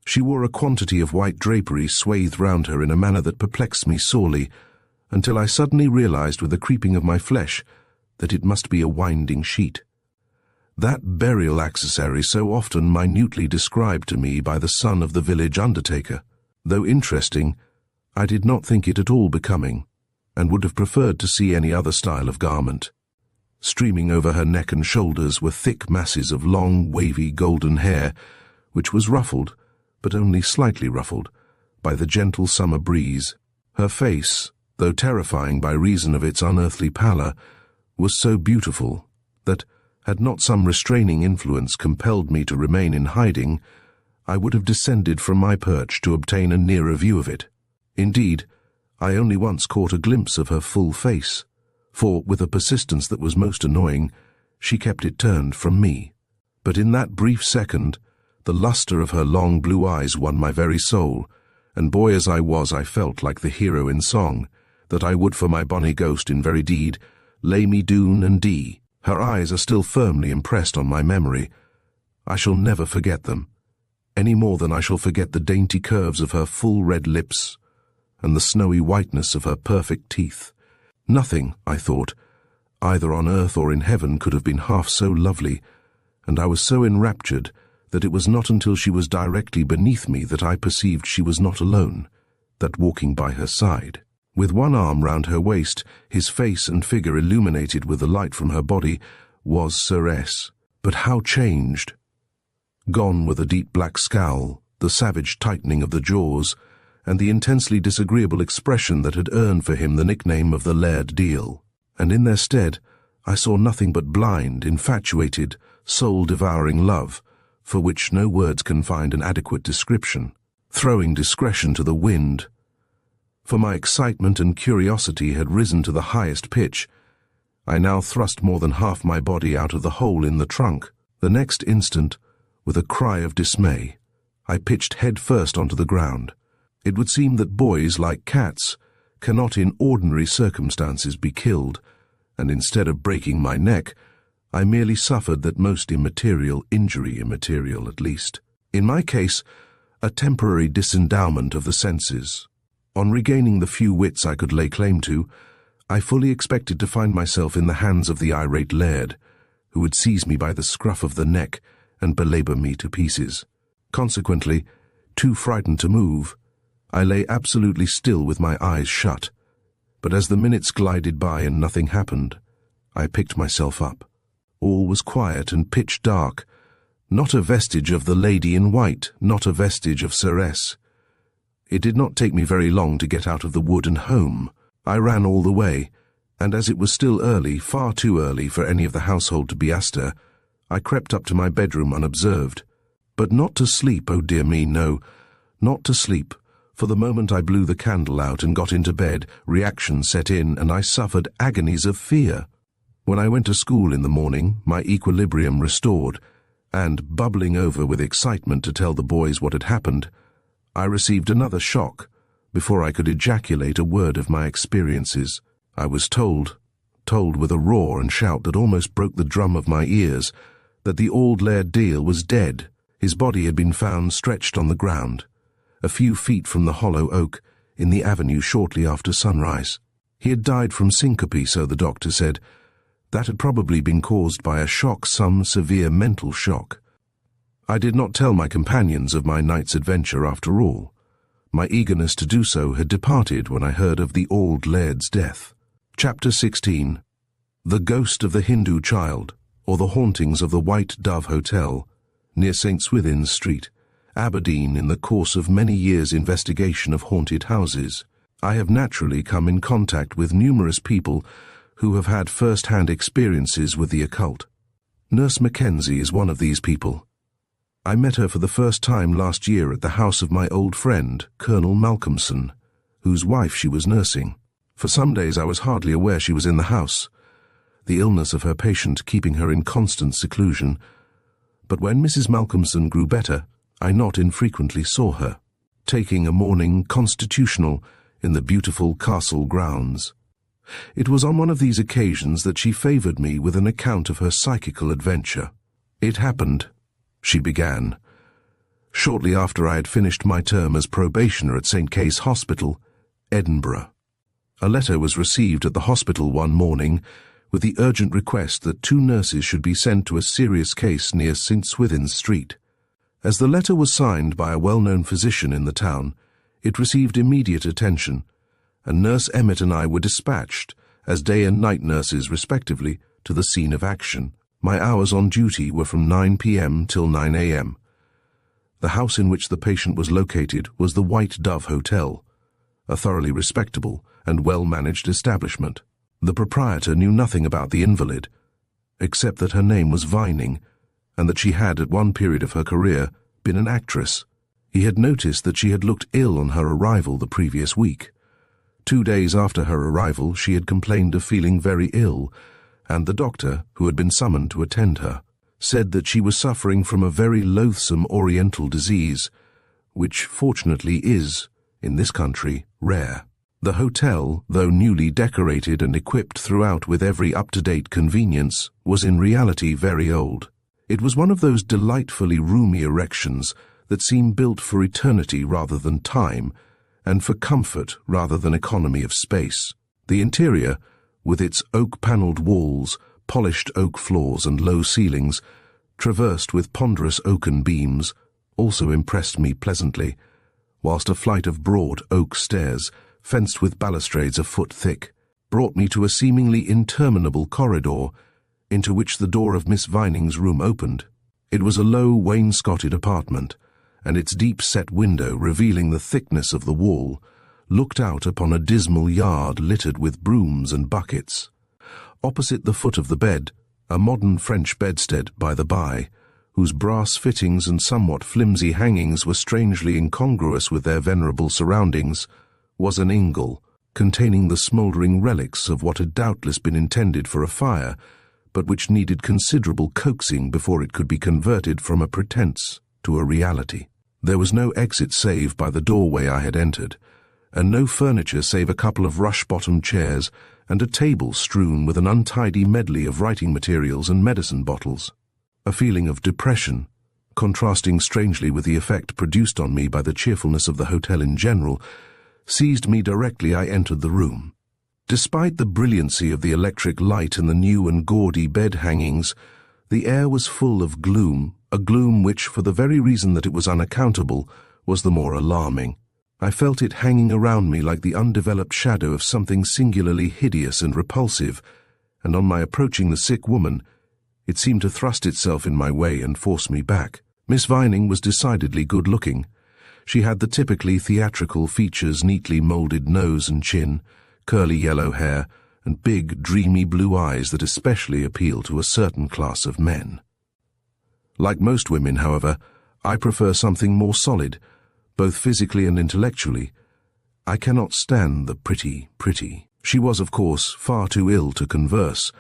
She wore a quantity of white drapery swathed round her in a manner that perplexed me sorely, until I suddenly realized with a creeping of my flesh that it must be a winding sheet. That burial accessory so often minutely described to me by the son of the village undertaker. Though interesting, I did not think it at all becoming, and would have preferred to see any other style of garment. Streaming over her neck and shoulders were thick masses of long, wavy golden hair, which was ruffled, but only slightly ruffled, by the gentle summer breeze. Her face, though terrifying by reason of its unearthly pallor, was so beautiful that, had not some restraining influence compelled me to remain in hiding, I would have descended from my perch to obtain a nearer view of it. Indeed, I only once caught a glimpse of her full face, for, with a persistence that was most annoying, she kept it turned from me. But in that brief second, the luster of her long blue eyes won my very soul, and boy as I was, I felt like the hero in song, that I would for my bonny ghost in very deed lay me doon and dee. Her eyes are still firmly impressed on my memory. I shall never forget them, any more than I shall forget the dainty curves of her full red lips and the snowy whiteness of her perfect teeth. Nothing, I thought, either on earth or in heaven could have been half so lovely, and I was so enraptured that it was not until she was directly beneath me that I perceived she was not alone, that walking by her side, with one arm round her waist, his face and figure illuminated with the light from her body, was Sir S. But how changed! Gone were the deep black scowl, the savage tightening of the jaws, and the intensely disagreeable expression that had earned for him the nickname of the Laird Deal, and in their stead I saw nothing but blind, infatuated, soul-devouring love, for which no words can find an adequate description, throwing discretion to the wind. For my excitement and curiosity had risen to the highest pitch. I now thrust more than half my body out of the hole in the trunk. The next instant, with a cry of dismay, I pitched head first onto the ground. It would seem that boys, like cats, cannot in ordinary circumstances be killed, and instead of breaking my neck, I merely suffered that most immaterial injury, immaterial at least. In my case, a temporary disendowment of the senses. On regaining the few wits I could lay claim to, I fully expected to find myself in the hands of the irate laird, who would seize me by the scruff of the neck and belabour me to pieces. Consequently, too frightened to move, I lay absolutely still with my eyes shut. But as the minutes glided by and nothing happened, I picked myself up. All was quiet and pitch dark. Not a vestige of the lady in white, not a vestige of Sir S. It did not take me very long to get out of the wood and home. I ran all the way, and as it was still early, far too early for any of the household to be astir, I crept up to my bedroom unobserved. But not to sleep, oh dear me, no, not to sleep. For the moment I blew the candle out and got into bed, reaction set in, and I suffered agonies of fear. When I went to school in the morning, my equilibrium restored, and, bubbling over with excitement to tell the boys what had happened, I received another shock before I could ejaculate a word of my experiences. I was told with a roar and shout that almost broke the drum of my ears, that the old Laird Deal was dead. His body had been found stretched on the ground, a few feet from the hollow oak, in the avenue shortly after sunrise. He had died from syncope, so the doctor said. That had probably been caused by a shock, some severe mental shock. I did not tell my companions of my night's adventure after all. My eagerness to do so had departed when I heard of the old laird's death. Chapter 16. The Ghost of the Hindu Child, or the Hauntings of the White Dove Hotel, near St. Swithin's Street, Aberdeen. In the course of many years' investigation of haunted houses, I have naturally come in contact with numerous people who have had first-hand experiences with the occult. Nurse Mackenzie is one of these people. I met her for the first time last year at the house of my old friend, Colonel Malcolmson, whose wife she was nursing. For some days I was hardly aware she was in the house, the illness of her patient keeping her in constant seclusion. But when Mrs. Malcolmson grew better, I not infrequently saw her, taking a morning constitutional in the beautiful castle grounds. It was on one of these occasions that she favored me with an account of her psychical adventure. "It happened," she began, "shortly after I had finished my term as probationer at St. Kay's Hospital, Edinburgh. A letter was received at the hospital one morning with the urgent request that 2 nurses should be sent to a serious case near St. Swithin's Street. As the letter was signed by a well-known physician in the town, it received immediate attention, and Nurse Emmett and I were dispatched, as day and night nurses respectively, to the scene of action. My hours on duty were from 9 p.m. till 9 a.m. The house in which the patient was located was the White Dove Hotel, a thoroughly respectable and well-managed establishment. The proprietor knew nothing about the invalid, except that her name was Vining, and that she had, at one period of her career, been an actress. He had noticed that she had looked ill on her arrival the previous week. 2 days after her arrival, she had complained of feeling very ill, and the doctor, who had been summoned to attend her, said that she was suffering from a very loathsome oriental disease, which fortunately is, in this country, rare. The hotel, though newly decorated and equipped throughout with every up-to-date convenience, was in reality very old. It was one of those delightfully roomy erections that seem built for eternity rather than time, and for comfort rather than economy of space. The interior, with its oak-panelled walls, polished oak floors and low ceilings, traversed with ponderous oaken beams, also impressed me pleasantly, whilst a flight of broad oak stairs, fenced with balustrades a foot thick, brought me to a seemingly interminable corridor, into which the door of Miss Vining's room opened. It was a low, wainscoted apartment, and its deep-set window, revealing the thickness of the wall, looked out upon a dismal yard littered with brooms and buckets. Opposite the foot of the bed, a modern French bedstead, by the by, whose brass fittings and somewhat flimsy hangings were strangely incongruous with their venerable surroundings, was an ingle, containing the smouldering relics of what had doubtless been intended for a fire, but which needed considerable coaxing before it could be converted from a pretense to a reality. There was no exit save by the doorway I had entered, and no furniture save a couple of rush-bottomed chairs and a table strewn with an untidy medley of writing materials and medicine bottles. A feeling of depression, contrasting strangely with the effect produced on me by the cheerfulness of the hotel in general, seized me directly I entered the room. Despite the brilliancy of the electric light and the new and gaudy bed hangings, the air was full of gloom, a gloom which, for the very reason that it was unaccountable, was the more alarming. I felt it hanging around me like the undeveloped shadow of something singularly hideous and repulsive, and on my approaching the sick woman, it seemed to thrust itself in my way and force me back. Miss Vining was decidedly good-looking. She had the typically theatrical features, neatly moulded nose and chin, curly yellow hair, and big, dreamy blue eyes that especially appeal to a certain class of men. Like most women, however, I prefer something more solid, both physically and intellectually. I cannot stand the pretty. She was, of course, far too ill to converse,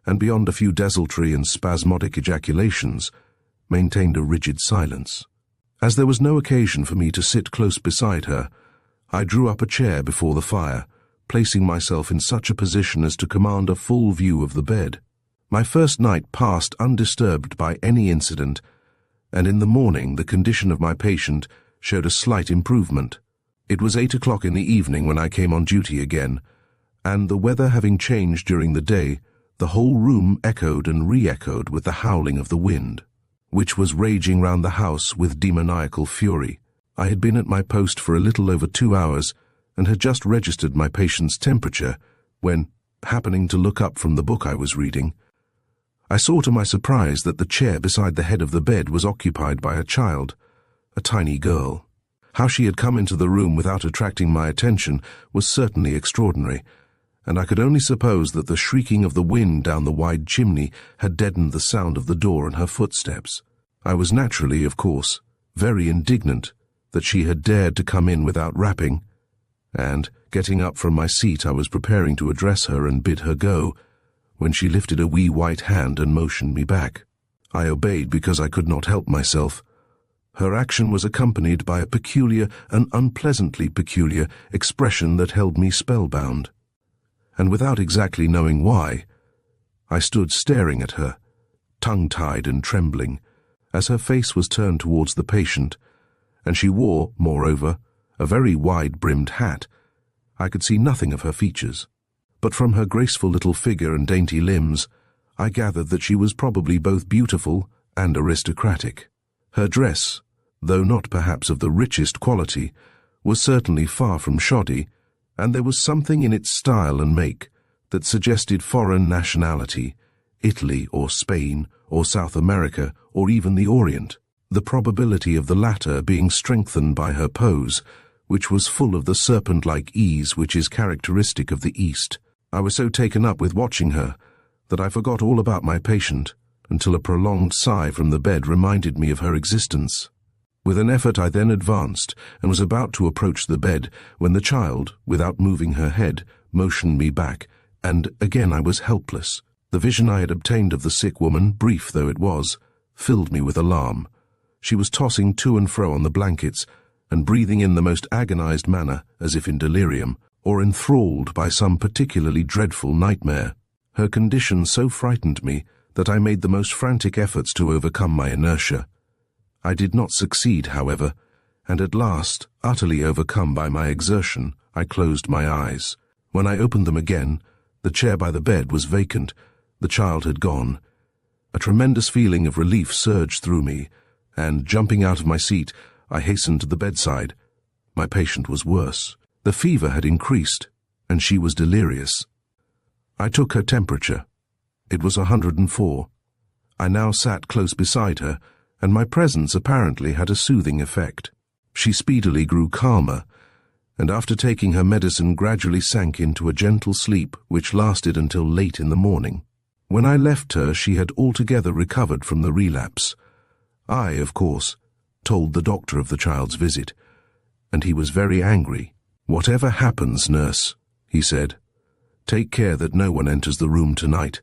and beyond a few desultory and spasmodic ejaculations, maintained a rigid silence. As there was no occasion for me to sit close beside her, I drew up a chair before the fire, placing myself in such a position as to command a full view of the bed. My first night passed undisturbed by any incident, and in the morning the condition of my patient showed a slight improvement. It was 8 o'clock in the evening when I came on duty again, and the weather having changed during the day, the whole room echoed and re-echoed with the howling of the wind, which was raging round the house with demoniacal fury. I had been at my post for a little over 2 hours, and had just registered my patient's temperature, when, happening to look up from the book I was reading, I saw to my surprise that the chair beside the head of the bed was occupied by a child, a tiny girl. How she had come into the room without attracting my attention was certainly extraordinary, and I could only suppose that the shrieking of the wind down the wide chimney had deadened the sound of the door and her footsteps. I was naturally, of course, very indignant that she had dared to come in without rapping, and, getting up from my seat, I was preparing to address her and bid her go, when she lifted a wee white hand and motioned me back. I obeyed because I could not help myself. Her action was accompanied by a peculiar, an unpleasantly peculiar, expression that held me spellbound. and without exactly knowing why, I stood staring at her, tongue-tied and trembling, as her face was turned towards the patient, and she wore, moreover, a very wide-brimmed hat. I could see nothing of her features, but from her graceful little figure and dainty limbs, I gathered that she was probably both beautiful and aristocratic. Her dress, though not perhaps of the richest quality, was certainly far from shoddy, and there was something in its style and make that suggested foreign nationality, Italy or Spain or South America or even the Orient, the probability of the latter being strengthened by her pose, which was full of the serpent-like ease which is characteristic of the East. I was so taken up with watching her that I forgot all about my patient until a prolonged sigh from the bed reminded me of her existence. With an effort I then advanced and was about to approach the bed when the child, without moving her head, motioned me back, and again I was helpless. The vision I had obtained of the sick woman, brief though it was, filled me with alarm. She was tossing to and fro on the blankets and breathing in the most agonized manner, as if in delirium, or enthralled by some particularly dreadful nightmare. Her condition so frightened me that I made the most frantic efforts to overcome my inertia. I did not succeed, however, and at last, utterly overcome by my exertion, I closed my eyes. When I opened them again, the chair by the bed was vacant. The child had gone. A tremendous feeling of relief surged through me, and, jumping out of my seat, I hastened to the bedside. My patient was worse. The fever had increased, and she was delirious. I took her temperature. It was 104. I now sat close beside her, and my presence apparently had a soothing effect. She speedily grew calmer, and after taking her medicine gradually sank into a gentle sleep which lasted until late in the morning. When I left her, she had altogether recovered from the relapse. I, of course, told the doctor of the child's visit, and he was very angry. "Whatever happens, nurse," he said, "take care that no one enters the room tonight.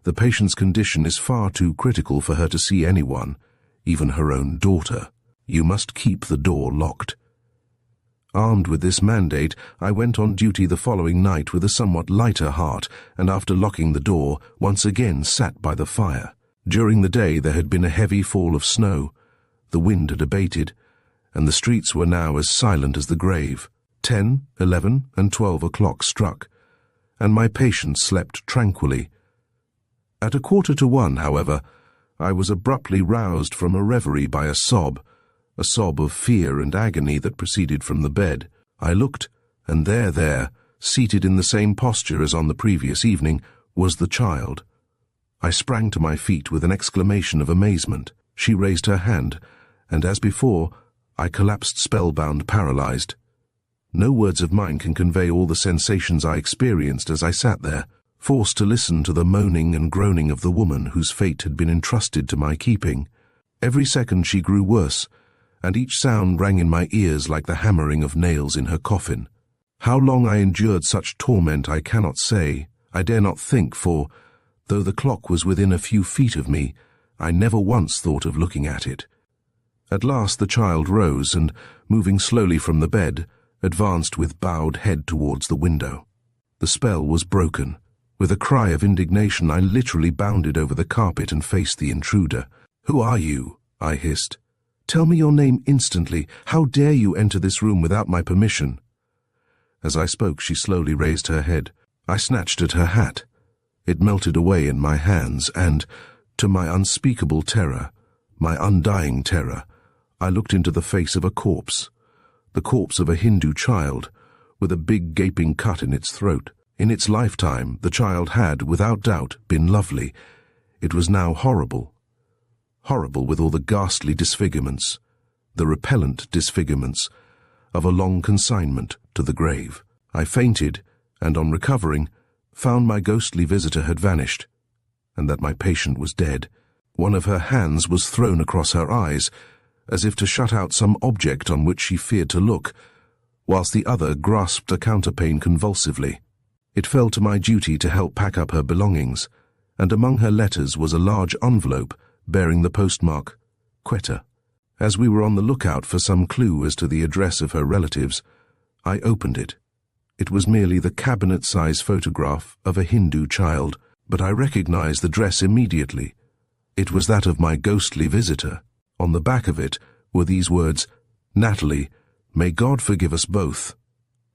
The patient's condition is far too critical for her to see anyone, even her own daughter. You must keep the door locked." Armed with this mandate, I went on duty the following night with a somewhat lighter heart, and after locking the door, once again sat by the fire. During the day there had been a heavy fall of snow. The wind had abated, and the streets were now as silent as the grave. 10, 11, and 12 o'clock struck, and my patient slept tranquilly. At 1:45, however, I was abruptly roused from a reverie by a sob of fear and agony that proceeded from the bed. I looked, and there, seated in the same posture as on the previous evening, was the child. I sprang to my feet with an exclamation of amazement. She raised her hand, and as before, I collapsed spellbound, paralyzed. No words of mine can convey all the sensations I experienced as I sat there, forced to listen to the moaning and groaning of the woman whose fate had been entrusted to my keeping. Every second she grew worse, and each sound rang in my ears like the hammering of nails in her coffin. How long I endured such torment I cannot say, I dare not think, for, though the clock was within a few feet of me, I never once thought of looking at it. At last the child rose and, moving slowly from the bed, advanced with bowed head towards the window. The spell was broken. With a cry of indignation, I literally bounded over the carpet and faced the intruder. "Who are you?" I hissed. "Tell me your name instantly. How dare you enter this room without my permission?" As I spoke, she slowly raised her head. I snatched at her hat. It melted away in my hands, and, to my unspeakable terror, my undying terror, I looked into the face of a corpse, the corpse of a Hindu child, with a big gaping cut in its throat. In its lifetime, the child had, without doubt, been lovely. It was now horrible. Horrible with all the ghastly disfigurements, the repellent disfigurements, of a long consignment to the grave. I fainted, and on recovering, found my ghostly visitor had vanished, and that my patient was dead. One of her hands was thrown across her eyes, as if to shut out some object on which she feared to look, whilst the other grasped a counterpane convulsively. It fell to my duty to help pack up her belongings, and among her letters was a large envelope bearing the postmark Quetta. As we were on the lookout for some clue as to the address of her relatives, I opened it It was merely the cabinet-size photograph of a Hindu child, but I recognized the dress immediately. It was that of my ghostly visitor. On the back of it were these words, "Natalie, may God forgive us both."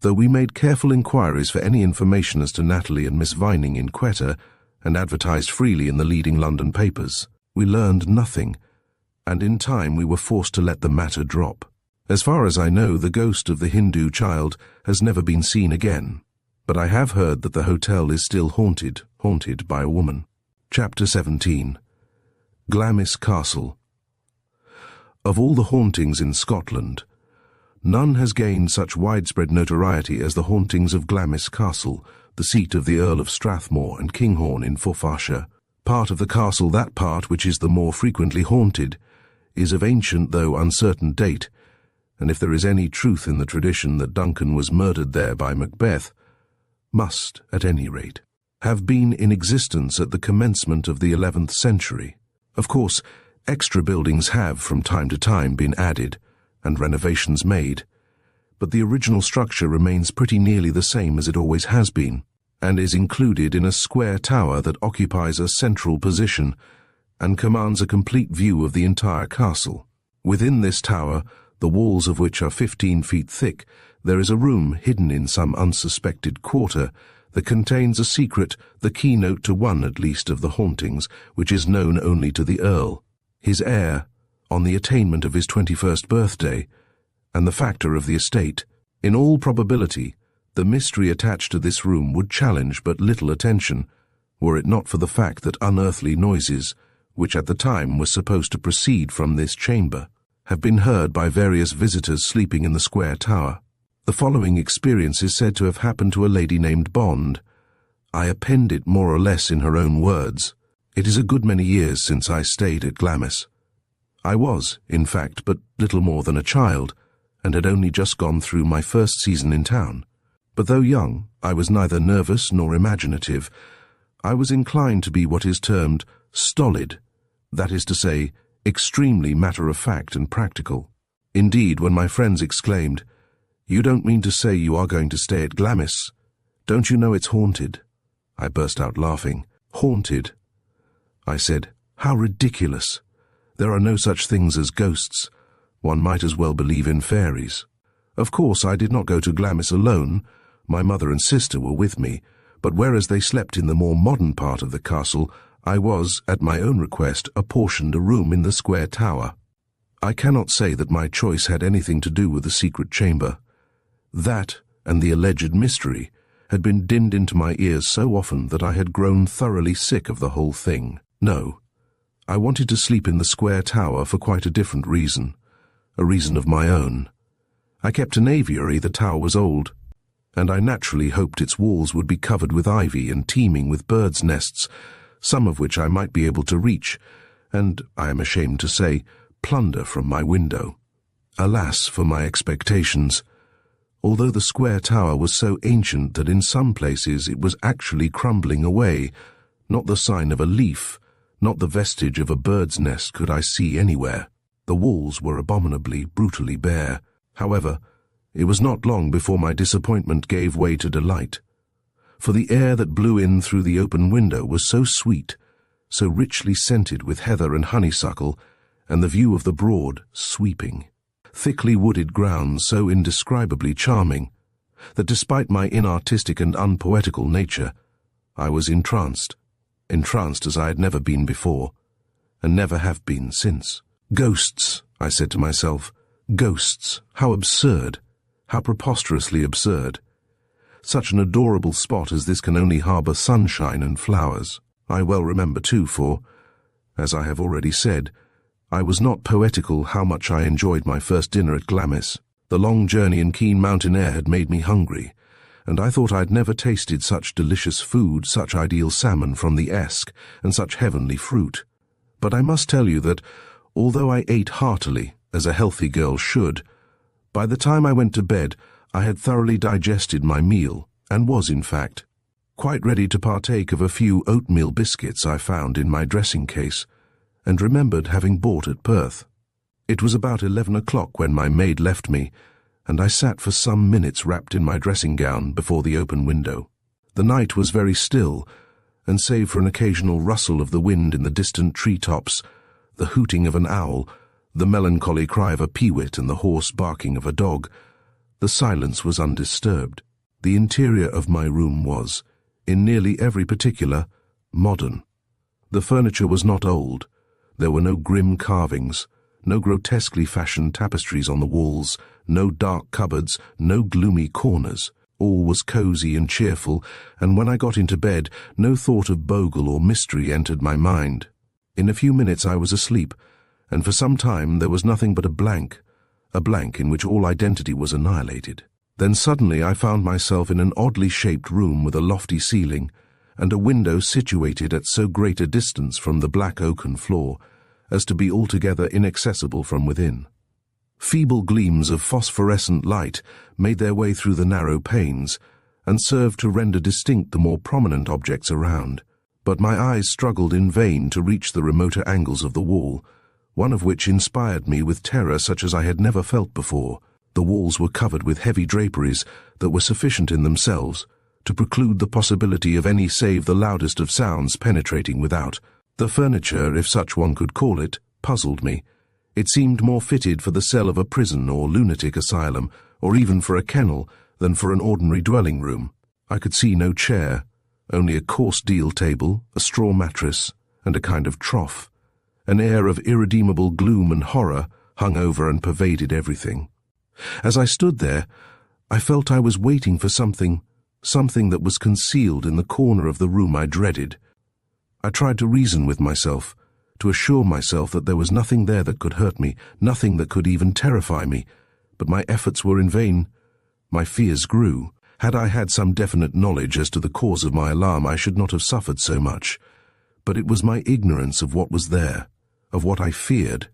Though we made careful inquiries for any information as to Natalie and Miss Vining in Quetta, and advertised freely in the leading London papers, we learned nothing, and in time we were forced to let the matter drop. As far as I know, the ghost of the Hindu child has never been seen again, but I have heard that the hotel is still haunted by a woman. Chapter 17. Glamis Castle. Of all the hauntings in Scotland, none has gained such widespread notoriety as the hauntings of Glamis Castle, the seat of the Earl of Strathmore and Kinghorn in Forfarshire. Part of the castle, that part which is the more frequently haunted, is of ancient though uncertain date, and if there is any truth in the tradition that Duncan was murdered there by Macbeth, must, at any rate, have been in existence at the commencement of the 11th century. Of course, extra buildings have from time to time been added and renovations made, but the original structure remains pretty nearly the same as it always has been, and is included in a square tower that occupies a central position and commands a complete view of the entire castle. Within this tower, the walls of which are 15 feet thick, there is a room hidden in some unsuspected quarter that contains a secret, the keynote to one at least of the hauntings, which is known only to the Earl, his heir, on the attainment of his 21st birthday, and the factor of the estate. In all probability, the mystery attached to this room would challenge but little attention, were it not for the fact that unearthly noises, which at the time were supposed to proceed from this chamber, have been heard by various visitors sleeping in the square tower. The following experience is said to have happened to a lady named Bond. I append it more or less in her own words. It is a good many years since I stayed at Glamis. I was, in fact, but little more than a child, and had only just gone through my first season in town. But though young, I was neither nervous nor imaginative. I was inclined to be what is termed stolid, that is to say, extremely matter-of-fact and practical. Indeed, when my friends exclaimed, "You don't mean to say you are going to stay at Glamis? Don't you know it's haunted?" I burst out laughing. "Haunted?" I said, "How ridiculous! There are no such things as ghosts. One might as well believe in fairies." Of course, I did not go to Glamis alone. My mother and sister were with me, but whereas they slept in the more modern part of the castle, I was, at my own request, apportioned a room in the square tower. I cannot say that my choice had anything to do with the secret chamber. That, and the alleged mystery, had been dinned into my ears so often that I had grown thoroughly sick of the whole thing. No, I wanted to sleep in the square tower for quite a different reason, a reason of my own. I kept an aviary. The tower was old, and I naturally hoped its walls would be covered with ivy and teeming with birds' nests, some of which I might be able to reach, and, I am ashamed to say, plunder from my window. Alas for my expectations! Although the square tower was so ancient that in some places it was actually crumbling away, not the sign of a leaf, not the vestige of a bird's nest could I see anywhere. The walls were abominably, brutally bare. However, it was not long before my disappointment gave way to delight, for the air that blew in through the open window was so sweet, so richly scented with heather and honeysuckle, and the view of the broad, sweeping, thickly wooded grounds so indescribably charming, that despite my inartistic and unpoetical nature, I was entranced as I had never been before, and never have been since. Ghosts, I said to myself, ghosts, how absurd, how preposterously absurd. Such an adorable spot as this can only harbour sunshine and flowers. I well remember too, for, as I have already said, I was not poetical how much I enjoyed my first dinner at Glamis. The long journey and keen mountain air had made me hungry, and I thought I'd never tasted such delicious food, such ideal salmon from the Esk, and such heavenly fruit. But I must tell you that, although I ate heartily, as a healthy girl should, by the time I went to bed I had thoroughly digested my meal, and was, in fact, quite ready to partake of a few oatmeal biscuits I found in my dressing case, and remembered having bought at Perth. It was about 11 o'clock when my maid left me, and I sat for some minutes wrapped in my dressing gown before the open window. The night was very still, and save for an occasional rustle of the wind in the distant treetops, the hooting of an owl, the melancholy cry of a peewit and the hoarse barking of a dog, the silence was undisturbed. The interior of my room was, in nearly every particular, modern. The furniture was not old. There were no grim carvings, no grotesquely fashioned tapestries on the walls, no dark cupboards, no gloomy corners. All was cosy and cheerful, and when I got into bed, no thought of bogle or mystery entered my mind. In a few minutes I was asleep, and for some time there was nothing but a blank in which all identity was annihilated. Then suddenly I found myself in an oddly shaped room with a lofty ceiling, and a window situated at so great a distance from the black oaken floor as to be altogether inaccessible from within. Feeble gleams of phosphorescent light made their way through the narrow panes, and served to render distinct the more prominent objects around. But my eyes struggled in vain to reach the remoter angles of the wall, one of which inspired me with terror such as I had never felt before. The walls were covered with heavy draperies that were sufficient in themselves to preclude the possibility of any save the loudest of sounds penetrating without. The furniture, if such one could call it, puzzled me. It seemed more fitted for the cell of a prison or lunatic asylum, or even for a kennel, than for an ordinary dwelling room. I could see no chair, only a coarse deal table, a straw mattress, and a kind of trough. An air of irredeemable gloom and horror hung over and pervaded everything. As I stood there, I felt I was waiting for something that was concealed in the corner of the room I dreaded. I tried to reason with myself, to assure myself that there was nothing there that could hurt me, nothing that could even terrify me, but my efforts were in vain. My fears grew. Had I had some definite knowledge as to the cause of my alarm, I should not have suffered so much. But it was my ignorance of what was there, of what I feared,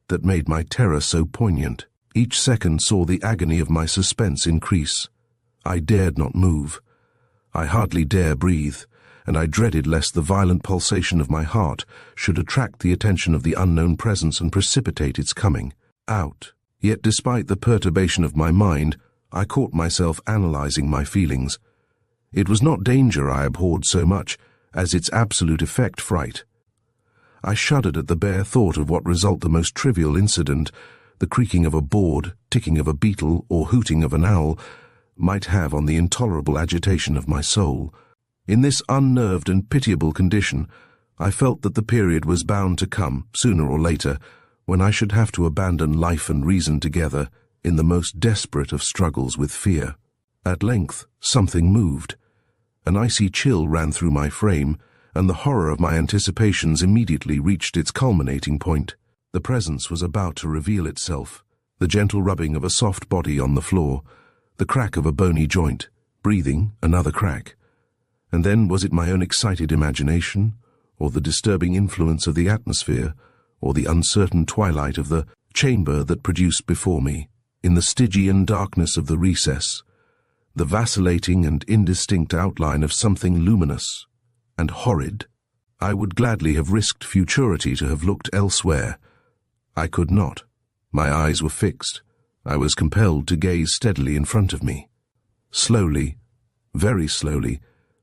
that made my terror so poignant. Each second saw the agony of my suspense increase. I dared not move. I hardly dare breathe, and I dreaded lest the violent pulsation of my heart should attract the attention of the unknown presence and precipitate its coming out. Yet despite the perturbation of my mind, I caught myself analyzing my feelings. It was not danger I abhorred so much as its absolute effect, fright. I shuddered at the bare thought of what result the most trivial incident, the creaking of a board, ticking of a beetle, or hooting of an owl, might have on the intolerable agitation of my soul. In this unnerved and pitiable condition, I felt that the period was bound to come, sooner or later, when I should have to abandon life and reason together in the most desperate of struggles with fear. At length, something moved. An icy chill ran through my frame, and the horror of my anticipations immediately reached its culminating point. The presence was about to reveal itself, the gentle rubbing of a soft body on the floor, the crack of a bony joint, breathing, another crack. And then was it my own excited imagination, or the disturbing influence of the atmosphere, or the uncertain twilight of the chamber that produced before me, in the Stygian darkness of the recess, the vacillating and indistinct outline of something luminous and horrid? I would gladly have risked futurity to have looked elsewhere. I could not. My eyes were fixed. I was compelled to gaze steadily in front of me. Slowly, very slowly,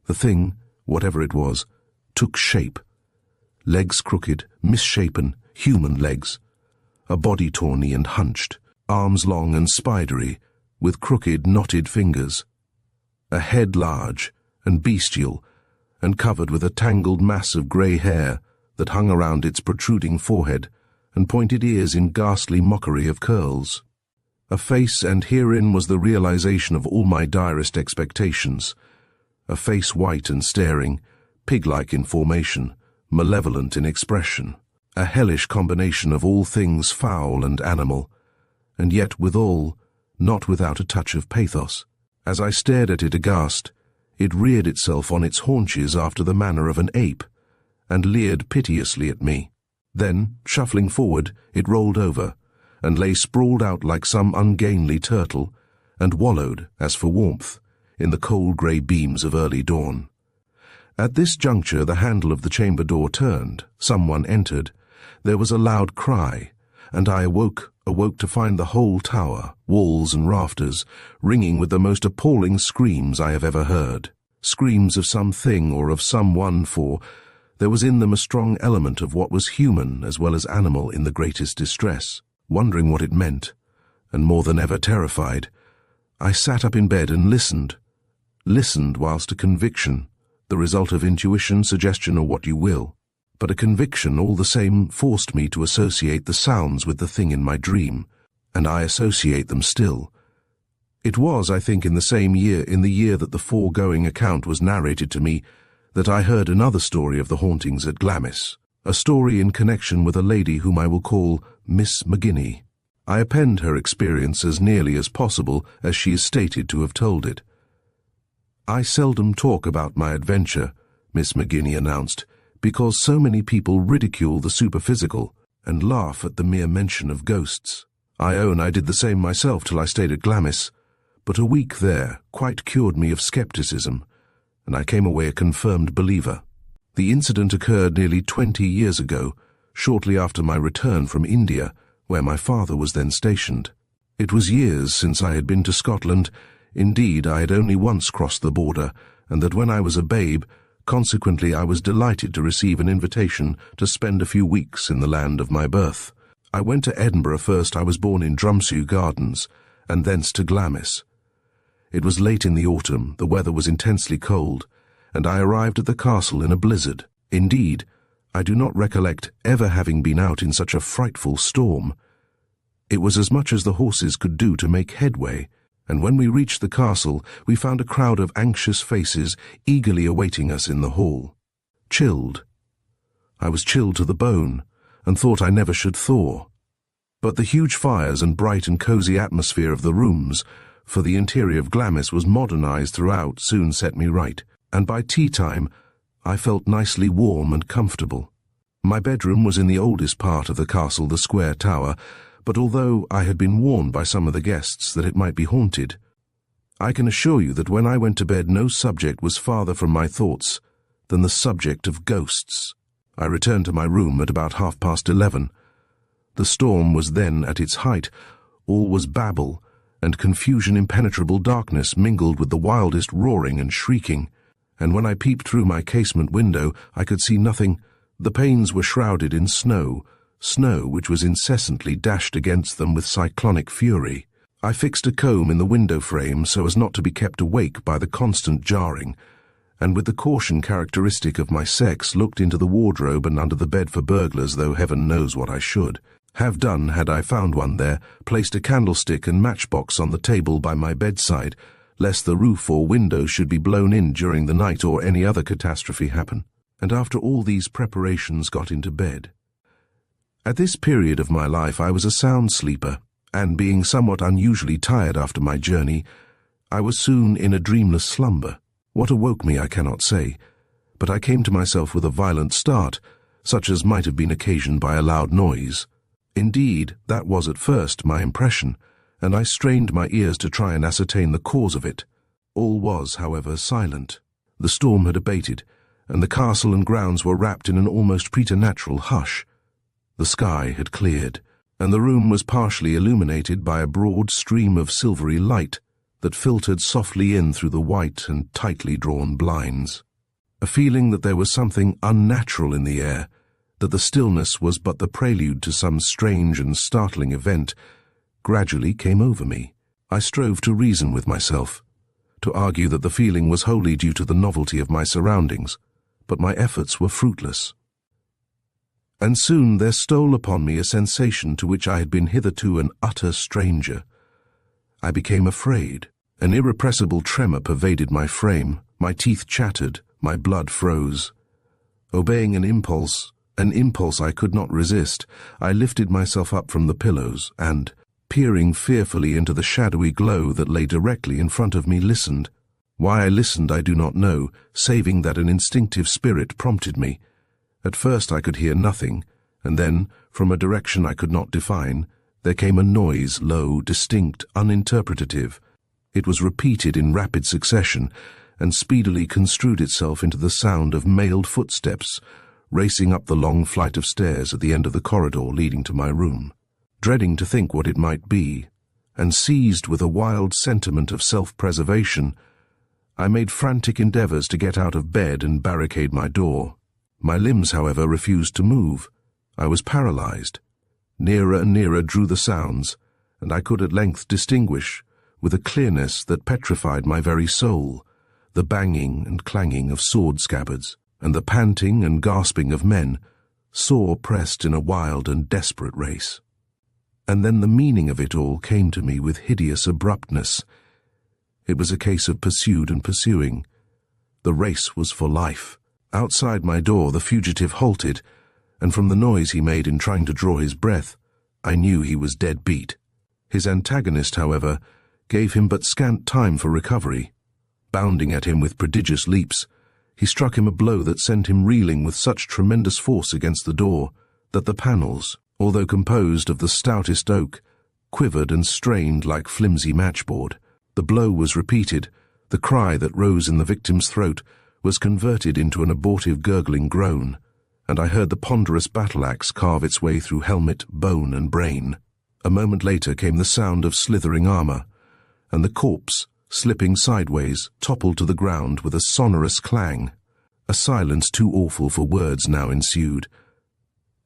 the thing, whatever it was, took shape. Legs crooked, misshapen, human legs. A body tawny and hunched, arms long and spidery, with crooked, knotted fingers. A head large and bestial, and covered with a tangled mass of grey hair that hung around its protruding forehead, and pointed ears in ghastly mockery of curls. A face, and herein was the realization of all my direst expectations. A face white and staring, pig-like in formation, malevolent in expression. A hellish combination of all things foul and animal, and yet withal not without a touch of pathos. As I stared at it aghast, it reared itself on its haunches after the manner of an ape, and leered piteously at me. Then, shuffling forward, it rolled over, and lay sprawled out like some ungainly turtle, and wallowed, as for warmth, in the cold grey beams of early dawn. At this juncture the handle of the chamber door turned, someone entered, there was a loud cry, and I awoke awoke to find the whole tower, walls and rafters, ringing with the most appalling screams I have ever heard. Screams of something or of someone, for there was in them a strong element of what was human as well as animal in the greatest distress. Wondering what it meant, and more than ever terrified, I sat up in bed and listened whilst a conviction, the result of intuition, suggestion, or what you will, but a conviction all the same forced me to associate the sounds with the thing in my dream, and I associate them still. It was, I think, in the year that the foregoing account was narrated to me, that I heard another story of the hauntings at Glamis, a story in connection with a lady whom I will call Miss McGinney. I append her experience as nearly as possible as she is stated to have told it. "I seldom talk about my adventure," Miss McGinney announced, "because so many people ridicule the superphysical and laugh at the mere mention of ghosts. I own I did the same myself till I stayed at Glamis, but a week there quite cured me of skepticism, and I came away a confirmed believer. The incident occurred nearly 20 years ago, shortly after my return from India, where my father was then stationed. It was years since I had been to Scotland. Indeed, I had only once crossed the border, and that when I was a babe. Consequently, I was delighted to receive an invitation to spend a few weeks in the land of my birth. I went to Edinburgh first. I was born in Drumsue Gardens, and thence to Glamis. It was late in the autumn, the weather was intensely cold, and I arrived at the castle in a blizzard. Indeed, I do not recollect ever having been out in such a frightful storm. It was as much as the horses could do to make headway, and when we reached the castle, we found a crowd of anxious faces eagerly awaiting us in the hall. Chilled. I was chilled to the bone, and thought I never should thaw. But the huge fires and bright and cosy atmosphere of the rooms, for the interior of Glamis was modernized throughout, soon set me right, and by tea-time I felt nicely warm and comfortable. My bedroom was in the oldest part of the castle, the square tower, but although I had been warned by some of the guests that it might be haunted, I can assure you that when I went to bed no subject was farther from my thoughts than the subject of ghosts. I returned to my room at about 11:30. The storm was then at its height. All was babel and confusion, impenetrable darkness mingled with the wildest roaring and shrieking, and when I peeped through my casement window I could see nothing. The panes were shrouded in snow which was incessantly dashed against them with cyclonic fury. I fixed a comb in the window frame so as not to be kept awake by the constant jarring, and with the caution characteristic of my sex looked into the wardrobe and under the bed for burglars, though heaven knows what I should have done had I found one there, placed a candlestick and matchbox on the table by my bedside, lest the roof or windows should be blown in during the night or any other catastrophe happen, and after all these preparations got into bed. At this period of my life I was a sound sleeper, and being somewhat unusually tired after my journey, I was soon in a dreamless slumber. What awoke me I cannot say, but I came to myself with a violent start, such as might have been occasioned by a loud noise. Indeed, that was at first my impression, and I strained my ears to try and ascertain the cause of it. All was, however, silent. The storm had abated, and the castle and grounds were wrapped in an almost preternatural hush. The sky had cleared, and the room was partially illuminated by a broad stream of silvery light that filtered softly in through the white and tightly drawn blinds. A feeling that there was something unnatural in the air, that the stillness was but the prelude to some strange and startling event, gradually came over me. I strove to reason with myself, to argue that the feeling was wholly due to the novelty of my surroundings, but my efforts were fruitless. And soon there stole upon me a sensation to which I had been hitherto an utter stranger. I became afraid. An irrepressible tremor pervaded my frame, my teeth chattered, my blood froze. Obeying an impulse I could not resist, I lifted myself up from the pillows and, peering fearfully into the shadowy glow that lay directly in front of me, listened. Why I listened I do not know, saving that an instinctive spirit prompted me. At first I could hear nothing, and then, from a direction I could not define, there came a noise, low, distinct, uninterpretative. It was repeated in rapid succession, and speedily construed itself into the sound of mailed footsteps, racing up the long flight of stairs at the end of the corridor leading to my room. dreading to think what it might be, and seized with a wild sentiment of self-preservation, I made frantic endeavors to get out of bed and barricade my door. My limbs, however, refused to move. I was paralyzed. Nearer and nearer drew the sounds, and I could at length distinguish, with a clearness that petrified my very soul, the banging and clanging of sword scabbards, and the panting and gasping of men, sore pressed in a wild and desperate race. And then the meaning of it all came to me with hideous abruptness. It was a case of pursued and pursuing. The race was for life. Outside my door the fugitive halted, and from the noise he made in trying to draw his breath, I knew he was dead beat. His antagonist, however, gave him but scant time for recovery. Bounding at him with prodigious leaps, he struck him a blow that sent him reeling with such tremendous force against the door that the panels, although composed of the stoutest oak, quivered and strained like flimsy matchboard. The blow was repeated. The cry that rose in the victim's throat was converted into an abortive gurgling groan, and I heard the ponderous battle-axe carve its way through helmet, bone, and brain. A moment later came the sound of slithering armor, and the corpse, slipping sideways, toppled to the ground with a sonorous clang. A silence too awful for words now ensued.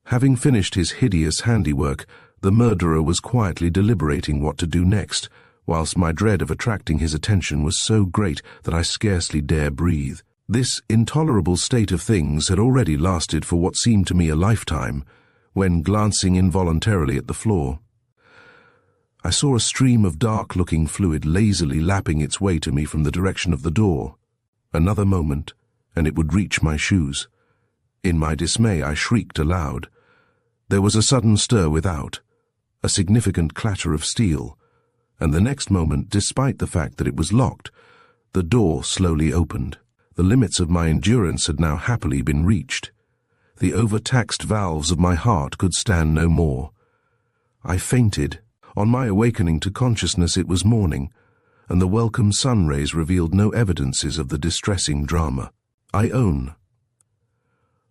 Having finished his hideous handiwork, the murderer was quietly deliberating what to do next, whilst my dread of attracting his attention was so great that I scarcely dare breathe. This intolerable state of things had already lasted for what seemed to me a lifetime, when, glancing involuntarily at the floor, I saw a stream of dark-looking fluid lazily lapping its way to me from the direction of the door. Another moment, and it would reach my shoes. In my dismay, I shrieked aloud. There was a sudden stir without, a significant clatter of steel, and the next moment, despite the fact that it was locked, the door slowly opened. The limits of my endurance had now happily been reached. The overtaxed valves of my heart could stand no more. I fainted. On my awakening to consciousness it was morning, and the welcome sun rays revealed no evidences of the distressing drama. I own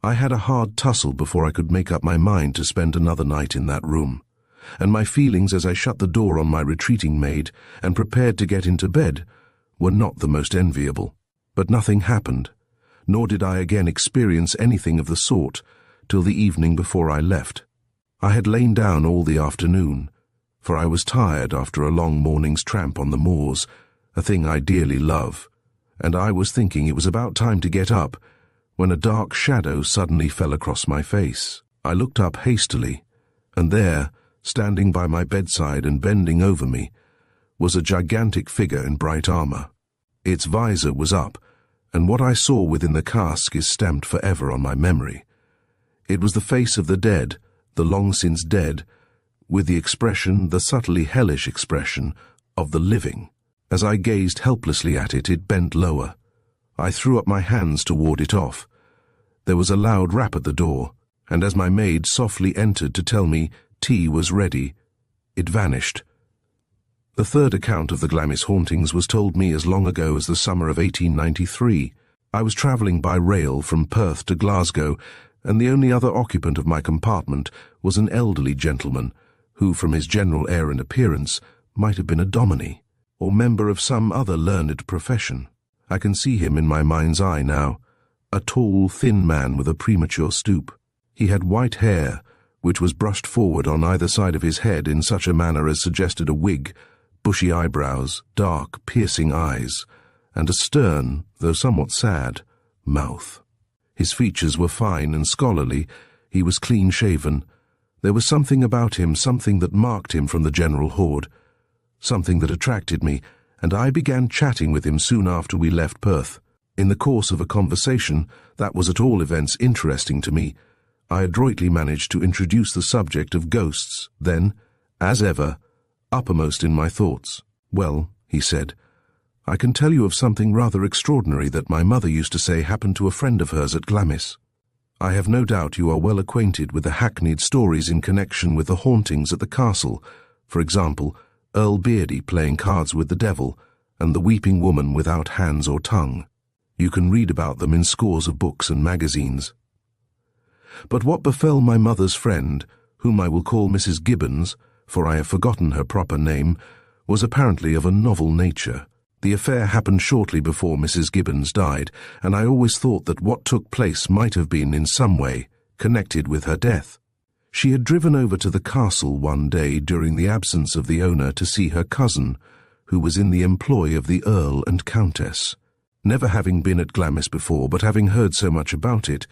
I had a hard tussle before I could make up my mind to spend another night in that room, and my feelings as I shut the door on my retreating maid and prepared to get into bed were not the most enviable. But nothing happened, nor did I again experience anything of the sort till the evening before I left. I had lain down all the afternoon, for I was tired after a long morning's tramp on the moors, a thing I dearly love, and I was thinking it was about time to get up, when a dark shadow suddenly fell across my face. I looked up hastily, and there, standing by my bedside and bending over me, was a gigantic figure in bright armor. Its visor was up, and what I saw within the cask is stamped forever on my memory. It was the face of the dead, the long since dead, with the expression, the subtly hellish expression, of the living. As I gazed helplessly at it, it bent lower. I threw up my hands to ward it off. There was a loud rap at the door, and as my maid softly entered to tell me tea was ready, it vanished. The third account of the Glamis hauntings was told me as long ago as the summer of 1893. I was travelling by rail from Perth to Glasgow, and the only other occupant of my compartment was an elderly gentleman, who, from his general air and appearance, might have been a dominie, or member of some other learned profession. I can see him in my mind's eye now, a tall, thin man with a premature stoop. He had white hair, which was brushed forward on either side of his head in such a manner as suggested a wig, bushy eyebrows, dark, piercing eyes, and a stern, though somewhat sad, mouth. His features were fine and scholarly. He was clean-shaven. There was something about him, something that marked him from the general horde, something that attracted me, and I began chatting with him soon after we left Perth. In the course of a conversation that was at all events interesting to me, I adroitly managed to introduce the subject of ghosts, then, as ever, uppermost in my thoughts. "Well," he said, "I can tell you of something rather extraordinary that my mother used to say happened to a friend of hers at Glamis. I have no doubt you are well acquainted with the hackneyed stories in connection with the hauntings at the castle, for example, Earl Beardy playing cards with the devil, and the weeping woman without hands or tongue. You can read about them in scores of books and magazines. But what befell my mother's friend, whom I will call Mrs. Gibbons, for I have forgotten her proper name, was apparently of a novel nature. The affair happened shortly before Mrs. Gibbons died, and I always thought that what took place might have been in some way connected with her death. She had driven over to the castle one day during the absence of the owner to see her cousin, who was in the employ of the Earl and Countess. Never having been at Glamis before, but having heard so much about it,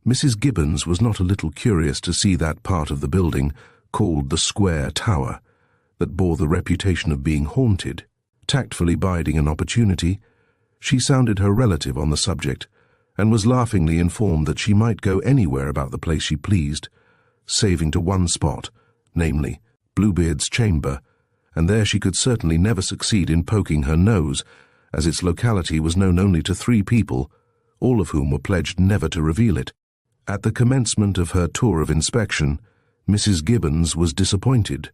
Mrs. Gibbons was not a little curious to see that part of the building, called the Square Tower, that bore the reputation of being haunted. Tactfully biding an opportunity, she sounded her relative on the subject, and was laughingly informed that she might go anywhere about the place she pleased, saving to one spot, namely Bluebeard's chamber, and there she could certainly never succeed in poking her nose, as its locality was known only to 3 people, all of whom were pledged never to reveal it. At the commencement of her tour of inspection, Mrs. Gibbons was disappointed.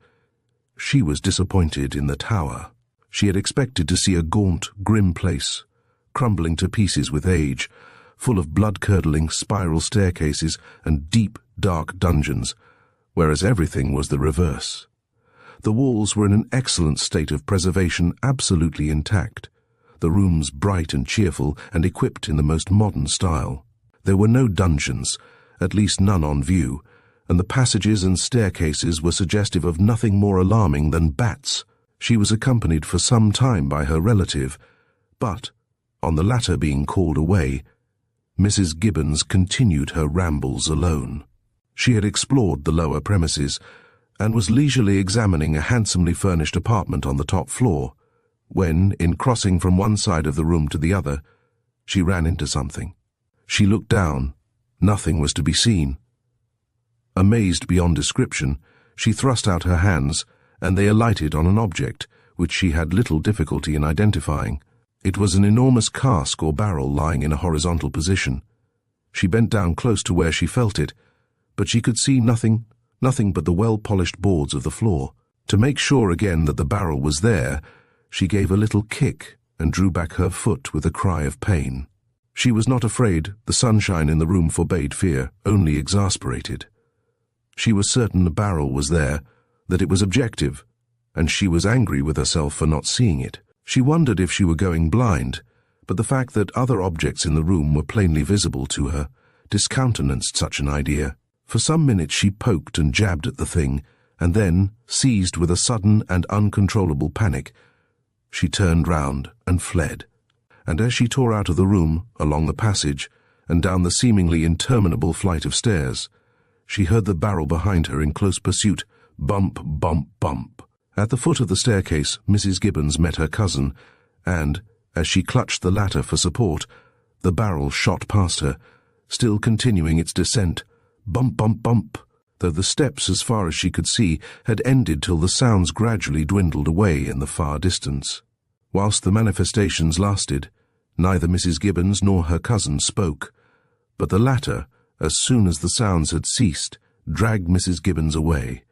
She was disappointed in the tower. She had expected to see a gaunt, grim place, crumbling to pieces with age, full of blood-curdling spiral staircases and deep, dark dungeons, whereas everything was the reverse. The walls were in an excellent state of preservation, absolutely intact, the rooms bright and cheerful and equipped in the most modern style. There were no dungeons, at least none on view, and the passages and staircases were suggestive of nothing more alarming than bats. She was accompanied for some time by her relative, but, on the latter being called away, Mrs. Gibbons continued her rambles alone. She had explored the lower premises, and was leisurely examining a handsomely furnished apartment on the top floor, when, in crossing from one side of the room to the other, she ran into something. She looked down. Nothing was to be seen. Amazed beyond description, she thrust out her hands, and they alighted on an object which she had little difficulty in identifying. It was an enormous cask or barrel lying in a horizontal position. She bent down close to where she felt it, but she could see nothing but the well-polished boards of the floor. To make sure again that the barrel was there, she gave a little kick and drew back her foot with a cry of pain. She was not afraid. The sunshine in the room forbade fear, only exasperated. She was certain the barrel was there, that it was objective, and she was angry with herself for not seeing it. She wondered if she were going blind, but the fact that other objects in the room were plainly visible to her discountenanced such an idea. For some minutes she poked and jabbed at the thing, and then, seized with a sudden and uncontrollable panic, she turned round and fled. And as she tore out of the room, along the passage, and down the seemingly interminable flight of stairs, she heard the barrel behind her in close pursuit, bump, bump, bump. At the foot of the staircase, Mrs. Gibbons met her cousin, and, as she clutched the latter for support, the barrel shot past her, still continuing its descent, bump, bump, bump, though the steps, as far as she could see, had ended till the sounds gradually dwindled away in the far distance. Whilst the manifestations lasted, neither Mrs. Gibbons nor her cousin spoke, but the latter, as soon as the sounds had ceased, dragged Mrs. Gibbons away,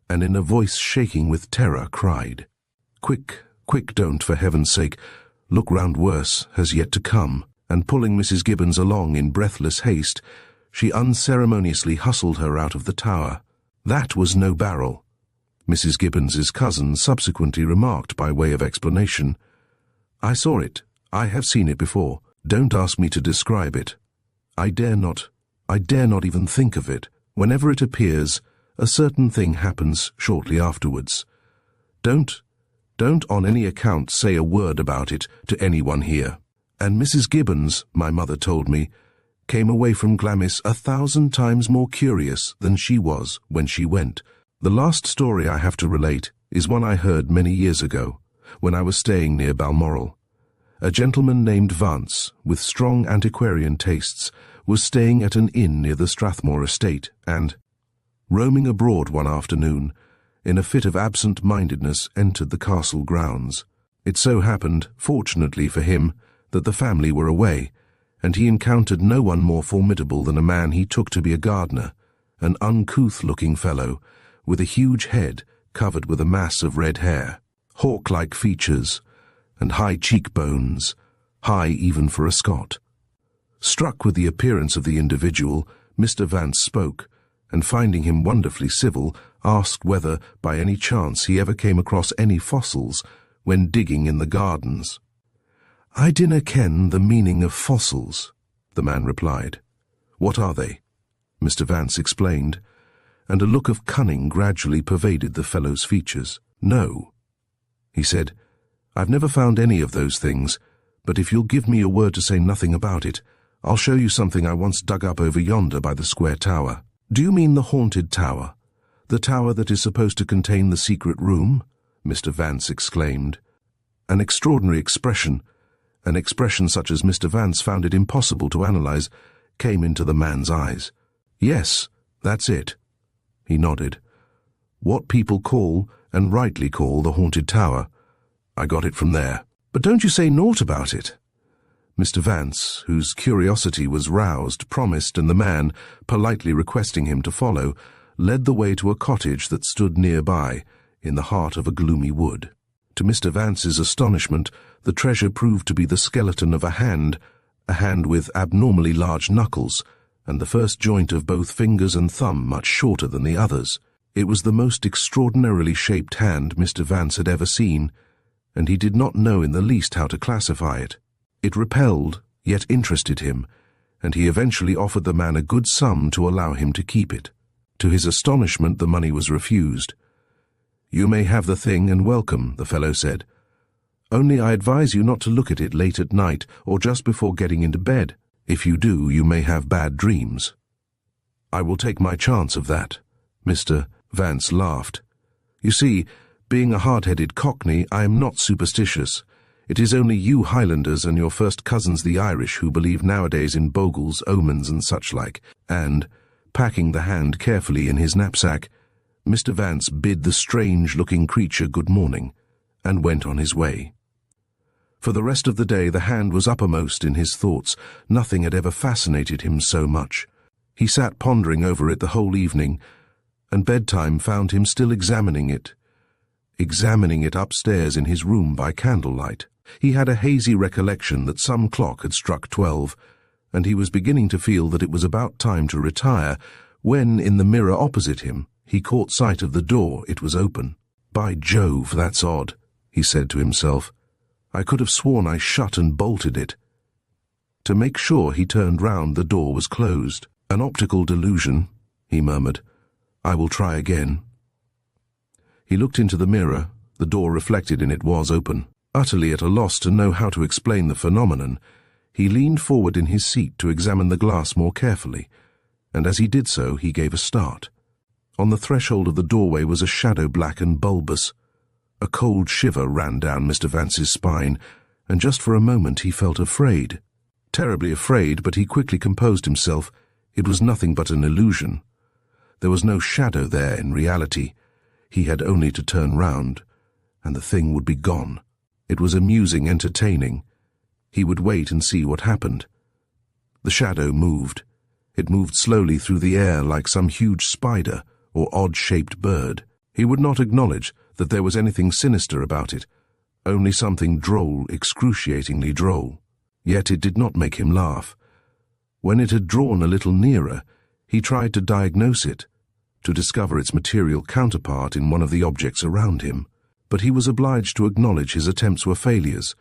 and in a voice shaking with terror cried, "Quick, quick, don't, for heaven's sake, look round, worse has yet to come," and pulling Mrs. Gibbons along in breathless haste, she unceremoniously hustled her out of the tower. That was no barrel. Mrs. Gibbons's cousin subsequently remarked by way of explanation, "I saw it. I have seen it before. Don't ask me to describe it. I dare not even think of it. Whenever it appears, a certain thing happens shortly afterwards. Don't on any account say a word about it to anyone here." And Mrs. Gibbons, my mother told me, came away from Glamis 1,000 times more curious than she was when she went. The last story I have to relate is one I heard many years ago, when I was staying near Balmoral. A gentleman named Vance, with strong antiquarian tastes, was staying at an inn near the Strathmore estate, and, roaming abroad one afternoon, in a fit of absent-mindedness entered the castle grounds. It so happened, fortunately for him, that the family were away, and he encountered no one more formidable than a man he took to be a gardener, an uncouth-looking fellow, with a huge head covered with a mass of red hair, hawk-like features, and high cheekbones, high even for a Scot. Struck with the appearance of the individual, Mr. Vance spoke, and finding him wonderfully civil, asked whether, by any chance, he ever came across any fossils when digging in the gardens. "I dinna ken the meaning of fossils," the man replied. "What are they?" Mr. Vance explained, and a look of cunning gradually pervaded the fellow's features. "No," he said, "I've never found any of those things, but if you'll give me your word to say nothing about it, I'll show you something I once dug up over yonder by the square tower." "Do you mean the haunted tower? The tower that is supposed to contain the secret room?" Mr. Vance exclaimed. An extraordinary expression, an expression such as Mr. Vance found it impossible to analyze, came into the man's eyes. "Yes, that's it." He nodded. "What people call, and rightly call, the haunted tower. I got it from there." "But don't you say naught about it?" Mr. Vance, whose curiosity was roused, promised, and the man, politely requesting him to follow, led the way to a cottage that stood nearby, in the heart of a gloomy wood. To Mr. Vance's astonishment, the treasure proved to be the skeleton of a hand with abnormally large knuckles, and the first joint of both fingers and thumb much shorter than the others. It was the most extraordinarily shaped hand Mr. Vance had ever seen, and he did not know in the least how to classify it. It repelled, yet interested him, and he eventually offered the man a good sum to allow him to keep it. To his astonishment, the money was refused. "You may have the thing and welcome," the fellow said. "Only I advise you not to look at it late at night or just before getting into bed. If you do, you may have bad dreams." "I will take my chance of that." Mr. Vance laughed. "You see, being a hard-headed Cockney, I am not superstitious. It is only you Highlanders and your first cousins the Irish who believe nowadays in bogles, omens, and such like." And, packing the hand carefully in his knapsack, Mr. Vance bid the strange-looking creature good morning, and went on his way. For the rest of the day the hand was uppermost in his thoughts. Nothing had ever fascinated him so much. He sat pondering over it the whole evening, and bedtime found him still examining it upstairs in his room by candlelight. He had a hazy recollection that some clock had struck 12, and he was beginning to feel that it was about time to retire, when, in the mirror opposite him, he caught sight of the door. It was open. "By Jove, that's odd," he said to himself. "I could have sworn I shut and bolted it." To make sure, he turned round. The door was closed. "An optical delusion," he murmured. "I will try again." He looked into the mirror. The door reflected in it was open. Utterly at a loss to know how to explain the phenomenon, he leaned forward in his seat to examine the glass more carefully, and as he did so, he gave a start. On the threshold of the doorway was a shadow black and bulbous. A cold shiver ran down Mr. Vance's spine, and just for a moment he felt afraid. Terribly afraid, but he quickly composed himself. It was nothing but an illusion. There was no shadow there in reality. He had only to turn round, and the thing would be gone. It was amusing, entertaining. He would wait and see what happened. The shadow moved. It moved slowly through the air like some huge spider or odd-shaped bird. He would not acknowledge that there was anything sinister about it, only something droll, excruciatingly droll. Yet it did not make him laugh. When it had drawn a little nearer, he tried to diagnose it, to discover its material counterpart in one of the objects around him. But he was obliged to acknowledge his attempts were failures.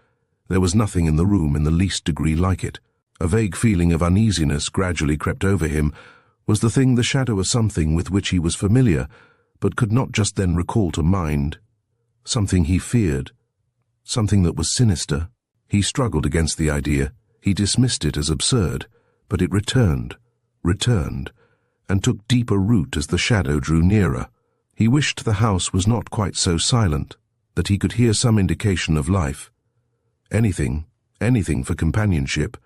There was nothing in the room in the least degree like it. A vague feeling of uneasiness gradually crept over him. Was the thing the shadow of something with which he was familiar, but could not just then recall to mind? Something he feared, something that was sinister. He struggled against the idea. He dismissed it as absurd, but it returned, and took deeper root as the shadow drew nearer. He wished the house was not quite so silent, that he could hear some indication of life. Anything for companionship,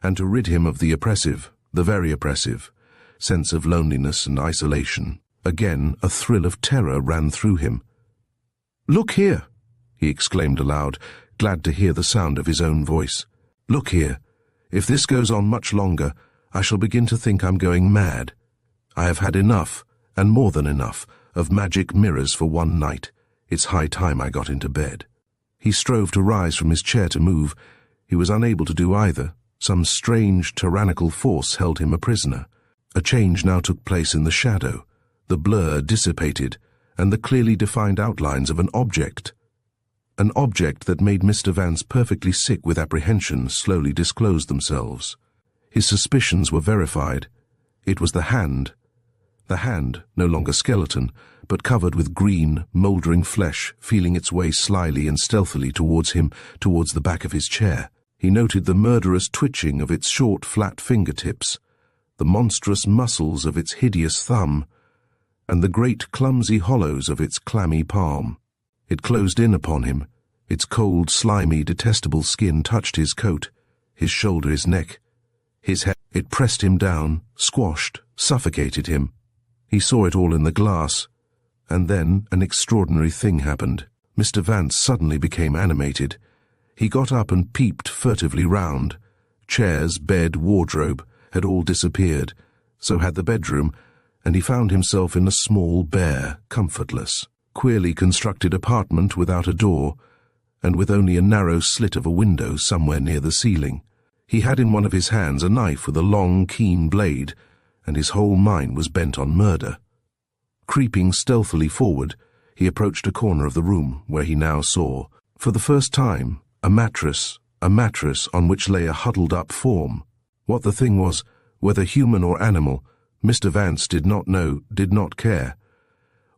and to rid him of the oppressive, the very oppressive, sense of loneliness and isolation. Again, a thrill of terror ran through him. "Look here," he exclaimed aloud, glad to hear the sound of his own voice. "Look here. If this goes on much longer, I shall begin to think I'm going mad. I have had enough, and more than enough, of magic mirrors for one night. It's high time I got into bed." He strove to rise from his chair to move. He was unable to do either. Some strange, tyrannical force held him a prisoner. A change now took place in the shadow. The blur dissipated, and the clearly defined outlines of an object that made Mr. Vance perfectly sick with apprehension slowly disclosed themselves. His suspicions were verified. It was the hand, no longer skeleton, but covered with green, mouldering flesh, feeling its way slyly and stealthily towards him, towards the back of his chair. He noted the murderous twitching of its short, flat fingertips, the monstrous muscles of its hideous thumb, and the great, clumsy hollows of its clammy palm. It closed in upon him. Its cold, slimy, detestable skin touched his coat, his shoulder, his neck, his head. It pressed him down, squashed, suffocated him. He saw it all in the glass, and then an extraordinary thing happened. Mr. Vance suddenly became animated. He got up and peeped furtively round. Chairs, bed, wardrobe had all disappeared, so had the bedroom, and he found himself in a small, bare, comfortless, queerly constructed apartment without a door, and with only a narrow slit of a window somewhere near the ceiling. He had in one of his hands a knife with a long, keen blade, and his whole mind was bent on murder. Creeping stealthily forward, he approached a corner of the room where he now saw, for the first time, a mattress on which lay a huddled-up form. What the thing was, whether human or animal, Mr. Vance did not know, did not care.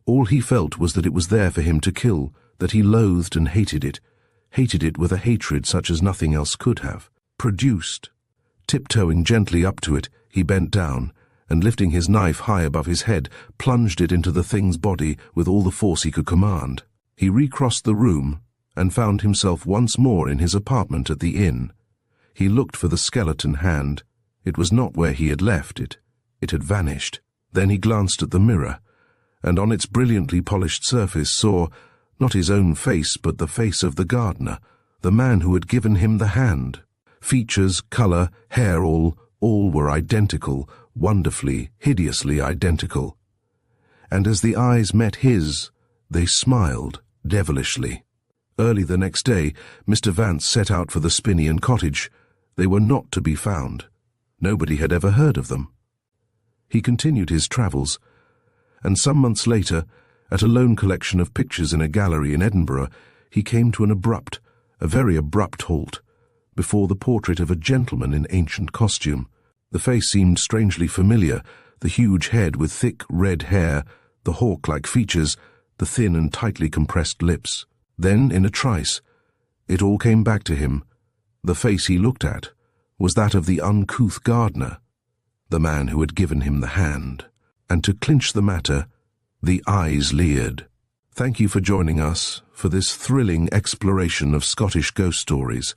All he felt was that it was there for him to kill, that he loathed and hated it with a hatred such as nothing else could have produced. Tiptoeing gently up to it, he bent down, and lifting his knife high above his head, plunged it into the thing's body with all the force he could command. He recrossed the room, and found himself once more in his apartment at the inn. He looked for the skeleton hand. It was not where he had left it. It had vanished. Then he glanced at the mirror, and on its brilliantly polished surface saw, not his own face, but the face of the gardener, the man who had given him the hand. Features, colour, hair, all were identical, wonderfully, hideously identical. And as the eyes met his, they smiled devilishly. Early the next day, Mr. Vance set out for the Spinian cottage. They were not to be found. Nobody had ever heard of them. He continued his travels, and some months later, at a lone collection of pictures in a gallery in Edinburgh, he came to a very abrupt halt, before the portrait of a gentleman in ancient costume. The face seemed strangely familiar, the huge head with thick red hair, the hawk-like features, the thin and tightly compressed lips. Then, in a trice, it all came back to him. The face he looked at was that of the uncouth gardener, the man who had given him the hand. And to clinch the matter, the eyes leered. Thank you for joining us for this thrilling exploration of Scottish ghost stories.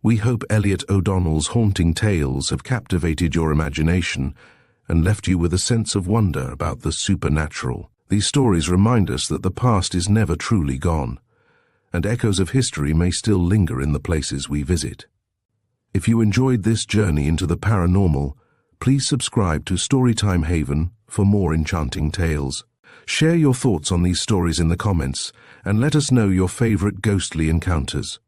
We hope Elliott O'Donnell's haunting tales have captivated your imagination and left you with a sense of wonder about the supernatural. These stories remind us that the past is never truly gone, and echoes of history may still linger in the places we visit. If you enjoyed this journey into the paranormal, please subscribe to Storytime Haven for more enchanting tales. Share your thoughts on these stories in the comments, and let us know your favorite ghostly encounters.